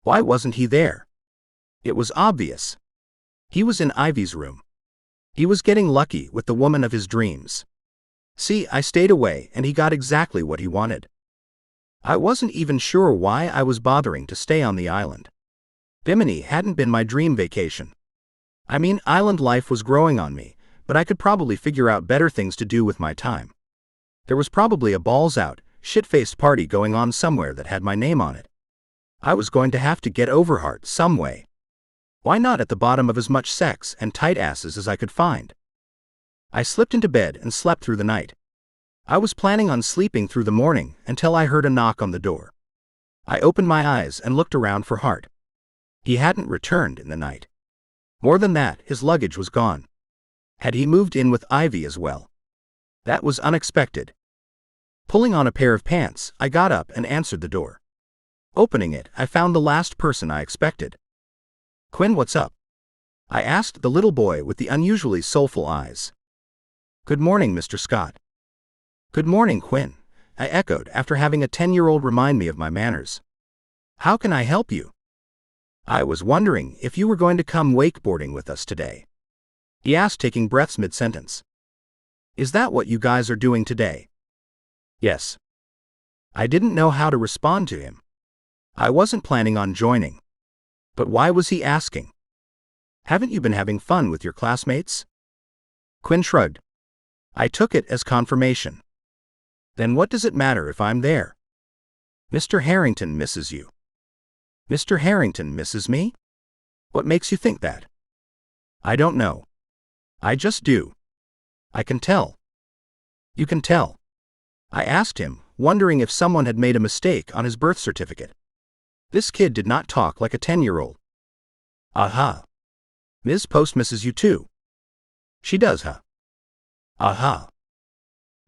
Why wasn't he there? It was obvious. He was in Ivy's room. He was getting lucky with the woman of his dreams. See, I stayed away and he got exactly what he wanted. I wasn't even sure why I was bothering to stay on the island. Bimini hadn't been my dream vacation. I mean, island life was growing on me, but I could probably figure out better things to do with my time. There was probably a balls-out, shit-faced party going on somewhere that had my name on it. I was going to have to get over Hart some way. Why not at the bottom of as much sex and tight asses as I could find? I slipped into bed and slept through the night. I was planning on sleeping through the morning until I heard a knock on the door. I opened my eyes and looked around for Hart. He hadn't returned in the night. More than that, his luggage was gone. Had he moved in with Ivy as well? That was unexpected. Pulling on a pair of pants, I got up and answered the door. Opening it, I found the last person I expected. "Quinn, what's up?" I asked the little boy with the unusually soulful eyes. "Good morning, Mr. Scott." "Good morning, Quinn," I echoed after having a 10-year-old remind me of my manners. "How can I help you?" "I was wondering if you were going to come wakeboarding with us today," he asked, taking breaths mid-sentence. "Is that what you guys are doing today?" "Yes." I didn't know how to respond to him. I wasn't planning on joining. But why was he asking? "Haven't you been having fun with your classmates?" Quinn shrugged. I took it as confirmation. "Then what does it matter if I'm there?" "Mr. Harrington misses you." "Mr. Harrington misses me? What makes you think that?" "I don't know. I just do. I can tell." "You can tell?" I asked him, wondering if someone had made a mistake on his birth certificate. This kid did not talk like a 10-year-old. "Aha. Ms. Post misses you too." "She does, huh?" "Aha."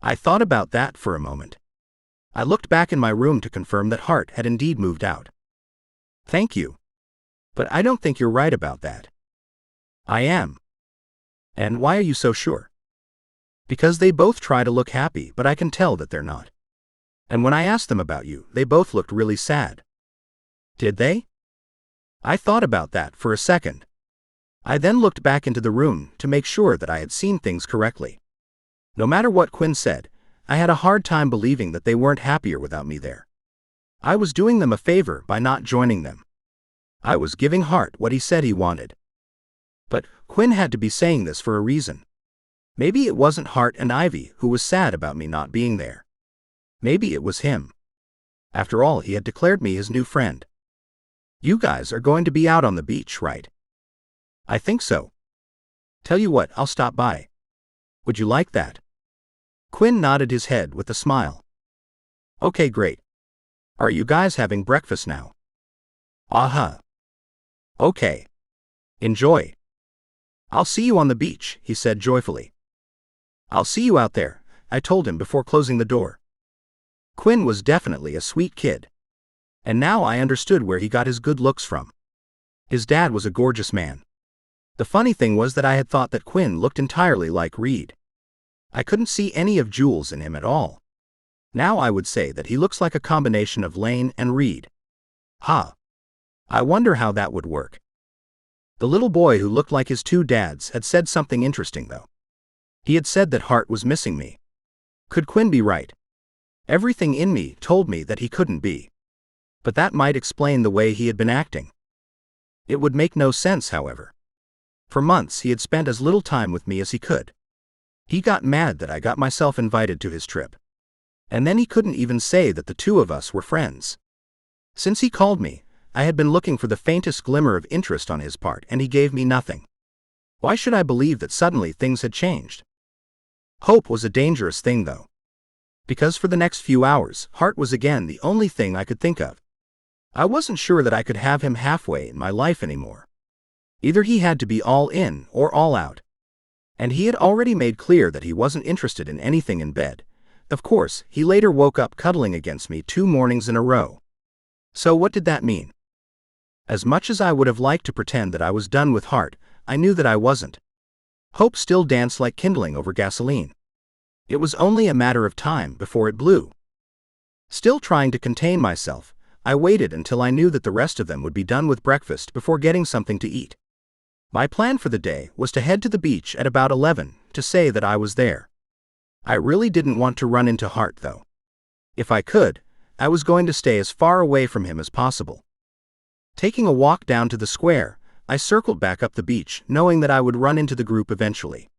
I thought about that for a moment. I looked back in my room to confirm that Hart had indeed moved out. "Thank you. But I don't think you're right about that." "I am." "And why are you so sure?" "Because they both try to look happy, but I can tell that they're not. And when I asked them about you, they both looked really sad." "Did they?" I thought about that for a second. I then looked back into the room to make sure that I had seen things correctly. No matter what Quinn said, I had a hard time believing that they weren't happier without me there. I was doing them a favor by not joining them. I was giving Hart what he said he wanted. But Quinn had to be saying this for a reason. Maybe it wasn't Hart and Ivy who was sad about me not being there. Maybe it was him. After all, he had declared me his new friend. "You guys are going to be out on the beach, right?" "I think so." "Tell you what, I'll stop by. Would you like that?" Quinn nodded his head with a smile. "Okay, great. Are you guys having breakfast now?" "Uh-huh." "Okay. Enjoy." "I'll see you on the beach," he said joyfully. "I'll see you out there," I told him before closing the door. Quinn was definitely a sweet kid. And now I understood where he got his good looks from. His dad was a gorgeous man. The funny thing was that I had thought that Quinn looked entirely like Reed. I couldn't see any of Jules in him at all. Now I would say that he looks like a combination of Lane and Reed. Ha! I wonder how that would work. The little boy who looked like his two dads had said something interesting though. He had said that Hart was missing me. Could Quinn be right? Everything in me told me that he couldn't be. But that might explain the way he had been acting. It would make no sense, however. For months he had spent as little time with me as he could. He got mad that I got myself invited to his trip. And then he couldn't even say that the two of us were friends. Since he called me, I had been looking for the faintest glimmer of interest on his part, and he gave me nothing. Why should I believe that suddenly things had changed? Hope was a dangerous thing though. Because for the next few hours, Hart was again the only thing I could think of. I wasn't sure that I could have him halfway in my life anymore. Either he had to be all in or all out. And he had already made clear that he wasn't interested in anything in bed. Of course, he later woke up cuddling against me 2 mornings in a row. So what did that mean? As much as I would have liked to pretend that I was done with Hart, I knew that I wasn't. Hope still danced like kindling over gasoline. It was only a matter of time before it blew. Still trying to contain myself, I waited until I knew that the rest of them would be done with breakfast before getting something to eat. My plan for the day was to head to the beach at about 11 to say that I was there. I really didn't want to run into Hart though. If I could, I was going to stay as far away from him as possible. Taking a walk down to the square, I circled back up the beach, knowing that I would run into the group eventually.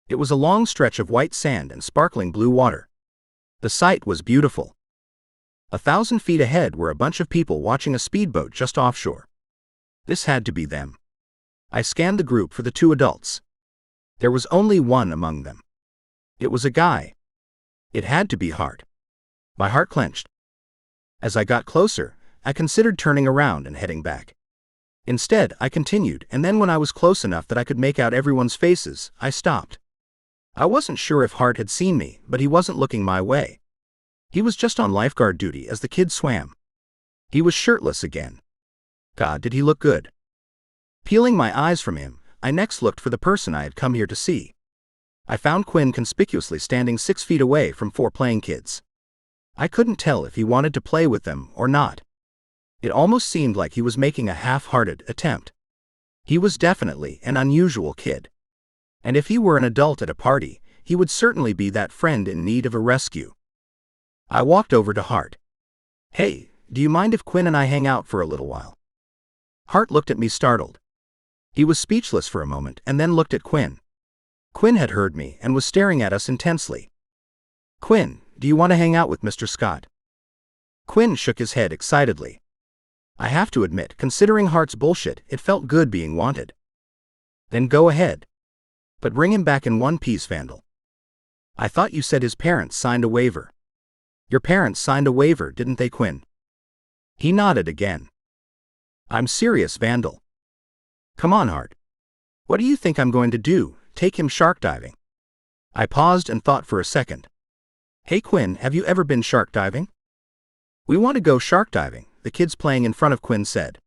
It was a long stretch of white sand and sparkling blue water. The sight was beautiful. 1,000 feet ahead were a bunch of people watching a speedboat just offshore. This had to be them. I scanned the group for the 2 adults. There was only one among them. It was a guy. It had to be Hart. My heart clenched. As I got closer, I considered turning around and heading back. Instead, I continued, and then when I was close enough that I could make out everyone's faces, I stopped. I wasn't sure if Hart had seen me, but he wasn't looking my way. He was just on lifeguard duty as the kids swam. He was shirtless again. God, did he look good. Peeling my eyes from him, I next looked for the person I had come here to see. I found Quinn conspicuously standing 6 feet away from 4 playing kids. I couldn't tell if he wanted to play with them or not. It almost seemed like he was making a half-hearted attempt. He was definitely an unusual kid. And if he were an adult at a party, he would certainly be that friend in need of a rescue. I walked over to Hart. Hey, do you mind if Quinn and I hang out for a little while? Hart looked at me startled. He was speechless for a moment and then looked at Quinn. Quinn had heard me and was staring at us intensely. Quinn, do you want to hang out with Mr. Scott? Quinn shook his head excitedly. I have to admit, considering Hart's bullshit, it felt good being wanted. Then go ahead. But bring him back in one piece, Vandal. I thought you said his parents signed a waiver. Your parents signed a waiver, didn't they, Quinn? He nodded again. I'm serious, Vandal. Come on, Hart. What do you think I'm going to do, take him shark diving? I paused and thought for a second. Hey Quinn, have you ever been shark diving? We want to go shark diving, the kids playing in front of Quinn said.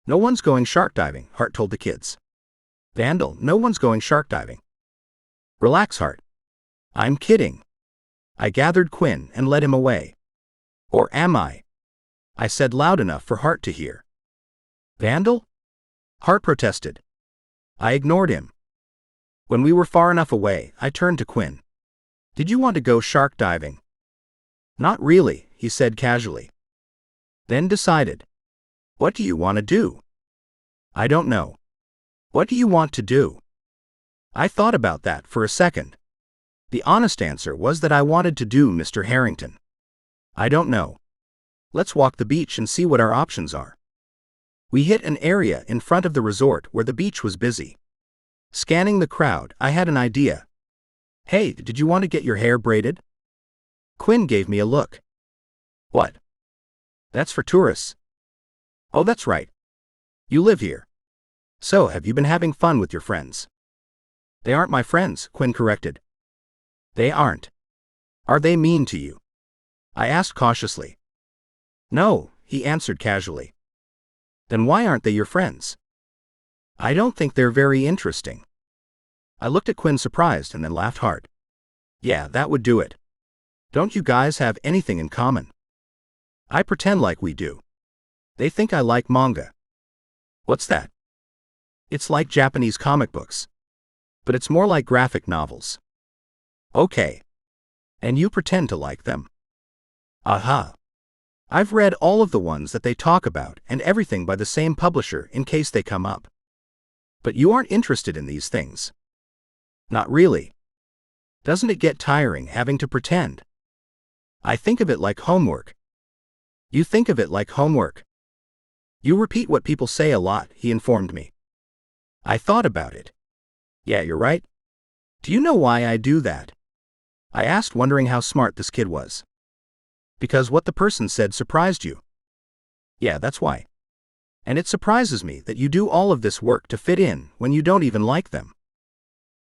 No one's going shark diving, Hart told the kids. Vandal, no one's going shark diving. Relax, Hart. I'm kidding. I gathered Quinn and led him away. Or am I? I said loud enough for Hart to hear. Vandal? Hart protested. I ignored him. When we were far enough away, I turned to Quinn. Did you want to go shark diving? Not really, he said casually. Then decided. What do you want to do? I don't know. What do you want to do? I thought about that for a second. The honest answer was that I wanted to do Mr. Harrington. I don't know. Let's walk the beach and see what our options are. We hit an area in front of the resort where the beach was busy. Scanning the crowd, I had an idea. Hey, did you want to get your hair braided? Quinn gave me a look. What? That's for tourists. Oh, that's right. You live here. So, have you been having fun with your friends? They aren't my friends, Quinn corrected. They aren't. Are they mean to you? I asked cautiously. No, he answered casually. Then why aren't they your friends? I don't think they're very interesting. I looked at Quinn surprised and then laughed hard. Yeah, that would do it. Don't you guys have anything in common? I pretend like we do. They think I like manga. What's that? It's like Japanese comic books. But it's more like graphic novels. Okay. And you pretend to like them. Aha. I've read all of the ones that they talk about and everything by the same publisher in case they come up. But you aren't interested in these things. Not really. Doesn't it get tiring having to pretend? I think of it like homework. You think of it like homework. You repeat what people say a lot, he informed me. I thought about it. Yeah, you're right. Do you know why I do that? I asked, wondering how smart this kid was. Because what the person said surprised you. Yeah, that's why. And it surprises me that you do all of this work to fit in when you don't even like them.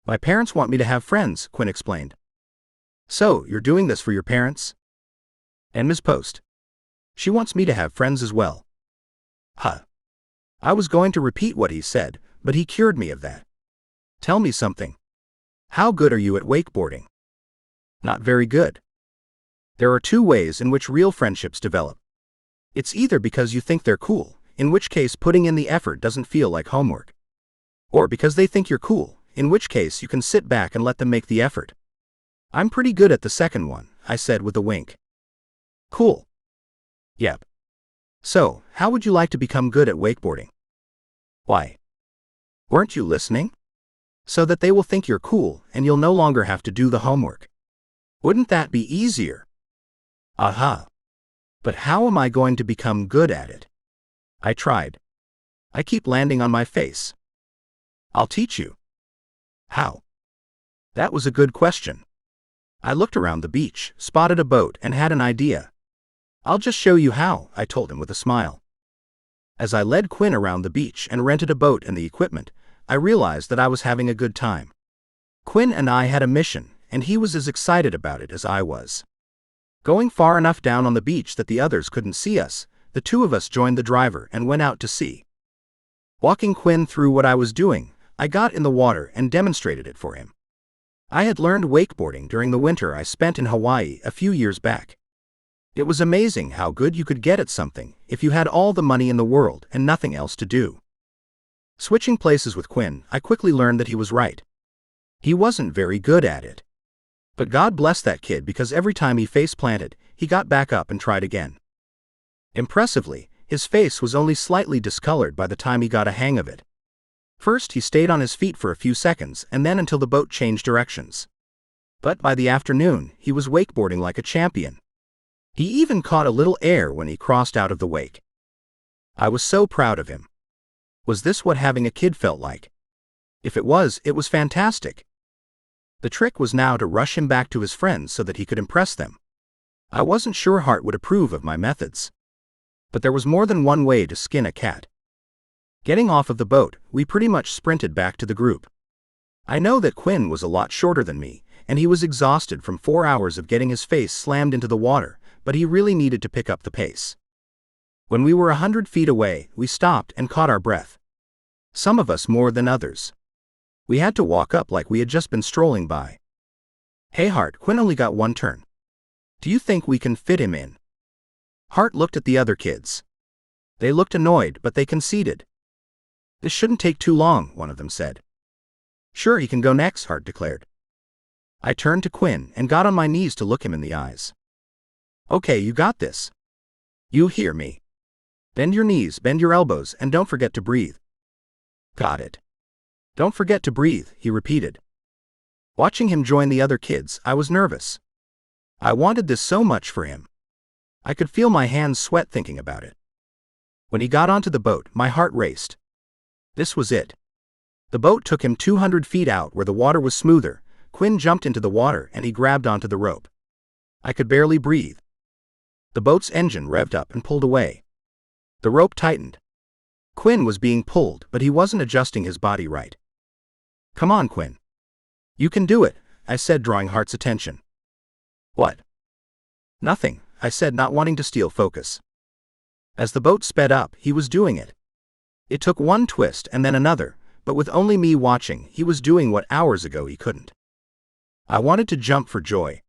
My parents want me to have friends, Quinn explained. So, you're doing this for your parents? And Ms. Post. She wants me to have friends as well. Huh. I was going to repeat what he said, but he cured me of that. Tell me something. How good are you at wakeboarding? Not very good. There are 2 ways in which real friendships develop. It's either because you think they're cool, in which case putting in the effort doesn't feel like homework. Or because they think you're cool, in which case you can sit back and let them make the effort. I'm pretty good at the second one, I said with a wink. Cool. Yep. So, how would you like to become good at wakeboarding? Why? Weren't you listening? So that they will think you're cool and you'll no longer have to do the homework. Wouldn't that be easier? Aha. But how am I going to become good at it? I tried. I keep landing on my face. I'll teach you. How? That was a good question. I looked around the beach, spotted a boat, and had an idea. I'll just show you how, I told him with a smile. As I led Quinn around the beach and rented a boat and the equipment, I realized that I was having a good time. Quinn and I had a mission, and he was as excited about it as I was. Going far enough down on the beach that the others couldn't see us, the two of us joined the driver and went out to sea. Walking Quinn through what I was doing, I got in the water and demonstrated it for him. I had learned wakeboarding during the winter I spent in Hawaii a few years back. It was amazing how good you could get at something if you had all the money in the world and nothing else to do. Switching places with Quinn, I quickly learned that he was right. He wasn't very good at it. But God bless that kid, because every time he face-planted, he got back up and tried again. Impressively, his face was only slightly discolored by the time he got a hang of it. First he stayed on his feet for a few seconds and then until the boat changed directions. But by the afternoon, he was wakeboarding like a champion. He even caught a little air when he crossed out of the wake. I was so proud of him. Was this what having a kid felt like? If it was fantastic. The trick was now to rush him back to his friends so that he could impress them. I wasn't sure Hart would approve of my methods. But there was more than one way to skin a cat. Getting off of the boat, we pretty much sprinted back to the group. I know that Quinn was a lot shorter than me, and he was exhausted from 4 hours of getting his face slammed into the water, but he really needed to pick up the pace. When we were 100 feet away, we stopped and caught our breath. Some of us more than others. We had to walk up like we had just been strolling by. "Hey Hart, Quinn only got one turn. Do you think we can fit him in?" Hart looked at the other kids. They looked annoyed, but they conceded. "This shouldn't take too long," one of them said. "Sure, he can go next," Hart declared. I turned to Quinn and got on my knees to look him in the eyes. "Okay, you got this. You hear me. Bend your knees, bend your elbows, and don't forget to breathe." "Got it. Don't forget to breathe," he repeated. Watching him join the other kids, I was nervous. I wanted this so much for him. I could feel my hands sweat thinking about it. When he got onto the boat, my heart raced. This was it. The boat took him 200 feet out where the water was smoother. Quinn jumped into the water and he grabbed onto the rope. I could barely breathe. The boat's engine revved up and pulled away. The rope tightened. Quinn was being pulled, but he wasn't adjusting his body right. "Come on, Quinn. You can do it," I said, drawing Hart's attention. "What?" "Nothing," I said, not wanting to steal focus. As the boat sped up, he was doing it. It took one twist and then another, but with only me watching, he was doing what hours ago he couldn't. I wanted to jump for joy.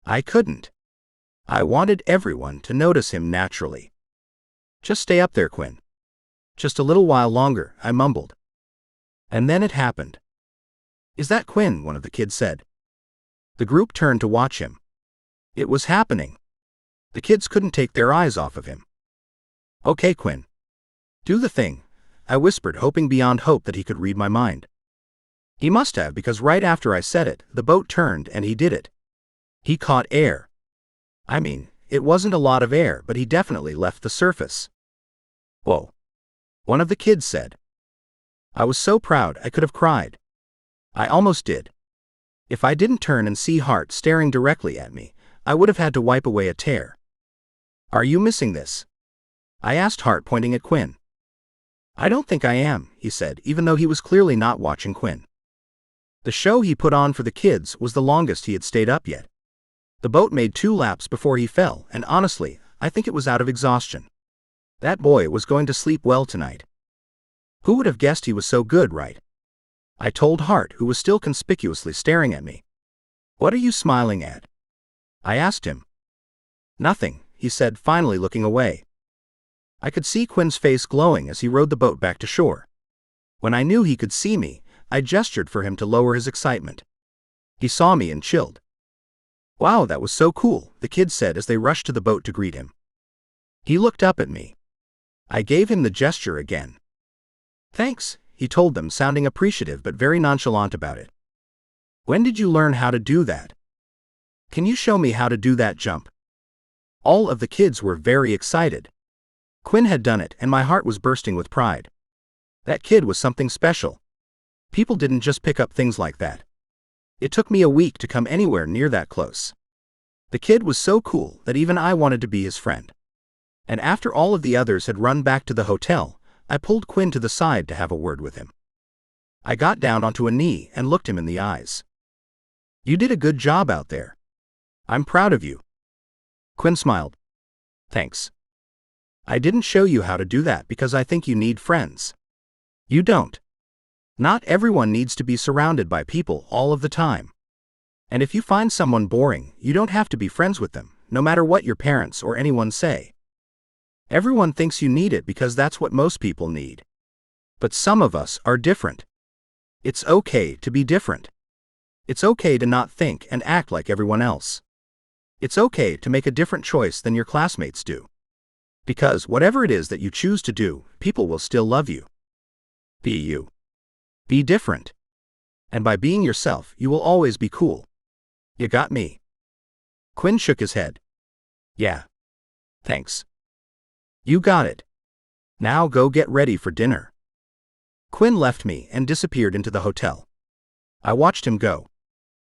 I couldn't. I wanted everyone to notice him naturally. "Just stay up there, Quinn. Just a little while longer," I mumbled. And then it happened. "Is that Quinn?" one of the kids said. The group turned to watch him. It was happening. The kids couldn't take their eyes off of him. "Okay, Quinn. Do the thing," I whispered, hoping beyond hope that he could read my mind. He must have, because right after I said it, the boat turned and he did it. He caught air. I mean, it wasn't a lot of air, but he definitely left the surface. "Whoa," one of the kids said. I was so proud I could have cried. I almost did. If I didn't turn and see Hart staring directly at me, I would have had to wipe away a tear. "Are you missing this?" I asked Hart, pointing at Quinn. "I don't think I am," he said, even though he was clearly not watching Quinn. The show he put on for the kids was the longest he had stayed up yet. The boat made 2 laps before he fell, and honestly, I think it was out of exhaustion. That boy was going to sleep well tonight. Who would have guessed he was so good, right? I told Hart, who was still conspicuously staring at me. "What are you smiling at?" I asked him. "Nothing," he said, finally looking away. I could see Quinn's face glowing as he rowed the boat back to shore. When I knew he could see me, I gestured for him to lower his excitement. He saw me and chilled. "Wow, that was so cool," the kids said as they rushed to the boat to greet him. He looked up at me. I gave him the gesture again. "Thanks," he told them, sounding appreciative but very nonchalant about it. "When did you learn how to do that? Can you show me how to do that jump?" All of the kids were very excited. Quinn had done it, and my heart was bursting with pride. That kid was something special. People didn't just pick up things like that. It took me a week to come anywhere near that close. The kid was so cool that even I wanted to be his friend. And after all of the others had run back to the hotel, I pulled Quinn to the side to have a word with him. I got down onto a knee and looked him in the eyes. "You did a good job out there. I'm proud of you." Quinn smiled. "Thanks. I didn't show you how to do that because I think you need friends. You don't. Not everyone needs to be surrounded by people all of the time. And if you find someone boring, you don't have to be friends with them, no matter what your parents or anyone say. Everyone thinks you need it because that's what most people need. But some of us are different. It's okay to be different. It's okay to not think and act like everyone else. It's okay to make a different choice than your classmates do. Because whatever it is that you choose to do, people will still love you. Be you. Be different. And by being yourself, you will always be cool. You got me?" Quinn shook his head. "Yeah. Thanks. You got it. Now go get ready for dinner." Quinn left me and disappeared into the hotel. I watched him go.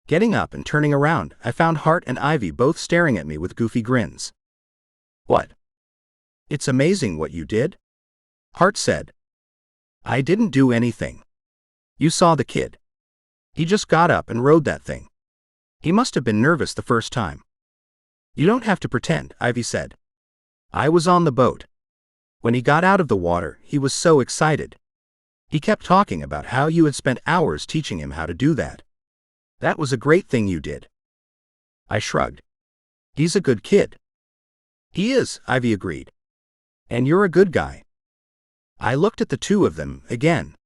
Getting up and turning around, I found Hart and Ivy both staring at me with goofy grins. "What? It's amazing what you did," Hart said. "I didn't do anything. You saw the kid. He just got up and rode that thing. He must have been nervous the first time." "You don't have to pretend," Ivy said. "I was on the boat. When he got out of the water, he was so excited. He kept talking about how you had spent hours teaching him how to do that. That was a great thing you did." I shrugged. "He's a good kid." "He is," Ivy agreed. "And you're a good guy." I looked at the two of them again.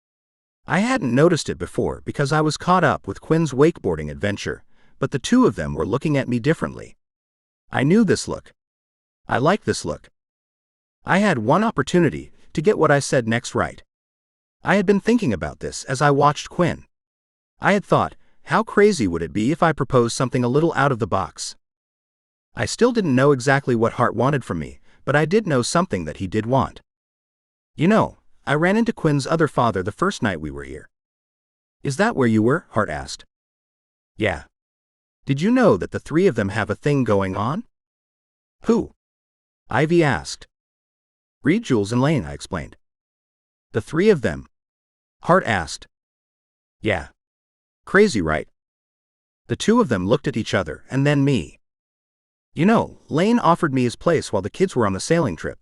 I hadn't noticed it before because I was caught up with Quinn's wakeboarding adventure, but the two of them were looking at me differently. I knew this look. I liked this look. I had one opportunity to get what I said next right. I had been thinking about this as I watched Quinn. I had thought, how crazy would it be if I proposed something a little out of the box? I still didn't know exactly what Hart wanted from me, but I did know something that he did want. "You know, I ran into Quinn's other father the first night we were here." "Is that where you were?" Hart asked. "Yeah. Did you know that the three of them have a thing going on?" "Who?" Ivy asked. "Reed, Jules, and Lane," I explained. "The three of them?" Hart asked. "Yeah. Crazy, right?" The two of them looked at each other and then me. "You know, Lane offered me his place while the kids were on the sailing trip.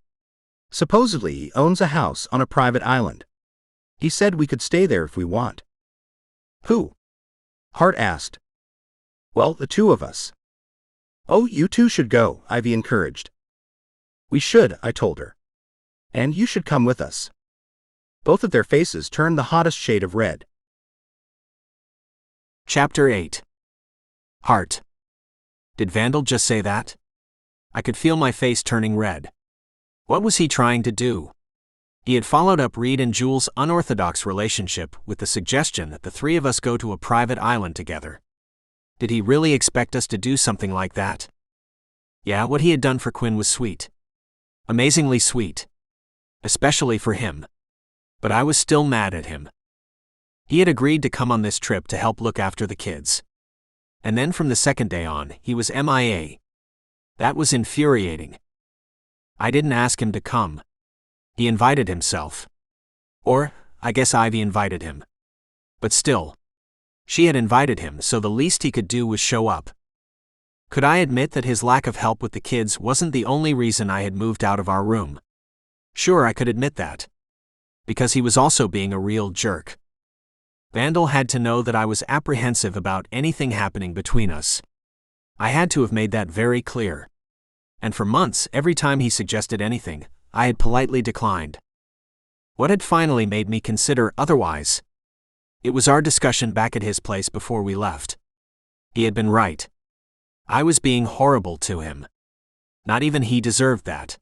Supposedly he owns a house on a private island. He said we could stay there if we want." "Who?" Hart asked. "Well, the two of us." "Oh, you two should go," Ivy encouraged. "We should," I told her. "And you should come with us." Both of their faces turned the hottest shade of red. Chapter 8. Hart. Did Vandal just say that? I could feel my face turning red. What was he trying to do? He had followed up Reed and Jules' unorthodox relationship with the suggestion that the three of us go to a private island together. Did he really expect us to do something like that? Yeah, what he had done for Quinn was sweet. Amazingly sweet. Especially for him. But I was still mad at him. He had agreed to come on this trip to help look after the kids. And then from the second day on, he was MIA. That was infuriating. I didn't ask him to come. He invited himself. Or, I guess Ivy invited him. But still. She had invited him, so the least he could do was show up. Could I admit that his lack of help with the kids wasn't the only reason I had moved out of our room? Sure, I could admit that. Because he was also being a real jerk. Vandal had to know that I was apprehensive about anything happening between us. I had to have made that very clear. And for months, every time he suggested anything, I had politely declined. What had finally made me consider otherwise? It was our discussion back at his place before we left. He had been right. I was being horrible to him. Not even he deserved that.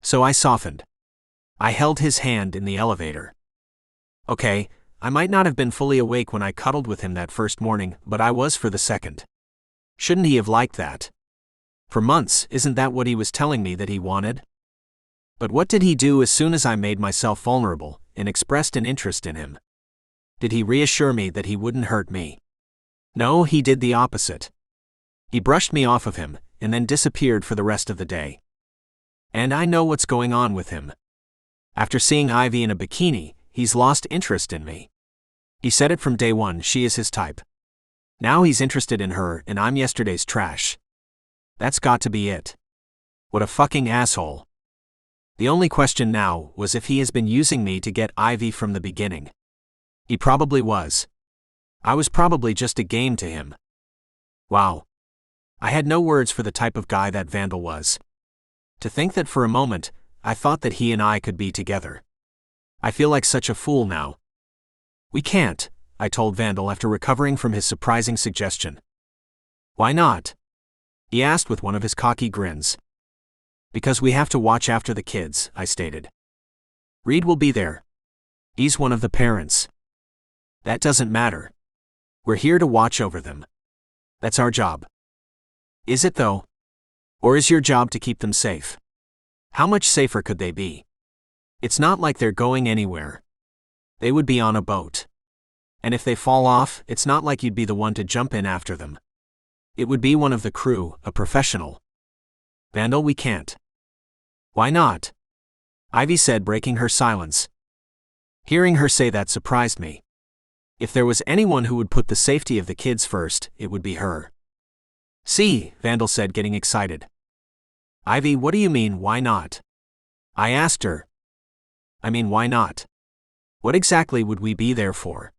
So I softened. I held his hand in the elevator. Okay, I might not have been fully awake when I cuddled with him that first morning, but I was for the second. Shouldn't he have liked that? For months, isn't that what he was telling me that he wanted? But what did he do as soon as I made myself vulnerable and expressed an interest in him? Did he reassure me that he wouldn't hurt me? No, he did the opposite. He brushed me off of him and then disappeared for the rest of the day. And I know what's going on with him. After seeing Ivy in a bikini, he's lost interest in me. He said it from day one, she is his type. Now he's interested in her and I'm yesterday's trash. That's got to be it. What a fucking asshole. The only question now was if he has been using me to get Ivy from the beginning. He probably was. I was probably just a game to him. Wow. I had no words for the type of guy that Vandal was. To think that for a moment, I thought that he and I could be together. I feel like such a fool now. We can't, I told Vandal after recovering from his surprising suggestion. Why not? He asked with one of his cocky grins. Because we have to watch after the kids, I stated. Reed will be there. He's one of the parents. That doesn't matter. We're here to watch over them. That's our job. Is it though? Or is your job to keep them safe? How much safer could they be? It's not like they're going anywhere. They would be on a boat. And if they fall off, it's not like you'd be the one to jump in after them. It would be one of the crew, a professional. Vandal, we can't. Why not? Ivy said, breaking her silence. Hearing her say that surprised me. If there was anyone who would put the safety of the kids first, it would be her. See, Vandal said, getting excited. Ivy, what do you mean, why not? I asked her. I mean, why not? What exactly would we be there for?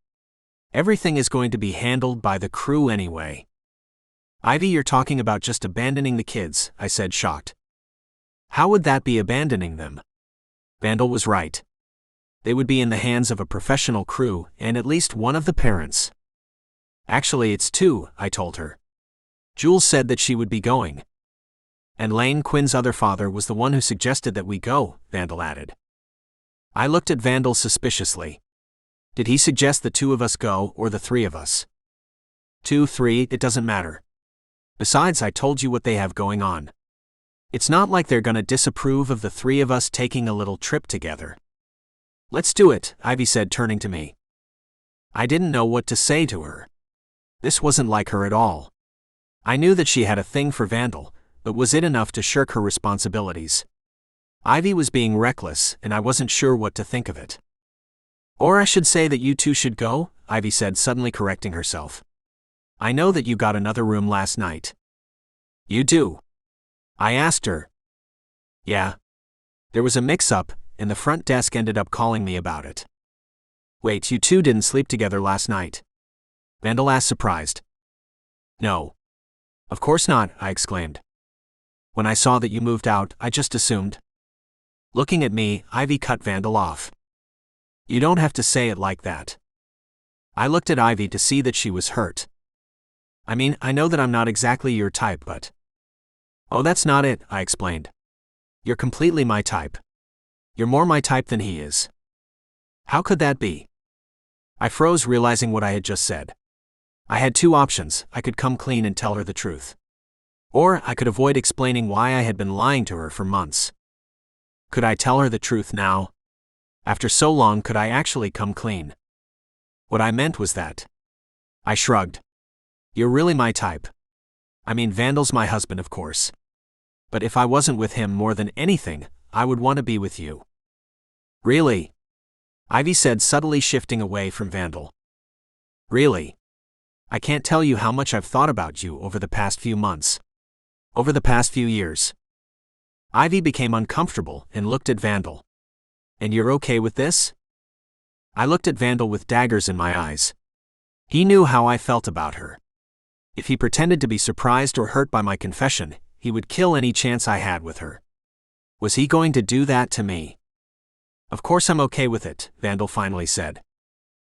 Everything is going to be handled by the crew anyway. Ivy, you're talking about just abandoning the kids, I said, shocked. How would that be abandoning them? Vandal was right. They would be in the hands of a professional crew and at least one of the parents. Actually, it's two, I told her. Jules said that she would be going. And Lane Quinn's other father was the one who suggested that we go, Vandal added. I looked at Vandal suspiciously. Did he suggest the two of us go or the three of us? 2, 3, it doesn't matter. Besides, I told you what they have going on. It's not like they're gonna disapprove of the three of us taking a little trip together. Let's do it, Ivy said, turning to me. I didn't know what to say to her. This wasn't like her at all. I knew that she had a thing for Vandal, but was it enough to shirk her responsibilities? Ivy was being reckless, and I wasn't sure what to think of it. Or I should say that you two should go, Ivy said, suddenly correcting herself. I know that you got another room last night. You do? I asked her. Yeah. There was a mix-up, and the front desk ended up calling me about it. Wait, you two didn't sleep together last night? Vandal asked, surprised. No. Of course not, I exclaimed. When I saw that you moved out, I just assumed. Looking at me, Ivy cut Vandal off. You don't have to say it like that. I looked at Ivy to see that she was hurt. I mean, I know that I'm not exactly your type, but... Oh, that's not it, I explained. You're completely my type. You're more my type than he is. How could that be? I froze, realizing what I had just said. I had two options. I could come clean and tell her the truth. Or I could avoid explaining why I had been lying to her for months. Could I tell her the truth now? After so long, could I actually come clean? What I meant was that. I shrugged. You're really my type. I mean, Vandal's my husband, of course. But if I wasn't with him more than anything, I would want to be with you. Really? Ivy said, subtly shifting away from Vandal. Really? I can't tell you how much I've thought about you over the past few months. Over the past few years. Ivy became uncomfortable and looked at Vandal. And you're okay with this? I looked at Vandal with daggers in my eyes. He knew how I felt about her. If he pretended to be surprised or hurt by my confession, he would kill any chance I had with her. Was he going to do that to me? Of course I'm okay with it, Vandal finally said.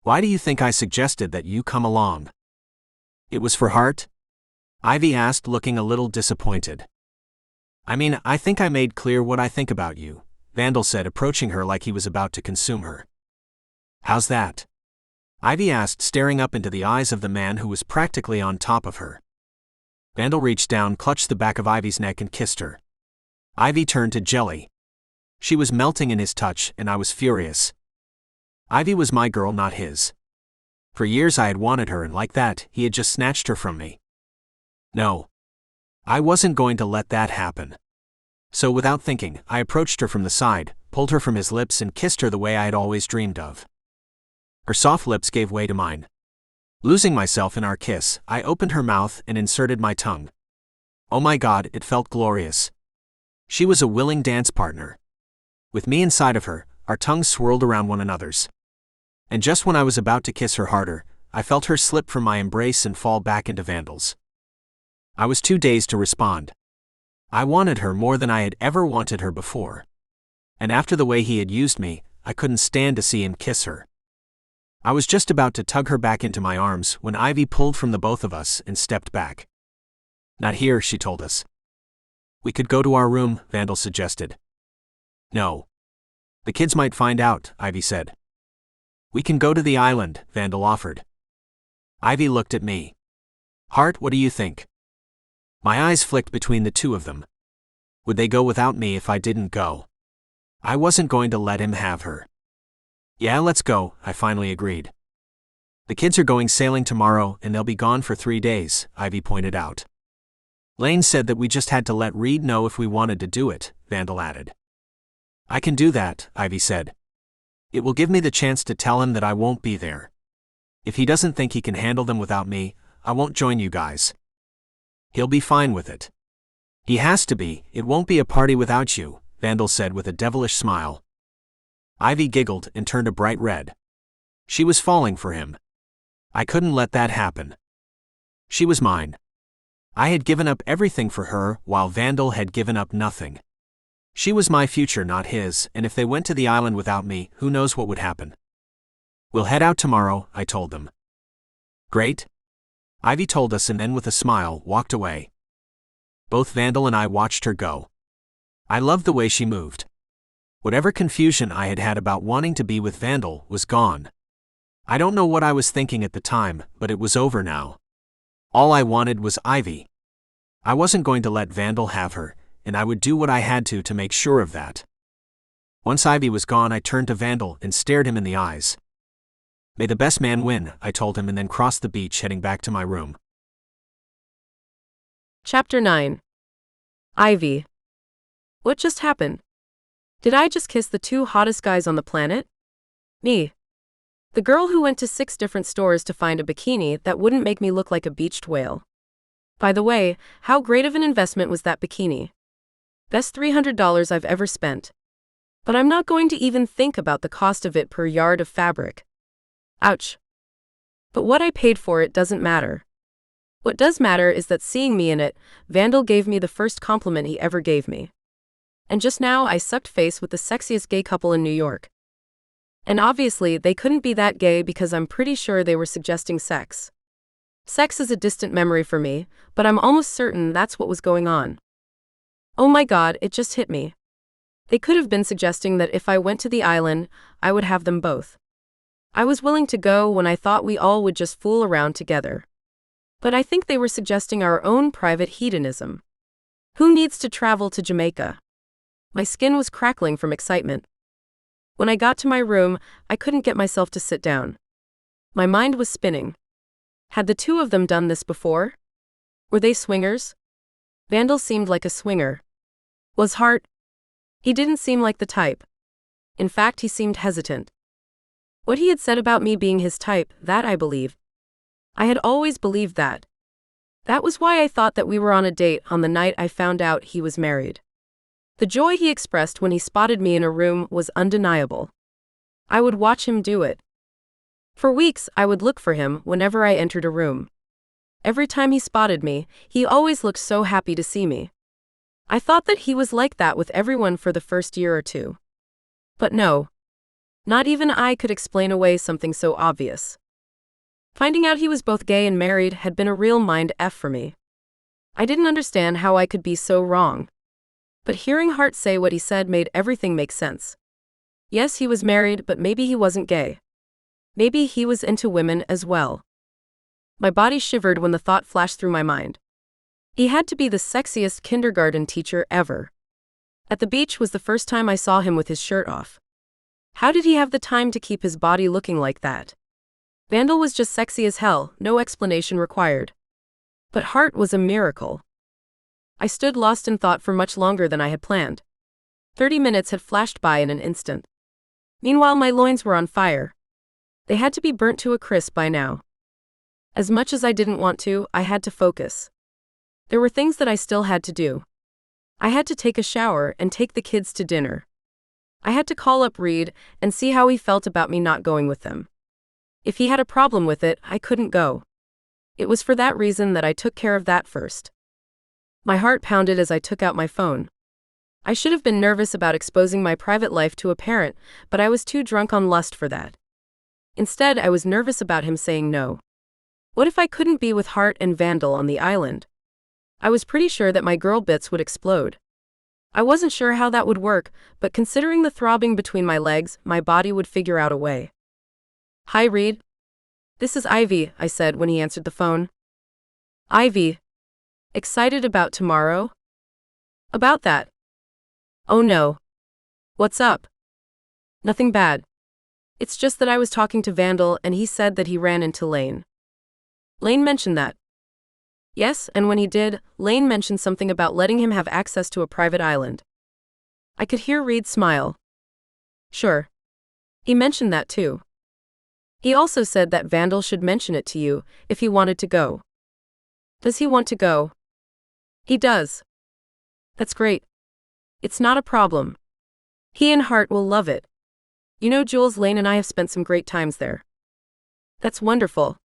Why do you think I suggested that you come along? It was for Hart? Ivy asked, looking a little disappointed. I mean, I think I made clear what I think about you, Vandal said, approaching her like he was about to consume her. How's that? Ivy asked, staring up into the eyes of the man who was practically on top of her. Vandal reached down, clutched the back of Ivy's neck and kissed her. Ivy turned to jelly. She was melting in his touch, and I was furious. Ivy was my girl, not his. For years I had wanted her, and like that, he had just snatched her from me. No. I wasn't going to let that happen. So without thinking, I approached her from the side, pulled her from his lips and kissed her the way I had always dreamed of. Her soft lips gave way to mine. Losing myself in our kiss, I opened her mouth and inserted my tongue. Oh my God, it felt glorious. She was a willing dance partner. With me inside of her, our tongues swirled around one another's. And just when I was about to kiss her harder, I felt her slip from my embrace and fall back into Vandal's. I was too dazed to respond. I wanted her more than I had ever wanted her before. And after the way he had used me, I couldn't stand to see him kiss her. I was just about to tug her back into my arms when Ivy pulled from the both of us and stepped back. Not here, she told us. We could go to our room, Vandal suggested. No. The kids might find out, Ivy said. We can go to the island, Vandal offered. Ivy looked at me. Hart, what do you think? My eyes flicked between the two of them. Would they go without me if I didn't go? I wasn't going to let him have her. Yeah, let's go, I finally agreed. The kids are going sailing tomorrow and they'll be gone for 3 days, Ivy pointed out. Lane said that we just had to let Reed know if we wanted to do it, Vandal added. I can do that, Ivy said. It will give me the chance to tell him that I won't be there. If he doesn't think he can handle them without me, I won't join you guys. He'll be fine with it. He has to be, it won't be a party without you, Vandal said with a devilish smile. Ivy giggled and turned a bright red. She was falling for him. I couldn't let that happen. She was mine. I had given up everything for her while Vandal had given up nothing. She was my future, not his, and if they went to the island without me, who knows what would happen. We'll head out tomorrow, I told them. Great. Ivy told us and then with a smile walked away. Both Vandal and I watched her go. I loved the way she moved. Whatever confusion I had had about wanting to be with Vandal was gone. I don't know what I was thinking at the time, but it was over now. All I wanted was Ivy. I wasn't going to let Vandal have her, and I would do what I had to make sure of that. Once Ivy was gone, I turned to Vandal and stared him in the eyes. May the best man win, I told him and then crossed the beach heading back to my room. Chapter 9. Ivy. What just happened? Did I just kiss the 2 hottest guys on the planet? Me. The girl who went to 6 different stores to find a bikini that wouldn't make me look like a beached whale. By the way, how great of an investment was that bikini? Best $300 I've ever spent. But I'm not going to even think about the cost of it per yard of fabric. Ouch. But what I paid for it doesn't matter. What does matter is that seeing me in it, Vandal gave me the first compliment he ever gave me. And just now I sucked face with the sexiest gay couple in New York. And obviously they couldn't be that gay because I'm pretty sure they were suggesting sex. Sex is a distant memory for me, but I'm almost certain that's what was going on. Oh my God, it just hit me. They could have been suggesting that if I went to the island, I would have them both. I was willing to go when I thought we all would just fool around together. But I think they were suggesting our own private hedonism. Who needs to travel to Jamaica? My skin was crackling from excitement. When I got to my room, I couldn't get myself to sit down. My mind was spinning. Had the 2 of them done this before? Were they swingers? Vandal seemed like a swinger. Was Hart? He didn't seem like the type. In fact, he seemed hesitant. What he had said about me being his type, that I believed. I had always believed that. That was why I thought that we were on a date on the night I found out he was married. The joy he expressed when he spotted me in a room was undeniable. I would watch him do it. For weeks, I would look for him whenever I entered a room. Every time he spotted me, he always looked so happy to see me. I thought that he was like that with everyone for the first year or 2. But no. Not even I could explain away something so obvious. Finding out he was both gay and married had been a real mind F for me. I didn't understand how I could be so wrong. But hearing Hart say what he said made everything make sense. Yes, he was married, but maybe he wasn't gay. Maybe he was into women as well. My body shivered when the thought flashed through my mind. He had to be the sexiest kindergarten teacher ever. At the beach was the first time I saw him with his shirt off. How did he have the time to keep his body looking like that? Vandal was just sexy as hell, no explanation required. But Hart was a miracle. I stood lost in thought for much longer than I had planned. 30 minutes had flashed by in an instant. Meanwhile, my loins were on fire. They had to be burnt to a crisp by now. As much as I didn't want to, I had to focus. There were things that I still had to do. I had to take a shower and take the kids to dinner. I had to call up Reed and see how he felt about me not going with them. If he had a problem with it, I couldn't go. It was for that reason that I took care of that first. My heart pounded as I took out my phone. I should have been nervous about exposing my private life to a parent, but I was too drunk on lust for that. Instead, I was nervous about him saying no. What if I couldn't be with Hart and Vandal on the island? I was pretty sure that my girl bits would explode. I wasn't sure how that would work, but considering the throbbing between my legs, my body would figure out a way. "Hi, Reed. This is Ivy," I said when he answered the phone. "Ivy. Excited about tomorrow?" "About that." "Oh no. What's up?" "Nothing bad. It's just that I was talking to Vandal and he said that he ran into Lane." "Lane mentioned that?" "Yes, and when he did, Lane mentioned something about letting him have access to a private island." I could hear Reed smile. "Sure. He mentioned that too. He also said that Vandal should mention it to you, if he wanted to go." "Does he want to go?" "He does." "That's great. It's not a problem. He and Hart will love it. You know, Jules, Lane and I have spent some great times there." "That's wonderful.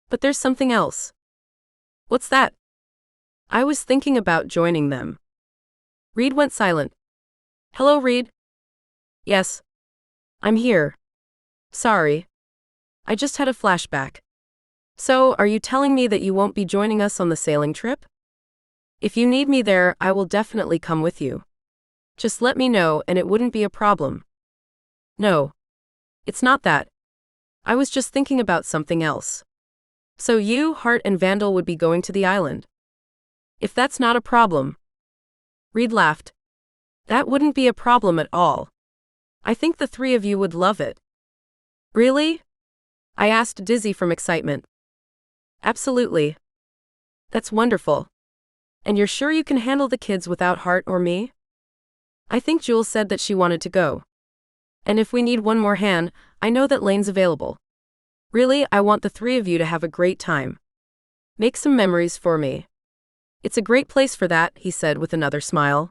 But there's something else." "What's that?" "I was thinking about joining them." Reed went silent. "Hello, Reed?" "Yes. I'm here. Sorry. I just had a flashback." "So, are you telling me that you won't be joining us on the sailing trip?" "If you need me there, I will definitely come with you. Just let me know and it wouldn't be a problem." "No. It's not that. I was just thinking about something else. So you, Hart, and Vandal would be going to the island? If that's not a problem." Reed laughed. "That wouldn't be a problem at all. I think the three of you would love it." "Really?" I asked, dizzy from excitement. "Absolutely. That's wonderful. And you're sure you can handle the kids without Hart or me?" "I think Jules said that she wanted to go. And if we need one more hand, I know that Lane's available. Really, I want the three of you to have a great time. Make some memories for me. It's a great place for that," he said with another smile.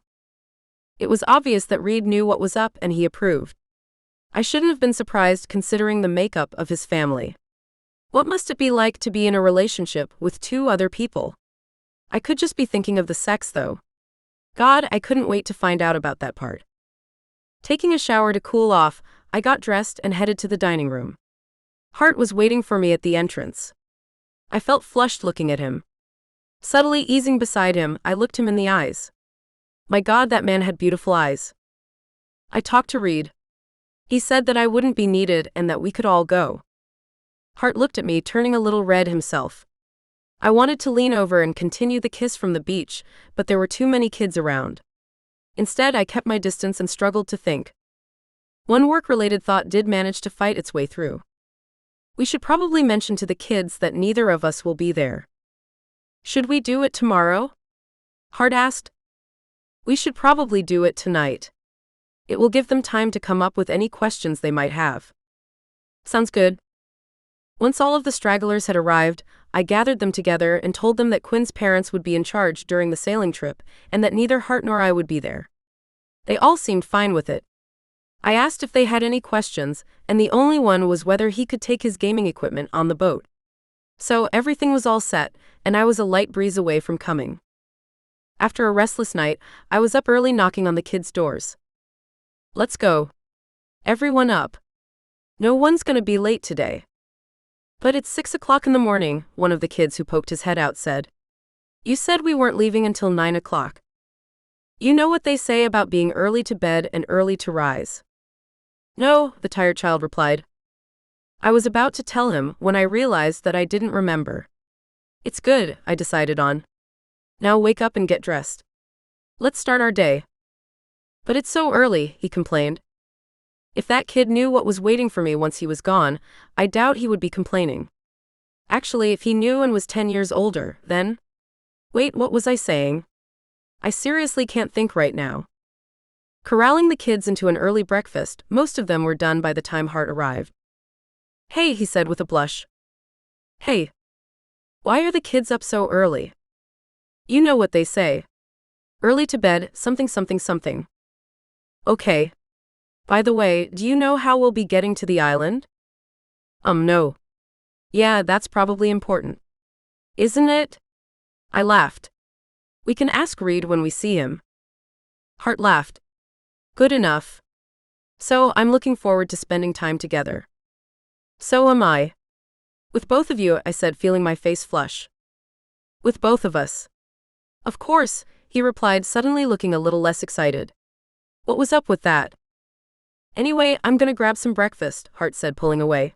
It was obvious that Reed knew what was up and he approved. I shouldn't have been surprised considering the makeup of his family. What must it be like to be in a relationship with two other people? I could just be thinking of the sex though. God, I couldn't wait to find out about that part. Taking a shower to cool off, I got dressed and headed to the dining room. Hart was waiting for me at the entrance. I felt flushed looking at him. Subtly easing beside him, I looked him in the eyes. My God, that man had beautiful eyes. I talked to Reed. He said that I wouldn't be needed and that we could all go. Hart looked at me, turning a little red himself. I wanted to lean over and continue the kiss from the beach, but there were too many kids around. Instead, I kept my distance and struggled to think. One work-related thought did manage to fight its way through. We should probably mention to the kids that neither of us will be there. "Should we do it tomorrow?" Hart asked. "We should probably do it tonight. It will give them time to come up with any questions they might have." "Sounds good." Once all of the stragglers had arrived, I gathered them together and told them that Quinn's parents would be in charge during the sailing trip and that neither Hart nor I would be there. They all seemed fine with it. I asked if they had any questions, and the only one was whether he could take his gaming equipment on the boat. So everything was all set, and I was a light breeze away from coming. After a restless night, I was up early knocking on the kids' doors. "Let's go. Everyone up. No one's gonna be late today." "But it's 6 o'clock in the morning," one of the kids who poked his head out said. "You said we weren't leaving until 9 o'clock. You know what they say about being early to bed and early to rise." "No," the tired child replied. I was about to tell him when I realized that I didn't remember. "It's good," I decided on. "Now wake up and get dressed. Let's start our day." "But it's so early," he complained. If that kid knew what was waiting for me once he was gone, I doubt he would be complaining. Actually, if he knew and was 10 years older, then... Wait, what was I saying? I seriously can't think right now. Corralling the kids into an early breakfast, most of them were done by the time Hart arrived. Hey, he said with a blush. Hey. Why are the kids up so early? You know what they say. Early to bed, something something something. Okay. By the way, do you know how we'll be getting to the island? No. Yeah, that's probably important. Isn't it? I laughed. We can ask Reed when we see him. Hart laughed. Good enough. So, I'm looking forward to spending time together. So am I. With both of you, I said, feeling my face flush. With both of us. Of course, he replied, suddenly looking a little less excited. What was up with that? Anyway, I'm gonna grab some breakfast, Hart said, pulling away.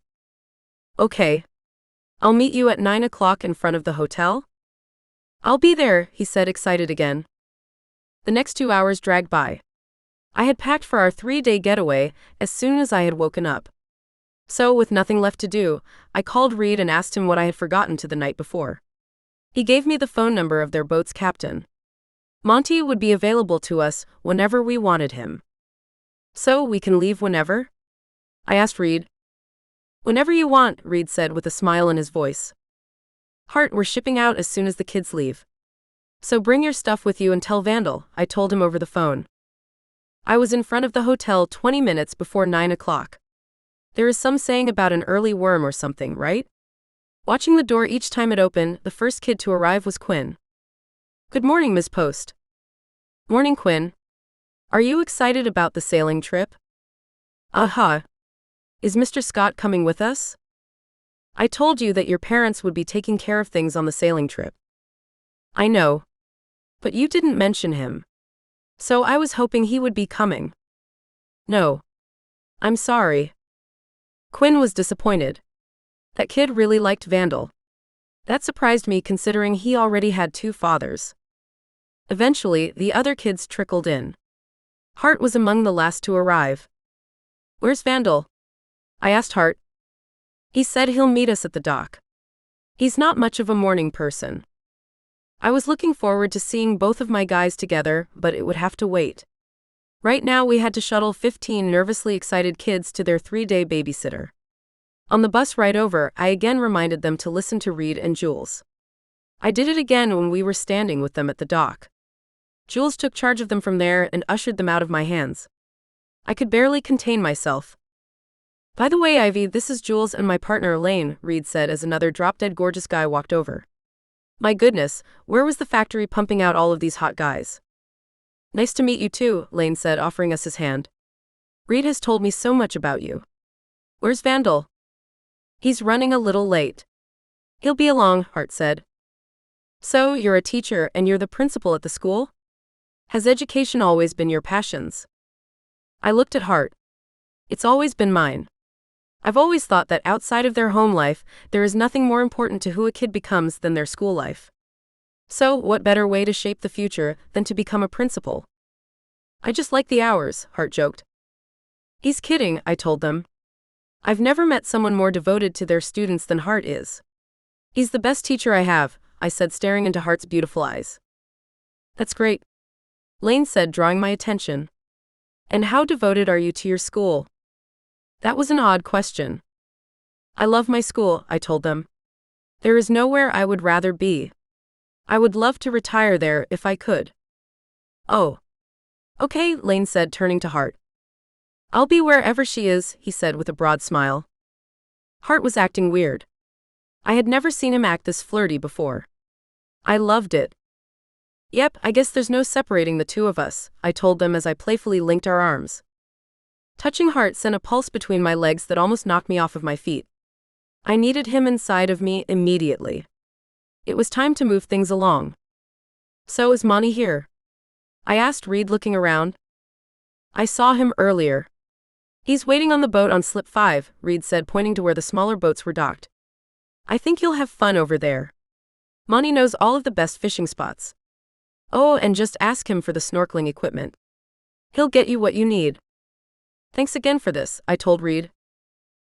Okay. I'll meet you at 9 o'clock in front of the hotel? I'll be there, he said, excited again. The next 2 hours dragged by. I had packed for our 3-day getaway as soon as I had woken up. So, with nothing left to do, I called Reed and asked him what I had forgotten to the night before. He gave me the phone number of their boat's captain. Monty would be available to us whenever we wanted him. So, we can leave whenever? I asked Reed. Whenever you want, Reed said with a smile in his voice. Hart, we're shipping out as soon as the kids leave. So bring your stuff with you and tell Vandal, I told him over the phone. I was in front of the hotel 20 minutes before 9 o'clock. There is some saying about an early worm or something, right? Watching the door each time it opened, the first kid to arrive was Quinn. Good morning, Ms. Post. Morning, Quinn. Are you excited about the sailing trip? Is Mr. Scott coming with us? I told you that your parents would be taking care of things on the sailing trip. I know. But you didn't mention him. So I was hoping he would be coming. No. I'm sorry. Quinn was disappointed. That kid really liked Vandal. That surprised me considering he already had 2 fathers. Eventually, the other kids trickled in. Hart was among the last to arrive. Where's Vandal? I asked Hart. He said he'll meet us at the dock. He's not much of a morning person. I was looking forward to seeing both of my guys together, but it would have to wait. Right now we had to shuttle 15 nervously excited kids to their 3-day babysitter. On the bus ride over, I again reminded them to listen to Reed and Jules. I did it again when we were standing with them at the dock. Jules took charge of them from there and ushered them out of my hands. I could barely contain myself. By the way, Ivy, this is Jules and my partner Elaine, Reed said as another drop-dead gorgeous guy walked over. My goodness, where was the factory pumping out all of these hot guys? Nice to meet you too, Lane said, offering us his hand. Reed has told me so much about you. Where's Vandal? He's running a little late. He'll be along, Hart said. So, you're a teacher and you're the principal at the school? Has education always been your passions? I looked at Hart. It's always been mine. I've always thought that outside of their home life, there is nothing more important to who a kid becomes than their school life. So, what better way to shape the future than to become a principal? I just like the hours, Hart joked. He's kidding, I told them. I've never met someone more devoted to their students than Hart is. He's the best teacher I have, I said, staring into Hart's beautiful eyes. That's great, Lane said, drawing my attention. And how devoted are you to your school? That was an odd question. I love my school, I told them. There is nowhere I would rather be. I would love to retire there if I could. Oh. Okay, Lane said, turning to Hart. I'll be wherever she is, he said with a broad smile. Hart was acting weird. I had never seen him act this flirty before. I loved it. Yep, I guess there's no separating the two of us, I told them as I playfully linked our arms. Touching Hart sent a pulse between my legs that almost knocked me off of my feet. I needed him inside of me immediately. It was time to move things along. So is Monty here? I asked Reed, looking around. I saw him earlier. He's waiting on the boat on slip 5, Reed said, pointing to where the smaller boats were docked. I think you'll have fun over there. Monty knows all of the best fishing spots. Oh, and just ask him for the snorkeling equipment. He'll get you what you need. Thanks again for this, I told Reed.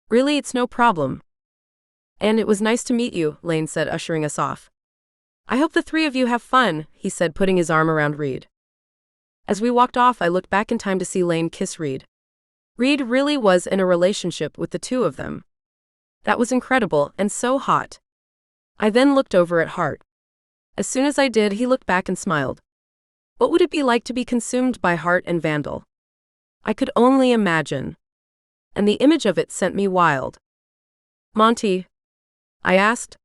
Really, it's no problem. And it was nice to meet you, Lane said, ushering us off. I hope the three of you have fun, he said, putting his arm around Reed. As we walked off, I looked back in time to see Lane kiss Reed. Reed really was in a relationship with the two of them. That was incredible and so hot. I then looked over at Hart. As soon as I did, he looked back and smiled. What would it be like to be consumed by Hart and Vandal? I could only imagine. And the image of it sent me wild. Monty? I asked.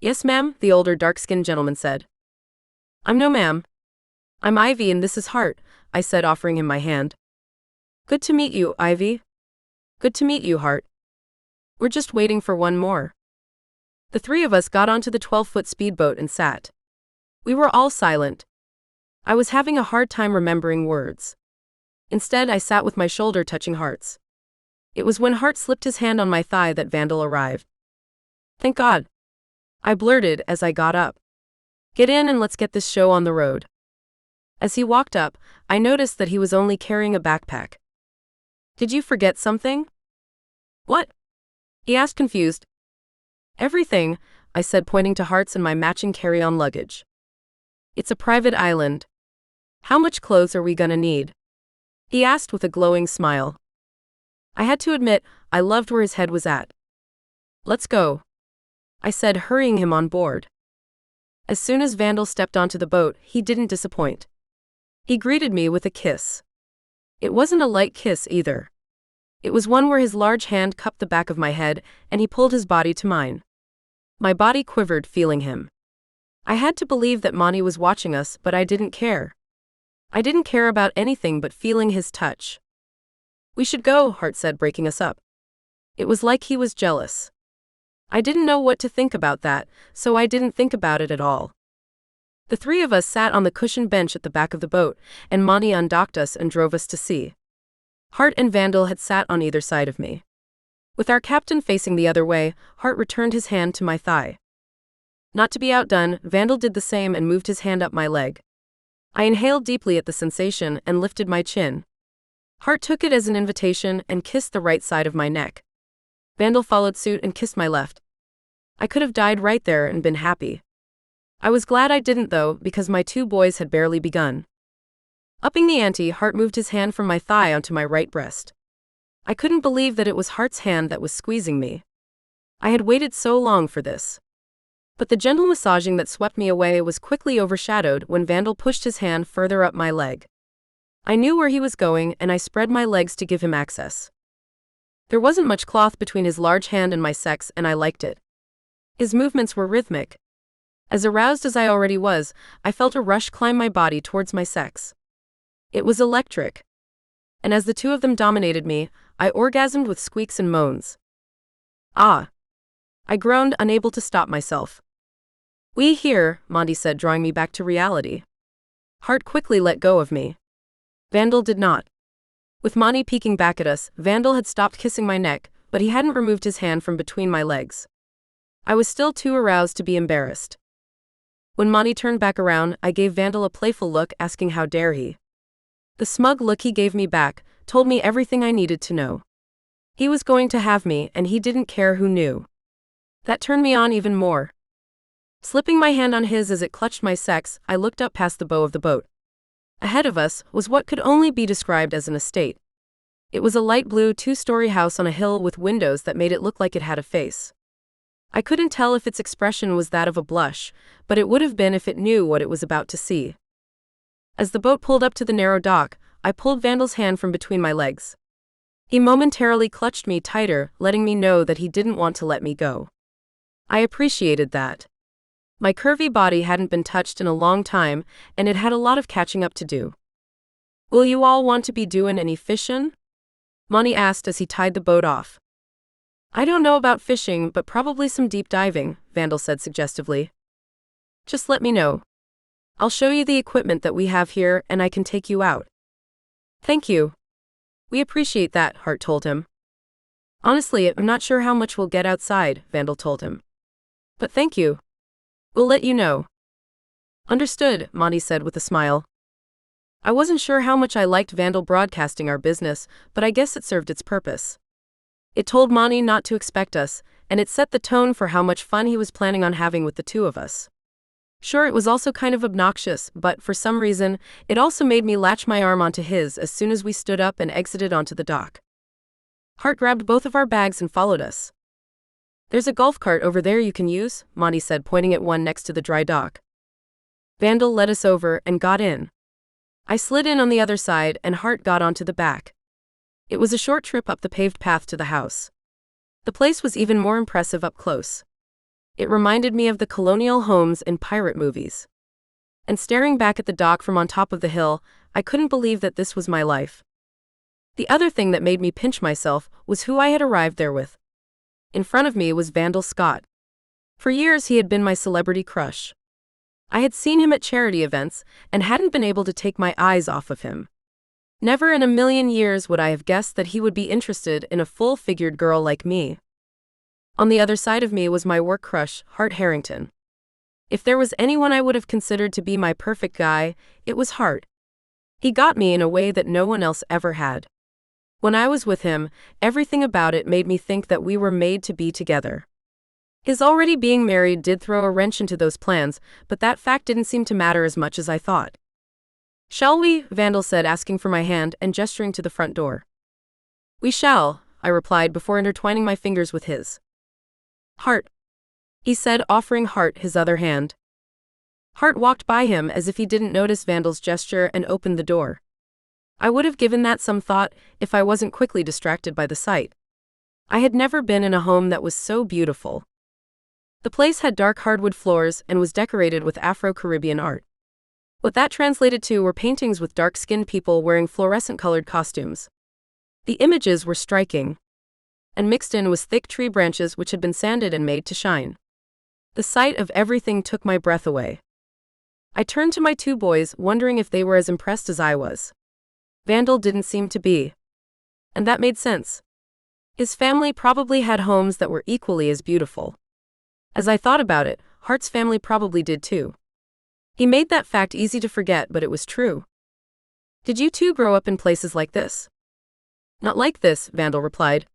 Yes, ma'am, the older dark-skinned gentleman said. I'm no ma'am. I'm Ivy and this is Hart, I said, offering him my hand. Good to meet you, Ivy. Good to meet you, Hart. We're just waiting for one more. The three of us got onto the 12-foot speedboat and sat. We were all silent. I was having a hard time remembering words. Instead, I sat with my shoulder touching Hart's. It was when Hart slipped his hand on my thigh that Vandal arrived. Thank God, I blurted as I got up. Get in and let's get this show on the road. As he walked up, I noticed that he was only carrying a backpack. Did you forget something? What? He asked, confused. Everything, I said, pointing to Hart's and my matching carry-on luggage. It's a private island. How much clothes are we gonna need? He asked with a glowing smile. I had to admit, I loved where his head was at. Let's go, I said, hurrying him on board. As soon as Vandal stepped onto the boat, he didn't disappoint. He greeted me with a kiss. It wasn't a light kiss either. It was one where his large hand cupped the back of my head and he pulled his body to mine. My body quivered feeling him. I had to believe that Monty was watching us, but I didn't care. I didn't care about anything but feeling his touch. We should go, Hart said, breaking us up. It was like he was jealous. I didn't know what to think about that, so I didn't think about it at all. The three of us sat on the cushioned bench at the back of the boat, and Monty undocked us and drove us to sea. Hart and Vandal had sat on either side of me. With our captain facing the other way, Hart returned his hand to my thigh. Not to be outdone, Vandal did the same and moved his hand up my leg. I inhaled deeply at the sensation and lifted my chin. Hart took it as an invitation and kissed the right side of my neck. Vandal followed suit and kissed my left. I could have died right there and been happy. I was glad I didn't, though, because my two boys had barely begun. Upping the ante, Hart moved his hand from my thigh onto my right breast. I couldn't believe that it was Hart's hand that was squeezing me. I had waited so long for this. But the gentle massaging that swept me away was quickly overshadowed when Vandal pushed his hand further up my leg. I knew where he was going and I spread my legs to give him access. There wasn't much cloth between his large hand and my sex, and I liked it. His movements were rhythmic. As aroused as I already was, I felt a rush climb my body towards my sex. It was electric. And as the two of them dominated me, I orgasmed with squeaks and moans. Ah! I groaned, unable to stop myself. We here, Monty said, drawing me back to reality. Hart quickly let go of me. Vandal did not. With Monty peeking back at us, Vandal had stopped kissing my neck, but he hadn't removed his hand from between my legs. I was still too aroused to be embarrassed. When Monty turned back around, I gave Vandal a playful look, asking how dare he. The smug look he gave me back told me everything I needed to know. He was going to have me, and he didn't care who knew. That turned me on even more. Slipping my hand on his as it clutched my sex, I looked up past the bow of the boat. Ahead of us was what could only be described as an estate. It was a light blue two-story house on a hill with windows that made it look like it had a face. I couldn't tell if its expression was that of a blush, but it would have been if it knew what it was about to see. As the boat pulled up to the narrow dock, I pulled Vandal's hand from between my legs. He momentarily clutched me tighter, letting me know that he didn't want to let me go. I appreciated that. My curvy body hadn't been touched in a long time, and it had a lot of catching up to do. Will you all want to be doing any fishin'? Monty asked as he tied the boat off. I don't know about fishing, but probably some deep diving, Vandal said suggestively. Just let me know. I'll show you the equipment that we have here and I can take you out. Thank you. We appreciate that, Hart told him. Honestly, I'm not sure how much we'll get outside, Vandal told him. But thank you. We'll let you know. Understood, Monty said with a smile. I wasn't sure how much I liked Vandal broadcasting our business, but I guess it served its purpose. It told Monty not to expect us, and it set the tone for how much fun he was planning on having with the two of us. Sure, it was also kind of obnoxious, but for some reason, it also made me latch my arm onto his as soon as we stood up and exited onto the dock. Hart grabbed both of our bags and followed us. There's a golf cart over there you can use, Monty said, pointing at one next to the dry dock. Vandal led us over and got in. I slid in on the other side and Hart got onto the back. It was a short trip up the paved path to the house. The place was even more impressive up close. It reminded me of the colonial homes in pirate movies. And staring back at the dock from on top of the hill, I couldn't believe that this was my life. The other thing that made me pinch myself was who I had arrived there with. In front of me was Vandal Scott. For years he had been my celebrity crush. I had seen him at charity events and hadn't been able to take my eyes off of him. Never in a million years would I have guessed that he would be interested in a full-figured girl like me. On the other side of me was my work crush, Hart Harrington. If there was anyone I would have considered to be my perfect guy, it was Hart. He got me in a way that no one else ever had. When I was with him, everything about it made me think that we were made to be together. His already being married did throw a wrench into those plans, but that fact didn't seem to matter as much as I thought. "Shall we?" Vandal said, asking for my hand and gesturing to the front door. "We shall," I replied before intertwining my fingers with his. "Hart," he said, offering Hart his other hand. Hart walked by him as if he didn't notice Vandal's gesture and opened the door. I would have given that some thought if I wasn't quickly distracted by the sight. I had never been in a home that was so beautiful. The place had dark hardwood floors and was decorated with Afro-Caribbean art. What that translated to were paintings with dark-skinned people wearing fluorescent-colored costumes. The images were striking. And mixed in was thick tree branches which had been sanded and made to shine. The sight of everything took my breath away. I turned to my two boys, wondering if they were as impressed as I was. Vandal didn't seem to be. And that made sense. His family probably had homes that were equally as beautiful. As I thought about it, Hart's family probably did too. He made that fact easy to forget, but it was true. "Did you two grow up in places like this?" "Not like this," Vandal replied.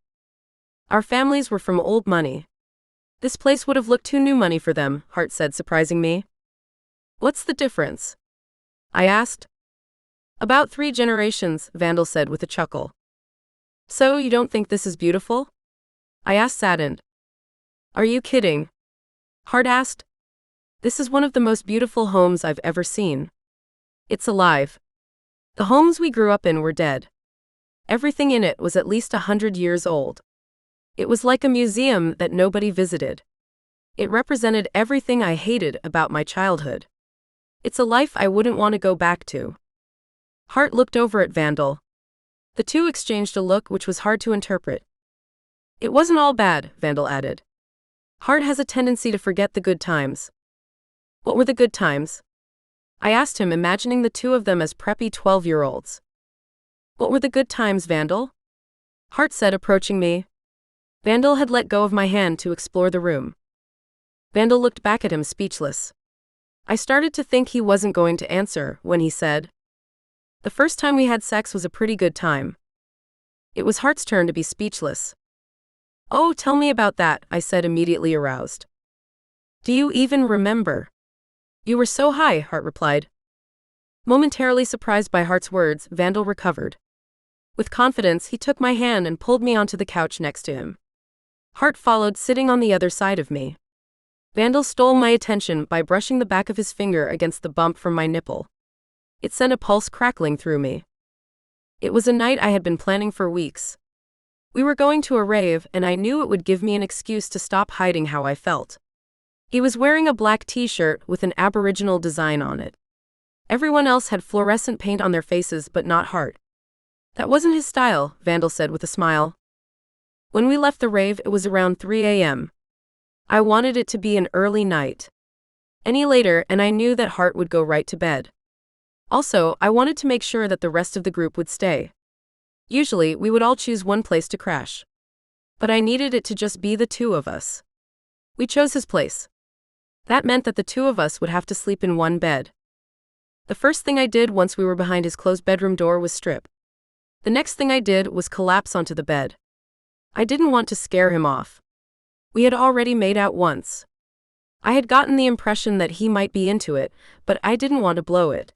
"Our families were from old money. This place would have looked too new money for them," Hart said, surprising me. "What's the difference?" I asked. "About 3 generations," Vandal said with a chuckle. "So you don't think this is beautiful?" I asked, saddened. "Are you kidding?" Hart asked. "This is one of the most beautiful homes I've ever seen. It's alive. The homes we grew up in were dead. Everything in it was at least 100 years old. It was like a museum that nobody visited. It represented everything I hated about my childhood. It's a life I wouldn't want to go back to." Hart looked over at Vandal. The two exchanged a look which was hard to interpret. "It wasn't all bad," Vandal added. "Hart has a tendency to forget the good times." "What were the good times?" I asked him, imagining the two of them as preppy 12-year-olds. "What were the good times, Vandal?" Hart said, approaching me. Vandal had let go of my hand to explore the room. Vandal looked back at him, speechless. I started to think he wasn't going to answer when he said, "The first time we had sex was a pretty good time." It was Hart's turn to be speechless. "Oh, tell me about that," I said, immediately aroused. "Do you even remember?" "You were so high," Hart replied. Momentarily surprised by Hart's words, Vandal recovered. With confidence, he took my hand and pulled me onto the couch next to him. Hart followed, sitting on the other side of me. Vandal stole my attention by brushing the back of his finger against the bump from my nipple. It sent a pulse crackling through me. It was a night I had been planning for weeks. We were going to a rave, and I knew it would give me an excuse to stop hiding how I felt. He was wearing a black t-shirt with an Aboriginal design on it. Everyone else had fluorescent paint on their faces, but not Hart. "That wasn't his style," Vandal said with a smile. When we left the rave, it was around 3 a.m. I wanted it to be an early night. Any later, and I knew that Hart would go right to bed. Also, I wanted to make sure that the rest of the group would stay. Usually, we would all choose one place to crash. But I needed it to just be the two of us. We chose his place. That meant that the two of us would have to sleep in one bed. The first thing I did once we were behind his closed bedroom door was strip. The next thing I did was collapse onto the bed. I didn't want to scare him off. We had already made out once. I had gotten the impression that he might be into it, but I didn't want to blow it.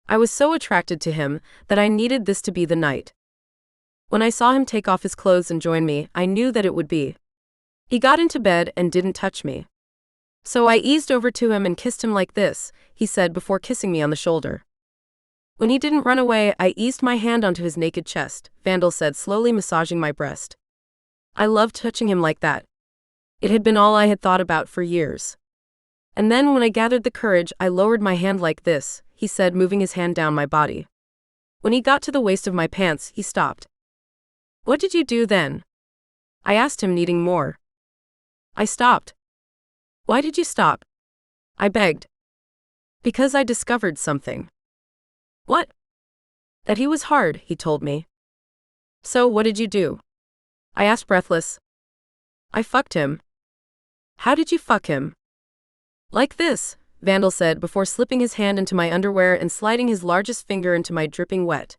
I was so attracted to him that I needed this to be the night. When I saw him take off his clothes and join me, I knew that it would be. He got into bed and didn't touch me. So I eased over to him and kissed him like this, he said before kissing me on the shoulder. When he didn't run away, I eased my hand onto his naked chest, Vandal said, slowly massaging my breast. I loved touching him like that. It had been all I had thought about for years. And then when I gathered the courage, I lowered my hand like this, he said, moving his hand down my body. When he got to the waist of my pants, he stopped. What did you do then? I asked him, needing more. I stopped. Why did you stop? I begged. Because I discovered something. What? That he was hard, he told me. So what did you do? I asked, breathless. I fucked him. How did you fuck him? Like this, Vandal said before slipping his hand into my underwear and sliding his largest finger into my dripping wet.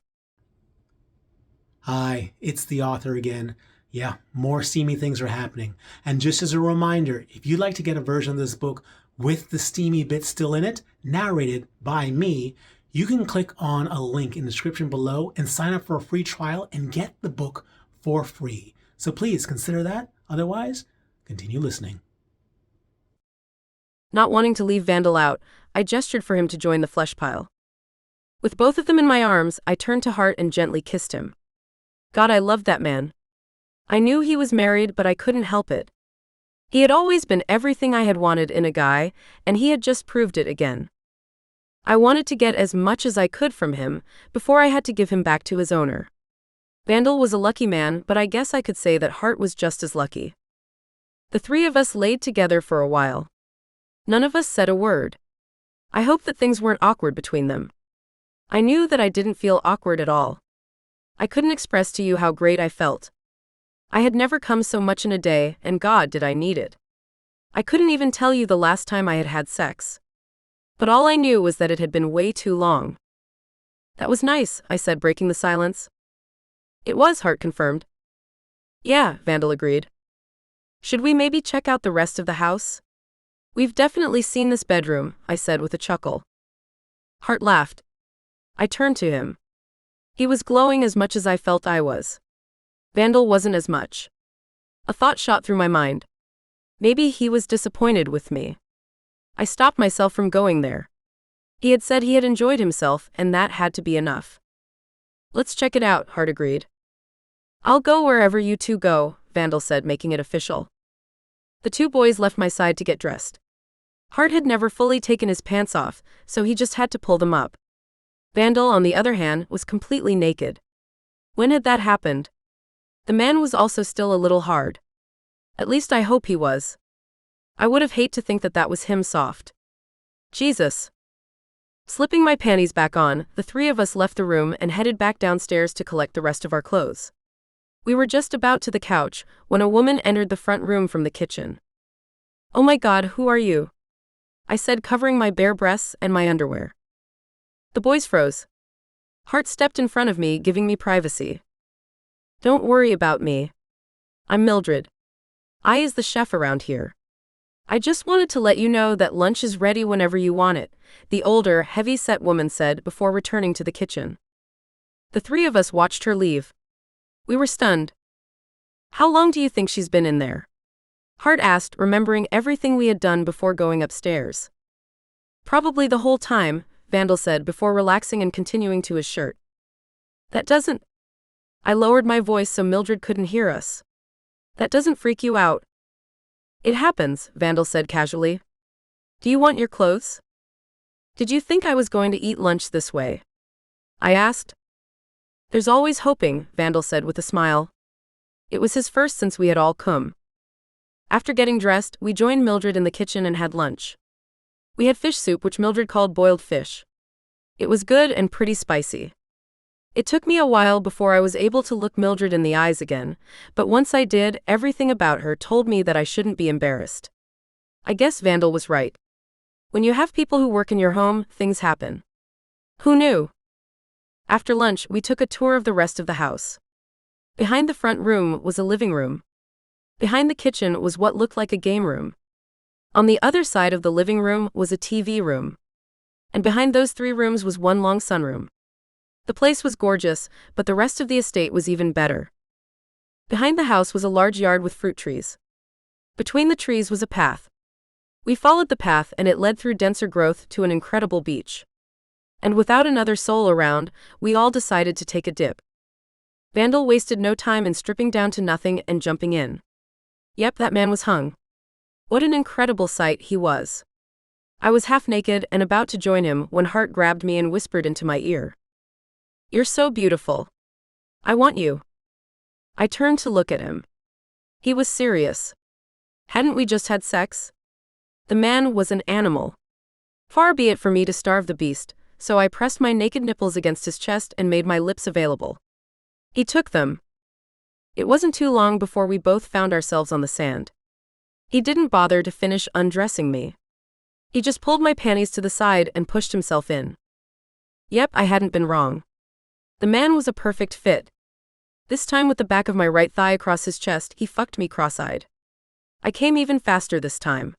Hi, it's the author again. Yeah, more steamy things are happening. And just as a reminder, if you'd like to get a version of this book with the steamy bits still in it, narrated by me, you can click on a link in the description below and sign up for a free trial and get the book for free. So please consider that. Otherwise, continue listening. Not wanting to leave Vandal out, I gestured for him to join the flesh pile. With both of them in my arms, I turned to Hart and gently kissed him. God, I loved that man. I knew he was married, but I couldn't help it. He had always been everything I had wanted in a guy, and he had just proved it again. I wanted to get as much as I could from him before I had to give him back to his owner. Vandal was a lucky man, but I guess I could say that Hart was just as lucky. The three of us laid together for a while. None of us said a word. I hoped that things weren't awkward between them. I knew that I didn't feel awkward at all. I couldn't express to you how great I felt. I had never come so much in a day, and God, did I need it. I couldn't even tell you the last time I had had sex. But all I knew was that it had been way too long. That was nice, I said, breaking the silence. It was, Hart confirmed. Yeah, Vandal agreed. Should we maybe check out the rest of the house? We've definitely seen this bedroom, I said with a chuckle. Hart laughed. I turned to him. He was glowing as much as I felt I was. Vandal wasn't as much. A thought shot through my mind. Maybe he was disappointed with me. I stopped myself from going there. He had said he had enjoyed himself, and that had to be enough. Let's check it out, Hart agreed. I'll go wherever you two go, Vandal said, making it official. The two boys left my side to get dressed. Hart had never fully taken his pants off, so he just had to pull them up. Vandal, on the other hand, was completely naked. When had that happened? The man was also still a little hard. At least I hope he was. I would have hated to think that that was him soft. Jesus. Slipping my panties back on, the three of us left the room and headed back downstairs to collect the rest of our clothes. We were just about to the couch when a woman entered the front room from the kitchen. Oh my God, who are you? I said, covering my bare breasts and my underwear. The boys froze. Hart stepped in front of me, giving me privacy. Don't worry about me. I'm Mildred. I is the chef around here. I just wanted to let you know that lunch is ready whenever you want it, the older, heavy-set woman said before returning to the kitchen. The three of us watched her leave. We were stunned. How long do you think she's been in there? Hart asked, remembering everything we had done before going upstairs. Probably the whole time, Vandal said before relaxing and continuing to his shirt. That doesn't... I lowered my voice so Mildred couldn't hear us. That doesn't freak you out. It happens, Vandal said casually. Do you want your clothes? Did you think I was going to eat lunch this way? I asked. There's always hoping, Vandal said with a smile. It was his first since we had all come. After getting dressed, we joined Mildred in the kitchen and had lunch. We had fish soup, which Mildred called boiled fish. It was good and pretty spicy. It took me a while before I was able to look Mildred in the eyes again, but once I did, everything about her told me that I shouldn't be embarrassed. I guess Vandal was right. When you have people who work in your home, things happen. Who knew? After lunch, we took a tour of the rest of the house. Behind the front room was a living room. Behind the kitchen was what looked like a game room. On the other side of the living room was a TV room. And behind those 3 rooms was one long sunroom. The place was gorgeous, but the rest of the estate was even better. Behind the house was a large yard with fruit trees. Between the trees was a path. We followed the path and it led through denser growth to an incredible beach. And without another soul around, we all decided to take a dip. Vandal wasted no time in stripping down to nothing and jumping in. Yep, that man was hung. What an incredible sight he was. I was half naked and about to join him when Hart grabbed me and whispered into my ear. "You're so beautiful. I want you." I turned to look at him. He was serious. Hadn't we just had sex? The man was an animal. Far be it for me to starve the beast, so I pressed my naked nipples against his chest and made my lips available. He took them. It wasn't too long before we both found ourselves on the sand. He didn't bother to finish undressing me. He just pulled my panties to the side and pushed himself in. Yep, I hadn't been wrong. The man was a perfect fit. This time with the back of my right thigh across his chest, he fucked me cross-eyed. I came even faster this time.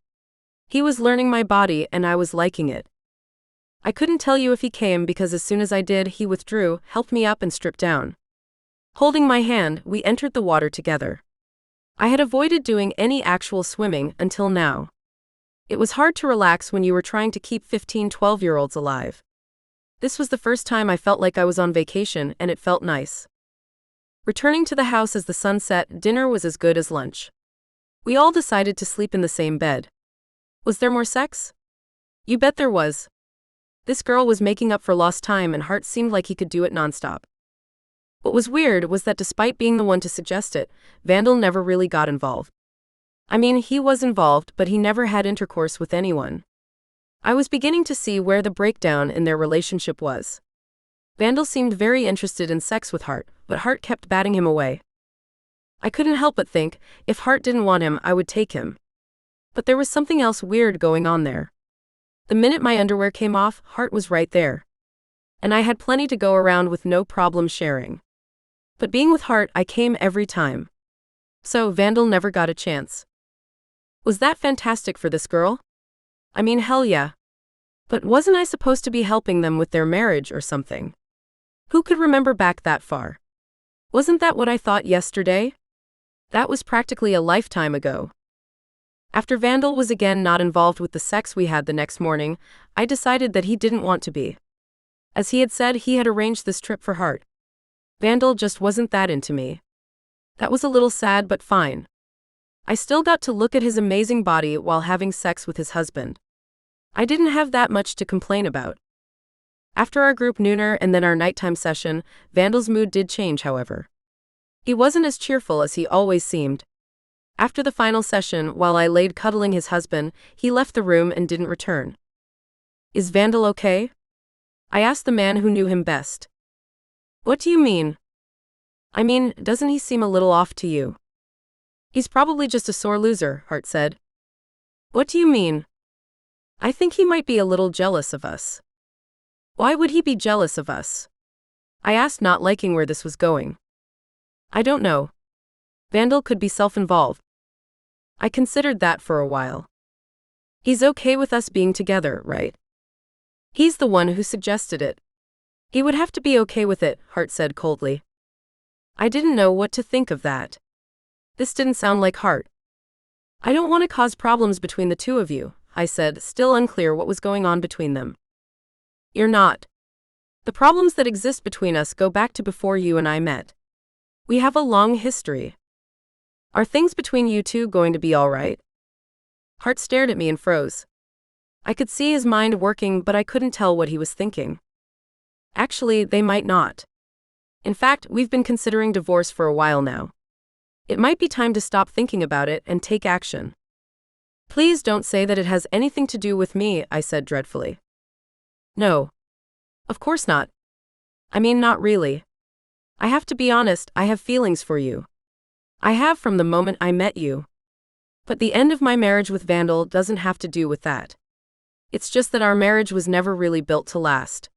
He was learning my body and I was liking it. I couldn't tell you if he came because as soon as I did, he withdrew, helped me up and stripped down. Holding my hand, we entered the water together. I had avoided doing any actual swimming until now. It was hard to relax when you were trying to keep 12-year-olds alive. This was the first time I felt like I was on vacation and it felt nice. Returning to the house as the sun set, dinner was as good as lunch. We all decided to sleep in the same bed. Was there more sex? You bet there was. This girl was making up for lost time and Hart seemed like he could do it nonstop. What was weird was that despite being the one to suggest it, Vandal never really got involved. I mean, he was involved, but he never had intercourse with anyone. I was beginning to see where the breakdown in their relationship was. Vandal seemed very interested in sex with Hart, but Hart kept batting him away. I couldn't help but think, if Hart didn't want him, I would take him. But there was something else weird going on there. The minute my underwear came off, Hart was right there. And I had plenty to go around with no problem sharing. But being with Hart, I came every time. So Vandal never got a chance. Was that fantastic for this girl? I mean, hell yeah. But wasn't I supposed to be helping them with their marriage or something? Who could remember back that far? Wasn't that what I thought yesterday? That was practically a lifetime ago. After Vandal was again not involved with the sex we had the next morning, I decided that he didn't want to be. As he had said, he had arranged this trip for Hart. Vandal just wasn't that into me. That was a little sad but fine. I still got to look at his amazing body while having sex with his husband. I didn't have that much to complain about. After our group nooner and then our nighttime session, Vandal's mood did change, however. He wasn't as cheerful as he always seemed. After the final session, while I laid cuddling his husband, he left the room and didn't return. Is Vandal okay? I asked the man who knew him best. What do you mean? I mean, doesn't he seem a little off to you? He's probably just a sore loser, Hart said. What do you mean? I think he might be a little jealous of us. Why would he be jealous of us? I asked, not liking where this was going. I don't know. Vandal could be self-involved. I considered that for a while. He's okay with us being together, right? He's the one who suggested it. He would have to be okay with it, Hart said coldly. I didn't know what to think of that. This didn't sound like Hart. I don't want to cause problems between the two of you, I said, still unclear what was going on between them. You're not. The problems that exist between us go back to before you and I met. We have a long history. Are things between you two going to be all right? Hart stared at me and froze. I could see his mind working, but I couldn't tell what he was thinking. Actually, they might not. In fact, we've been considering divorce for a while now. It might be time to stop thinking about it and take action. Please don't say that it has anything to do with me, I said dreadfully. No. Of course not. I mean, not really. I have to be honest, I have feelings for you. I have from the moment I met you. But the end of my marriage with Vandal doesn't have to do with that. It's just that our marriage was never really built to last.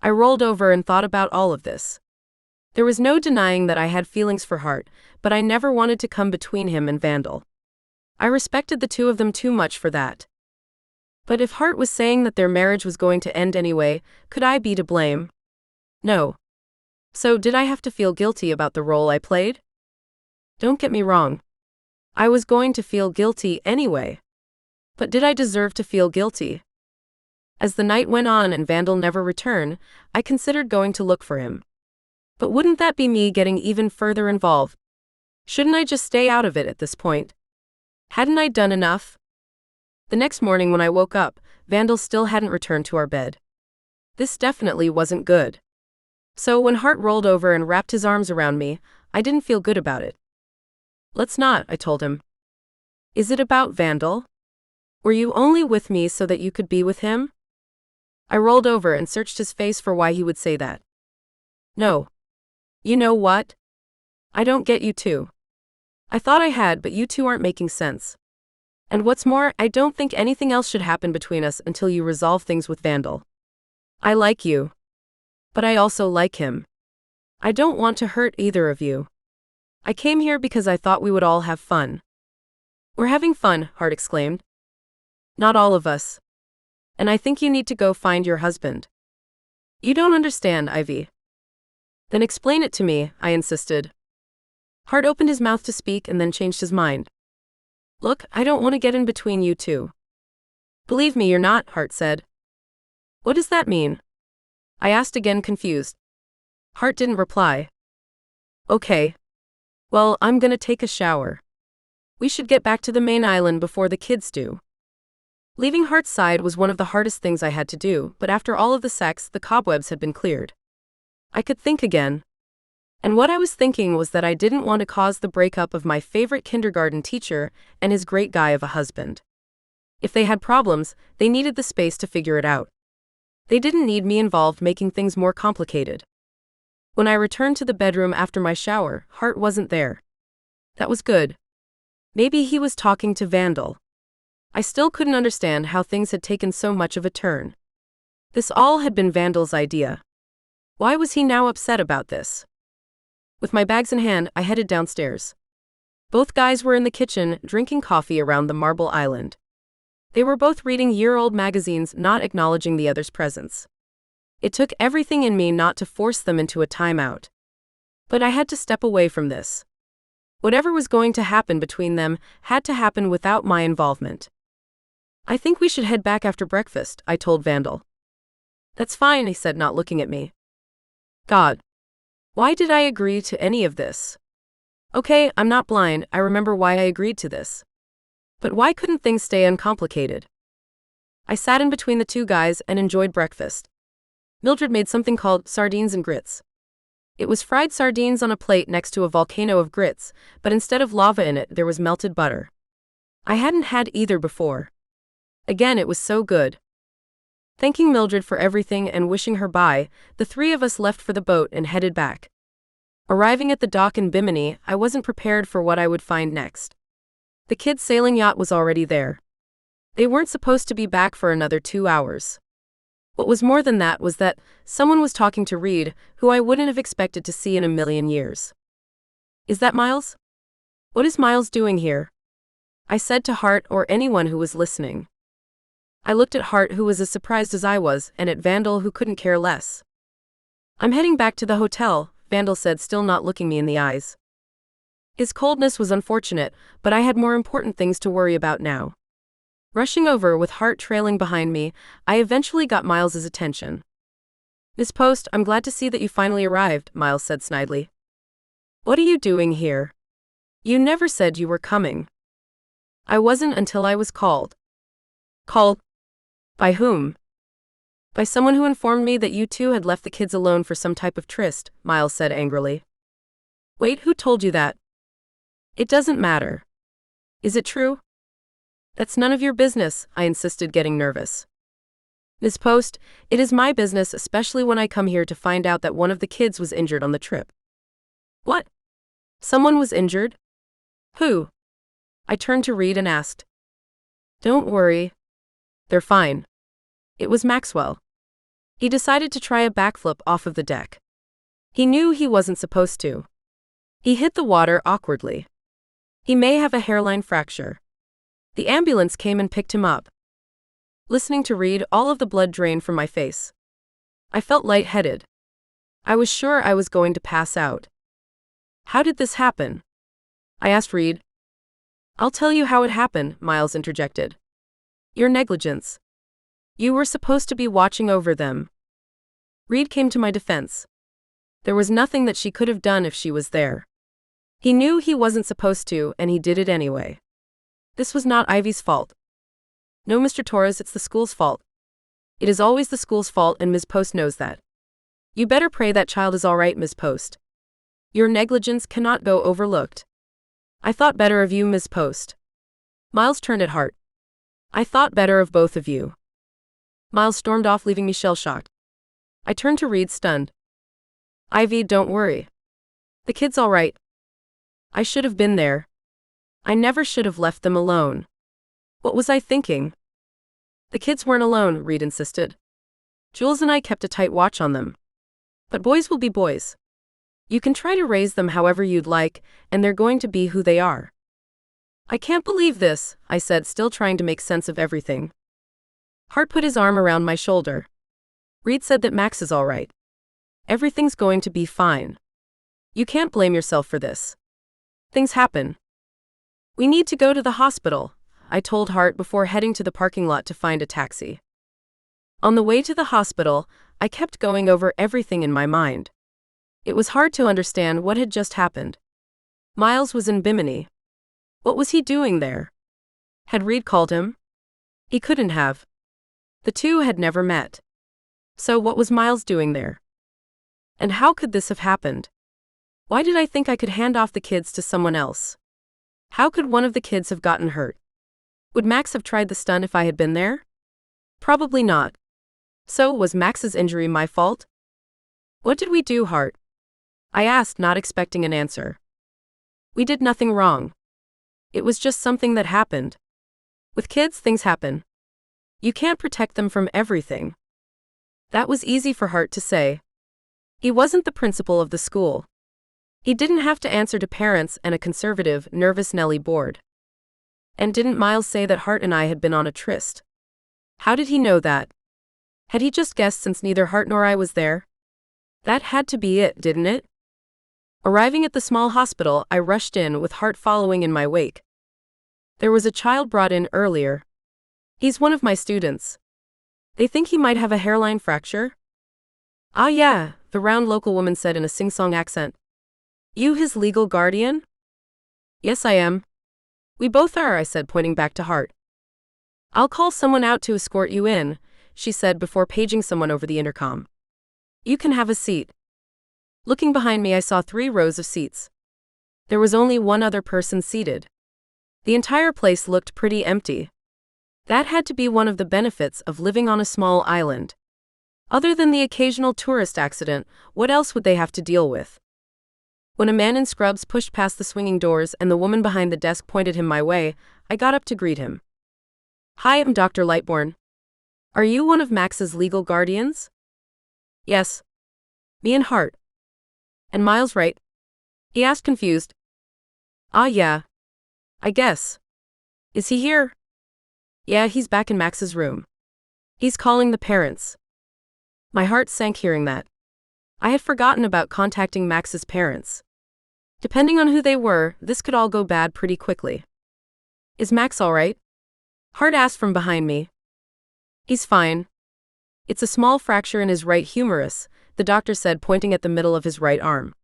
I rolled over and thought about all of this. There was no denying that I had feelings for Hart, but I never wanted to come between him and Vandal. I respected the two of them too much for that. But if Hart was saying that their marriage was going to end anyway, could I be to blame? No. So did I have to feel guilty about the role I played? Don't get me wrong. I was going to feel guilty anyway. But did I deserve to feel guilty? As the night went on and Vandal never returned, I considered going to look for him. But wouldn't that be me getting even further involved? Shouldn't I just stay out of it at this point? Hadn't I done enough? The next morning when I woke up, Vandal still hadn't returned to our bed. This definitely wasn't good. So when Hart rolled over and wrapped his arms around me, I didn't feel good about it. Let's not, I told him. Is it about Vandal? Were you only with me so that you could be with him? I rolled over and searched his face for why he would say that. No. You know what? I don't get you two. I thought I had, but you two aren't making sense. And what's more, I don't think anything else should happen between us until you resolve things with Vandal. I like you. But I also like him. I don't want to hurt either of you. I came here because I thought we would all have fun. We're having fun, Hart exclaimed. Not all of us. And I think you need to go find your husband. You don't understand, Ivy. Then explain it to me, I insisted. Hart opened his mouth to speak and then changed his mind. Look, I don't want to get in between you two. Believe me, you're not, Hart said. What does that mean? I asked again, confused. Hart didn't reply. Okay. Well, I'm gonna take a shower. We should get back to the main island before the kids do. Leaving Hart's side was one of the hardest things I had to do, but after all of the sex, the cobwebs had been cleared. I could think again. And what I was thinking was that I didn't want to cause the breakup of my favorite kindergarten teacher and his great guy of a husband. If they had problems, they needed the space to figure it out. They didn't need me involved making things more complicated. When I returned to the bedroom after my shower, Hart wasn't there. That was good. Maybe he was talking to Vandal. I still couldn't understand how things had taken so much of a turn. This all had been Vandal's idea. Why was he now upset about this? With my bags in hand, I headed downstairs. Both guys were in the kitchen, drinking coffee around the marble island. They were both reading year-old magazines, not acknowledging the other's presence. It took everything in me not to force them into a timeout. But I had to step away from this. Whatever was going to happen between them had to happen without my involvement. I think we should head back after breakfast, I told Vandal. That's fine, he said, not looking at me. God. Why did I agree to any of this? Okay, I'm not blind, I remember why I agreed to this. But why couldn't things stay uncomplicated? I sat in between the two guys and enjoyed breakfast. Mildred made something called sardines and grits. It was fried sardines on a plate next to a volcano of grits, but instead of lava in it, there was melted butter. I hadn't had either before. Again, it was so good. Thanking Mildred for everything and wishing her bye, the three of us left for the boat and headed back. Arriving at the dock in Bimini, I wasn't prepared for what I would find next. The kids' sailing yacht was already there. They weren't supposed to be back for another 2 hours. What was more than that was that someone was talking to Reed, who I wouldn't have expected to see in a million years. Is that Miles? What is Miles doing here? I said to Hart or anyone who was listening. I looked at Hart, who was as surprised as I was, and at Vandal, who couldn't care less. I'm heading back to the hotel, Vandal said, still not looking me in the eyes. His coldness was unfortunate, but I had more important things to worry about now. Rushing over with Hart trailing behind me, I eventually got Miles's attention. Miss Post, I'm glad to see that you finally arrived, Miles said snidely. What are you doing here? You never said you were coming. I wasn't until I was called. Called? By whom? By someone who informed me that you two had left the kids alone for some type of tryst, Miles said angrily. Wait, who told you that? It doesn't matter. Is it true? That's none of your business, I insisted, getting nervous. Miss Post, it is my business, especially when I come here to find out that one of the kids was injured on the trip. What? Someone was injured? Who? I turned to Reed and asked. Don't worry. They're fine. It was Maxwell. He decided to try a backflip off of the deck. He knew he wasn't supposed to. He hit the water awkwardly. He may have a hairline fracture. The ambulance came and picked him up. Listening to Reed, all of the blood drained from my face. I felt lightheaded. I was sure I was going to pass out. How did this happen? I asked Reed. I'll tell you how it happened, Miles interjected. Your negligence. You were supposed to be watching over them. Reed came to my defense. There was nothing that she could have done if she was there. He knew he wasn't supposed to, and he did it anyway. This was not Ivy's fault. No, Mr. Torres, it's the school's fault. It is always the school's fault, and Ms. Post knows that. You better pray that child is all right, Ms. Post. Your negligence cannot go overlooked. I thought better of you, Ms. Post. Miles turned at Hart. I thought better of both of you. Miles stormed off, leaving me shell-shocked. I turned to Reed, stunned. Ivy, don't worry. The kid's all right. I should have been there. I never should have left them alone. What was I thinking? The kids weren't alone, Reed insisted. Jules and I kept a tight watch on them. But boys will be boys. You can try to raise them however you'd like, and they're going to be who they are. I can't believe this, I said, still trying to make sense of everything. Hart put his arm around my shoulder. Reed said that Max is all right. Everything's going to be fine. You can't blame yourself for this. Things happen. We need to go to the hospital, I told Hart before heading to the parking lot to find a taxi. On the way to the hospital, I kept going over everything in my mind. It was hard to understand what had just happened. Miles was in Bimini. What was he doing there? Had Reed called him? He couldn't have. The two had never met. So what was Miles doing there? And how could this have happened? Why did I think I could hand off the kids to someone else? How could one of the kids have gotten hurt? Would Max have tried the stunt if I had been there? Probably not. So, was Max's injury my fault? What did we do, Hart? I asked, not expecting an answer. We did nothing wrong. It was just something that happened. With kids, things happen. You can't protect them from everything. That was easy for Hart to say. He wasn't the principal of the school. He didn't have to answer to parents and a conservative, nervous Nellie board. And didn't Miles say that Hart and I had been on a tryst? How did he know that? Had he just guessed since neither Hart nor I was there? That had to be it, didn't it? Arriving at the small hospital, I rushed in with Hart following in my wake. There was a child brought in earlier. He's one of my students. They think he might have a hairline fracture. Ah yeah, the round local woman said in a sing-song accent. You his legal guardian? Yes, I am. We both are, I said, pointing back to Hart. I'll call someone out to escort you in, she said before paging someone over the intercom. You can have a seat. Looking behind me, I saw 3 rows of seats. There was only one other person seated. The entire place looked pretty empty. That had to be one of the benefits of living on a small island. Other than the occasional tourist accident, what else would they have to deal with? When a man in scrubs pushed past the swinging doors and the woman behind the desk pointed him my way, I got up to greet him. Hi, I'm Dr. Lightbourne. Are you one of Max's legal guardians? Yes. Me and Hart. And Miles, right? He asked, confused. Ah, yeah. I guess. Is he here? Yeah, he's back in Max's room. He's calling the parents. My heart sank hearing that. I had forgotten about contacting Max's parents. Depending on who they were, this could all go bad pretty quickly. Is Max all right? Hart asked from behind me. He's fine. It's a small fracture in his right humerus, the doctor said, pointing at the middle of his right arm.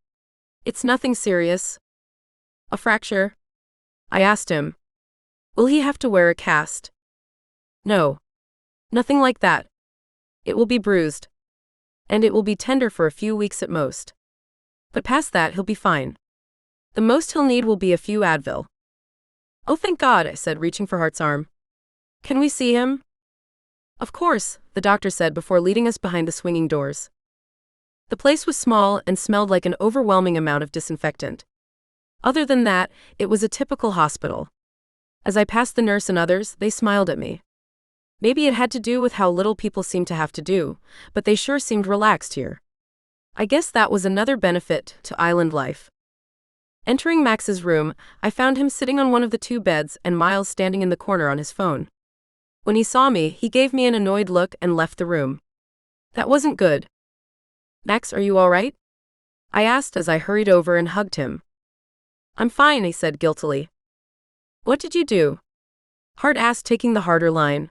It's nothing serious. A fracture? I asked him. Will he have to wear a cast? No. Nothing like that. It will be bruised. And it will be tender for a few weeks at most. But past that, he'll be fine. The most he'll need will be a few Advil. Oh, thank God, I said, reaching for Hart's arm. Can we see him? Of course, the doctor said before leading us behind the swinging doors. The place was small and smelled like an overwhelming amount of disinfectant. Other than that, it was a typical hospital. As I passed the nurse and others, they smiled at me. Maybe it had to do with how little people seemed to have to do, but they sure seemed relaxed here. I guess that was another benefit to island life. Entering Max's room, I found him sitting on one of the two beds and Miles standing in the corner on his phone. When he saw me, he gave me an annoyed look and left the room. That wasn't good. Max, are you all right? I asked as I hurried over and hugged him. I'm fine, he said guiltily. What did you do? Hart asked, taking the harder line.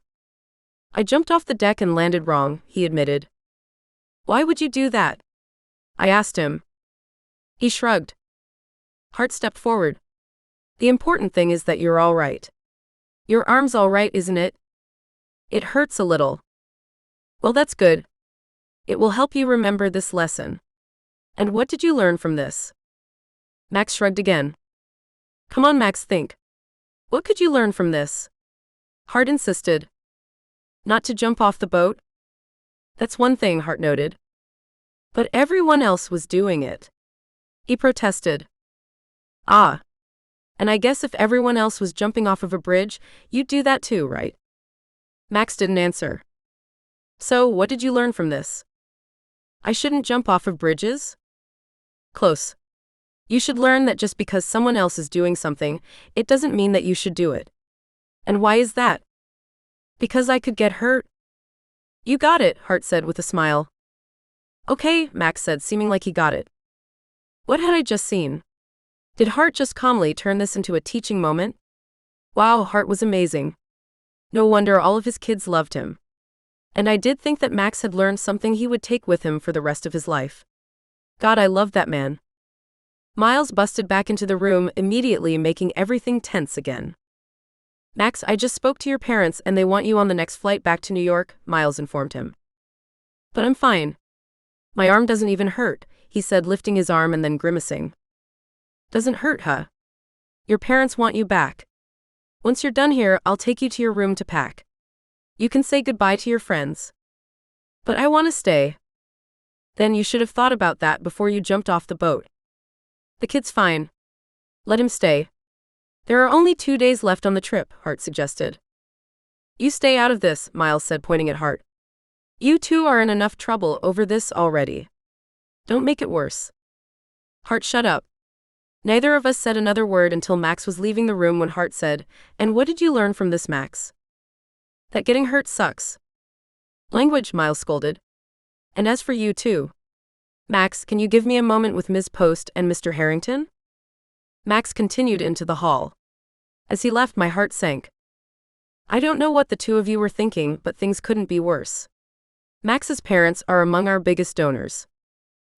I jumped off the deck and landed wrong, he admitted. Why would you do that? I asked him. He shrugged. Hart stepped forward. The important thing is that you're all right. Your arm's all right, isn't it? It hurts a little. Well, that's good. It will help you remember this lesson. And what did you learn from this? Max shrugged again. Come on, Max, think. What could you learn from this? Hart insisted. Not to jump off the boat? That's one thing, Hart noted. But everyone else was doing it. He protested. Ah. And I guess if everyone else was jumping off of a bridge, you'd do that too, right? Max didn't answer. So, what did you learn from this? I shouldn't jump off of bridges? Close. You should learn that just because someone else is doing something, it doesn't mean that you should do it. And why is that? Because I could get hurt. You got it, Hart said with a smile. Okay, Max said, seeming like he got it. What had I just seen? Did Hart just calmly turn this into a teaching moment? Wow, Hart was amazing. No wonder all of his kids loved him. And I did think that Max had learned something he would take with him for the rest of his life. God, I love that man. Miles busted back into the room, immediately making everything tense again. Max, I just spoke to your parents and they want you on the next flight back to New York, Miles informed him. But I'm fine. My arm doesn't even hurt, he said, lifting his arm and then grimacing. Doesn't hurt, huh? Your parents want you back. Once you're done here, I'll take you to your room to pack. You can say goodbye to your friends. But I want to stay. Then you should have thought about that before you jumped off the boat. The kid's fine. Let him stay. There are only 2 days left on the trip, Hart suggested. You stay out of this, Miles said, pointing at Hart. You two are in enough trouble over this already. Don't make it worse. Hart, shut up. Neither of us said another word until Max was leaving the room when Hart said, And what did you learn from this, Max? That getting hurt sucks. Language, Miles scolded. And as for you too. Max, can you give me a moment with Ms. Post and Mr. Harrington? Max continued into the hall. As he left, my heart sank. I don't know what the two of you were thinking, but things couldn't be worse. Max's parents are among our biggest donors.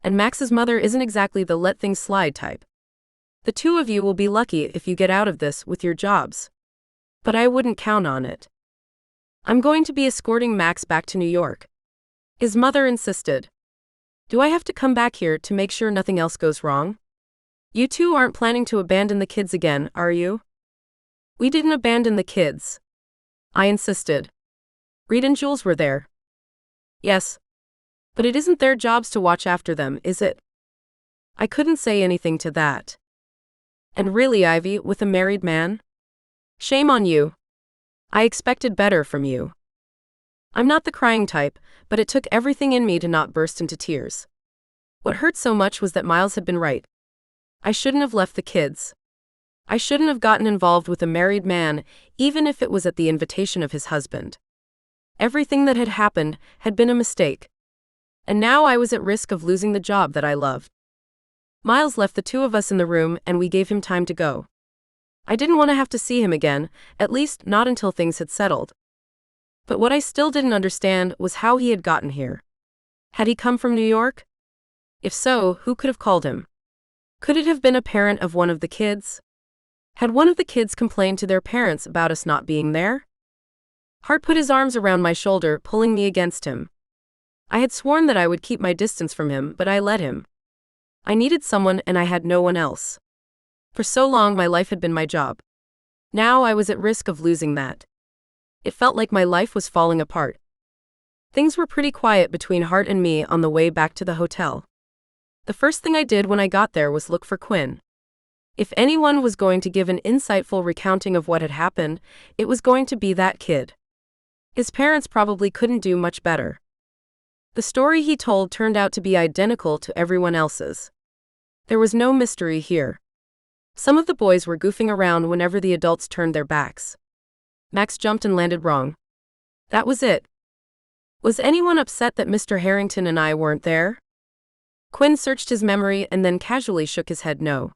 And Max's mother isn't exactly the let things slide type. The two of you will be lucky if you get out of this with your jobs. But I wouldn't count on it. I'm going to be escorting Max back to New York. His mother insisted. Do I have to come back here to make sure nothing else goes wrong? You two aren't planning to abandon the kids again, are you? We didn't abandon the kids. I insisted. Reed and Jules were there. Yes. But it isn't their jobs to watch after them, is it? I couldn't say anything to that. And really, Ivy, with a married man? Shame on you. I expected better from you. I'm not the crying type, but it took everything in me to not burst into tears. What hurt so much was that Miles had been right. I shouldn't have left the kids. I shouldn't have gotten involved with a married man, even if it was at the invitation of his husband. Everything that had happened had been a mistake. And now I was at risk of losing the job that I loved. Miles left the two of us in the room and we gave him time to go. I didn't want to have to see him again, at least not until things had settled. But what I still didn't understand was how he had gotten here. Had he come from New York? If so, who could have called him? Could it have been a parent of one of the kids? Had one of the kids complained to their parents about us not being there? Hart put his arms around my shoulder, pulling me against him. I had sworn that I would keep my distance from him, but I let him. I needed someone and I had no one else. For so long my life had been my job. Now I was at risk of losing that. It felt like my life was falling apart. Things were pretty quiet between Hart and me on the way back to the hotel. The first thing I did when I got there was look for Quinn. If anyone was going to give an insightful recounting of what had happened, it was going to be that kid. His parents probably couldn't do much better. The story he told turned out to be identical to everyone else's. There was no mystery here. Some of the boys were goofing around whenever the adults turned their backs. Max jumped and landed wrong. That was it. Was anyone upset that Mr. Harrington and I weren't there? Quinn searched his memory and then casually shook his head no.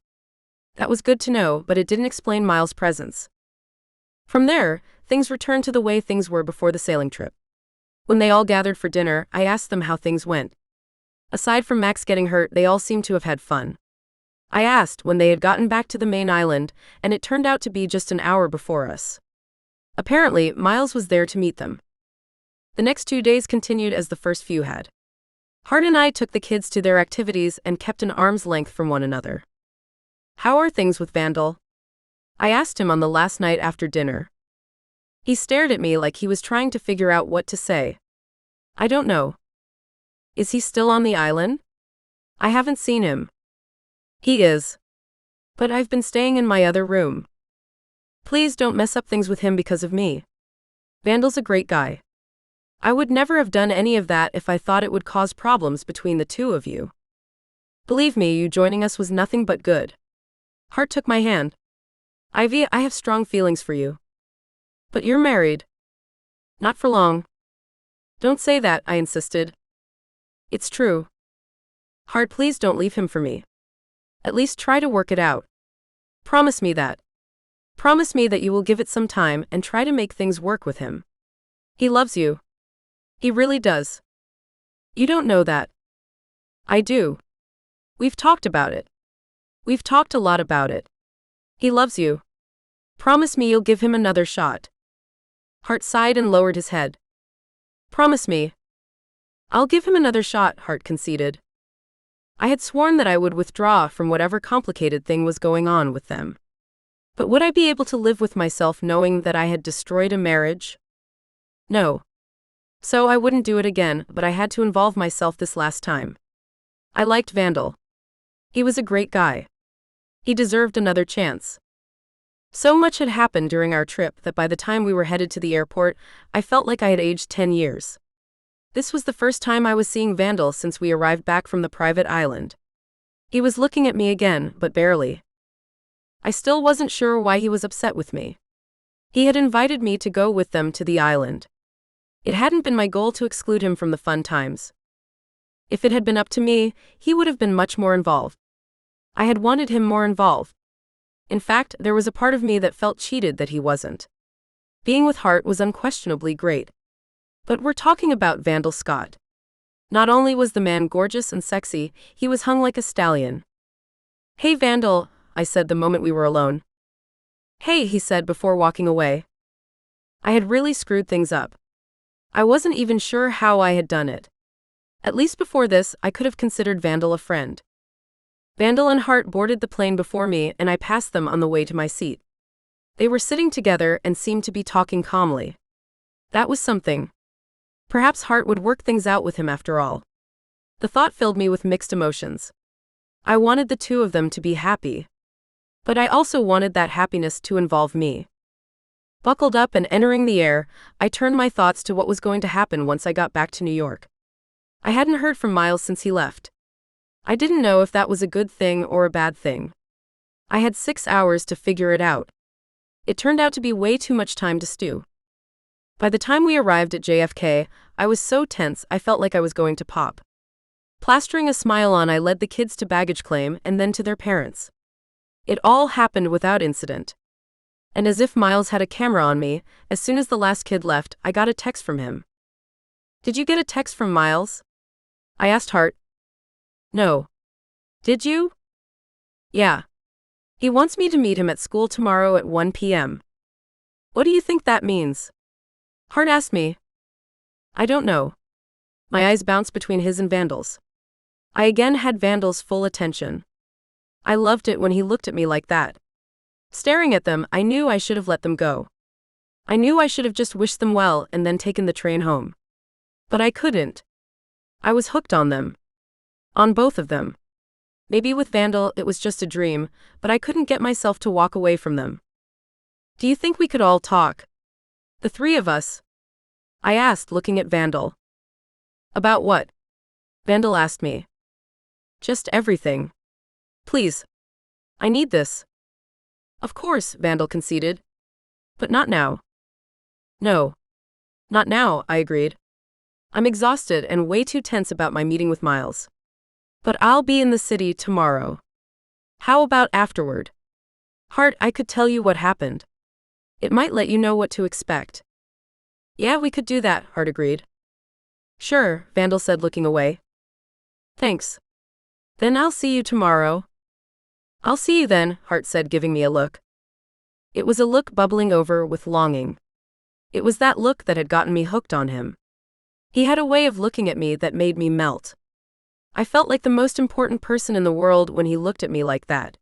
That was good to know, but it didn't explain Miles' presence. From there, things returned to the way things were before the sailing trip. When they all gathered for dinner, I asked them how things went. Aside from Max getting hurt, they all seemed to have had fun. I asked when they had gotten back to the main island, and it turned out to be just an hour before us. Apparently, Miles was there to meet them. The next 2 days continued as the first few had. Hart and I took the kids to their activities and kept an arm's length from one another. How are things with Vandal? I asked him on the last night after dinner. He stared at me like he was trying to figure out what to say. I don't know. Is he still on the island? I haven't seen him. He is. But I've been staying in my other room. Please don't mess up things with him because of me. Vandal's a great guy. I would never have done any of that if I thought it would cause problems between the two of you. Believe me, you joining us was nothing but good. Hart took my hand. Ivy, I have strong feelings for you. But you're married. Not for long. Don't say that, I insisted. It's true. Hart, please don't leave him for me. At least try to work it out. Promise me that. Promise me that you will give it some time and try to make things work with him. He loves you. He really does. You don't know that. I do. We've talked about it. We've talked a lot about it. He loves you. Promise me you'll give him another shot. Hart sighed and lowered his head. Promise me. I'll give him another shot, Hart conceded. I had sworn that I would withdraw from whatever complicated thing was going on with them. But would I be able to live with myself knowing that I had destroyed a marriage? No. So I wouldn't do it again, but I had to involve myself this last time. I liked Vandal. He was a great guy. He deserved another chance. So much had happened during our trip that by the time we were headed to the airport, I felt like I had aged 10 years. This was the first time I was seeing Vandal since we arrived back from the private island. He was looking at me again, but barely. I still wasn't sure why he was upset with me. He had invited me to go with them to the island. It hadn't been my goal to exclude him from the fun times. If it had been up to me, he would have been much more involved. I had wanted him more involved. In fact, there was a part of me that felt cheated that he wasn't. Being with Hart was unquestionably great. But we're talking about Vandal Scott. Not only was the man gorgeous and sexy, he was hung like a stallion. Hey Vandal, I said the moment we were alone. Hey, he said before walking away. I had really screwed things up. I wasn't even sure how I had done it. At least before this, I could have considered Vandal a friend. Vandal and Hart boarded the plane before me and I passed them on the way to my seat. They were sitting together and seemed to be talking calmly. That was something. Perhaps Hart would work things out with him after all. The thought filled me with mixed emotions. I wanted the two of them to be happy. But I also wanted that happiness to involve me. Buckled up and entering the air, I turned my thoughts to what was going to happen once I got back to New York. I hadn't heard from Miles since he left. I didn't know if that was a good thing or a bad thing. I had 6 hours to figure it out. It turned out to be way too much time to stew. By the time we arrived at JFK, I was so tense I felt like I was going to pop. Plastering a smile on, I led the kids to baggage claim and then to their parents. It all happened without incident. And as if Miles had a camera on me, as soon as the last kid left, I got a text from him. Did you get a text from Miles? I asked Hart. No. Did you? Yeah. He wants me to meet him at school tomorrow at 1 p.m. What do you think that means? Hart asked me. I don't know. My eyes bounced between his and Vandal's. I again had Vandal's full attention. I loved it when he looked at me like that. Staring at them, I knew I should have let them go. I knew I should have just wished them well and then taken the train home. But I couldn't. I was hooked on them. On both of them. Maybe with Vandal it was just a dream, but I couldn't get myself to walk away from them. Do you think we could all talk? The three of us? I asked, looking at Vandal. About what? Vandal asked me. Just everything. Please. I need this. Of course, Vandal conceded. But not now. No. Not now, I agreed. I'm exhausted and way too tense about my meeting with Miles. But I'll be in the city tomorrow. How about afterward? Hart, I could tell you what happened. It might let you know what to expect. Yeah, we could do that, Hart agreed. Sure, Vandal said, looking away. Thanks. Then I'll see you tomorrow. I'll see you then, Hart said, giving me a look. It was a look bubbling over with longing. It was that look that had gotten me hooked on him. He had a way of looking at me that made me melt. I felt like the most important person in the world when he looked at me like that.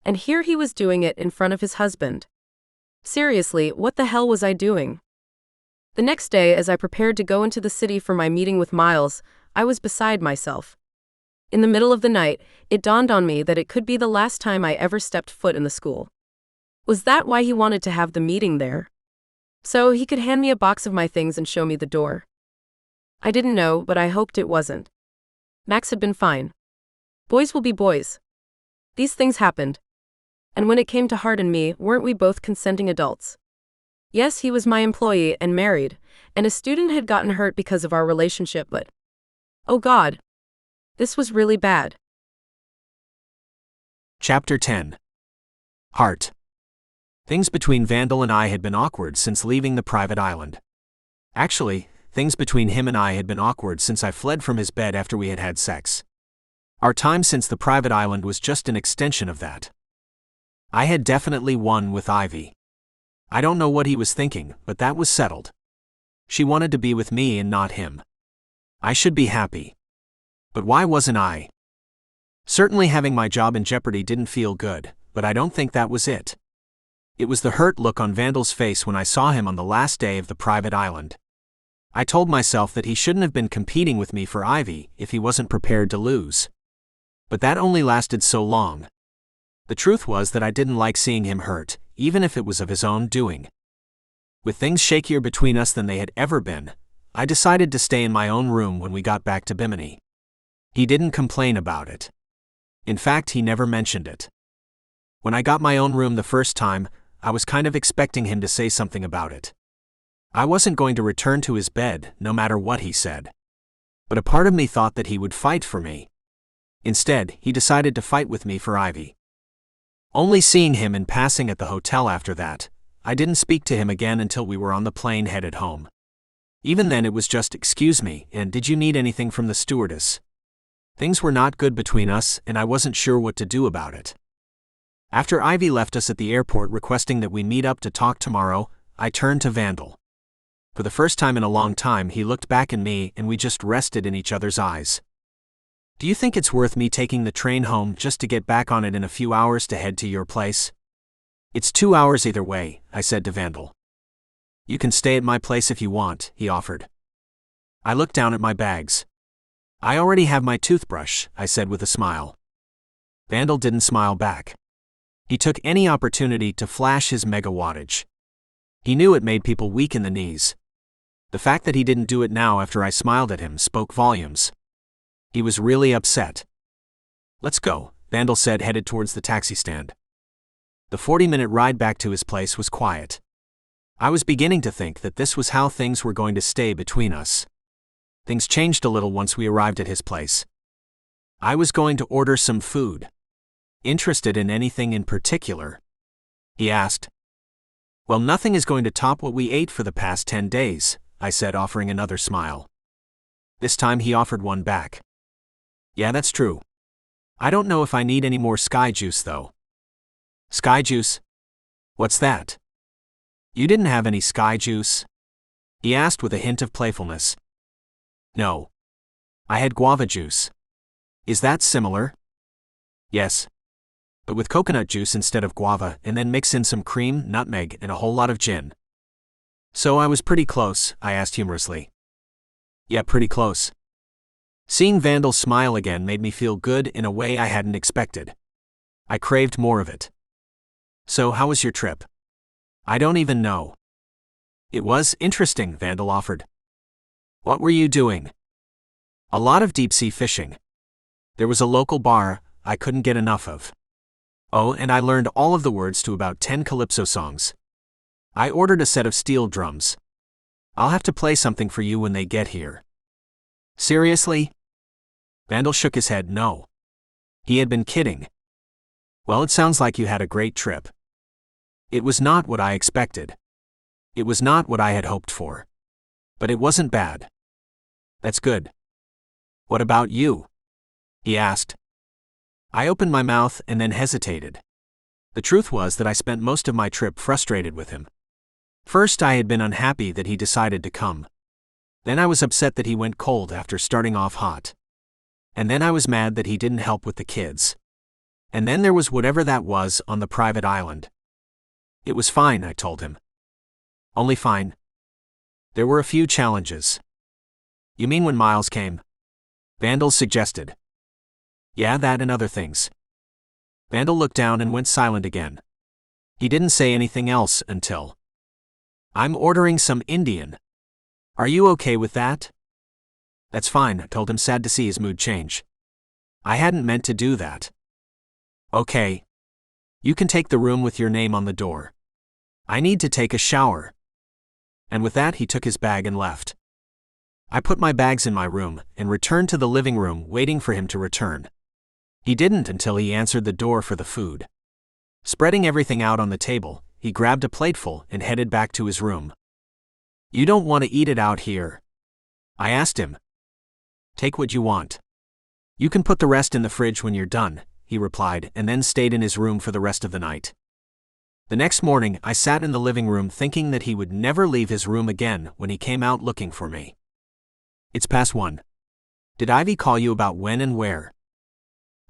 And here he was doing it in front of his husband. Seriously, what the hell was I doing? The next day, as I prepared to go into the city for my meeting with Miles, I was beside myself. In the middle of the night, it dawned on me that it could be the last time I ever stepped foot in the school. Was that why he wanted to have the meeting there? So he could hand me a box of my things and show me the door. I didn't know, but I hoped it wasn't. Max had been fine. Boys will be boys. These things happened. And when it came to Hart and me, weren't we both consenting adults? Yes, he was my employee and married, and a student had gotten hurt because of our relationship, but... oh God. This was really bad. Chapter 10. Hart. Things between Vandal and I had been awkward since leaving the private island. Actually, things between him and I had been awkward since I fled from his bed after we had had sex. Our time since the private island was just an extension of that. I had definitely won with Ivy. I don't know what he was thinking, but that was settled. She wanted to be with me and not him. I should be happy. But why wasn't I? Certainly having my job in jeopardy didn't feel good, but I don't think that was it. It was the hurt look on Vandal's face when I saw him on the last day of the private island. I told myself that he shouldn't have been competing with me for Ivy if he wasn't prepared to lose. But that only lasted so long. The truth was that I didn't like seeing him hurt, even if it was of his own doing. With things shakier between us than they had ever been, I decided to stay in my own room when we got back to Bimini. He didn't complain about it. In fact, he never mentioned it. When I got my own room the first time, I was kind of expecting him to say something about it. I wasn't going to return to his bed, no matter what he said. But a part of me thought that he would fight for me. Instead, he decided to fight with me for Ivy. Only seeing him in passing at the hotel after that, I didn't speak to him again until we were on the plane headed home. Even then it was just, "Excuse me, and did you need anything from the stewardess?" Things were not good between us, and I wasn't sure what to do about it. After Ivy left us at the airport requesting that we meet up to talk tomorrow, I turned to Vandal. For the first time in a long time, he looked back at me and we just rested in each other's eyes. "Do you think it's worth me taking the train home just to get back on it in a few hours to head to your place?" "It's 2 hours either way," I said to Vandal. "You can stay at my place if you want," he offered. I looked down at my bags. "I already have my toothbrush," I said with a smile. Vandal didn't smile back. He took any opportunity to flash his megawattage. He knew it made people weak in the knees. The fact that he didn't do it now after I smiled at him spoke volumes. He was really upset. "Let's go," Vandal said, headed towards the taxi stand. The 40-minute ride back to his place was quiet. I was beginning to think that this was how things were going to stay between us. Things changed a little once we arrived at his place. I was going to order some food. "Interested in anything in particular?" he asked. "Well, nothing is going to top what we ate for the past 10 days, I said, offering another smile. This time he offered one back. "Yeah, that's true. I don't know if I need any more sky juice, though." "Sky juice? What's that?" "You didn't have any sky juice?" he asked with a hint of playfulness. "No. I had guava juice. Is that similar?" "Yes. But with coconut juice instead of guava, and then mix in some cream, nutmeg, and a whole lot of gin." "So I was pretty close?" I asked humorously. "Yeah, pretty close." Seeing Vandal smile again made me feel good in a way I hadn't expected. I craved more of it. "So how was your trip?" "I don't even know." "It was interesting," Vandal offered. "What were you doing?" "A lot of deep-sea fishing. There was a local bar I couldn't get enough of. Oh, and I learned all of the words to about 10 calypso songs. I ordered a set of steel drums. I'll have to play something for you when they get here. Seriously? Vandal shook his head no. He had been kidding. Well, it sounds like you had a great trip. It was not what I expected. It was not what I had hoped for. But it wasn't bad. That's good. What about you? He asked. I opened my mouth and then hesitated. The truth was that I spent most of my trip frustrated with him. First, I had been unhappy that he decided to come. Then I was upset that he went cold after starting off hot. And then I was mad that he didn't help with the kids. And then there was whatever that was on the private island. It was fine, I told him. Only fine. There were a few challenges. You mean when Miles came? Vandal suggested. Yeah, that and other things. Vandal looked down and went silent again. He didn't say anything else until. I'm ordering some Indian. Are you okay with that? That's fine, I told him, sad to see his mood change. I hadn't meant to do that. Okay. You can take the room with your name on the door. I need to take a shower. And with that he took his bag and left. I put my bags in my room and returned to the living room waiting for him to return. He didn't until he answered the door for the food. Spreading everything out on the table, he grabbed a plateful and headed back to his room. You don't want to eat it out here? I asked him. Take what you want. You can put the rest in the fridge when you're done, he replied, and then stayed in his room for the rest of the night. The next morning, I sat in the living room thinking that he would never leave his room again when he came out looking for me. It's past 1. Did Ivy call you about when and where?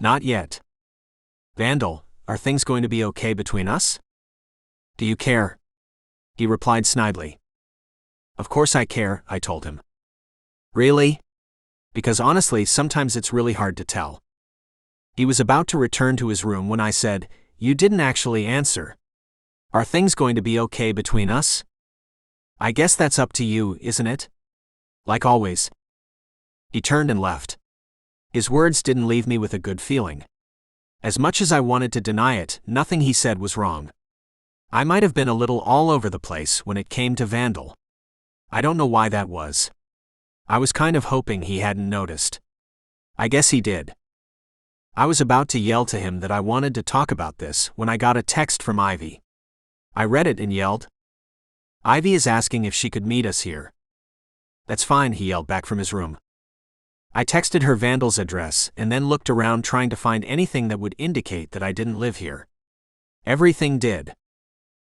Not yet. Vandal, are things going to be okay between us? Do you care? He replied snidely. Of course I care, I told him. Really? Because honestly, sometimes it's really hard to tell. He was about to return to his room when I said, You didn't actually answer. Are things going to be okay between us? I guess that's up to you, isn't it? Like always. He turned and left. His words didn't leave me with a good feeling. As much as I wanted to deny it, nothing he said was wrong. I might have been a little all over the place when it came to Vandal. I don't know why that was. I was kind of hoping he hadn't noticed. I guess he did. I was about to yell to him that I wanted to talk about this when I got a text from Ivy. I read it and yelled. Ivy is asking if she could meet us here. That's fine, he yelled back from his room. I texted her Vandal's address and then looked around trying to find anything that would indicate that I didn't live here. Everything did.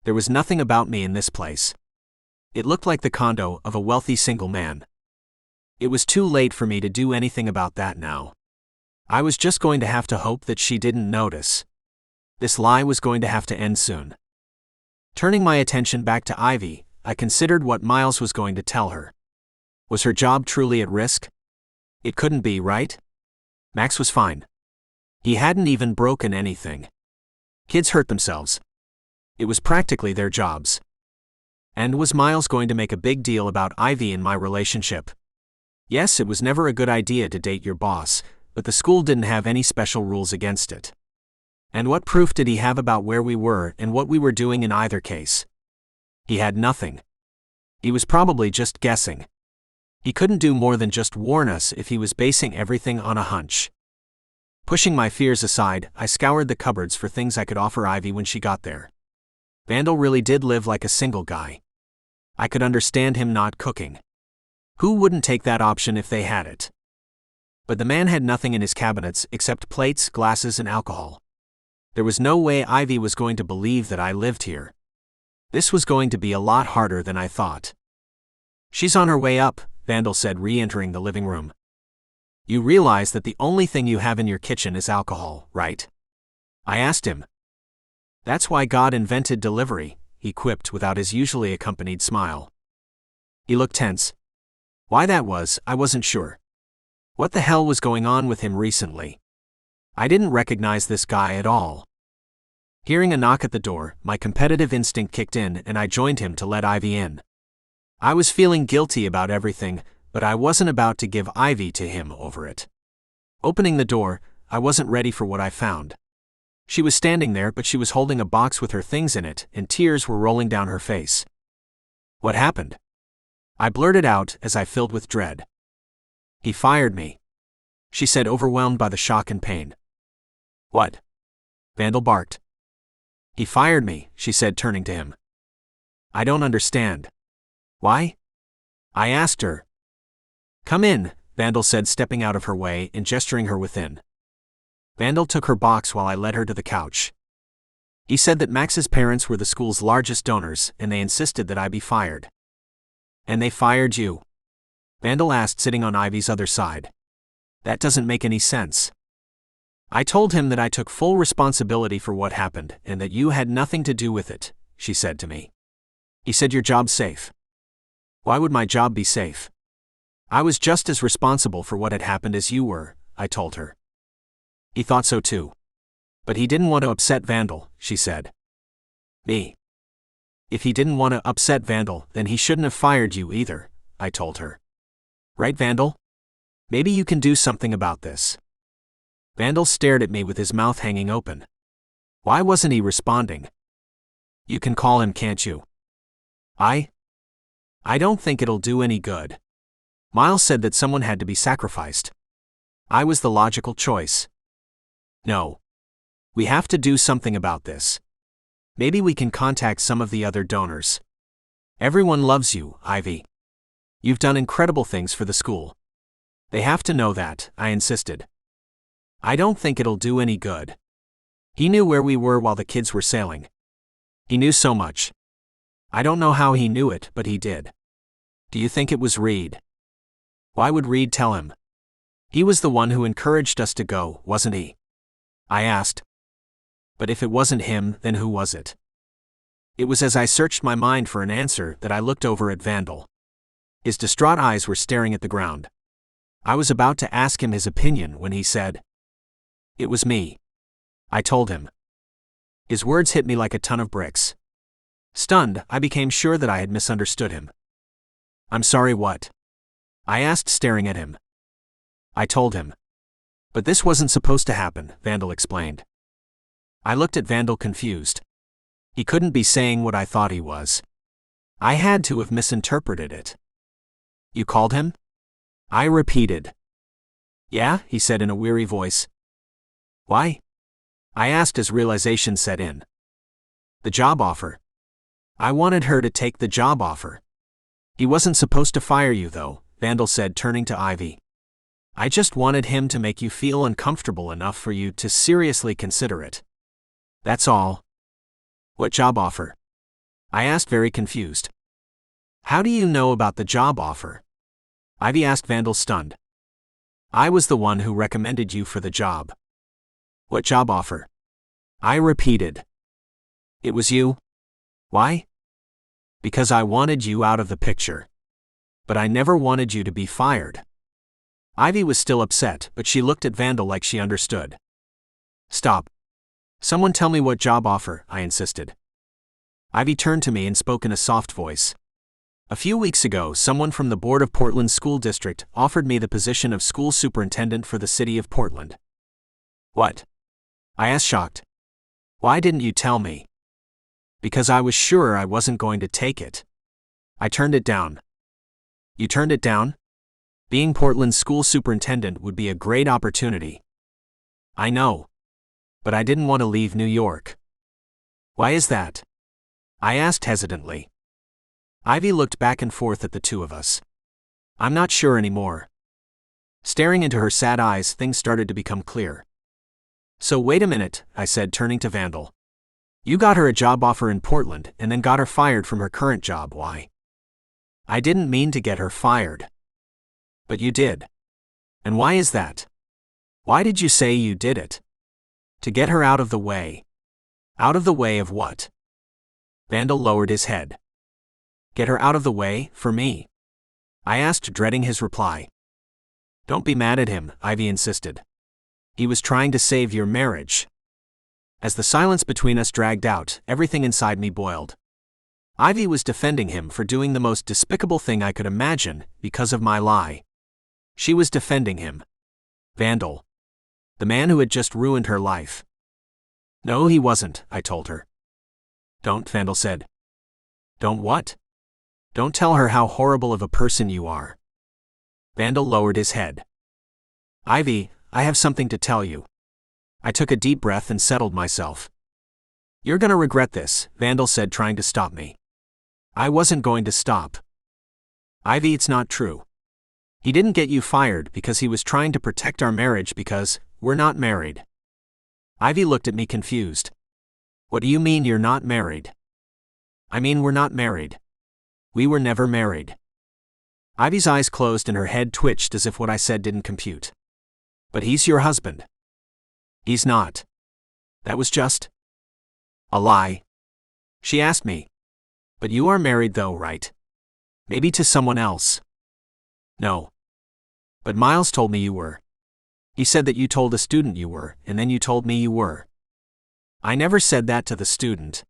There was nothing about me in this place. It looked like the condo of a wealthy single man. It was too late for me to do anything about that now. I was just going to have to hope that she didn't notice. This lie was going to have to end soon. Turning my attention back to Ivy, I considered what Miles was going to tell her. Was her job truly at risk? It couldn't be, right? Max was fine. He hadn't even broken anything. Kids hurt themselves. It was practically their jobs. And was Miles going to make a big deal about Ivy and my relationship? Yes, it was never a good idea to date your boss, but the school didn't have any special rules against it. And what proof did he have about where we were and what we were doing in either case? He had nothing. He was probably just guessing. He couldn't do more than just warn us if he was basing everything on a hunch. Pushing my fears aside, I scoured the cupboards for things I could offer Ivy when she got there. Vandal really did live like a single guy. I could understand him not cooking. Who wouldn't take that option if they had it? But the man had nothing in his cabinets except plates, glasses, and alcohol. There was no way Ivy was going to believe that I lived here. This was going to be a lot harder than I thought. She's on her way up, Vandal said, re-entering the living room. You realize that the only thing you have in your kitchen is alcohol, right? I asked him. That's why God invented delivery, he quipped without his usually accompanied smile. He looked tense. Why that was, I wasn't sure. What the hell was going on with him recently? I didn't recognize this guy at all. Hearing a knock at the door, my competitive instinct kicked in and I joined him to let Ivy in. I was feeling guilty about everything, but I wasn't about to give Ivy to him over it. Opening the door, I wasn't ready for what I found. She was standing there, but she was holding a box with her things in it, and tears were rolling down her face. What happened? I blurted out as I filled with dread. He fired me, she said, overwhelmed by the shock and pain. What? Vandal barked. He fired me, she said, turning to him. I don't understand. Why? I asked her. Come in, Vandal said, stepping out of her way and gesturing her within. Vandal took her box while I led her to the couch. He said that Max's parents were the school's largest donors, and they insisted that I be fired. And they fired you? Vandal asked, sitting on Ivy's other side. That doesn't make any sense. I told him that I took full responsibility for what happened and that you had nothing to do with it, she said to me. He said your job's safe. Why would my job be safe? I was just as responsible for what had happened as you were, I told her. He thought so too. But he didn't want to upset Vandal, she said. Me? If he didn't want to upset Vandal, then he shouldn't have fired you either, I told her. Right, Vandal? Maybe you can do something about this. Vandal stared at me with his mouth hanging open. Why wasn't he responding? You can call him, can't you? I don't think it'll do any good. Miles said that someone had to be sacrificed. I was the logical choice. No. We have to do something about this. Maybe we can contact some of the other donors. Everyone loves you, Ivy. You've done incredible things for the school. They have to know that, I insisted. I don't think it'll do any good. He knew where we were while the kids were sailing. He knew so much. I don't know how he knew it, but he did. Do you think it was Reed? Why would Reed tell him? He was the one who encouraged us to go, wasn't he? I asked. But if it wasn't him, then who was it? It was as I searched my mind for an answer that I looked over at Vandal. His distraught eyes were staring at the ground. I was about to ask him his opinion when he said, It was me. I told him. His words hit me like a ton of bricks. Stunned, I became sure that I had misunderstood him. I'm sorry, what? I asked, staring at him. I told him. But this wasn't supposed to happen, Vandal explained. I looked at Vandal, confused. He couldn't be saying what I thought he was. I had to have misinterpreted it. You called him? I repeated. Yeah, he said in a weary voice. Why? I asked as realization set in. The job offer. I wanted her to take the job offer. He wasn't supposed to fire you though, Vandal said, turning to Ivy. I just wanted him to make you feel uncomfortable enough for you to seriously consider it. That's all. What job offer? I asked, very confused. How do you know about the job offer? Ivy asked, Vandal, stunned. I was the one who recommended you for the job. What job offer? I repeated. It was you? Why? Because I wanted you out of the picture. But I never wanted you to be fired. Ivy was still upset, but she looked at Vandal like she understood. Stop. Someone tell me what job offer, I insisted. Ivy turned to me and spoke in a soft voice. A few weeks ago, someone from the board of Portland School District offered me the position of school superintendent for the city of Portland. What? I asked, shocked. Why didn't you tell me? Because I was sure I wasn't going to take it. I turned it down. You turned it down? Being Portland's school superintendent would be a great opportunity. I know. But I didn't want to leave New York. Why is that? I asked hesitantly. Ivy looked back and forth at the two of us. I'm not sure anymore. Staring into her sad eyes, things started to become clear. So wait a minute, I said, turning to Vandal. You got her a job offer in Portland and then got her fired from her current job, why? I didn't mean to get her fired. But you did. And why is that? Why did you say you did it? To get her out of the way. Out of the way of what? Vandal lowered his head. Get her out of the way, for me? I asked, dreading his reply. Don't be mad at him, Ivy insisted. He was trying to save your marriage. As the silence between us dragged out, everything inside me boiled. Ivy was defending him for doing the most despicable thing I could imagine, because of my lie. She was defending him. Vandal. The man who had just ruined her life. No, he wasn't, I told her. Don't, Vandal said. Don't what? Don't tell her how horrible of a person you are. Vandal lowered his head. Ivy, I have something to tell you. I took a deep breath and settled myself. You're gonna regret this, Vandal said, trying to stop me. I wasn't going to stop. Ivy, it's not true. He didn't get you fired because he was trying to protect our marriage because we're not married. Ivy looked at me confused. What do you mean you're not married? I mean we're not married. We were never married. Ivy's eyes closed and her head twitched as if what I said didn't compute. But he's your husband. He's not. That was just a lie. She asked me. But you are married though, right? Maybe to someone else. No. But Miles told me you were. He said that you told a student you were, and then you told me you were. I never said that to the student.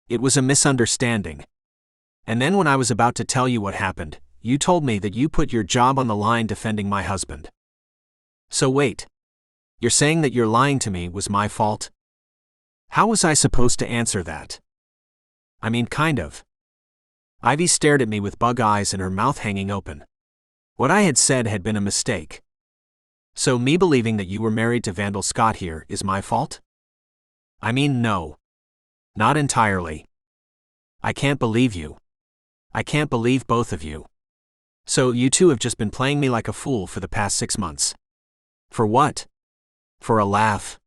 It was a misunderstanding. And then when I was about to tell you what happened, you told me that you put your job on the line defending my husband. So wait. You're saying that your lying to me was my fault? How was I supposed to answer that? I mean, kind of. Ivy stared at me with bug eyes and her mouth hanging open. What I had said had been a mistake. So me believing that you were married to Vandal Scott here is my fault? I mean, no. Not entirely. I can't believe you. I can't believe both of you. So you two have just been playing me like a fool for the past 6 months. For what? For a laugh.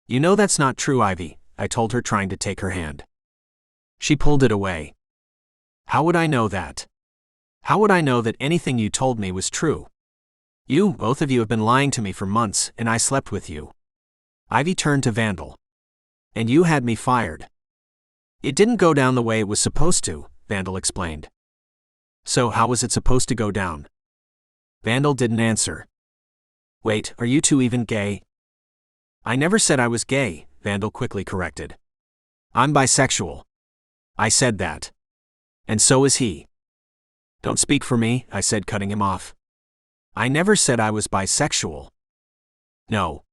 You know that's not true, Ivy, I told her, trying to take her hand. She pulled it away. How would I know that? How would I know that anything you told me was true? You, both of you have been lying to me for months, and I slept with you. Ivy turned to Vandal. And you had me fired. It didn't go down the way it was supposed to, Vandal explained. So how was it supposed to go down? Vandal didn't answer. Wait, are you two even gay? I never said I was gay, Vandal quickly corrected. I'm bisexual. I said that. And so is he. Don't speak for me, I said, cutting him off. I never said I was bisexual. No.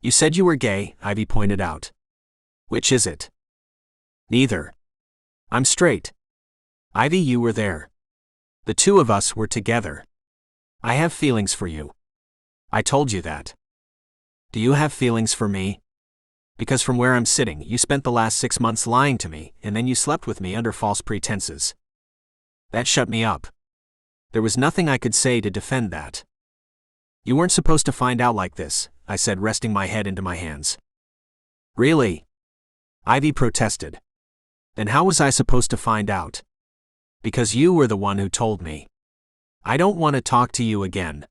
You said you were gay, Ivy pointed out. Which is it? Neither. I'm straight. Ivy, you were there. The two of us were together. I have feelings for you. I told you that. Do you have feelings for me? Because from where I'm sitting, you spent the last 6 months lying to me, and then you slept with me under false pretenses. That shut me up. There was nothing I could say to defend that. You weren't supposed to find out like this, I said, resting my head into my hands. Really? Ivy protested. Then how was I supposed to find out? Because you were the one who told me. I don't want to talk to you again.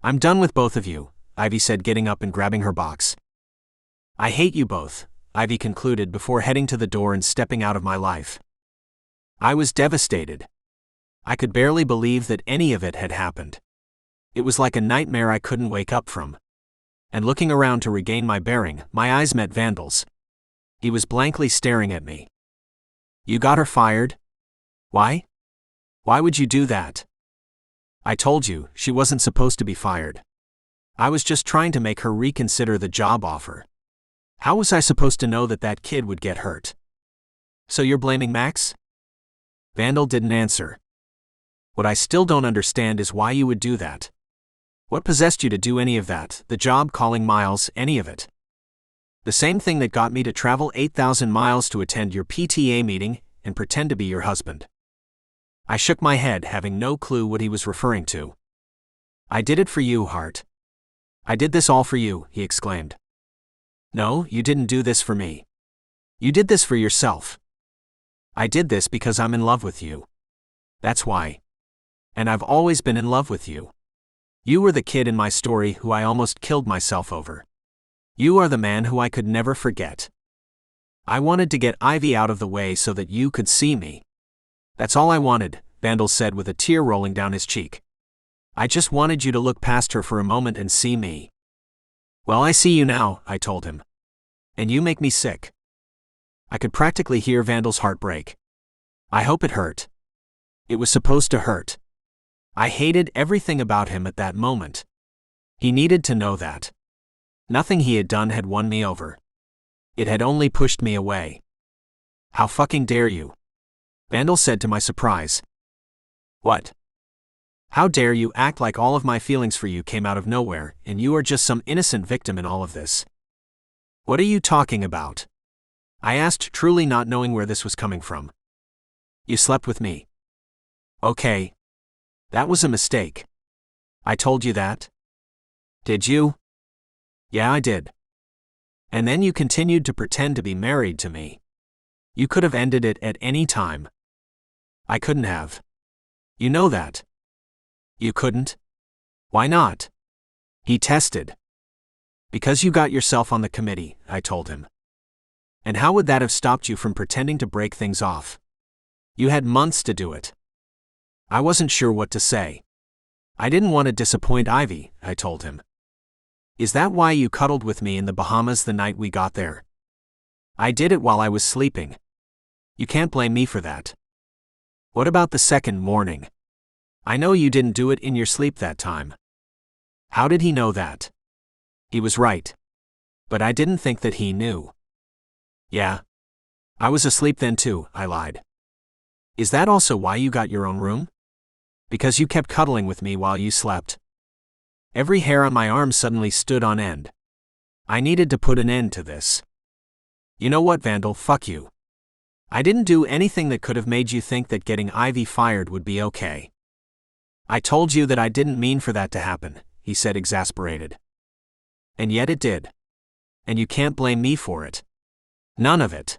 I'm done with both of you, Ivy said, getting up and grabbing her box. I hate you both, Ivy concluded before heading to the door and stepping out of my life. I was devastated. I could barely believe that any of it had happened. It was like a nightmare I couldn't wake up from. And looking around to regain my bearing, my eyes met Vandal's. He was blankly staring at me. You got her fired? Why? Why would you do that? I told you, she wasn't supposed to be fired. I was just trying to make her reconsider the job offer. How was I supposed to know that that kid would get hurt? So you're blaming Max? Vandal didn't answer. What I still don't understand is why you would do that. What possessed you to do any of that, the job, calling Miles, any of it? The same thing that got me to travel 8,000 miles to attend your PTA meeting and pretend to be your husband. I shook my head, having no clue what he was referring to. I did it for you, Hart. I did this all for you, he exclaimed. No, you didn't do this for me. You did this for yourself. I did this because I'm in love with you. That's why. And I've always been in love with you. You were the kid in my story who I almost killed myself over. You are the man who I could never forget. I wanted to get Ivy out of the way so that you could see me. That's all I wanted, Vandal said with a tear rolling down his cheek. I just wanted you to look past her for a moment and see me. Well, I see you now, I told him. And you make me sick. I could practically hear Vandal's heart break. I hope it hurt. It was supposed to hurt. I hated everything about him at that moment. He needed to know that. Nothing he had done had won me over. It had only pushed me away. How fucking dare you? Vandal said to my surprise. What? How dare you act like all of my feelings for you came out of nowhere, and you are just some innocent victim in all of this? What are you talking about? I asked, truly not knowing where this was coming from. You slept with me. Okay. That was a mistake. I told you that? Did you? Yeah, I did. And then you continued to pretend to be married to me. You could have ended it at any time. I couldn't have. You know that. You couldn't? Why not? He tested. Because you got yourself on the committee, I told him. And how would that have stopped you from pretending to break things off? You had months to do it. I wasn't sure what to say. I didn't want to disappoint Ivy, I told him. Is that why you cuddled with me in the Bahamas the night we got there? I did it while I was sleeping. You can't blame me for that. What about the second morning? I know you didn't do it in your sleep that time. How did he know that? He was right. But I didn't think that he knew. Yeah. I was asleep then too, I lied. Is that also why you got your own room? Because you kept cuddling with me while you slept. Every hair on my arm suddenly stood on end. I needed to put an end to this. You know what, Vandal, fuck you. I didn't do anything that could have made you think that getting Ivy fired would be okay. I told you that I didn't mean for that to happen, he said, exasperated. And yet it did. And you can't blame me for it. None of it.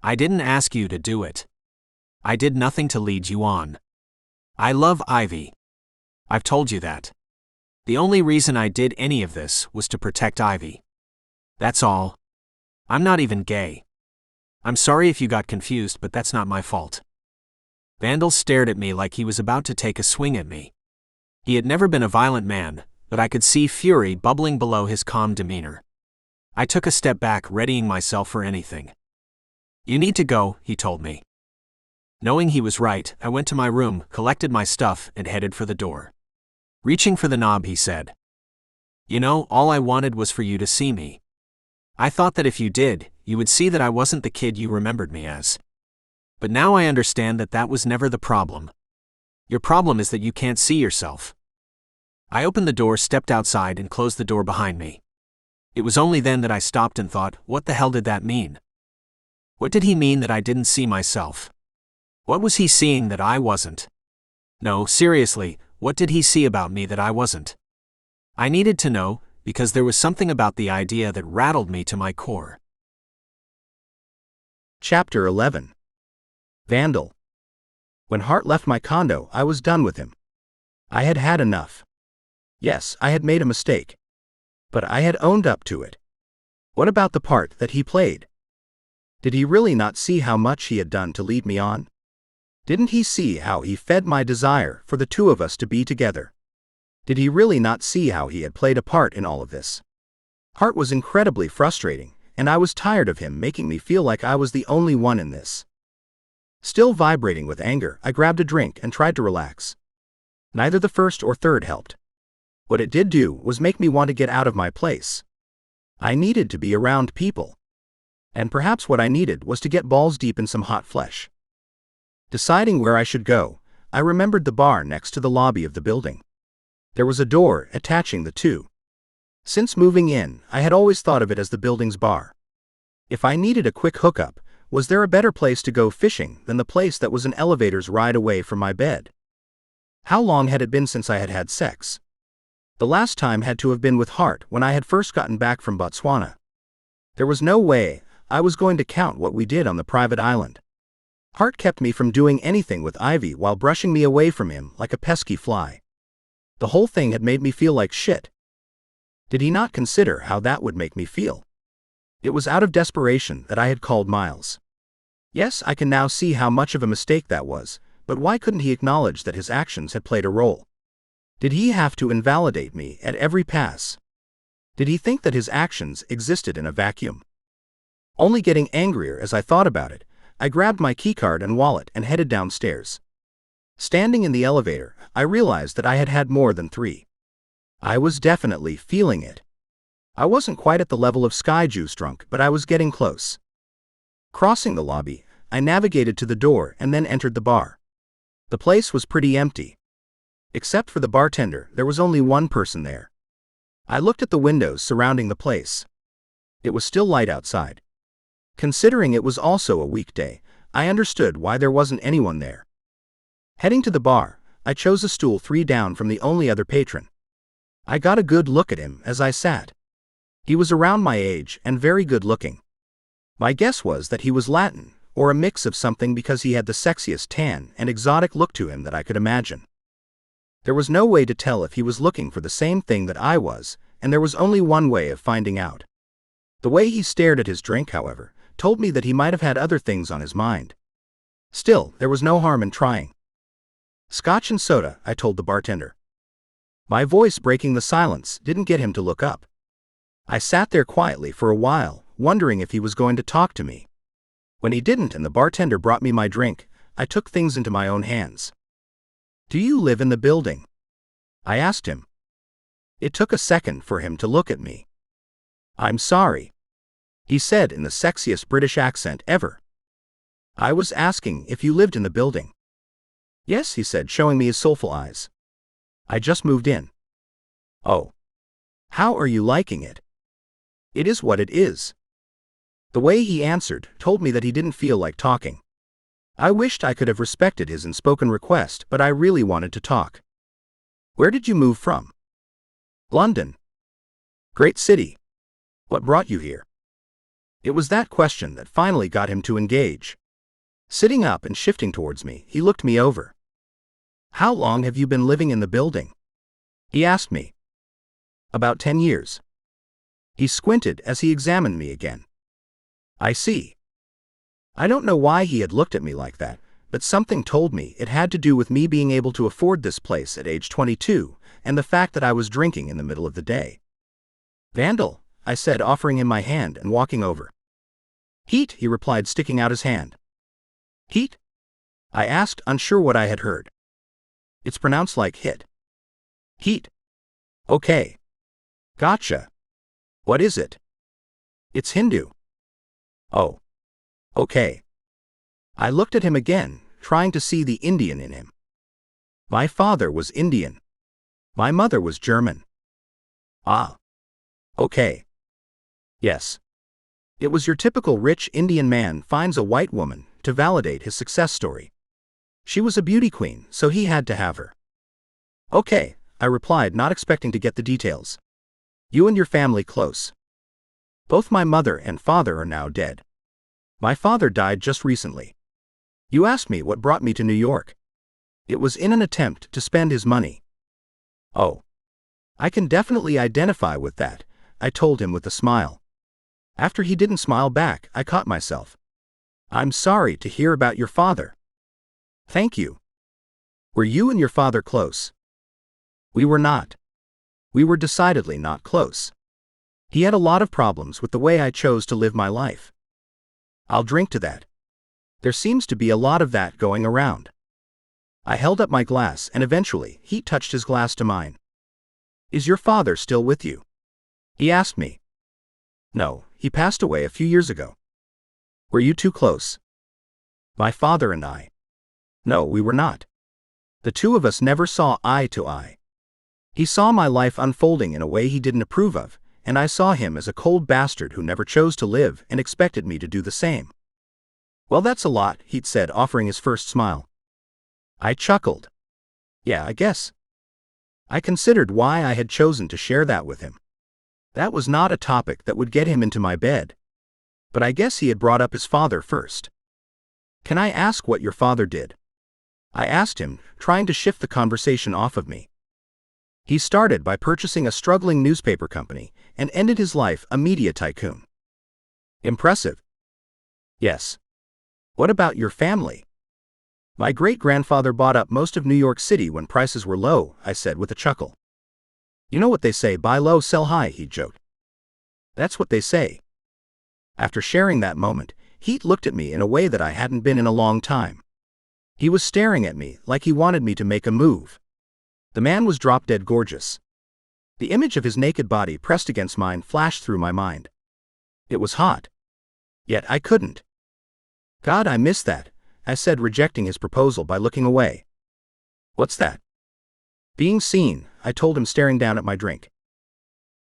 I didn't ask you to do it. I did nothing to lead you on. I love Ivy. I've told you that. The only reason I did any of this was to protect Ivy. That's all. I'm not even gay. I'm sorry if you got confused, but that's not my fault. Vandal stared at me like he was about to take a swing at me. He had never been a violent man, but I could see fury bubbling below his calm demeanor. I took a step back, readying myself for anything. You need to go, he told me. Knowing he was right, I went to my room, collected my stuff, and headed for the door. Reaching for the knob, he said, You know, all I wanted was for you to see me. I thought that if you did, you would see that I wasn't the kid you remembered me as. But now I understand that that was never the problem. Your problem is that you can't see yourself. I opened the door, stepped outside, and closed the door behind me. It was only then that I stopped and thought, what the hell did that mean? What did he mean that I didn't see myself? What was he seeing that I wasn't? No, seriously, what did he see about me that I wasn't? I needed to know, because there was something about the idea that rattled me to my core. Chapter 11. Vandal. When Hart left my condo, I was done with him. I had had enough. Yes, I had made a mistake. But I had owned up to it. What about the part that he played? Did he really not see how much he had done to lead me on? Didn't he see how he fed my desire for the two of us to be together? Did he really not see how he had played a part in all of this? Hart was incredibly frustrating, and I was tired of him making me feel like I was the only one in this. Still vibrating with anger, I grabbed a drink and tried to relax. Neither the first or third helped. What it did do was make me want to get out of my place. I needed to be around people. And perhaps what I needed was to get balls deep in some hot flesh. Deciding where I should go, I remembered the bar next to the lobby of the building. There was a door attaching the two. Since moving in, I had always thought of it as the building's bar. If I needed a quick hookup, was there a better place to go fishing than the place that was an elevator's ride away from my bed? How long had it been since I had had sex? The last time had to have been with Hart when I had first gotten back from Botswana. There was no way I was going to count what we did on the private island. Hart kept me from doing anything with Ivy while brushing me away from him like a pesky fly. The whole thing had made me feel like shit. Did he not consider how that would make me feel? It was out of desperation that I had called Miles. Yes, I can now see how much of a mistake that was, but why couldn't he acknowledge that his actions had played a role? Did he have to invalidate me at every pass? Did he think that his actions existed in a vacuum? Only getting angrier as I thought about it, I grabbed my keycard and wallet and headed downstairs. Standing in the elevator, I realized that I had had more than 3. I was definitely feeling it. I wasn't quite at the level of sky juice drunk, but I was getting close. Crossing the lobby, I navigated to the door and then entered the bar. The place was pretty empty. Except for the bartender, there was only one person there. I looked at the windows surrounding the place. It was still light outside. Considering it was also a weekday, I understood why there wasn't anyone there. Heading to the bar, I chose a stool 3 down from the only other patron. I got a good look at him as I sat. He was around my age and very good looking. My guess was that he was Latin, or a mix of something, because he had the sexiest tan and exotic look to him that I could imagine. There was no way to tell if he was looking for the same thing that I was, and there was only one way of finding out. The way he stared at his drink, however, told me that he might have had other things on his mind. Still, there was no harm in trying. "Scotch and soda," I told the bartender. My voice breaking the silence didn't get him to look up. I sat there quietly for a while, wondering if he was going to talk to me. When he didn't and the bartender brought me my drink, I took things into my own hands. "Do you live in the building?" I asked him. It took a second for him to look at me. "I'm sorry," he said in the sexiest British accent ever. "I was asking if you lived in the building." "Yes," he said, showing me his soulful eyes. "I just moved in." "Oh. How are you liking it?" "It is what it is." The way he answered told me that he didn't feel like talking. I wished I could have respected his unspoken request, but I really wanted to talk. "Where did you move from?" "London." "Great city. What brought you here?" It was that question that finally got him to engage. Sitting up and shifting towards me, he looked me over. "How long have you been living in the building?" he asked me. "About 10 years. He squinted as he examined me again. "I see." I don't know why he had looked at me like that, but something told me it had to do with me being able to afford this place at age 22, and the fact that I was drinking in the middle of the day. "Vandal," I said, offering him my hand and walking over. "Heat," he replied, sticking out his hand. "Heat?" I asked, unsure what I had heard. "It's pronounced like hit." "Heat. Okay. Gotcha. What is it?" "It's Hindu." "Oh. Okay." I looked at him again, trying to see the Indian in him. My father was Indian. My mother was German. "Ah. Okay. Yes. It was your typical rich Indian man finds a white woman to validate his success story. She was a beauty queen, so he had to have her." "Okay," I replied, not expecting to get the details. "You and your family close?" "Both my mother and father are now dead. My father died just recently." "You asked me what brought me to New York." "It was in an attempt to spend his money." "Oh. I can definitely identify with that," I told him with a smile. After he didn't smile back, I caught myself. "I'm sorry to hear about your father." "Thank you. Were you and your father close?" "We were not. We were decidedly not close. He had a lot of problems with the way I chose to live my life." "I'll drink to that. There seems to be a lot of that going around." I held up my glass and eventually he touched his glass to mine. "Is your father still with you?" he asked me. "No, he passed away a few years ago." "Were you too close?" "My father and I. No, we were not. The two of us never saw eye to eye. He saw my life unfolding in a way he didn't approve of, and I saw him as a cold bastard who never chose to live and expected me to do the same." "Well, that's a lot," he'd said, offering his first smile. I chuckled. "Yeah, I guess." I considered why I had chosen to share that with him. That was not a topic that would get him into my bed. But I guess he had brought up his father first. "Can I ask what your father did?" I asked him, trying to shift the conversation off of me. "He started by purchasing a struggling newspaper company and ended his life a media tycoon." "Impressive." "Yes." "What about your family?" "My great-grandfather bought up most of New York City when prices were low," I said with a chuckle. "You know what they say, buy low, sell high," he joked. "That's what they say." After sharing that moment, Heat looked at me in a way that I hadn't been in a long time. He was staring at me like he wanted me to make a move. The man was drop-dead gorgeous. The image of his naked body pressed against mine flashed through my mind. It was hot. Yet I couldn't. God, I miss that, I said, rejecting his proposal by looking away. What's that? Being seen, I told him, staring down at my drink.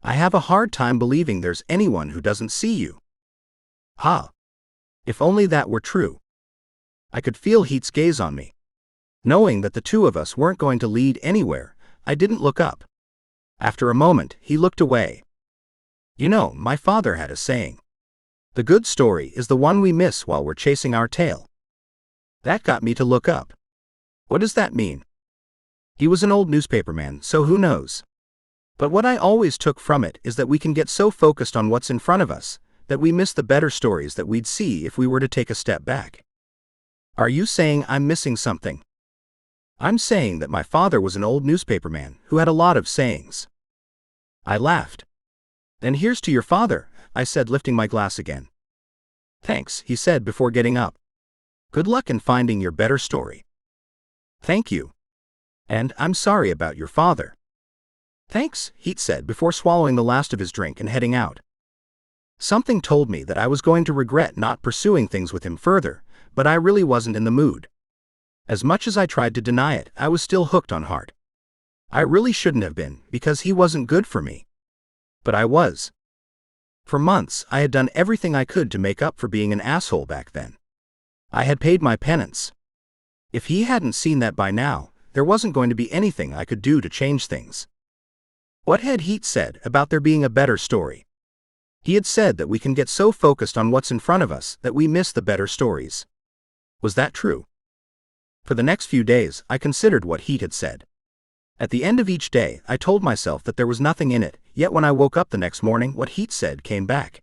I have a hard time believing there's anyone who doesn't see you. Ha! If only that were true. I could feel Heat's gaze on me. Knowing that the two of us weren't going to lead anywhere, I didn't look up. After a moment, he looked away. You know, my father had a saying. The good story is the one we miss while we're chasing our tail. That got me to look up. What does that mean? He was an old newspaperman, so who knows? But what I always took from it is that we can get so focused on what's in front of us, that we miss the better stories that we'd see if we were to take a step back. Are you saying I'm missing something? I'm saying that my father was an old newspaperman who had a lot of sayings. I laughed. Then here's to your father, I said, lifting my glass again. Thanks, he said before getting up. Good luck in finding your better story. Thank you. And I'm sorry about your father. Thanks, Heat said before swallowing the last of his drink and heading out. Something told me that I was going to regret not pursuing things with him further, but I really wasn't in the mood. As much as I tried to deny it, I was still hooked on Hart. I really shouldn't have been, because he wasn't good for me. But I was. For months, I had done everything I could to make up for being an asshole back then. I had paid my penance. If he hadn't seen that by now, there wasn't going to be anything I could do to change things. What had Heat said about there being a better story? He had said that we can get so focused on what's in front of us that we miss the better stories. Was that true? For the next few days, I considered what Heat had said. At the end of each day, I told myself that there was nothing in it, yet when I woke up the next morning, what Heat said came back.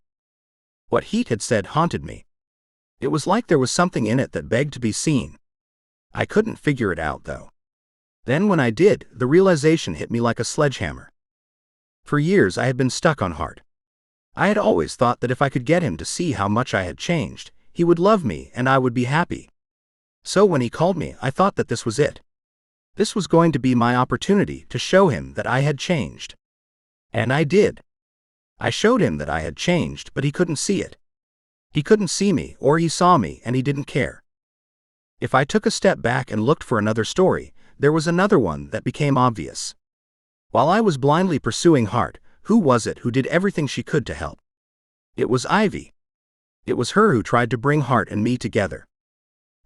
What Heat had said haunted me. It was like there was something in it that begged to be seen. I couldn't figure it out, though. Then when I did, the realization hit me like a sledgehammer. For years I had been stuck on Hart. I had always thought that if I could get him to see how much I had changed, he would love me and I would be happy. So when he called me, I thought that this was it. This was going to be my opportunity to show him that I had changed. And I did. I showed him that I had changed, but he couldn't see it. He couldn't see me, or he saw me and he didn't care. If I took a step back and looked for another story, there was another one that became obvious. While I was blindly pursuing Hart, who was it who did everything she could to help? It was Ivy. It was her who tried to bring Hart and me together.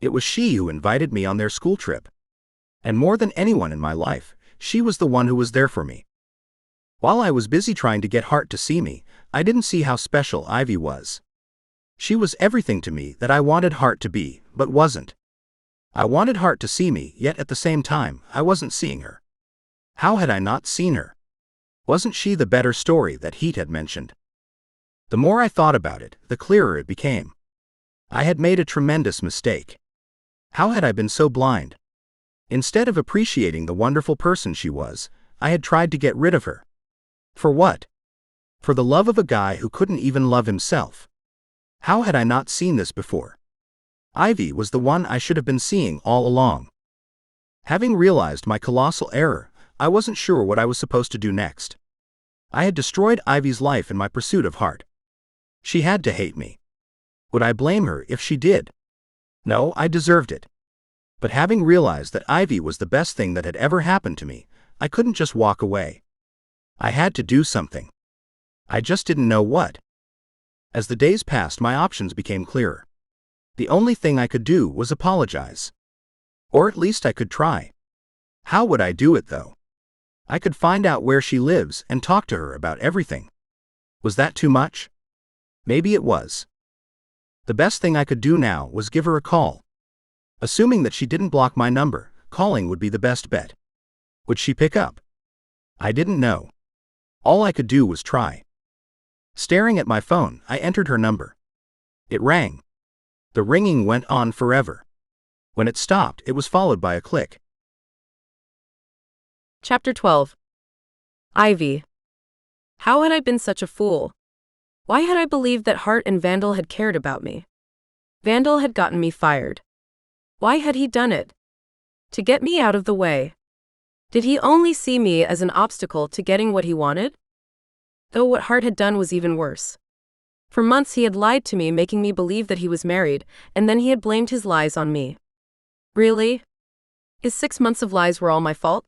It was she who invited me on their school trip. And more than anyone in my life, she was the one who was there for me. While I was busy trying to get Hart to see me, I didn't see how special Ivy was. She was everything to me that I wanted Hart to be, but wasn't. I wanted Hart to see me, yet at the same time, I wasn't seeing her. How had I not seen her? Wasn't she the better story that Heat had mentioned? The more I thought about it, the clearer it became. I had made a tremendous mistake. How had I been so blind? Instead of appreciating the wonderful person she was, I had tried to get rid of her. For what? For the love of a guy who couldn't even love himself. How had I not seen this before? Ivy was the one I should have been seeing all along. Having realized my colossal error, I wasn't sure what I was supposed to do next. I had destroyed Ivy's life in my pursuit of Hart. She had to hate me. Would I blame her if she did? No, I deserved it. But having realized that Ivy was the best thing that had ever happened to me, I couldn't just walk away. I had to do something. I just didn't know what. As the days passed, my options became clearer. The only thing I could do was apologize. Or at least I could try. How would I do it, though? I could find out where she lives and talk to her about everything. Was that too much? Maybe it was. The best thing I could do now was give her a call. Assuming that she didn't block my number, calling would be the best bet. Would she pick up? I didn't know. All I could do was try. Staring at my phone, I entered her number. It rang. The ringing went on forever. When it stopped, it was followed by a click. Chapter 12. Ivy. How had I been such a fool? Why had I believed that Hart and Vandal had cared about me? Vandal had gotten me fired. Why had he done it? To get me out of the way. Did he only see me as an obstacle to getting what he wanted? Though what Hart had done was even worse. For months he had lied to me, making me believe that he was married, and then he had blamed his lies on me. Really? His 6 months of lies were all my fault?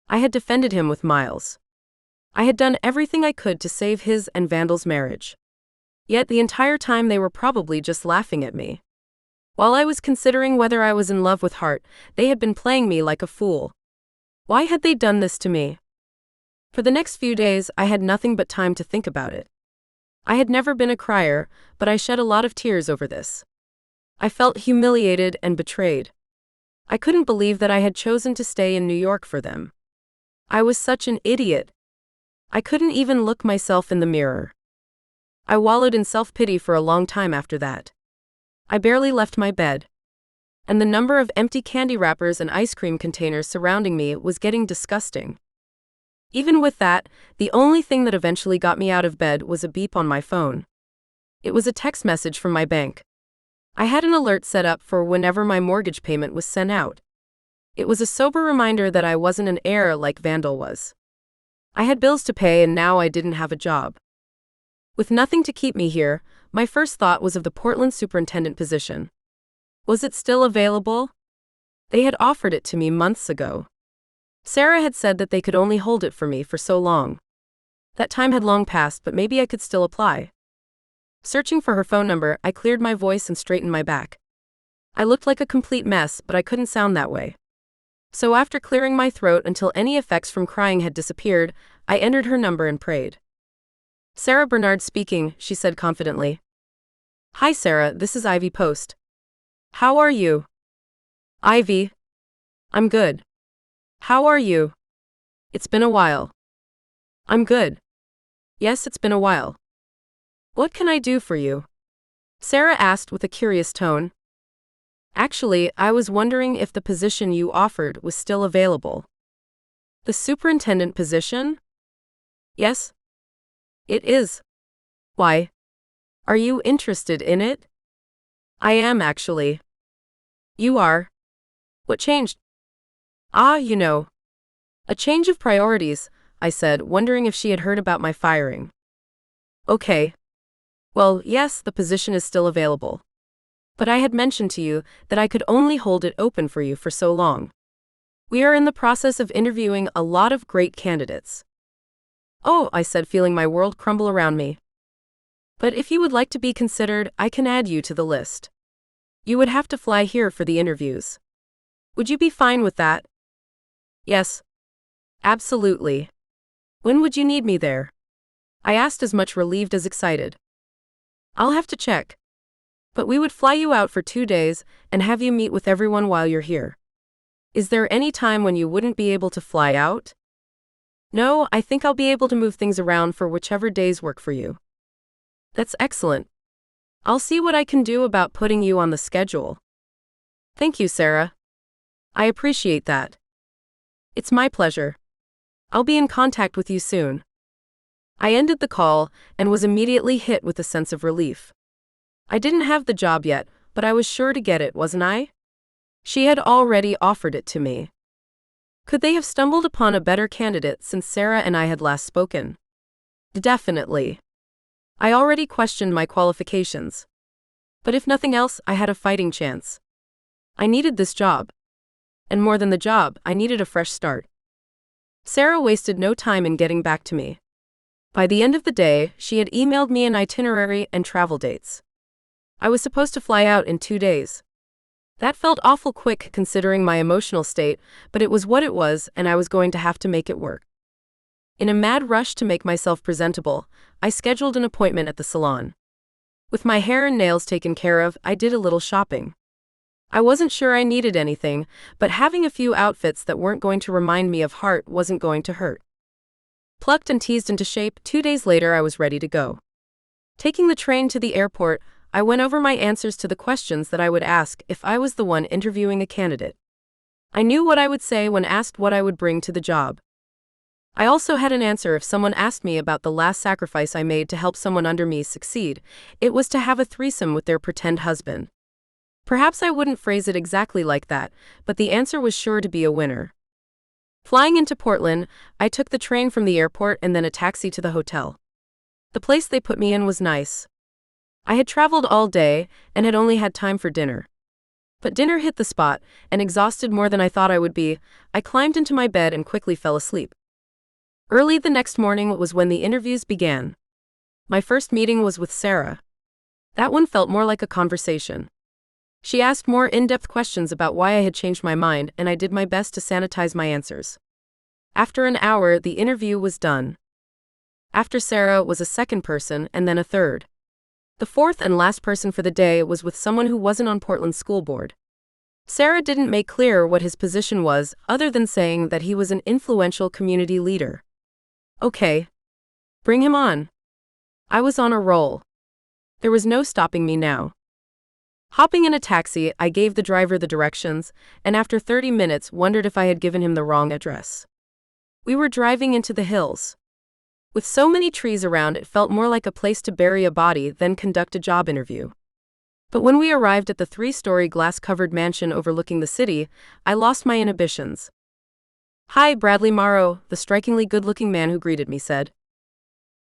I had defended him with miles. I had done everything I could to save his and Vandal's marriage. Yet the entire time they were probably just laughing at me. While I was considering whether I was in love with Hart, they had been playing me like a fool. Why had they done this to me? For the next few days, I had nothing but time to think about it. I had never been a crier, but I shed a lot of tears over this. I felt humiliated and betrayed. I couldn't believe that I had chosen to stay in New York for them. I was such an idiot. I couldn't even look myself in the mirror. I wallowed in self-pity for a long time after that. I barely left my bed. And the number of empty candy wrappers and ice cream containers surrounding me was getting disgusting. Even with that, the only thing that eventually got me out of bed was a beep on my phone. It was a text message from my bank. I had an alert set up for whenever my mortgage payment was sent out. It was a sober reminder that I wasn't an heir like Vandal was. I had bills to pay and now I didn't have a job. With nothing to keep me here, my first thought was of the Portland superintendent position. Was it still available? They had offered it to me months ago. Sarah had said that they could only hold it for me for so long. That time had long passed, but maybe I could still apply. Searching for her phone number, I cleared my voice and straightened my back. I looked like a complete mess, but I couldn't sound that way. So after clearing my throat until any effects from crying had disappeared, I entered her number and prayed. Sarah Bernard speaking, she said confidently. Hi Sarah, this is Ivy Post. How are you? Ivy. I'm good. How are you? It's been a while. I'm good. Yes, it's been a while. What can I do for you? Sarah asked with a curious tone. Actually, I was wondering if the position you offered was still available. The superintendent position? Yes. It is. Why? Are you interested in it? I am actually. You are? What changed? A change of priorities, I said, wondering if she had heard about my firing. Okay. Well, yes, the position is still available. But I had mentioned to you that I could only hold it open for you for so long. We are in the process of interviewing a lot of great candidates. Oh, I said, feeling my world crumble around me. But if you would like to be considered, I can add you to the list. You would have to fly here for the interviews. Would you be fine with that? Yes. Absolutely. When would you need me there? I asked, as much relieved as excited. I'll have to check. But we would fly you out for 2 days and have you meet with everyone while you're here. Is there any time when you wouldn't be able to fly out? No, I think I'll be able to move things around for whichever days work for you. That's excellent. I'll see what I can do about putting you on the schedule. Thank you, Sarah. I appreciate that. It's my pleasure. I'll be in contact with you soon. I ended the call and was immediately hit with a sense of relief. I didn't have the job yet, but I was sure to get it, wasn't I? She had already offered it to me. Could they have stumbled upon a better candidate since Sarah and I had last spoken? Definitely. I already questioned my qualifications. But if nothing else, I had a fighting chance. I needed this job. And more than the job, I needed a fresh start. Sarah wasted no time in getting back to me. By the end of the day, she had emailed me an itinerary and travel dates. I was supposed to fly out in 2 days. That felt awful quick considering my emotional state, but it was what it was, and I was going to have to make it work. In a mad rush to make myself presentable, I scheduled an appointment at the salon. With my hair and nails taken care of, I did a little shopping. I wasn't sure I needed anything, but having a few outfits that weren't going to remind me of Hart wasn't going to hurt. Plucked and teased into shape, 2 days later I was ready to go. Taking the train to the airport, I went over my answers to the questions that I would ask if I was the one interviewing a candidate. I knew what I would say when asked what I would bring to the job. I also had an answer if someone asked me about the last sacrifice I made to help someone under me succeed. It was to have a threesome with their pretend husband. Perhaps I wouldn't phrase it exactly like that, but the answer was sure to be a winner. Flying into Portland, I took the train from the airport and then a taxi to the hotel. The place they put me in was nice. I had traveled all day and had only had time for dinner. But dinner hit the spot, and exhausted more than I thought I would be, I climbed into my bed and quickly fell asleep. Early the next morning was when the interviews began. My first meeting was with Sarah. That one felt more like a conversation. She asked more in-depth questions about why I had changed my mind, and I did my best to sanitize my answers. After an hour, the interview was done. After Sarah was a second person and then a third. The fourth and last person for the day was with someone who wasn't on Portland's school board. Sarah didn't make clear what his position was, other than saying that he was an influential community leader. Okay. Bring him on. I was on a roll. There was no stopping me now. Hopping in a taxi, I gave the driver the directions, and after 30 minutes wondered if I had given him the wrong address. We were driving into the hills. With so many trees around, it felt more like a place to bury a body than conduct a job interview. But when we arrived at the 3-story glass-covered mansion overlooking the city, I lost my inhibitions. "Hi, Bradley Morrow," the strikingly good-looking man who greeted me said.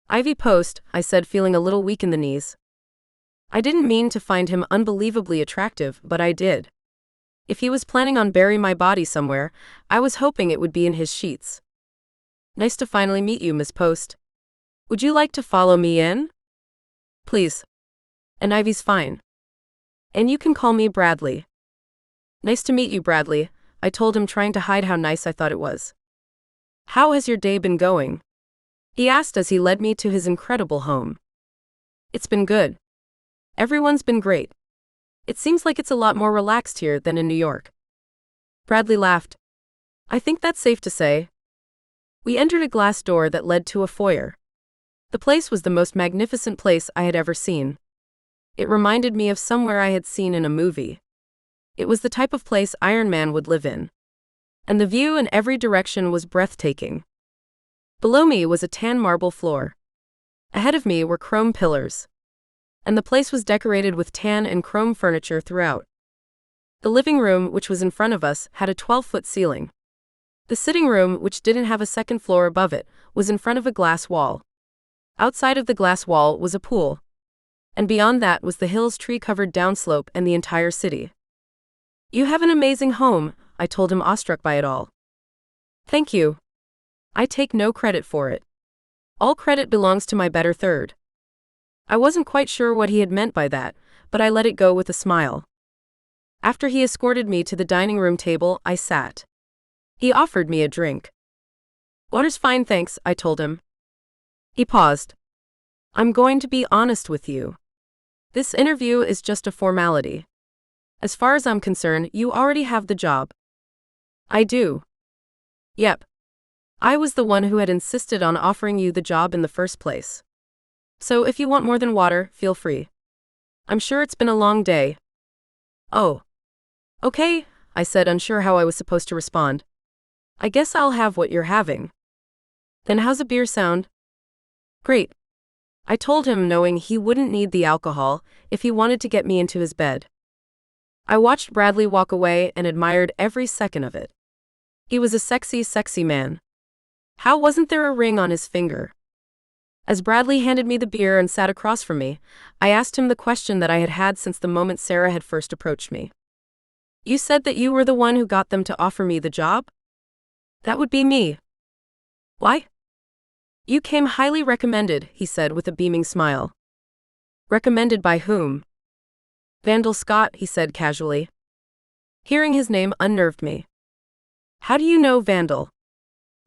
"Ivy Post," I said, feeling a little weak in the knees. I didn't mean to find him unbelievably attractive, but I did. If he was planning on burying my body somewhere, I was hoping it would be in his sheets. "Nice to finally meet you, Miss Post. Would you like to follow me in?" "Please. And Ivy's fine. And you can call me Bradley." "Nice to meet you, Bradley," I told him, trying to hide how nice I thought it was. "How has your day been going?" he asked as he led me to his incredible home. "It's been good. Everyone's been great. It seems like it's a lot more relaxed here than in New York." Bradley laughed. "I think that's safe to say." We entered a glass door that led to a foyer. The place was the most magnificent place I had ever seen. It reminded me of somewhere I had seen in a movie. It was the type of place Iron Man would live in. And the view in every direction was breathtaking. Below me was a tan marble floor. Ahead of me were chrome pillars. And the place was decorated with tan and chrome furniture throughout. The living room, which was in front of us, had a 12-foot ceiling. The sitting room, which didn't have a second floor above it, was in front of a glass wall. Outside of the glass wall was a pool. And beyond that was the hill's tree-covered downslope and the entire city. "You have an amazing home," I told him, awestruck by it all. "Thank you. I take no credit for it. All credit belongs to my better third." I wasn't quite sure what he had meant by that, but I let it go with a smile. After he escorted me to the dining room table, I sat. He offered me a drink. "Water's fine, thanks," I told him. He paused. "I'm going to be honest with you. This interview is just a formality. As far as I'm concerned, you already have the job." "I do." "Yep. I was the one who had insisted on offering you the job in the first place. So if you want more than water, feel free. I'm sure it's been a long day." "Oh. Okay," I said, unsure how I was supposed to respond. "I guess I'll have what you're having." "Then how's a beer sound?" "Great," I told him, knowing he wouldn't need the alcohol if he wanted to get me into his bed. I watched Bradley walk away and admired every second of it. He was a sexy, sexy man. How wasn't there a ring on his finger? As Bradley handed me the beer and sat across from me, I asked him the question that I had had since the moment Sarah had first approached me. "You said that you were the one who got them to offer me the job?" "That would be me." "Why?" "You came highly recommended," he said with a beaming smile. "Recommended by whom?" "Vandal Scott," he said casually. Hearing his name unnerved me. "How do you know Vandal?"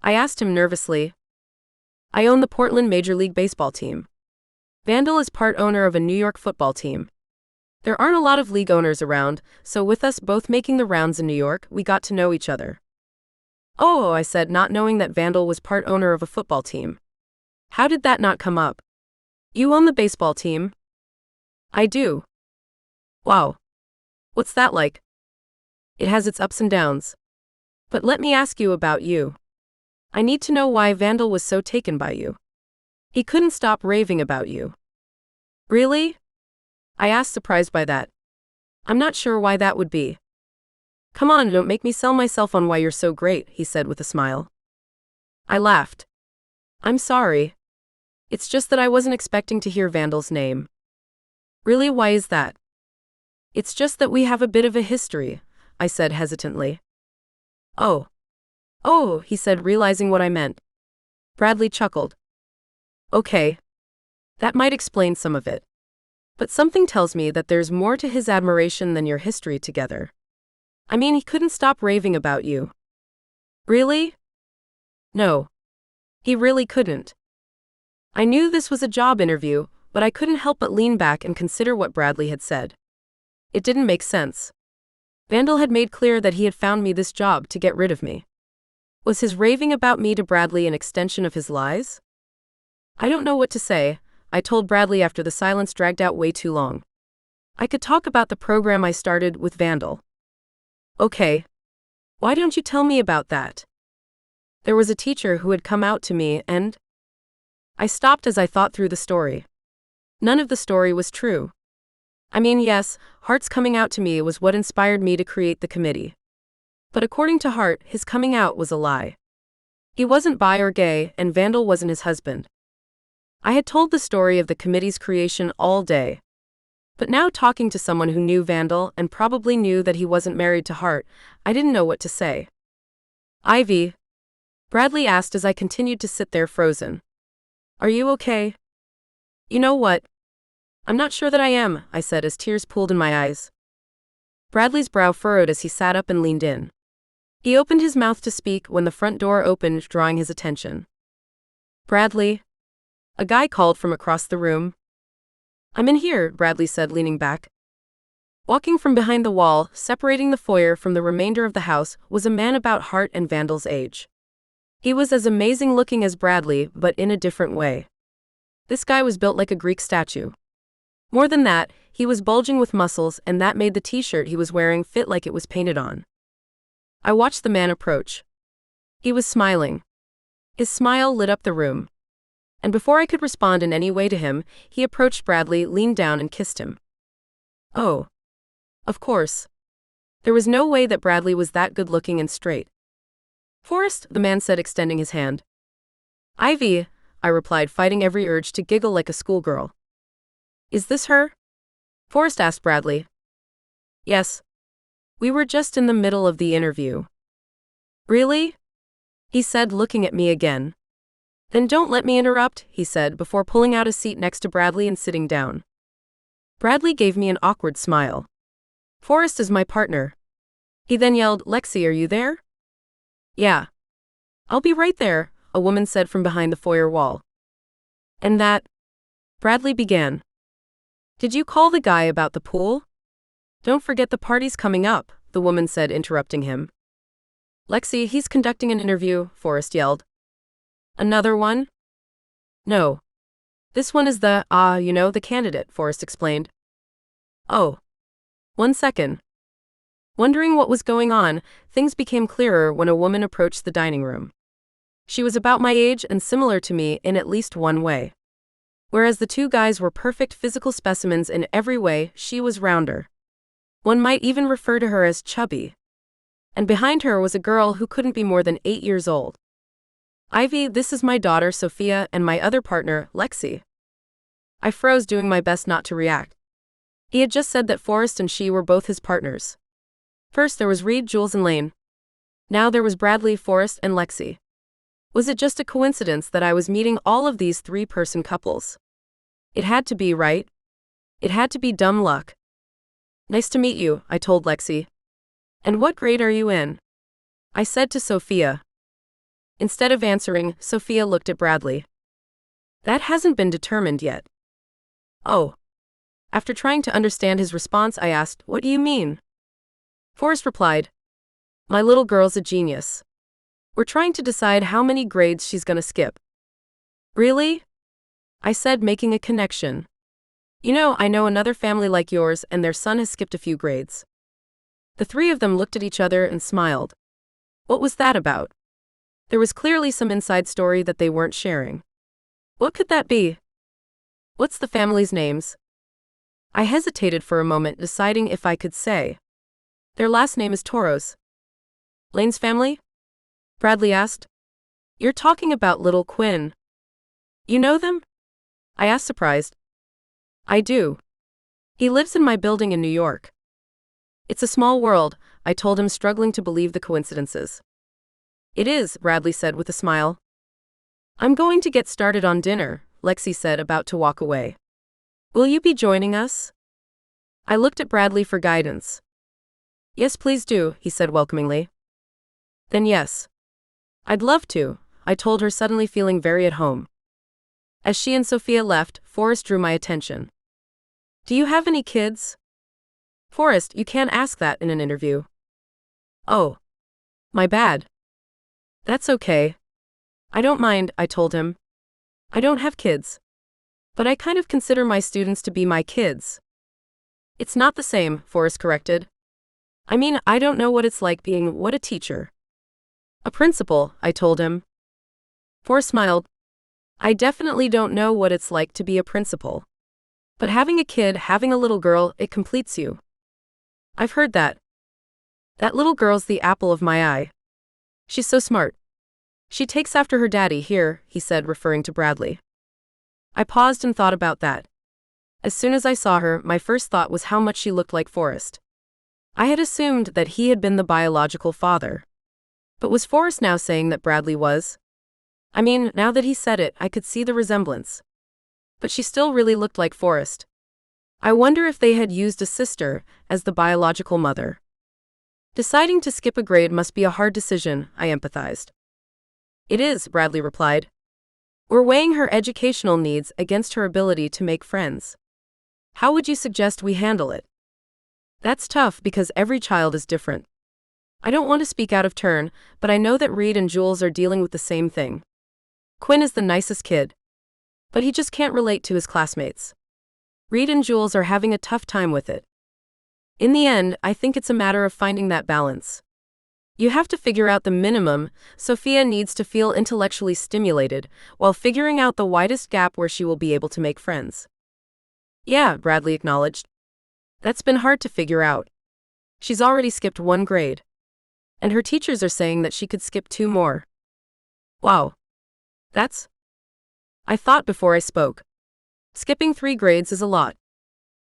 I asked him nervously. "I own the Portland Major League Baseball team. Vandal is part owner of a New York football team. There aren't a lot of league owners around, so with us both making the rounds in New York, we got to know each other." "Oh," I said, not knowing that Vandal was part owner of a football team. "How did that not come up?" "You own the baseball team?" "I do." "Wow. What's that like?" "It has its ups and downs. But let me ask you about you. I need to know why Vandal was so taken by you. He couldn't stop raving about you." "Really?" I asked, surprised by that. "I'm not sure why that would be." Come on, don't make me sell myself on why you're so great, he said with a smile. I laughed. I'm sorry. It's just that I wasn't expecting to hear Vandal's name. Really, why is that? It's just that we have a bit of a history, I said hesitantly. Oh, he said, realizing what I meant. Bradley chuckled. Okay. That might explain some of it. But something tells me that there's more to his admiration than your history together. I mean, he couldn't stop raving about you. Really? No. He really couldn't. I knew this was a job interview, but I couldn't help but lean back and consider what Bradley had said. It didn't make sense. Vandal had made clear that he had found me this job to get rid of me. Was his raving about me to Bradley an extension of his lies? I don't know what to say, I told Bradley after the silence dragged out way too long. I could talk about the program I started with Vandal. Okay. Why don't you tell me about that? There was a teacher who had come out to me and... I stopped as I thought through the story. None of the story was true. I mean, yes, Hart's coming out to me was what inspired me to create the committee. But according to Hart, his coming out was a lie. He wasn't bi or gay, and Vandal wasn't his husband. I had told the story of the committee's creation all day. But now, talking to someone who knew Vandal and probably knew that he wasn't married to Hart, I didn't know what to say. Ivy? Bradley asked as I continued to sit there frozen. Are you okay? You know what? I'm not sure that I am, I said as tears pooled in my eyes. Bradley's brow furrowed as he sat up and leaned in. He opened his mouth to speak when the front door opened, drawing his attention. Bradley? A guy called from across the room. I'm in here, Bradley said, leaning back. Walking from behind the wall, separating the foyer from the remainder of the house, was a man about Hart and Vandal's age. He was as amazing looking as Bradley, but in a different way. This guy was built like a Greek statue. More than that, he was bulging with muscles, and that made the t-shirt he was wearing fit like it was painted on. I watched the man approach. He was smiling. His smile lit up the room. And before I could respond in any way to him, he approached Bradley, leaned down and kissed him. Oh. Of course. There was no way that Bradley was that good-looking and straight. Forrest, the man said, extending his hand. Ivy, I replied, fighting every urge to giggle like a schoolgirl. Is this her? Forrest asked Bradley. Yes. We were just in the middle of the interview. Really? He said, looking at me again. Then don't let me interrupt, he said, before pulling out a seat next to Bradley and sitting down. Bradley gave me an awkward smile. Forrest is my partner. He then yelled, Lexi, are you there? Yeah. I'll be right there, a woman said from behind the foyer wall. And that? Bradley began. Did you call the guy about the pool? Don't forget the party's coming up, the woman said, interrupting him. Lexi, he's conducting an interview, Forrest yelled. Another one? No. This one is the candidate, Forrest explained. Oh. 1 second. Wondering what was going on, things became clearer when a woman approached the dining room. She was about my age and similar to me in at least one way. Whereas the two guys were perfect physical specimens in every way, she was rounder. One might even refer to her as chubby. And behind her was a girl who couldn't be more than 8 years old. Ivy, this is my daughter, Sophia, and my other partner, Lexi. I froze, doing my best not to react. He had just said that Forrest and she were both his partners. First there was Reed, Jules, and Lane. Now there was Bradley, Forrest, and Lexi. Was it just a coincidence that I was meeting all of these three-person couples? It had to be, right? It had to be dumb luck. Nice to meet you, I told Lexi. And what grade are you in? I said to Sophia. Instead of answering, Sophia looked at Bradley. That hasn't been determined yet. Oh. After trying to understand his response, I asked, what do you mean? Forrest replied, my little girl's a genius. We're trying to decide how many grades she's gonna skip. Really? I said, making a connection. You know, I know another family like yours, and their son has skipped a few grades. The three of them looked at each other and smiled. What was that about? There was clearly some inside story that they weren't sharing. What could that be? What's the family's names? I hesitated for a moment, deciding if I could say. Their last name is Toros. Lane's family? Bradley asked. You're talking about little Quinn. You know them? I asked, surprised. I do. He lives in my building in New York. It's a small world, I told him, struggling to believe the coincidences. It is, Bradley said with a smile. I'm going to get started on dinner, Lexi said, about to walk away. Will you be joining us? I looked at Bradley for guidance. Yes, please do, he said welcomingly. Then yes. I'd love to, I told her, suddenly feeling very at home. As she and Sophia left, Forrest drew my attention. Do you have any kids? Forrest, you can't ask that in an interview. Oh. My bad. That's okay. I don't mind, I told him. I don't have kids. But I kind of consider my students to be my kids. It's not the same, Forrest corrected. I mean, I don't know what it's like being what a teacher. A principal, I told him. Forrest smiled. I definitely don't know what it's like to be a principal. But having a kid, having a little girl, it completes you. I've heard that. That little girl's the apple of my eye. She's so smart. She takes after her daddy here, he said, referring to Bradley. I paused and thought about that. As soon as I saw her, my first thought was how much she looked like Forrest. I had assumed that he had been the biological father. But was Forrest now saying that Bradley was? I mean, now that he said it, I could see the resemblance. But she still really looked like Forrest. I wonder if they had used a sister as the biological mother. Deciding to skip a grade must be a hard decision, I empathized. It is, Bradley replied. We're weighing her educational needs against her ability to make friends. How would you suggest we handle it? That's tough because every child is different. I don't want to speak out of turn, but I know that Reed and Jules are dealing with the same thing. Quinn is the nicest kid. But he just can't relate to his classmates. Reed and Jules are having a tough time with it. In the end, I think it's a matter of finding that balance. You have to figure out the minimum. Sophia needs to feel intellectually stimulated, while figuring out the widest gap where she will be able to make friends. Yeah, Bradley acknowledged. That's been hard to figure out. She's already skipped 1 grade. And her teachers are saying that she could skip 2 more. Wow. That's... I thought before I spoke. Skipping 3 grades is a lot.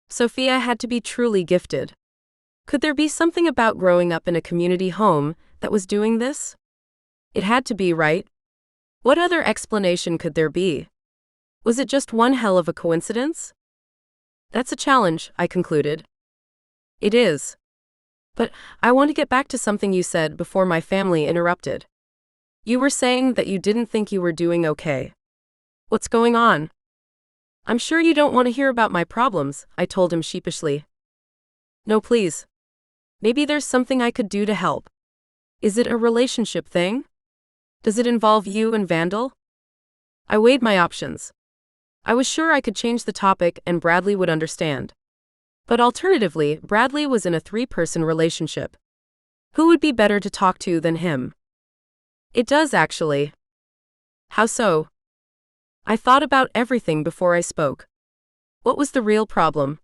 Sophia had to be truly gifted. Could there be something about growing up in a community home that was doing this? It had to be, right? What other explanation could there be? Was it just one hell of a coincidence? That's a challenge, I concluded. It is. But I want to get back to something you said before my family interrupted. You were saying that you didn't think you were doing okay. What's going on? I'm sure you don't want to hear about my problems, I told him sheepishly. No, please. Maybe there's something I could do to help. Is it a relationship thing? Does it involve you and Vandal? I weighed my options. I was sure I could change the topic and Bradley would understand. But alternatively, Bradley was in a 3-person relationship. Who would be better to talk to than him? It does, actually. How so? I thought about everything before I spoke. What was the real problem?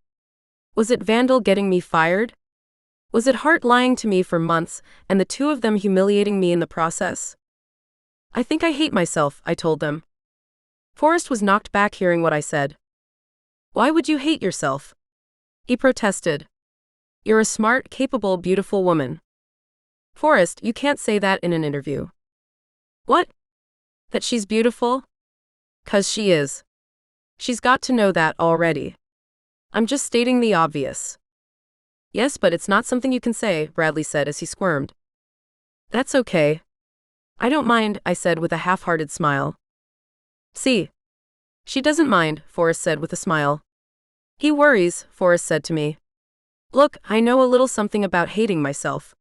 Was it Vandal getting me fired? Was it Hart lying to me for months and the 2 of them humiliating me in the process? I think I hate myself, I told them. Forrest was knocked back hearing what I said. Why would you hate yourself? He protested. You're a smart, capable, beautiful woman. Forrest, you can't say that in an interview. What? That she's beautiful? 'Cause she is. She's got to know that already. I'm just stating the obvious. Yes, but it's not something you can say, Bradley said as he squirmed. That's okay. I don't mind, I said with a half-hearted smile. See. She doesn't mind, Forrest said with a smile. He worries, Forrest said to me. Look, I know a little something about hating myself.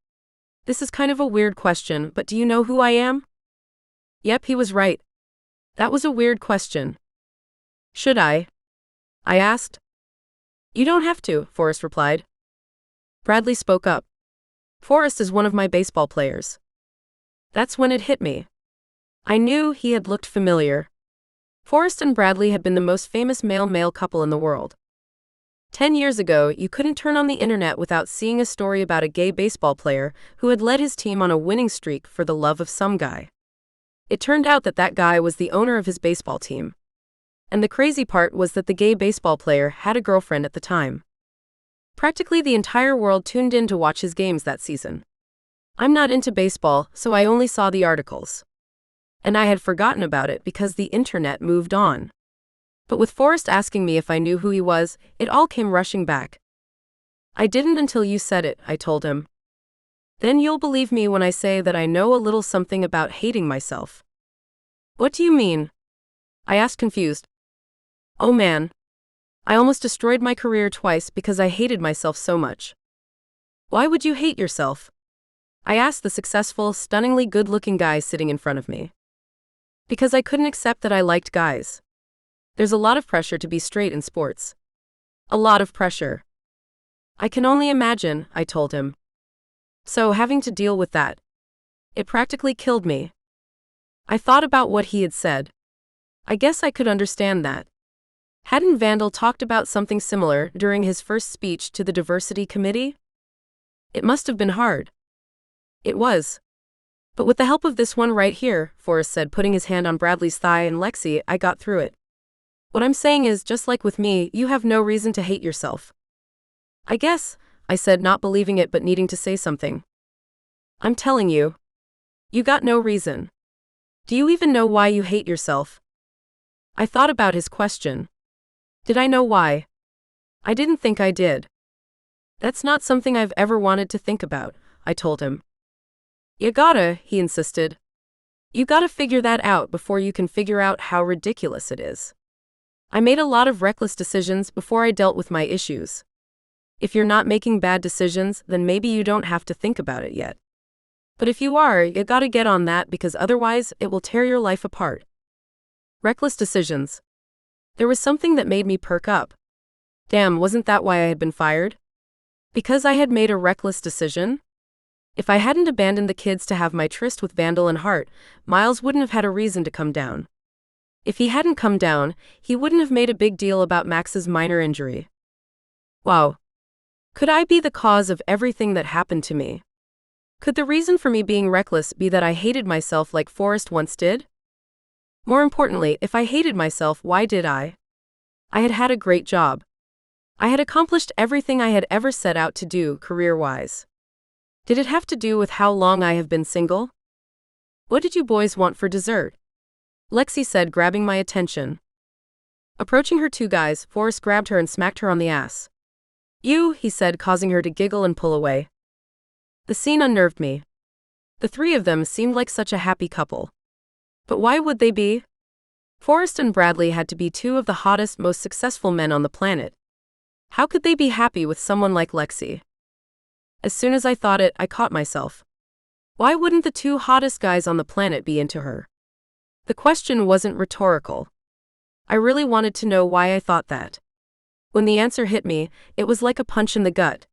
This is kind of a weird question, but do you know who I am? Yep, he was right. That was a weird question. Should I? I asked. You don't have to, Forrest replied. Bradley spoke up. Forrest is one of my baseball players. That's when it hit me. I knew he had looked familiar. Forrest and Bradley had been the most famous male-male couple in the world. 10 years ago, you couldn't turn on the internet without seeing a story about a gay baseball player who had led his team on a winning streak for the love of some guy. It turned out that that guy was the owner of his baseball team. And the crazy part was that the gay baseball player had a girlfriend at the time. Practically the entire world tuned in to watch his games that season. I'm not into baseball, so I only saw the articles. And I had forgotten about it because the internet moved on. But with Forrest asking me if I knew who he was, it all came rushing back. I didn't until you said it, I told him. Then you'll believe me when I say that I know a little something about hating myself. What do you mean? I asked confused. Oh man. I almost destroyed my career twice because I hated myself so much. Why would you hate yourself? I asked the successful, stunningly good-looking guy sitting in front of me. Because I couldn't accept that I liked guys. There's a lot of pressure to be straight in sports. A lot of pressure. I can only imagine, I told him. So having to deal with that, it practically killed me. I thought about what he had said. I guess I could understand that. Hadn't Vandal talked about something similar during his first speech to the diversity committee? It must have been hard. It was. But with the help of this one right here, Forrest said, putting his hand on Bradley's thigh, and Lexi, I got through it. What I'm saying is, just like with me, you have no reason to hate yourself. I guess, I said, not believing it but needing to say something. I'm telling you. You got no reason. Do you even know why you hate yourself? I thought about his question. Did I know why? I didn't think I did. That's not something I've ever wanted to think about, I told him. You gotta, he insisted. You gotta figure that out before you can figure out how ridiculous it is. I made a lot of reckless decisions before I dealt with my issues. If you're not making bad decisions, then maybe you don't have to think about it yet. But if you are, you gotta get on that because otherwise it will tear your life apart. Reckless decisions. There was something that made me perk up. Damn, wasn't that why I had been fired? Because I had made a reckless decision? If I hadn't abandoned the kids to have my tryst with Vandal and Hart, Miles wouldn't have had a reason to come down. If he hadn't come down, he wouldn't have made a big deal about Max's minor injury. Wow. Could I be the cause of everything that happened to me? Could the reason for me being reckless be that I hated myself like Forrest once did? More importantly, if I hated myself, why did I? I had had a great job. I had accomplished everything I had ever set out to do career-wise. Did it have to do with how long I have been single? What did you boys want for dessert? Lexi said, grabbing my attention. Approaching her two guys, Forrest grabbed her and smacked her on the ass. You, he said, causing her to giggle and pull away. The scene unnerved me. The three of them seemed like such a happy couple. But why would they be? Forrest and Bradley had to be two of the hottest, most successful men on the planet. How could they be happy with someone like Lexi? As soon as I thought it, I caught myself. Why wouldn't the two hottest guys on the planet be into her? The question wasn't rhetorical. I really wanted to know why I thought that. When the answer hit me, it was like a punch in the gut.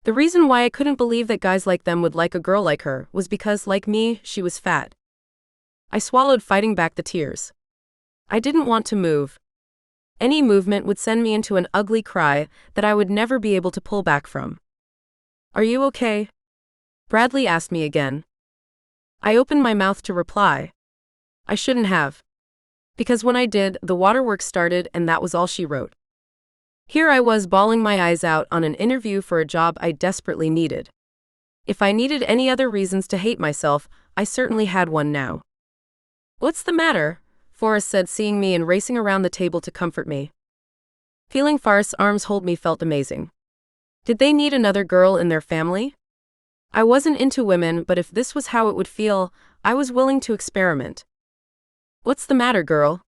The reason why I couldn't believe that guys like them would like a girl like her was because, like me, she was fat. I swallowed, fighting back the tears. I didn't want to move. Any movement would send me into an ugly cry that I would never be able to pull back from. Are you okay? Bradley asked me again. I opened my mouth to reply. I shouldn't have. Because when I did, the waterworks started, and that was all she wrote. Here I was bawling my eyes out on an interview for a job I desperately needed. If I needed any other reasons to hate myself, I certainly had one now. What's the matter? Forrest said, seeing me and racing around the table to comfort me. Feeling Forrest's arms hold me felt amazing. Did they need another girl in their family? I wasn't into women, but if this was how it would feel, I was willing to experiment. What's the matter, girl?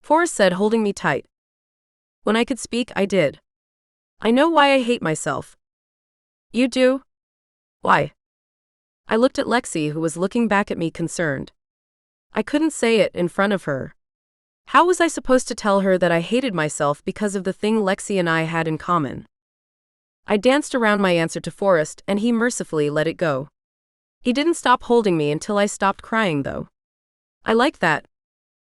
Forrest said, holding me tight. When I could speak, I did. I know why I hate myself. You do? Why? I looked at Lexi, who was looking back at me concerned. I couldn't say it in front of her. How was I supposed to tell her that I hated myself because of the thing Lexi and I had in common? I danced around my answer to Forrest, and he mercifully let it go. He didn't stop holding me until I stopped crying, though. I liked that.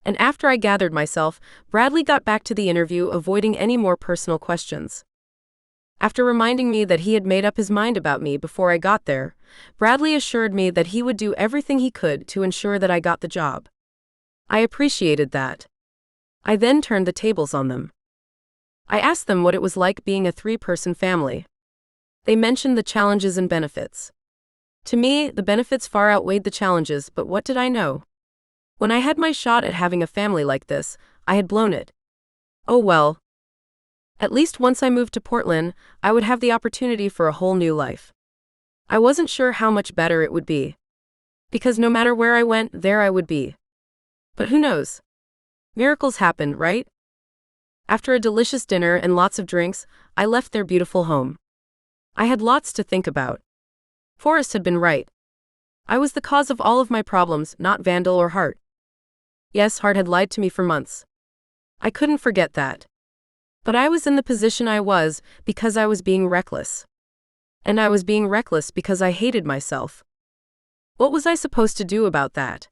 And after I gathered myself, Bradley got back to the interview, avoiding any more personal questions. After reminding me that he had made up his mind about me before I got there, Bradley assured me that he would do everything he could to ensure that I got the job. I appreciated that. I then turned the tables on them. I asked them what it was like being a 3-person family. They mentioned the challenges and benefits. To me, the benefits far outweighed the challenges, but what did I know? When I had my shot at having a family like this, I had blown it. Oh well. At least once I moved to Portland, I would have the opportunity for a whole new life. I wasn't sure how much better it would be. Because no matter where I went, there I would be. But who knows? Miracles happen, right? After a delicious dinner and lots of drinks, I left their beautiful home. I had lots to think about. Forrest had been right. I was the cause of all of my problems, not Vandal or Hart. Yes, Hart had lied to me for months. I couldn't forget that. But I was in the position I was because I was being reckless. And I was being reckless because I hated myself. What was I supposed to do about that?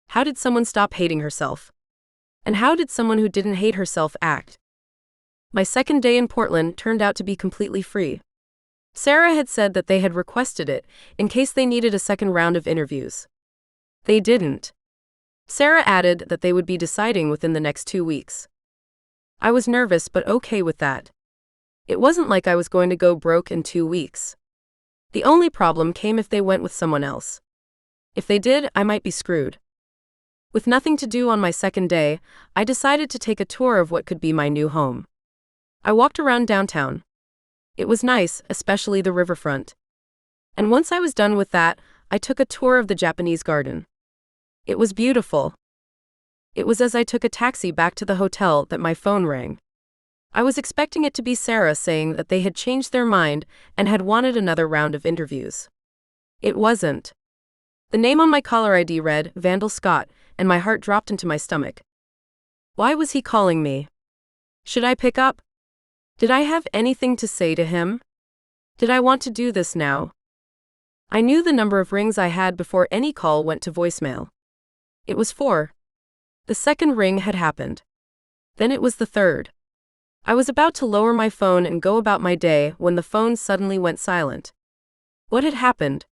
How did someone stop hating herself? And how did someone who didn't hate herself act? My second day in Portland turned out to be completely free. Sarah had said that they had requested it in case they needed a second round of interviews. They didn't. Sarah added that they would be deciding within the next 2 weeks. I was nervous but okay with that. It wasn't like I was going to go broke in 2 weeks. The only problem came if they went with someone else. If they did, I might be screwed. With nothing to do on my second day, I decided to take a tour of what could be my new home. I walked around downtown. It was nice, especially the riverfront. And once I was done with that, I took a tour of the Japanese garden. It was beautiful. It was as I took a taxi back to the hotel that my phone rang. I was expecting it to be Sarah saying that they had changed their mind and had wanted another round of interviews. It wasn't. The name on my caller ID read Vandal Scott, and my heart dropped into my stomach. Why was he calling me? Should I pick up? Did I have anything to say to him? Did I want to do this now? I knew the number of rings I had before any call went to voicemail. It was 4. The second ring had happened. Then it was the third. I was about to lower my phone and go about my day when the phone suddenly went silent. What had happened?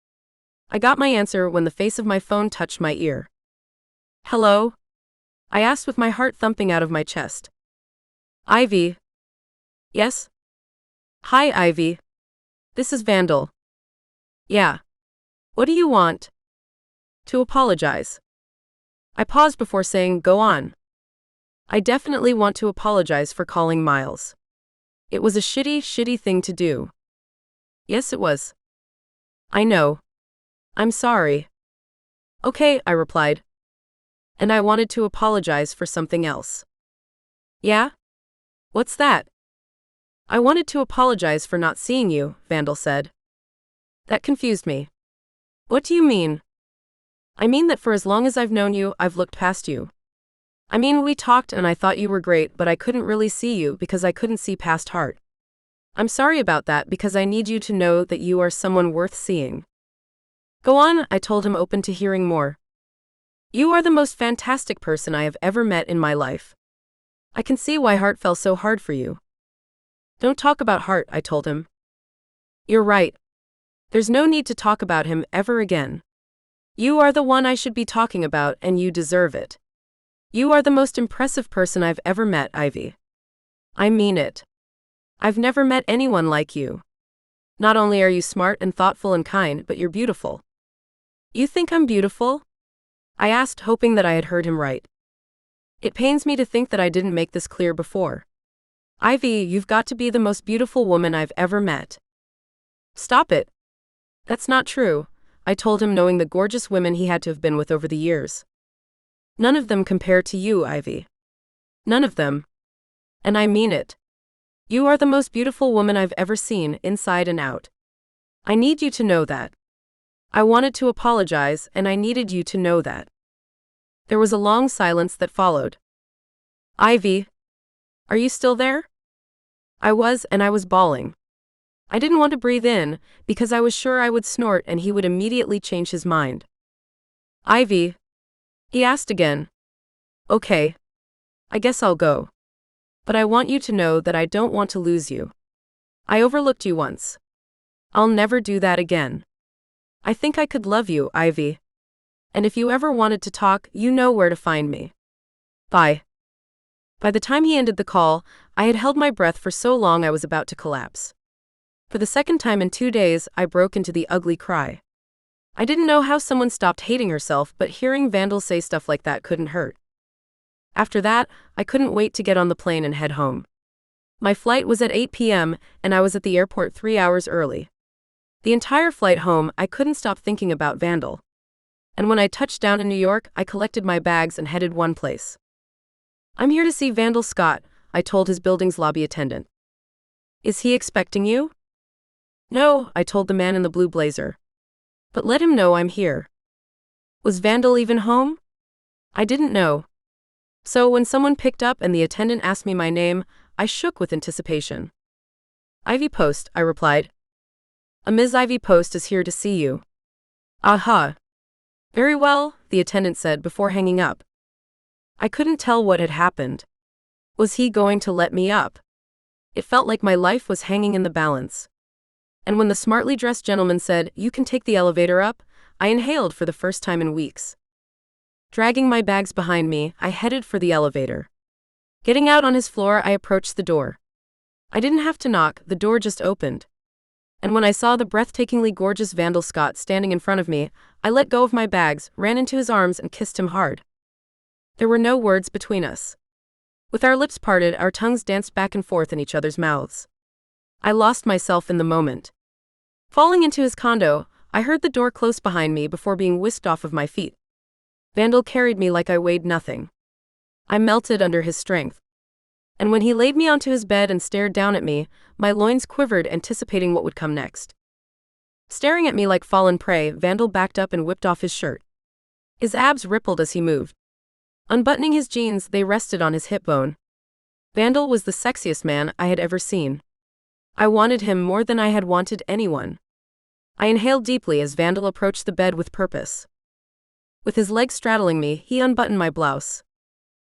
I got my answer when the face of my phone touched my ear. Hello? I asked with my heart thumping out of my chest. Ivy. Yes? Hi, Ivy. This is Vandal. Yeah. What do you want? To apologize. I paused before saying, go on. I definitely want to apologize for calling Miles. It was a shitty thing to do. Yes, it was. I know. I'm sorry. Okay, I replied. And I wanted to apologize for something else. Yeah? What's that? I wanted to apologize for not seeing you, Vandal said. That confused me. What do you mean? I mean that for as long as I've known you, I've looked past you. I mean, we talked and I thought you were great, but I couldn't really see you because I couldn't see past Hart. I'm sorry about that because I need you to know that you are someone worth seeing. Go on, I told him, open to hearing more. You are the most fantastic person I have ever met in my life. I can see why Hart fell so hard for you. Don't talk about Hart, I told him. You're right. There's no need to talk about him ever again. You are the one I should be talking about, and you deserve it. You are the most impressive person I've ever met, Ivy. I mean it. I've never met anyone like you. Not only are you smart and thoughtful and kind, but you're beautiful. You think I'm beautiful? I asked, hoping that I had heard him right. It pains me to think that I didn't make this clear before. Ivy, you've got to be the most beautiful woman I've ever met. Stop it. That's not true, I told him, knowing the gorgeous women he had to have been with over the years. None of them compare to you, Ivy. None of them. And I mean it. You are the most beautiful woman I've ever seen, inside and out. I need you to know that. I wanted to apologize, and I needed you to know that. There was a long silence that followed. Ivy, are you still there? I was, and I was bawling. I didn't want to breathe in, because I was sure I would snort and he would immediately change his mind. Ivy? He asked again. Okay. I guess I'll go. But I want you to know that I don't want to lose you. I overlooked you once. I'll never do that again. I think I could love you, Ivy. And if you ever wanted to talk, you know where to find me. Bye. By the time he ended the call, I had held my breath for so long I was about to collapse. For the second time in 2 days, I broke into the ugly cry. I didn't know how someone stopped hating herself, but hearing Vandal say stuff like that couldn't hurt. After that, I couldn't wait to get on the plane and head home. My flight was at 8 p.m., and I was at the airport 3 hours early. The entire flight home, I couldn't stop thinking about Vandal. And when I touched down in New York, I collected my bags and headed one place. I'm here to see Vandal Scott, I told his building's lobby attendant. Is he expecting you? No, I told the man in the blue blazer. But let him know I'm here. Was Vandal even home? I didn't know. So when someone picked up and the attendant asked me my name, I shook with anticipation. Ivy Post, I replied. A Ms. Ivy Post is here to see you. Aha. Very well, the attendant said before hanging up. I couldn't tell what had happened. Was he going to let me up? It felt like my life was hanging in the balance. And when the smartly dressed gentleman said, "You can take the elevator up," I inhaled for the first time in weeks. Dragging my bags behind me, I headed for the elevator. Getting out on his floor, I approached the door. I didn't have to knock, the door just opened. And when I saw the breathtakingly gorgeous Vandal Scott standing in front of me, I let go of my bags, ran into his arms, and kissed him hard. There were no words between us. With our lips parted, our tongues danced back and forth in each other's mouths. I lost myself in the moment. Falling into his condo, I heard the door close behind me before being whisked off of my feet. Vandal carried me like I weighed nothing. I melted under his strength. And when he laid me onto his bed and stared down at me, my loins quivered, anticipating what would come next. Staring at me like fallen prey, Vandal backed up and whipped off his shirt. His abs rippled as he moved. Unbuttoning his jeans, they rested on his hip bone. Vandal was the sexiest man I had ever seen. I wanted him more than I had wanted anyone. I inhaled deeply as Vandal approached the bed with purpose. With his legs straddling me, he unbuttoned my blouse.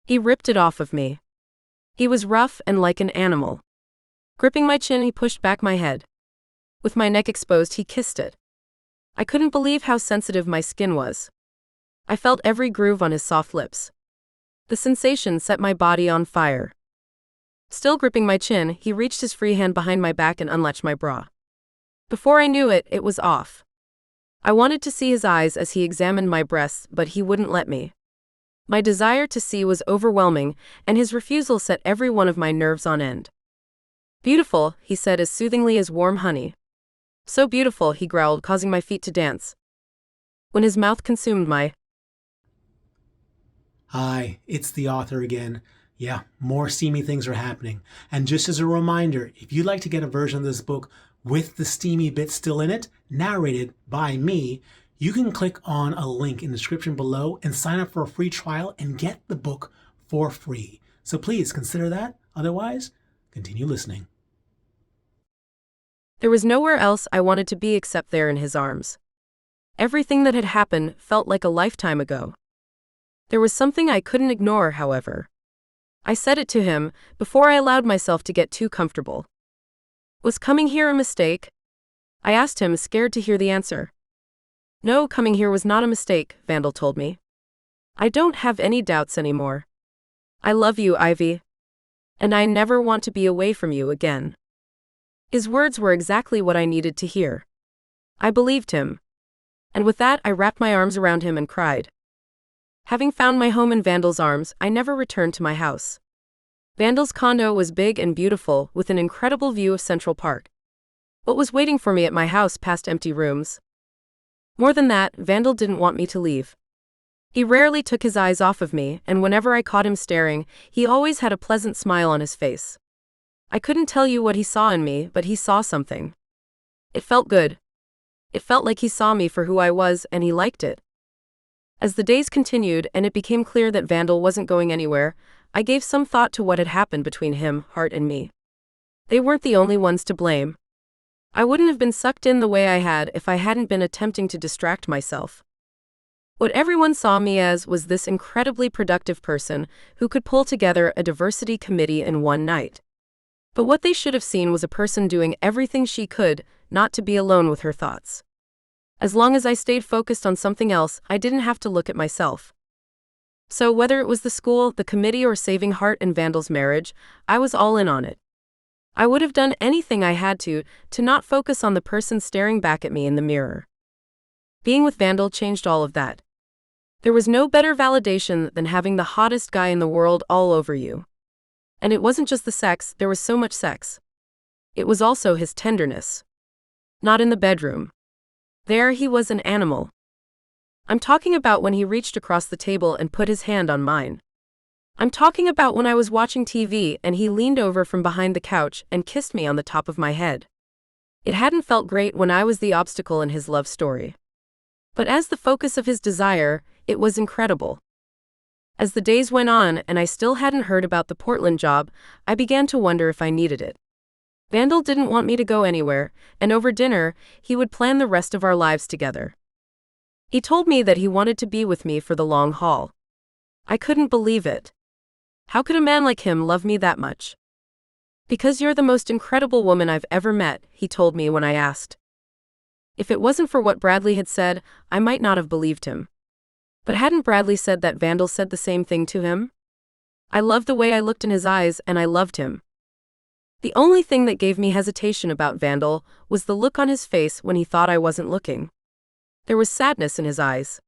He ripped it off of me. He was rough and like an animal. Gripping my chin, he pushed back my head. With my neck exposed, he kissed it. I couldn't believe how sensitive my skin was. I felt every groove on his soft lips. The sensation set my body on fire. Still gripping my chin, he reached his free hand behind my back and unlatched my bra. Before I knew it, it was off. I wanted to see his eyes as he examined my breasts, but he wouldn't let me. My desire to see was overwhelming, and his refusal set every one of my nerves on end. Beautiful, he said as soothingly as warm honey. So beautiful, he growled, causing my feet to dance. When his mouth consumed my... Hi, it's the author again. Yeah, more steamy things are happening. And just as a reminder, if you'd like to get a version of this book with the steamy bits still in it, narrated by me, you can click on a link in the description below and sign up for a free trial and get the book for free. So please consider that. Otherwise, continue listening. There was nowhere else I wanted to be except there in his arms. Everything that had happened felt like a lifetime ago. There was something I couldn't ignore, however. I said it to him before I allowed myself to get too comfortable. Was coming here a mistake? I asked him, scared to hear the answer. No, coming here was not a mistake, Vandal told me. I don't have any doubts anymore. I love you, Ivy. And I never want to be away from you again. His words were exactly what I needed to hear. I believed him. And with that, I wrapped my arms around him and cried. Having found my home in Vandal's arms, I never returned to my house. Vandal's condo was big and beautiful, with an incredible view of Central Park. What was waiting for me at my house past empty rooms? More than that, Vandal didn't want me to leave. He rarely took his eyes off of me, and whenever I caught him staring, he always had a pleasant smile on his face. I couldn't tell you what he saw in me, but he saw something. It felt good. It felt like he saw me for who I was, and he liked it. As the days continued and it became clear that Vandal wasn't going anywhere, I gave some thought to what had happened between him, Hart, and me. They weren't the only ones to blame. I wouldn't have been sucked in the way I had if I hadn't been attempting to distract myself. What everyone saw me as was this incredibly productive person who could pull together a diversity committee in one night. But what they should have seen was a person doing everything she could not to be alone with her thoughts. As long as I stayed focused on something else, I didn't have to look at myself. So whether it was the school, the committee, or saving Hart and Vandal's marriage, I was all in on it. I would have done anything I had to not focus on the person staring back at me in the mirror. Being with Vandal changed all of that. There was no better validation than having the hottest guy in the world all over you. And it wasn't just the sex, there was so much sex. It was also his tenderness. Not in the bedroom. There he was an animal. I'm talking about when he reached across the table and put his hand on mine. I'm talking about when I was watching TV and he leaned over from behind the couch and kissed me on the top of my head. It hadn't felt great when I was the obstacle in his love story. But as the focus of his desire, it was incredible. As the days went on and I still hadn't heard about the Portland job, I began to wonder if I needed it. Vandal didn't want me to go anywhere, and over dinner, he would plan the rest of our lives together. He told me that he wanted to be with me for the long haul. I couldn't believe it. How could a man like him love me that much? Because you're the most incredible woman I've ever met, he told me when I asked. If it wasn't for what Bradley had said, I might not have believed him. But hadn't Bradley said that Vandal said the same thing to him? I loved the way I looked in his eyes, and I loved him. The only thing that gave me hesitation about Vandal was the look on his face when he thought I wasn't looking. There was sadness in his eyes.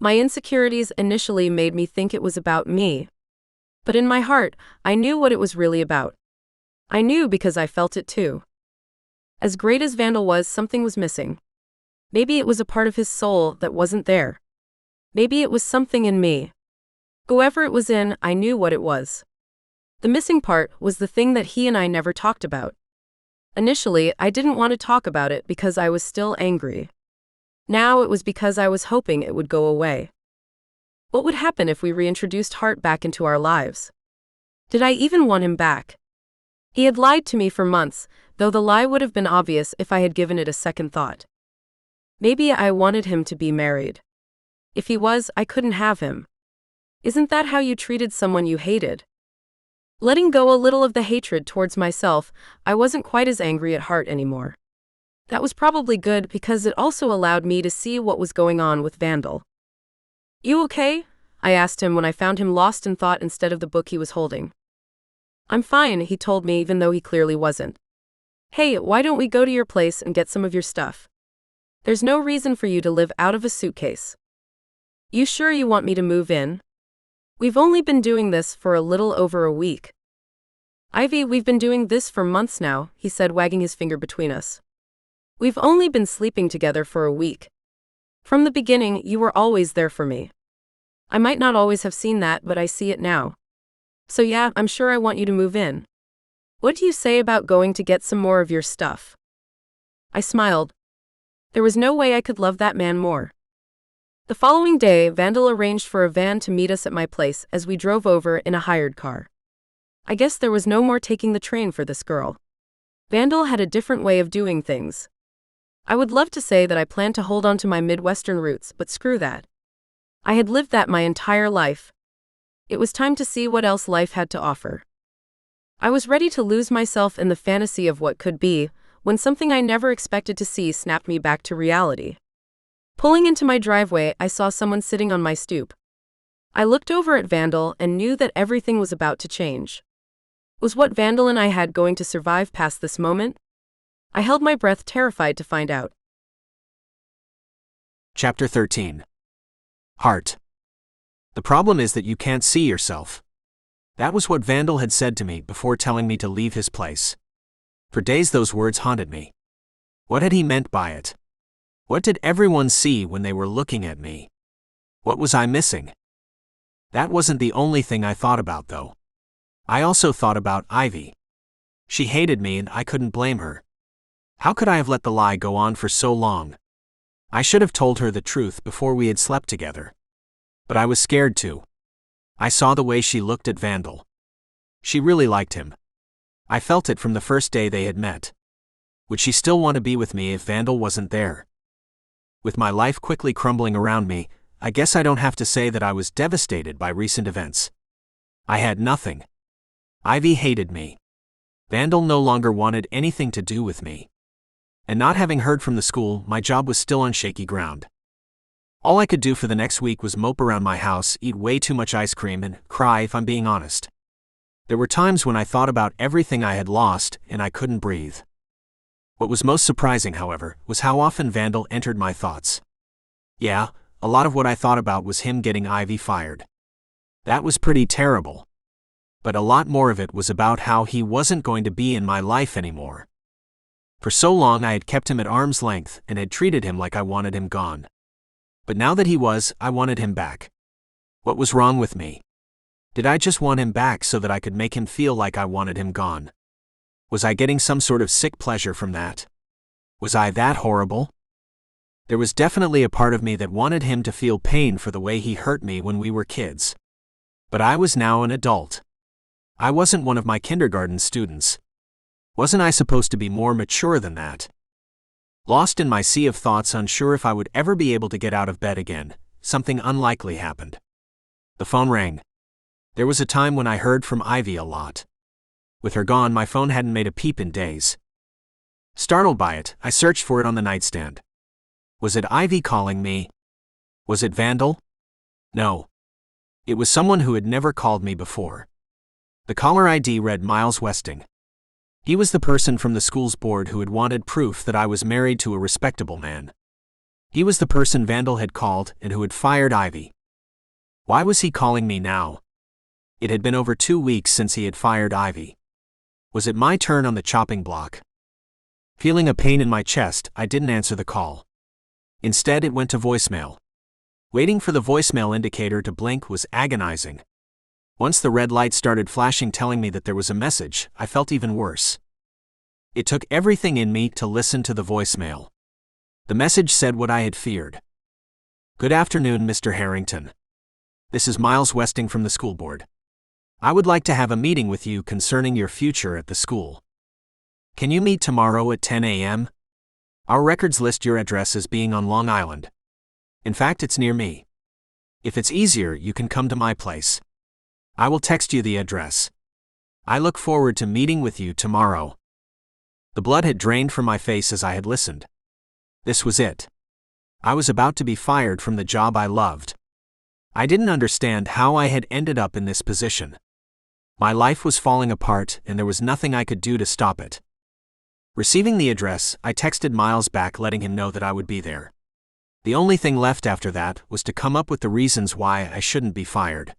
My insecurities initially made me think it was about me. But in my heart, I knew what it was really about. I knew because I felt it too. As great as Vandal was, something was missing. Maybe it was a part of his soul that wasn't there. Maybe it was something in me. Whoever it was in, I knew what it was. The missing part was the thing that he and I never talked about. Initially, I didn't want to talk about it because I was still angry. Now it was because I was hoping it would go away. What would happen if we reintroduced Hart back into our lives? Did I even want him back? He had lied to me for months, though the lie would have been obvious if I had given it a second thought. Maybe I wanted him to be married. If he was, I couldn't have him. Isn't that how you treated someone you hated? Letting go a little of the hatred towards myself, I wasn't quite as angry at Hart anymore. That was probably good because it also allowed me to see what was going on with Vandal. You okay? I asked him when I found him lost in thought instead of the book he was holding. I'm fine, he told me even though he clearly wasn't. Hey, why don't we go to your place and get some of your stuff? There's no reason for you to live out of a suitcase. You sure you want me to move in? We've only been doing this for a little over a week. Ivy, we've been doing this for months now, he said, wagging his finger between us. We've only been sleeping together for a week. From the beginning, you were always there for me. I might not always have seen that, but I see it now. So yeah, I'm sure I want you to move in. What do you say about going to get some more of your stuff? I smiled. There was no way I could love that man more. The following day, Vandal arranged for a van to meet us at my place as we drove over in a hired car. I guess there was no more taking the train for this girl. Vandal had a different way of doing things. I would love to say that I planned to hold on to my Midwestern roots, but screw that. I had lived that my entire life. It was time to see what else life had to offer. I was ready to lose myself in the fantasy of what could be, when something I never expected to see snapped me back to reality. Pulling into my driveway, I saw someone sitting on my stoop. I looked over at Vandal and knew that everything was about to change. Was what Vandal and I had going to survive past this moment? I held my breath, terrified to find out. Chapter 13. Hart. The problem is that you can't see yourself. That was what Vandal had said to me before telling me to leave his place. For days those words haunted me. What had he meant by it? What did everyone see when they were looking at me? What was I missing? That wasn't the only thing I thought about, though. I also thought about Ivy. She hated me and I couldn't blame her. How could I have let the lie go on for so long? I should have told her the truth before we had slept together. But I was scared to. I saw the way she looked at Vandal. She really liked him. I felt it from the first day they had met. Would she still want to be with me if Vandal wasn't there? With my life quickly crumbling around me, I guess I don't have to say that I was devastated by recent events. I had nothing. Ivy hated me. Vandal no longer wanted anything to do with me. And not having heard from the school, my job was still on shaky ground. All I could do for the next week was mope around my house, eat way too much ice cream, and cry if I'm being honest. There were times when I thought about everything I had lost, and I couldn't breathe. What was most surprising, however, was how often Vandal entered my thoughts. Yeah, a lot of what I thought about was him getting Ivy fired. That was pretty terrible. But a lot more of it was about how he wasn't going to be in my life anymore. For so long I had kept him at arm's length and had treated him like I wanted him gone. But now that he was, I wanted him back. What was wrong with me? Did I just want him back so that I could make him feel like I wanted him gone? Was I getting some sort of sick pleasure from that? Was I that horrible? There was definitely a part of me that wanted him to feel pain for the way he hurt me when we were kids. But I was now an adult. I wasn't one of my kindergarten students. Wasn't I supposed to be more mature than that? Lost in my sea of thoughts, unsure if I would ever be able to get out of bed again, something unlikely happened. The phone rang. There was a time when I heard from Ivy a lot. With her gone, my phone hadn't made a peep in days. Startled by it, I searched for it on the nightstand. Was it Ivy calling me? Was it Vandal? No. It was someone who had never called me before. The caller ID read Miles Westing. He was the person from the school's board who had wanted proof that I was married to a respectable man. He was the person Vandal had called and who had fired Ivy. Why was he calling me now? It had been over 2 weeks since he had fired Ivy. Was it my turn on the chopping block? Feeling a pain in my chest, I didn't answer the call. Instead, it went to voicemail. Waiting for the voicemail indicator to blink was agonizing. Once the red light started flashing telling me that there was a message, I felt even worse. It took everything in me to listen to the voicemail. The message said what I had feared. Good afternoon, Mr. Harrington. This is Miles Westing from the school board. I would like to have a meeting with you concerning your future at the school. Can you meet tomorrow at 10 a.m.? Our records list your address as being on Long Island. In fact, it's near me. If it's easier, you can come to my place. I will text you the address. I look forward to meeting with you tomorrow. The blood had drained from my face as I had listened. This was it. I was about to be fired from the job I loved. I didn't understand how I had ended up in this position. My life was falling apart and there was nothing I could do to stop it. Receiving the address, I texted Miles back letting him know that I would be there. The only thing left after that was to come up with the reasons why I shouldn't be fired.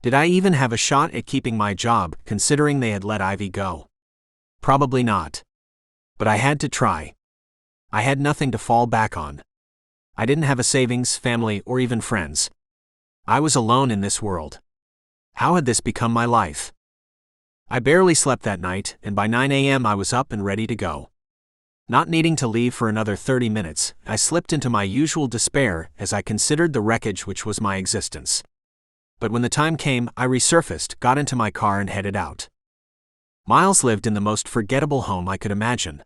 Did I even have a shot at keeping my job, considering they had let Ivy go? Probably not. But I had to try. I had nothing to fall back on. I didn't have a savings, family, or even friends. I was alone in this world. How had this become my life? I barely slept that night, and by 9 a.m. I was up and ready to go. Not needing to leave for another 30 minutes, I slipped into my usual despair as I considered the wreckage which was my existence. But when the time came, I resurfaced, got into my car and headed out. Miles lived in the most forgettable home I could imagine.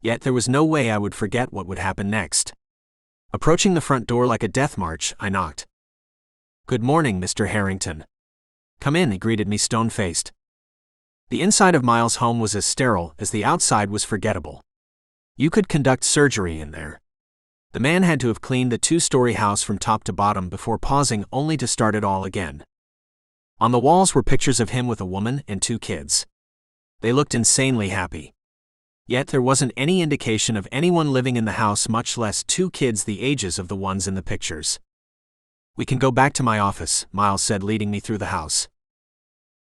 Yet there was no way I would forget what would happen next. Approaching the front door like a death march, I knocked. Good morning, Mr. Harrington. Come in, he greeted me stone-faced. The inside of Miles' home was as sterile as the outside was forgettable. You could conduct surgery in there. The man had to have cleaned the 2-story house from top to bottom before pausing only to start it all again. On the walls were pictures of him with a woman and 2 kids. They looked insanely happy. Yet there wasn't any indication of anyone living in the house, much less 2 kids the ages of the ones in the pictures. We can go back to my office, Miles said, leading me through the house.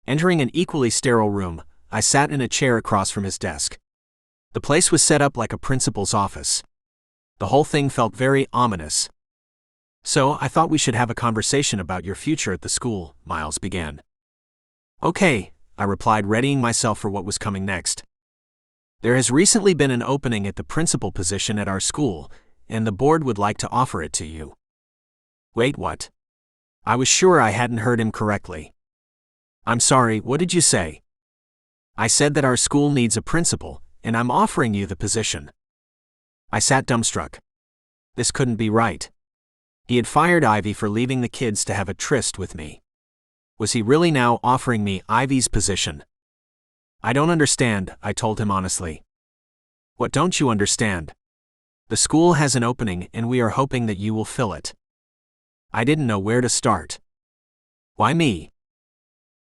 Entering an equally sterile room, I sat in a chair across from his desk. The place was set up like a principal's office. The whole thing felt very ominous. So, I thought we should have a conversation about your future at the school, Miles began. Okay, I replied, readying myself for what was coming next. There has recently been an opening at the principal position at our school, and the board would like to offer it to you. Wait, what? I was sure I hadn't heard him correctly. I'm sorry, what did you say? I said that our school needs a principal, and I'm offering you the position. I sat dumbstruck. This couldn't be right. He had fired Ivy for leaving the kids to have a tryst with me. Was he really now offering me Ivy's position? I don't understand, I told him honestly. What don't you understand? The school has an opening and we are hoping that you will fill it. I didn't know where to start. Why me?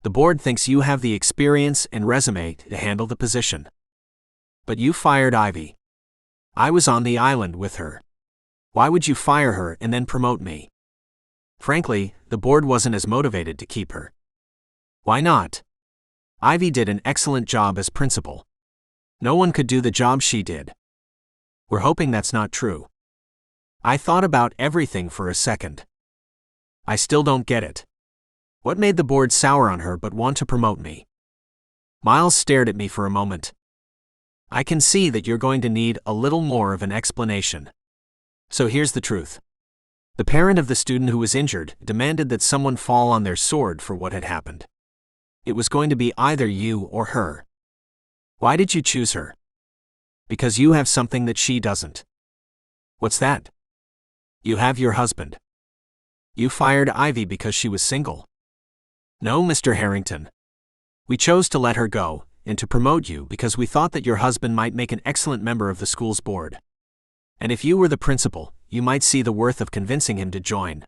The board thinks you have the experience and resume to handle the position. But you fired Ivy. I was on the island with her. Why would you fire her and then promote me? Frankly, the board wasn't as motivated to keep her. Why not? Ivy did an excellent job as principal. No one could do the job she did. We're hoping that's not true. I thought about everything for a second. I still don't get it. What made the board sour on her but want to promote me? Miles stared at me for a moment. I can see that you're going to need a little more of an explanation. So here's the truth. The parent of the student who was injured demanded that someone fall on their sword for what had happened. It was going to be either you or her. Why did you choose her? Because you have something that she doesn't. What's that? You have your husband. You fired Ivy because she was single. No, Mr. Harrington. We chose to let her go, and to promote you because we thought that your husband might make an excellent member of the school's board. And if you were the principal, you might see the worth of convincing him to join.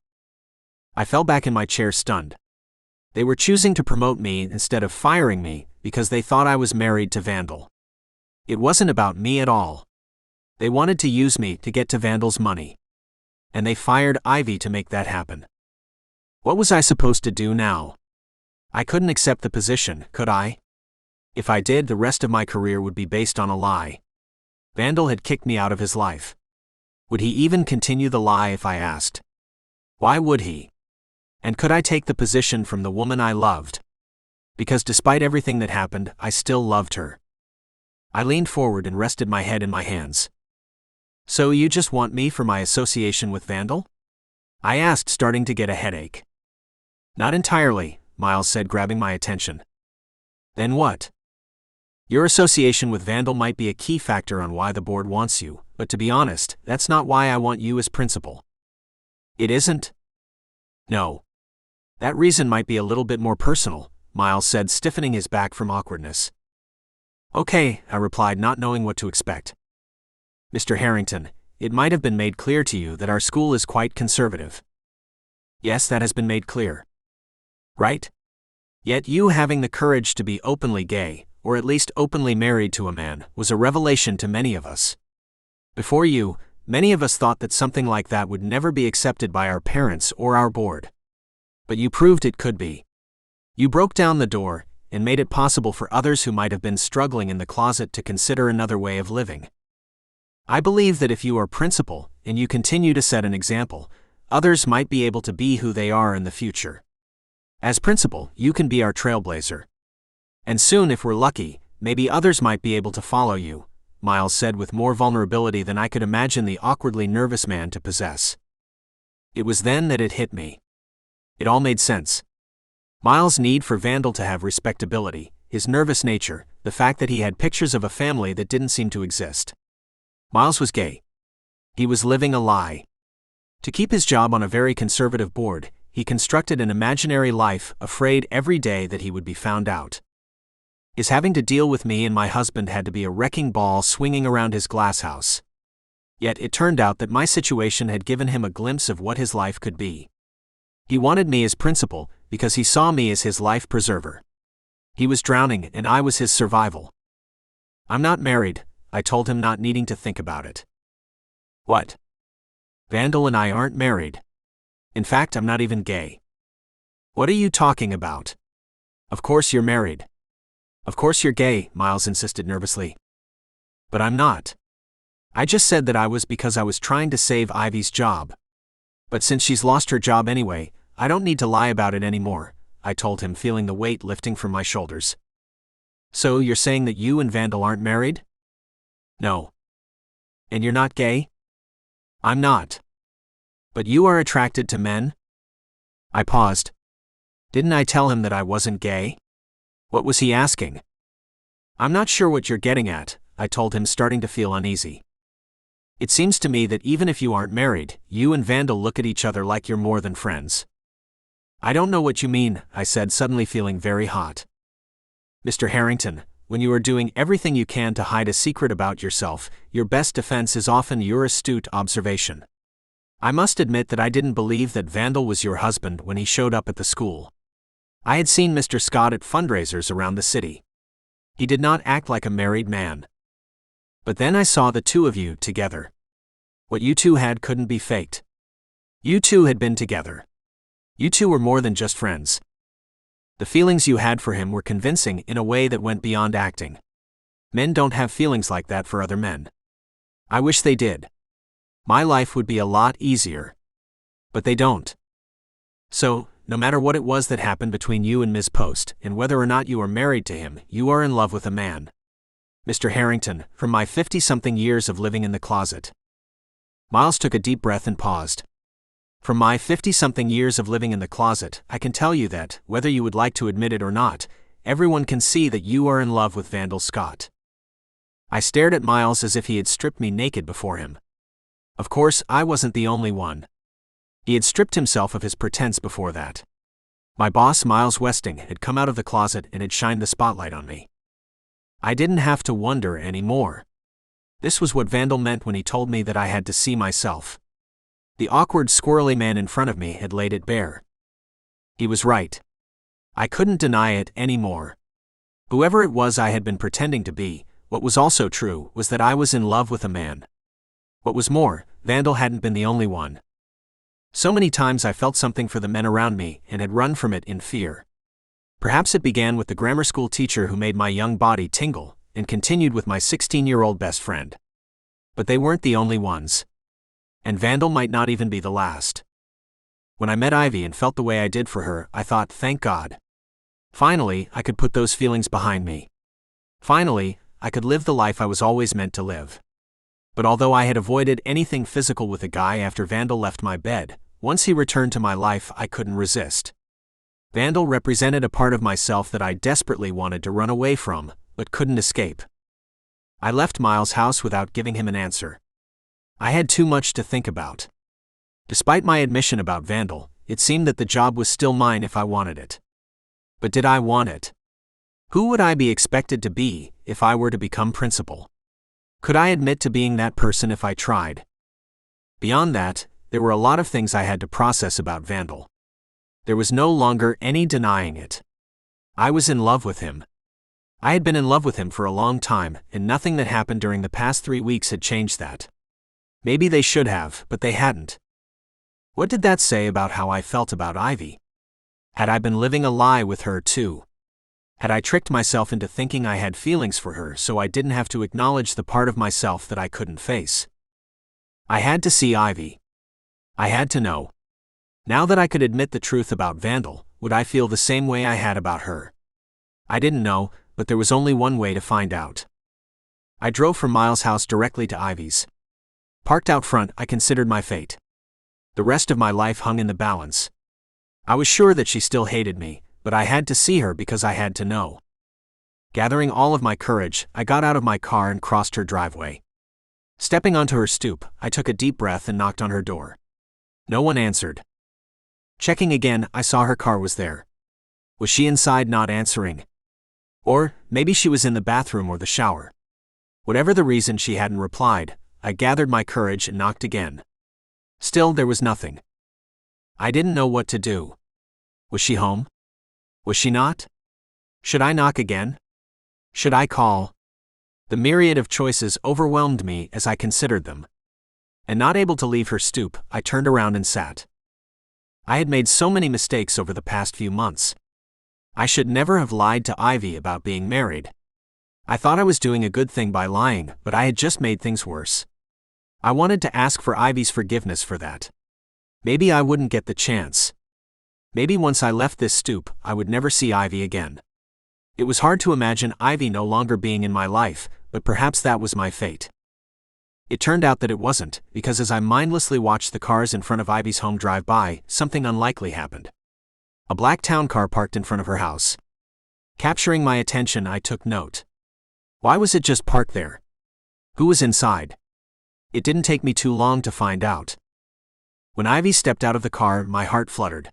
I fell back in my chair stunned. They were choosing to promote me instead of firing me because they thought I was married to Vandal. It wasn't about me at all. They wanted to use me to get to Vandal's money. And they fired Ivy to make that happen. What was I supposed to do now? I couldn't accept the position, could I? If I did, the rest of my career would be based on a lie. Vandal had kicked me out of his life. Would he even continue the lie if I asked? Why would he? And could I take the position from the woman I loved? Because despite everything that happened, I still loved her. I leaned forward and rested my head in my hands. So you just want me for my association with Vandal? I asked, starting to get a headache. Not entirely, Miles said, grabbing my attention. Then what? Your association with Vandal might be a key factor on why the board wants you, but to be honest, that's not why I want you as principal. It isn't? No. That reason might be a little bit more personal, Miles said, stiffening his back from awkwardness. Okay, I replied, not knowing what to expect. Mr. Harrington, it might have been made clear to you that our school is quite conservative. Yes, that has been made clear. Right? Yet you having the courage to be openly gay, or at least openly married to a man, was a revelation to many of us. Before you, many of us thought that something like that would never be accepted by our parents or our board. But you proved it could be. You broke down the door and made it possible for others who might have been struggling in the closet to consider another way of living. I believe that if you are principal and you continue to set an example, others might be able to be who they are in the future. As principal, you can be our trailblazer. And soon, if we're lucky, maybe others might be able to follow you, Miles said with more vulnerability than I could imagine the awkwardly nervous man to possess. It was then that it hit me. It all made sense. Miles' need for Vandal to have respectability, his nervous nature, the fact that he had pictures of a family that didn't seem to exist. Miles was gay. He was living a lie. To keep his job on a very conservative board, he constructed an imaginary life, afraid every day that he would be found out. His having to deal with me and my husband had to be a wrecking ball swinging around his glass house. Yet it turned out that my situation had given him a glimpse of what his life could be. He wanted me as principal because he saw me as his life preserver. He was drowning and I was his survival. I'm not married, I told him, not needing to think about it. What? Vandal and I aren't married. In fact, I'm not even gay. What are you talking about? Of course you're married. Of course you're gay, Miles insisted nervously. But I'm not. I just said that I was because I was trying to save Ivy's job. But since she's lost her job anyway, I don't need to lie about it anymore, I told him, feeling the weight lifting from my shoulders. So you're saying that you and Vandal aren't married? No. And you're not gay? I'm not. But you are attracted to men? I paused. Didn't I tell him that I wasn't gay? What was he asking? I'm not sure what you're getting at, I told him, starting to feel uneasy. It seems to me that even if you aren't married, you and Vandal look at each other like you're more than friends. I don't know what you mean, I said, suddenly feeling very hot. Mr. Harrington, when you are doing everything you can to hide a secret about yourself, your best defense is often your astute observation. I must admit that I didn't believe that Vandal was your husband when he showed up at the school. I had seen Mr. Scott at fundraisers around the city. He did not act like a married man. But then I saw the two of you together. What you two had couldn't be faked. You two had been together. You two were more than just friends. The feelings you had for him were convincing in a way that went beyond acting. Men don't have feelings like that for other men. I wish they did. My life would be a lot easier. But they don't. So, no matter what it was that happened between you and Ms. Post, and whether or not you are married to him, you are in love with a man. Mr. Harrington, from my 50-something years of living in the closet. Miles took a deep breath and paused. From my 50-something years of living in the closet, I can tell you that, whether you would like to admit it or not, everyone can see that you are in love with Vandal Scott. I stared at Miles as if he had stripped me naked before him. Of course, I wasn't the only one. He had stripped himself of his pretense before that. My boss, Miles Westing, had come out of the closet and had shined the spotlight on me. I didn't have to wonder anymore. This was what Vandal meant when he told me that I had to see myself. The awkward, squirrely man in front of me had laid it bare. He was right. I couldn't deny it anymore. Whoever it was I had been pretending to be, what was also true was that I was in love with a man. What was more, Vandal hadn't been the only one. So many times I felt something for the men around me and had run from it in fear. Perhaps it began with the grammar school teacher who made my young body tingle, and continued with my 16-year-old best friend. But they weren't the only ones. And Vandal might not even be the last. When I met Ivy and felt the way I did for her, I thought, thank God. Finally, I could put those feelings behind me. Finally, I could live the life I was always meant to live. But although I had avoided anything physical with a guy after Vandal left my bed, once he returned to my life, I couldn't resist. Vandal represented a part of myself that I desperately wanted to run away from, but couldn't escape. I left Miles' house without giving him an answer. I had too much to think about. Despite my admission about Vandal, it seemed that the job was still mine if I wanted it. But did I want it? Who would I be expected to be if I were to become principal? Could I admit to being that person if I tried? Beyond that, there were a lot of things I had to process about Vandal. There was no longer any denying it. I was in love with him. I had been in love with him for a long time, and nothing that happened during the past 3 weeks had changed that. Maybe they should have, but they hadn't. What did that say about how I felt about Ivy? Had I been living a lie with her too? Had I tricked myself into thinking I had feelings for her so I didn't have to acknowledge the part of myself that I couldn't face? I had to see Ivy. I had to know. Now that I could admit the truth about Vandal, would I feel the same way I had about her? I didn't know, but there was only one way to find out. I drove from Miles' house directly to Ivy's. Parked out front, I considered my fate. The rest of my life hung in the balance. I was sure that she still hated me, but I had to see her because I had to know. Gathering all of my courage, I got out of my car and crossed her driveway. Stepping onto her stoop, I took a deep breath and knocked on her door. No one answered. Checking again, I saw her car was there. Was she inside not answering? Or, maybe she was in the bathroom or the shower. Whatever the reason she hadn't replied, I gathered my courage and knocked again. Still, there was nothing. I didn't know what to do. Was she home? Was she not? Should I knock again? Should I call? The myriad of choices overwhelmed me as I considered them. And not able to leave her stoop, I turned around and sat. I had made so many mistakes over the past few months. I should never have lied to Ivy about being married. I thought I was doing a good thing by lying, but I had just made things worse. I wanted to ask for Ivy's forgiveness for that. Maybe I wouldn't get the chance. Maybe once I left this stoop, I would never see Ivy again. It was hard to imagine Ivy no longer being in my life, but perhaps that was my fate. It turned out that it wasn't, because as I mindlessly watched the cars in front of Ivy's home drive by, something unlikely happened. A black town car parked in front of her house. Capturing my attention, I took note. Why was it just parked there? Who was inside? It didn't take me too long to find out. When Ivy stepped out of the car, my heart fluttered.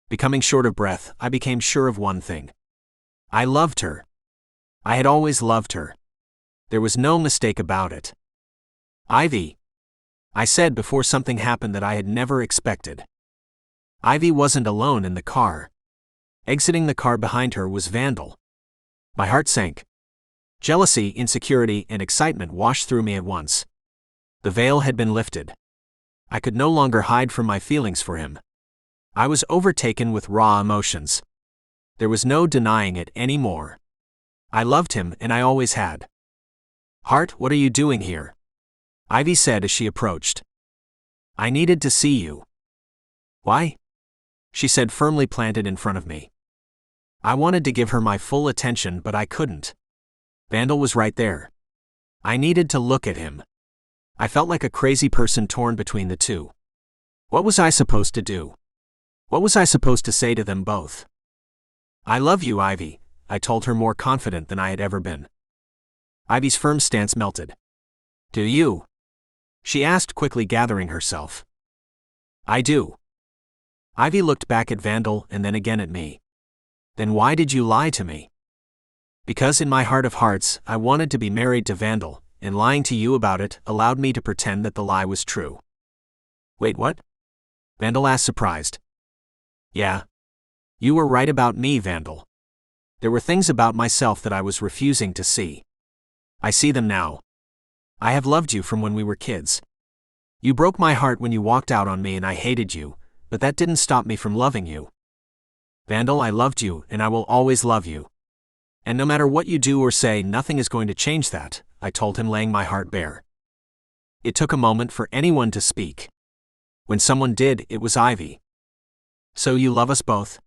Becoming short of breath, I became sure of one thing. I loved her. I had always loved her. There was no mistake about it. Ivy, I said before something happened that I had never expected. Ivy wasn't alone in the car. Exiting the car behind her was Vandal. My heart sank. Jealousy, insecurity, and excitement washed through me at once. The veil had been lifted. I could no longer hide from my feelings for him. I was overtaken with raw emotions. There was no denying it anymore. I loved him, and I always had. Hart, what are you doing here? Ivy said as she approached. I needed to see you. Why? She said, firmly planted in front of me. I wanted to give her my full attention, but I couldn't. Vandal was right there. I needed to look at him. I felt like a crazy person torn between the two. What was I supposed to do? What was I supposed to say to them both? I love you, Ivy, I told her, more confident than I had ever been. Ivy's firm stance melted. Do you? She asked, quickly gathering herself. I do. Ivy looked back at Vandal and then again at me. Then why did you lie to me? Because in my heart of hearts, I wanted to be married to Vandal, and lying to you about it allowed me to pretend that the lie was true. Wait, what? Vandal asked, surprised. Yeah. You were right about me, Vandal. There were things about myself that I was refusing to see. I see them now. I have loved you from when we were kids. You broke my heart when you walked out on me and I hated you, but that didn't stop me from loving you. Vandal, I loved you and I will always love you. And no matter what you do or say, nothing is going to change that, I told him, laying my heart bare. It took a moment for anyone to speak. When someone did, it was Ivy. So you love us both?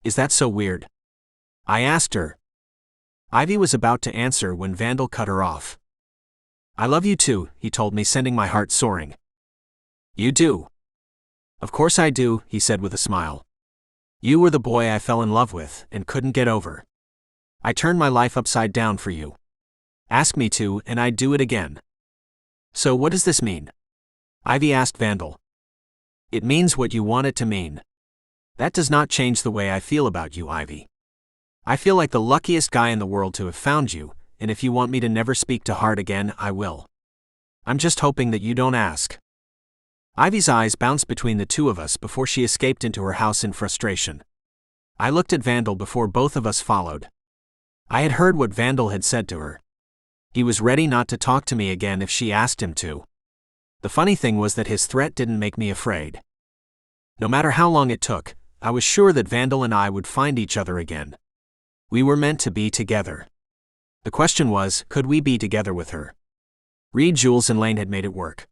Is that so weird? I asked her. Ivy was about to answer when Vandal cut her off. I love you too, he told me, sending my heart soaring. You do? Of course I do, he said with a smile. You were the boy I fell in love with and couldn't get over. I turned my life upside down for you. Ask me to, and I'd do it again. So what does this mean? Ivy asked Vandal. It means what you want it to mean. That does not change the way I feel about you, Ivy. I feel like the luckiest guy in the world to have found you, and if you want me to never speak to Hart again, I will. I'm just hoping that you don't ask. Ivy's eyes bounced between the two of us before she escaped into her house in frustration. I looked at Vandal before both of us followed. I had heard what Vandal had said to her. He was ready not to talk to me again if she asked him to. The funny thing was that his threat didn't make me afraid. No matter how long it took, I was sure that Vandal and I would find each other again. We were meant to be together. The question was, could we be together with her? Reed, Jules, and Lane had made it work.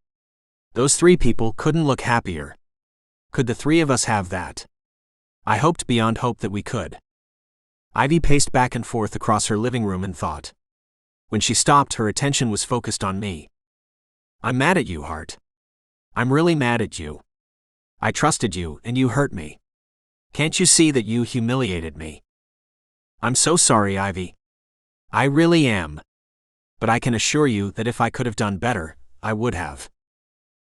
Those three people couldn't look happier. Could the three of us have that? I hoped beyond hope that we could. Ivy paced back and forth across her living room and thought. When she stopped, her attention was focused on me. I'm mad at you, Hart. I'm really mad at you. I trusted you, and you hurt me. Can't you see that you humiliated me? I'm so sorry, Ivy. I really am. But I can assure you that if I could have done better, I would have.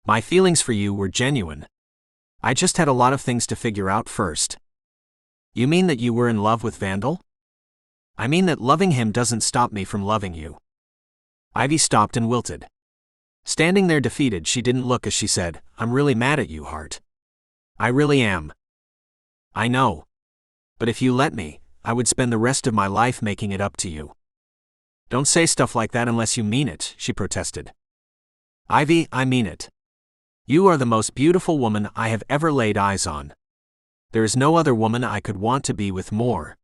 My feelings for you were genuine. I just had a lot of things to figure out first. You mean that you were in love with Vandal? I mean that loving him doesn't stop me from loving you. Ivy stopped and wilted. Standing there defeated, she didn't look as she said, I'm really mad at you, Hart. I really am. I know. But if you let me, I would spend the rest of my life making it up to you. Don't say stuff like that unless you mean it, she protested. Ivy, I mean it. You are the most beautiful woman I have ever laid eyes on. There is no other woman I could want to be with more.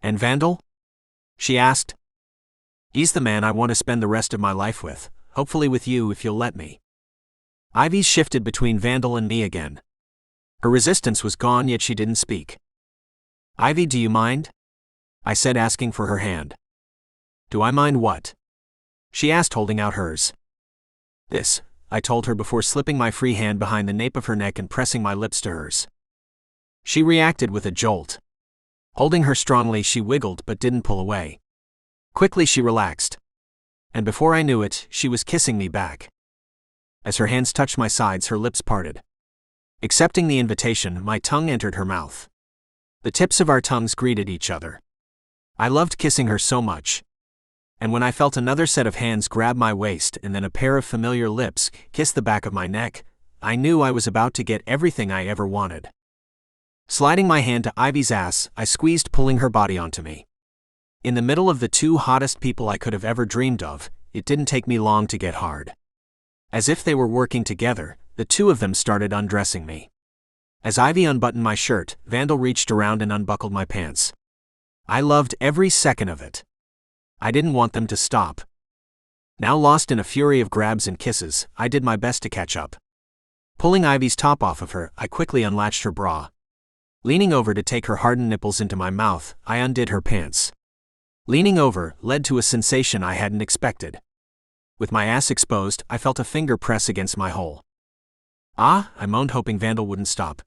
And Vandal? She asked. He's the man I want to spend the rest of my life with, hopefully with you if you'll let me. Ivy shifted between Vandal and me again. Her resistance was gone, yet she didn't speak. Ivy, do you mind? I said, asking for her hand. Do I mind what? She asked, holding out hers. This, I told her before slipping my free hand behind the nape of her neck and pressing my lips to hers. She reacted with a jolt. Holding her strongly, she wiggled but didn't pull away. Quickly she relaxed. And before I knew it, she was kissing me back. As her hands touched my sides, her lips parted. Accepting the invitation, my tongue entered her mouth. The tips of our tongues greeted each other. I loved kissing her so much. And when I felt another set of hands grab my waist and then a pair of familiar lips kiss the back of my neck, I knew I was about to get everything I ever wanted. Sliding my hand to Ivy's ass, I squeezed, pulling her body onto me. In the middle of the two hottest people I could have ever dreamed of, it didn't take me long to get hard. As if they were working together, the two of them started undressing me. As Ivy unbuttoned my shirt, Vandal reached around and unbuckled my pants. I loved every second of it. I didn't want them to stop. Now lost in a fury of grabs and kisses, I did my best to catch up. Pulling Ivy's top off of her, I quickly unlatched her bra. Leaning over to take her hardened nipples into my mouth, I undid her pants. Leaning over led to a sensation I hadn't expected. With my ass exposed, I felt a finger press against my hole. Ah, I moaned, hoping Vandal wouldn't stop.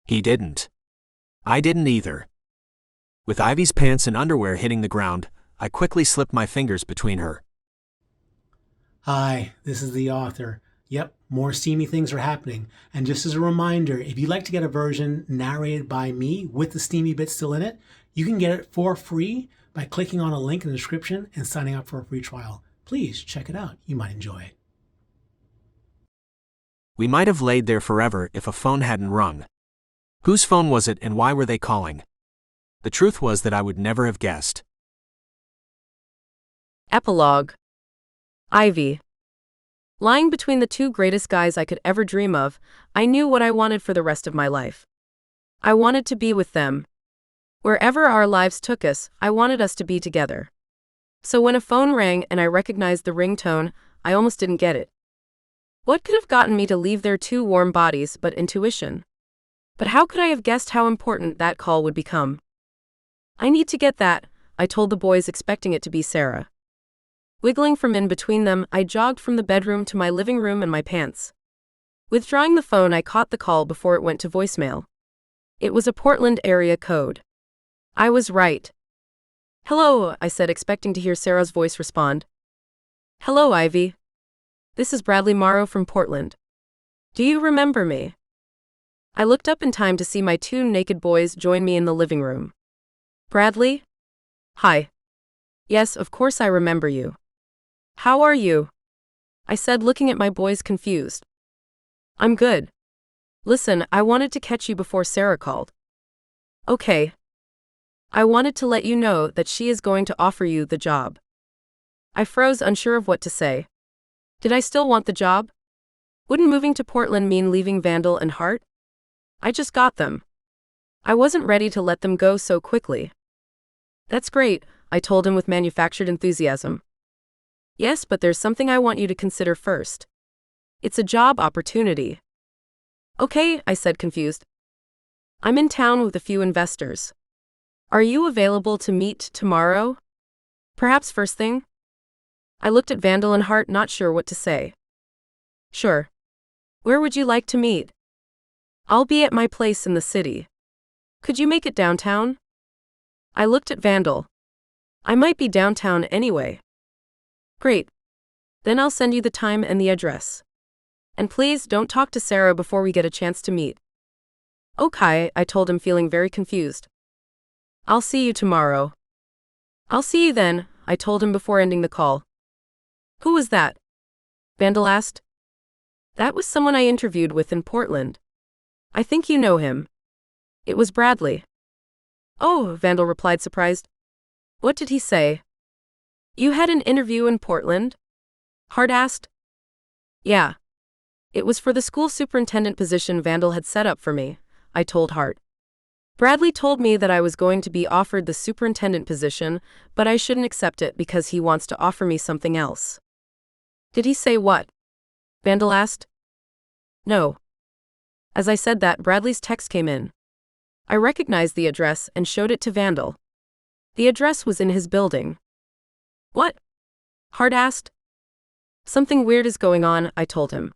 He didn't. I didn't either. With Ivy's pants and underwear hitting the ground, I quickly slipped my fingers between her. Hi, this is the author. Yep, more steamy things are happening. And just as a reminder, if you'd like to get a version narrated by me with the steamy bits still in it, you can get it for free by clicking on a link in the description and signing up for a free trial. Please check it out. You might enjoy it. We might have laid there forever if a phone hadn't rung. Whose phone was it and why were they calling? The truth was that I would never have guessed. Epilogue. Ivy. Lying between the two greatest guys I could ever dream of, I knew what I wanted for the rest of my life. I wanted to be with them. Wherever our lives took us, I wanted us to be together. So when a phone rang and I recognized the ringtone, I almost didn't get it. What could have gotten me to leave their two warm bodies but intuition? But how could I have guessed how important that call would become? I need to get that, I told the boys, expecting it to be Sarah. Wiggling from in between them, I jogged from the bedroom to my living room and my pants. Withdrawing the phone, I caught the call before it went to voicemail. It was a Portland area code. I was right. Hello, I said, expecting to hear Sarah's voice respond. Hello, Ivy. This is Bradley Morrow from Portland. Do you remember me? I looked up in time to see my two naked boys join me in the living room. Bradley? Hi. Yes, of course I remember you. How are you? I said, looking at my boys confused. I'm good. Listen, I wanted to catch you before Sarah called. Okay. I wanted to let you know that she is going to offer you the job. I froze, unsure of what to say. Did I still want the job? Wouldn't moving to Portland mean leaving Vandal and Hart? I just got them. I wasn't ready to let them go so quickly. That's great, I told him with manufactured enthusiasm. Yes, but there's something I want you to consider first. It's a job opportunity. Okay, I said, confused. I'm in town with a few investors. Are you available to meet tomorrow? Perhaps first thing? I looked at Vandal and Hart, not sure what to say. Sure. Where would you like to meet? I'll be at my place in the city. Could you make it downtown? I looked at Vandal. I might be downtown anyway. Great. Then I'll send you the time and the address. And please don't talk to Sarah before we get a chance to meet. Okay, I told him, feeling very confused. I'll see you tomorrow. I'll see you then, I told him before ending the call. Who was that? Vandal asked. That was someone I interviewed with in Portland. I think you know him. It was Bradley. Oh, Vandal replied, surprised. What did he say? You had an interview in Portland? Hart asked. Yeah. It was for the school superintendent position Vandal had set up for me, I told Hart. Bradley told me that I was going to be offered the superintendent position, but I shouldn't accept it because he wants to offer me something else. Did he say what? Vandal asked. No. As I said that, Bradley's text came in. I recognized the address and showed it to Vandal. The address was in his building. What? Hart asked. Something weird is going on, I told him.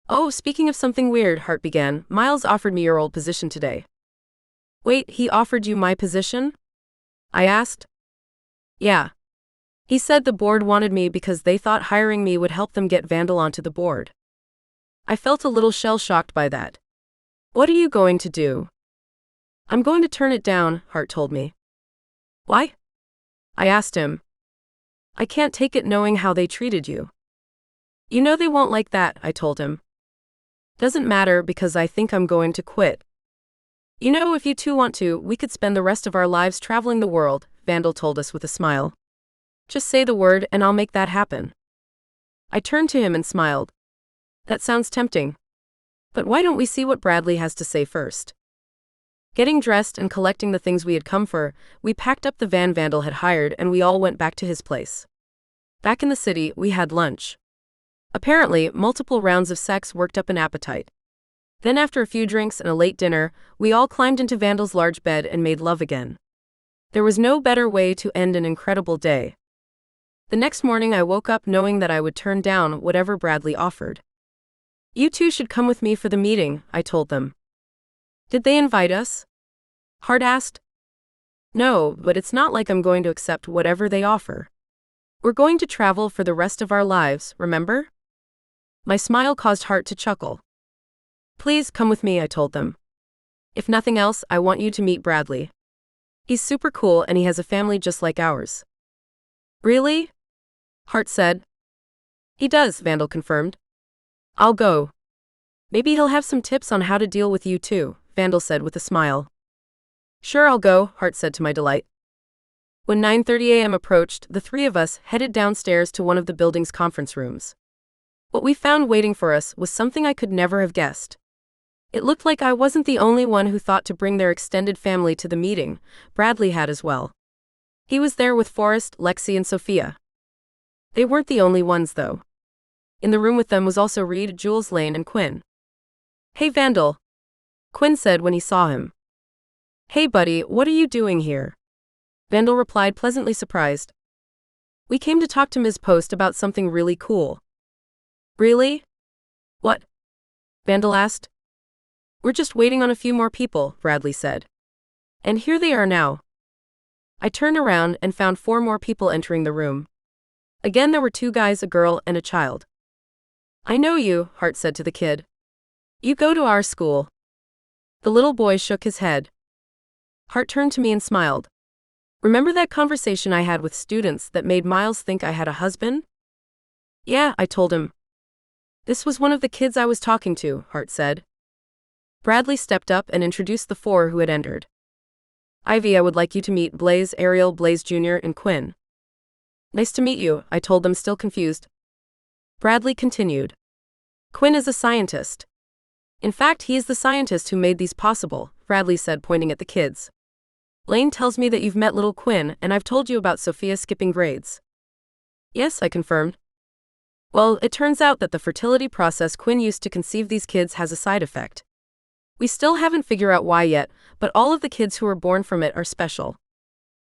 Oh, speaking of something weird, Hart began, Miles offered me your old position today. Wait, he offered you my position? I asked. Yeah. He said the board wanted me because they thought hiring me would help them get Vandal onto the board. I felt a little shell-shocked by that. What are you going to do? I'm going to turn it down, Hart told me. Why? I asked him. I can't take it knowing how they treated you. You know they won't like that, I told him. Doesn't matter because I think I'm going to quit. You know, if you two want to, we could spend the rest of our lives traveling the world, Vandal told us with a smile. Just say the word and I'll make that happen. I turned to him and smiled. That sounds tempting. But why don't we see what Bradley has to say first? Getting dressed and collecting the things we had come for, we packed up the van Vandal had hired and we all went back to his place. Back in the city, we had lunch. Apparently, multiple rounds of sex worked up an appetite. Then after a few drinks and a late dinner, we all climbed into Vandal's large bed and made love again. There was no better way to end an incredible day. The next morning I woke up knowing that I would turn down whatever Bradley offered. You two should come with me for the meeting, I told them. Did they invite us? Hart asked. No, but it's not like I'm going to accept whatever they offer. We're going to travel for the rest of our lives, remember? My smile caused Hart to chuckle. Please come with me, I told them. If nothing else, I want you to meet Bradley. He's super cool and he has a family just like ours. Really? Hart said. He does, Vandal confirmed. I'll go. Maybe he'll have some tips on how to deal with you too, Vandal said with a smile. Sure, I'll go, Hart said to my delight. When 9:30 a.m. approached, the three of us headed downstairs to one of the building's conference rooms. What we found waiting for us was something I could never have guessed. It looked like I wasn't the only one who thought to bring their extended family to the meeting. Bradley had as well. He was there with Forrest, Lexi, and Sophia. They weren't the only ones, though. In the room with them was also Reed, Jules, Lane, and Quinn. Hey, Vandal, Quinn said when he saw him. Hey, buddy, what are you doing here? Vandal replied, pleasantly surprised. We came to talk to Ms. Post about something really cool. Really? What? Vandal asked. We're just waiting on a few more people, Bradley said. And here they are now. I turned around and found 4 more people entering the room. Again, there were 2 guys, a girl, and a child. I know you, Hart said to the kid. You go to our school. The little boy shook his head. Hart turned to me and smiled. Remember that conversation I had with students that made Miles think I had a husband? Yeah, I told him. This was one of the kids I was talking to, Hart said. Bradley stepped up and introduced the 4 who had entered. Ivy, I would like you to meet Blaze, Ariel, Blaze Jr., and Quinn. Nice to meet you, I told them, still confused. Bradley continued. Quinn is a scientist. In fact, he is the scientist who made these possible, Bradley said, pointing at the kids. Lane tells me that you've met little Quinn, and I've told you about Sophia skipping grades. Yes, I confirmed. Well, it turns out that the fertility process Quinn used to conceive these kids has a side effect. We still haven't figured out why yet, but all of the kids who are born from it are special.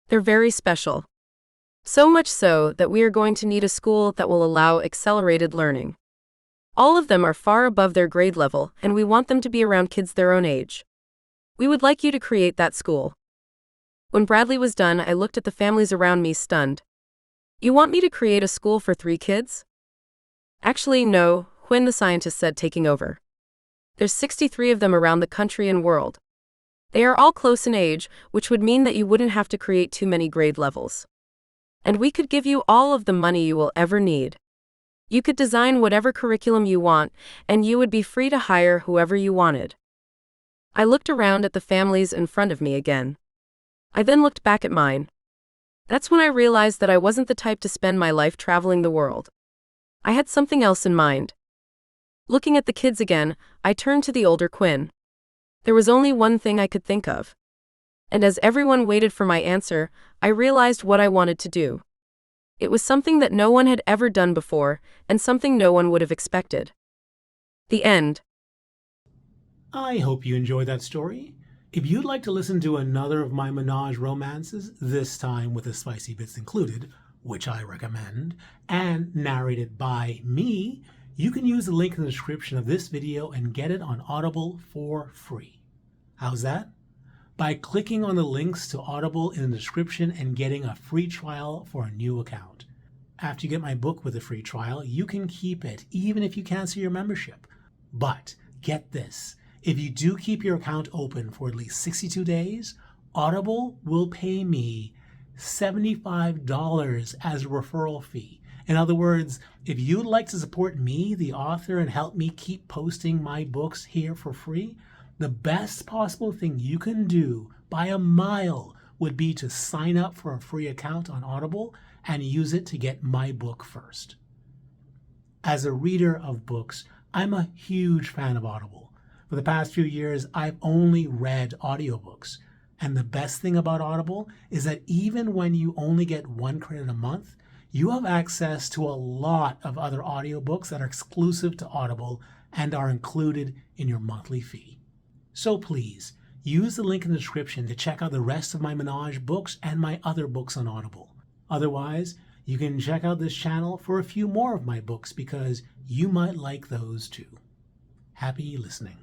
They're very special. So much so that we are going to need a school that will allow accelerated learning. All of them are far above their grade level, and we want them to be around kids their own age. We would like you to create that school. When Bradley was done, I looked at the families around me, stunned. You want me to create a school for 3 kids? Actually, no, Quinn the scientist said, taking over. There's 63 of them around the country and world. They are all close in age, which would mean that you wouldn't have to create too many grade levels. And we could give you all of the money you will ever need. You could design whatever curriculum you want, and you would be free to hire whoever you wanted. I looked around at the families in front of me again. I then looked back at mine. That's when I realized that I wasn't the type to spend my life traveling the world. I had something else in mind. Looking at the kids again, I turned to the older Quinn. There was only one thing I could think of. And as everyone waited for my answer, I realized what I wanted to do. It was something that no one had ever done before, and something no one would have expected. The end. I hope you enjoyed that story. If you'd like to listen to another of my menage romances, this time with the spicy bits included, which I recommend, and narrated by me, you can use the link in the description of this video and get it on Audible for free. How's that? By clicking on the links to Audible in the description and getting a free trial for a new account. After you get my book with a free trial, you can keep it even if you cancel your membership. But get this, if you do keep your account open for at least 62 days, Audible will pay me $75 as a referral fee. In other words, if you'd like to support me, the author, and help me keep posting my books here for free, the best possible thing you can do by a mile would be to sign up for a free account on Audible and use it to get my book first. As a reader of books, I'm a huge fan of Audible. For the past few years, I've only read audiobooks. And the best thing about Audible is that even when you only get 1 credit a month, you have access to a lot of other audiobooks that are exclusive to Audible and are included in your monthly fee. So please, use the link in the description to check out the rest of my Menage books and my other books on Audible. Otherwise, you can check out this channel for a few more of my books because you might like those too. Happy listening.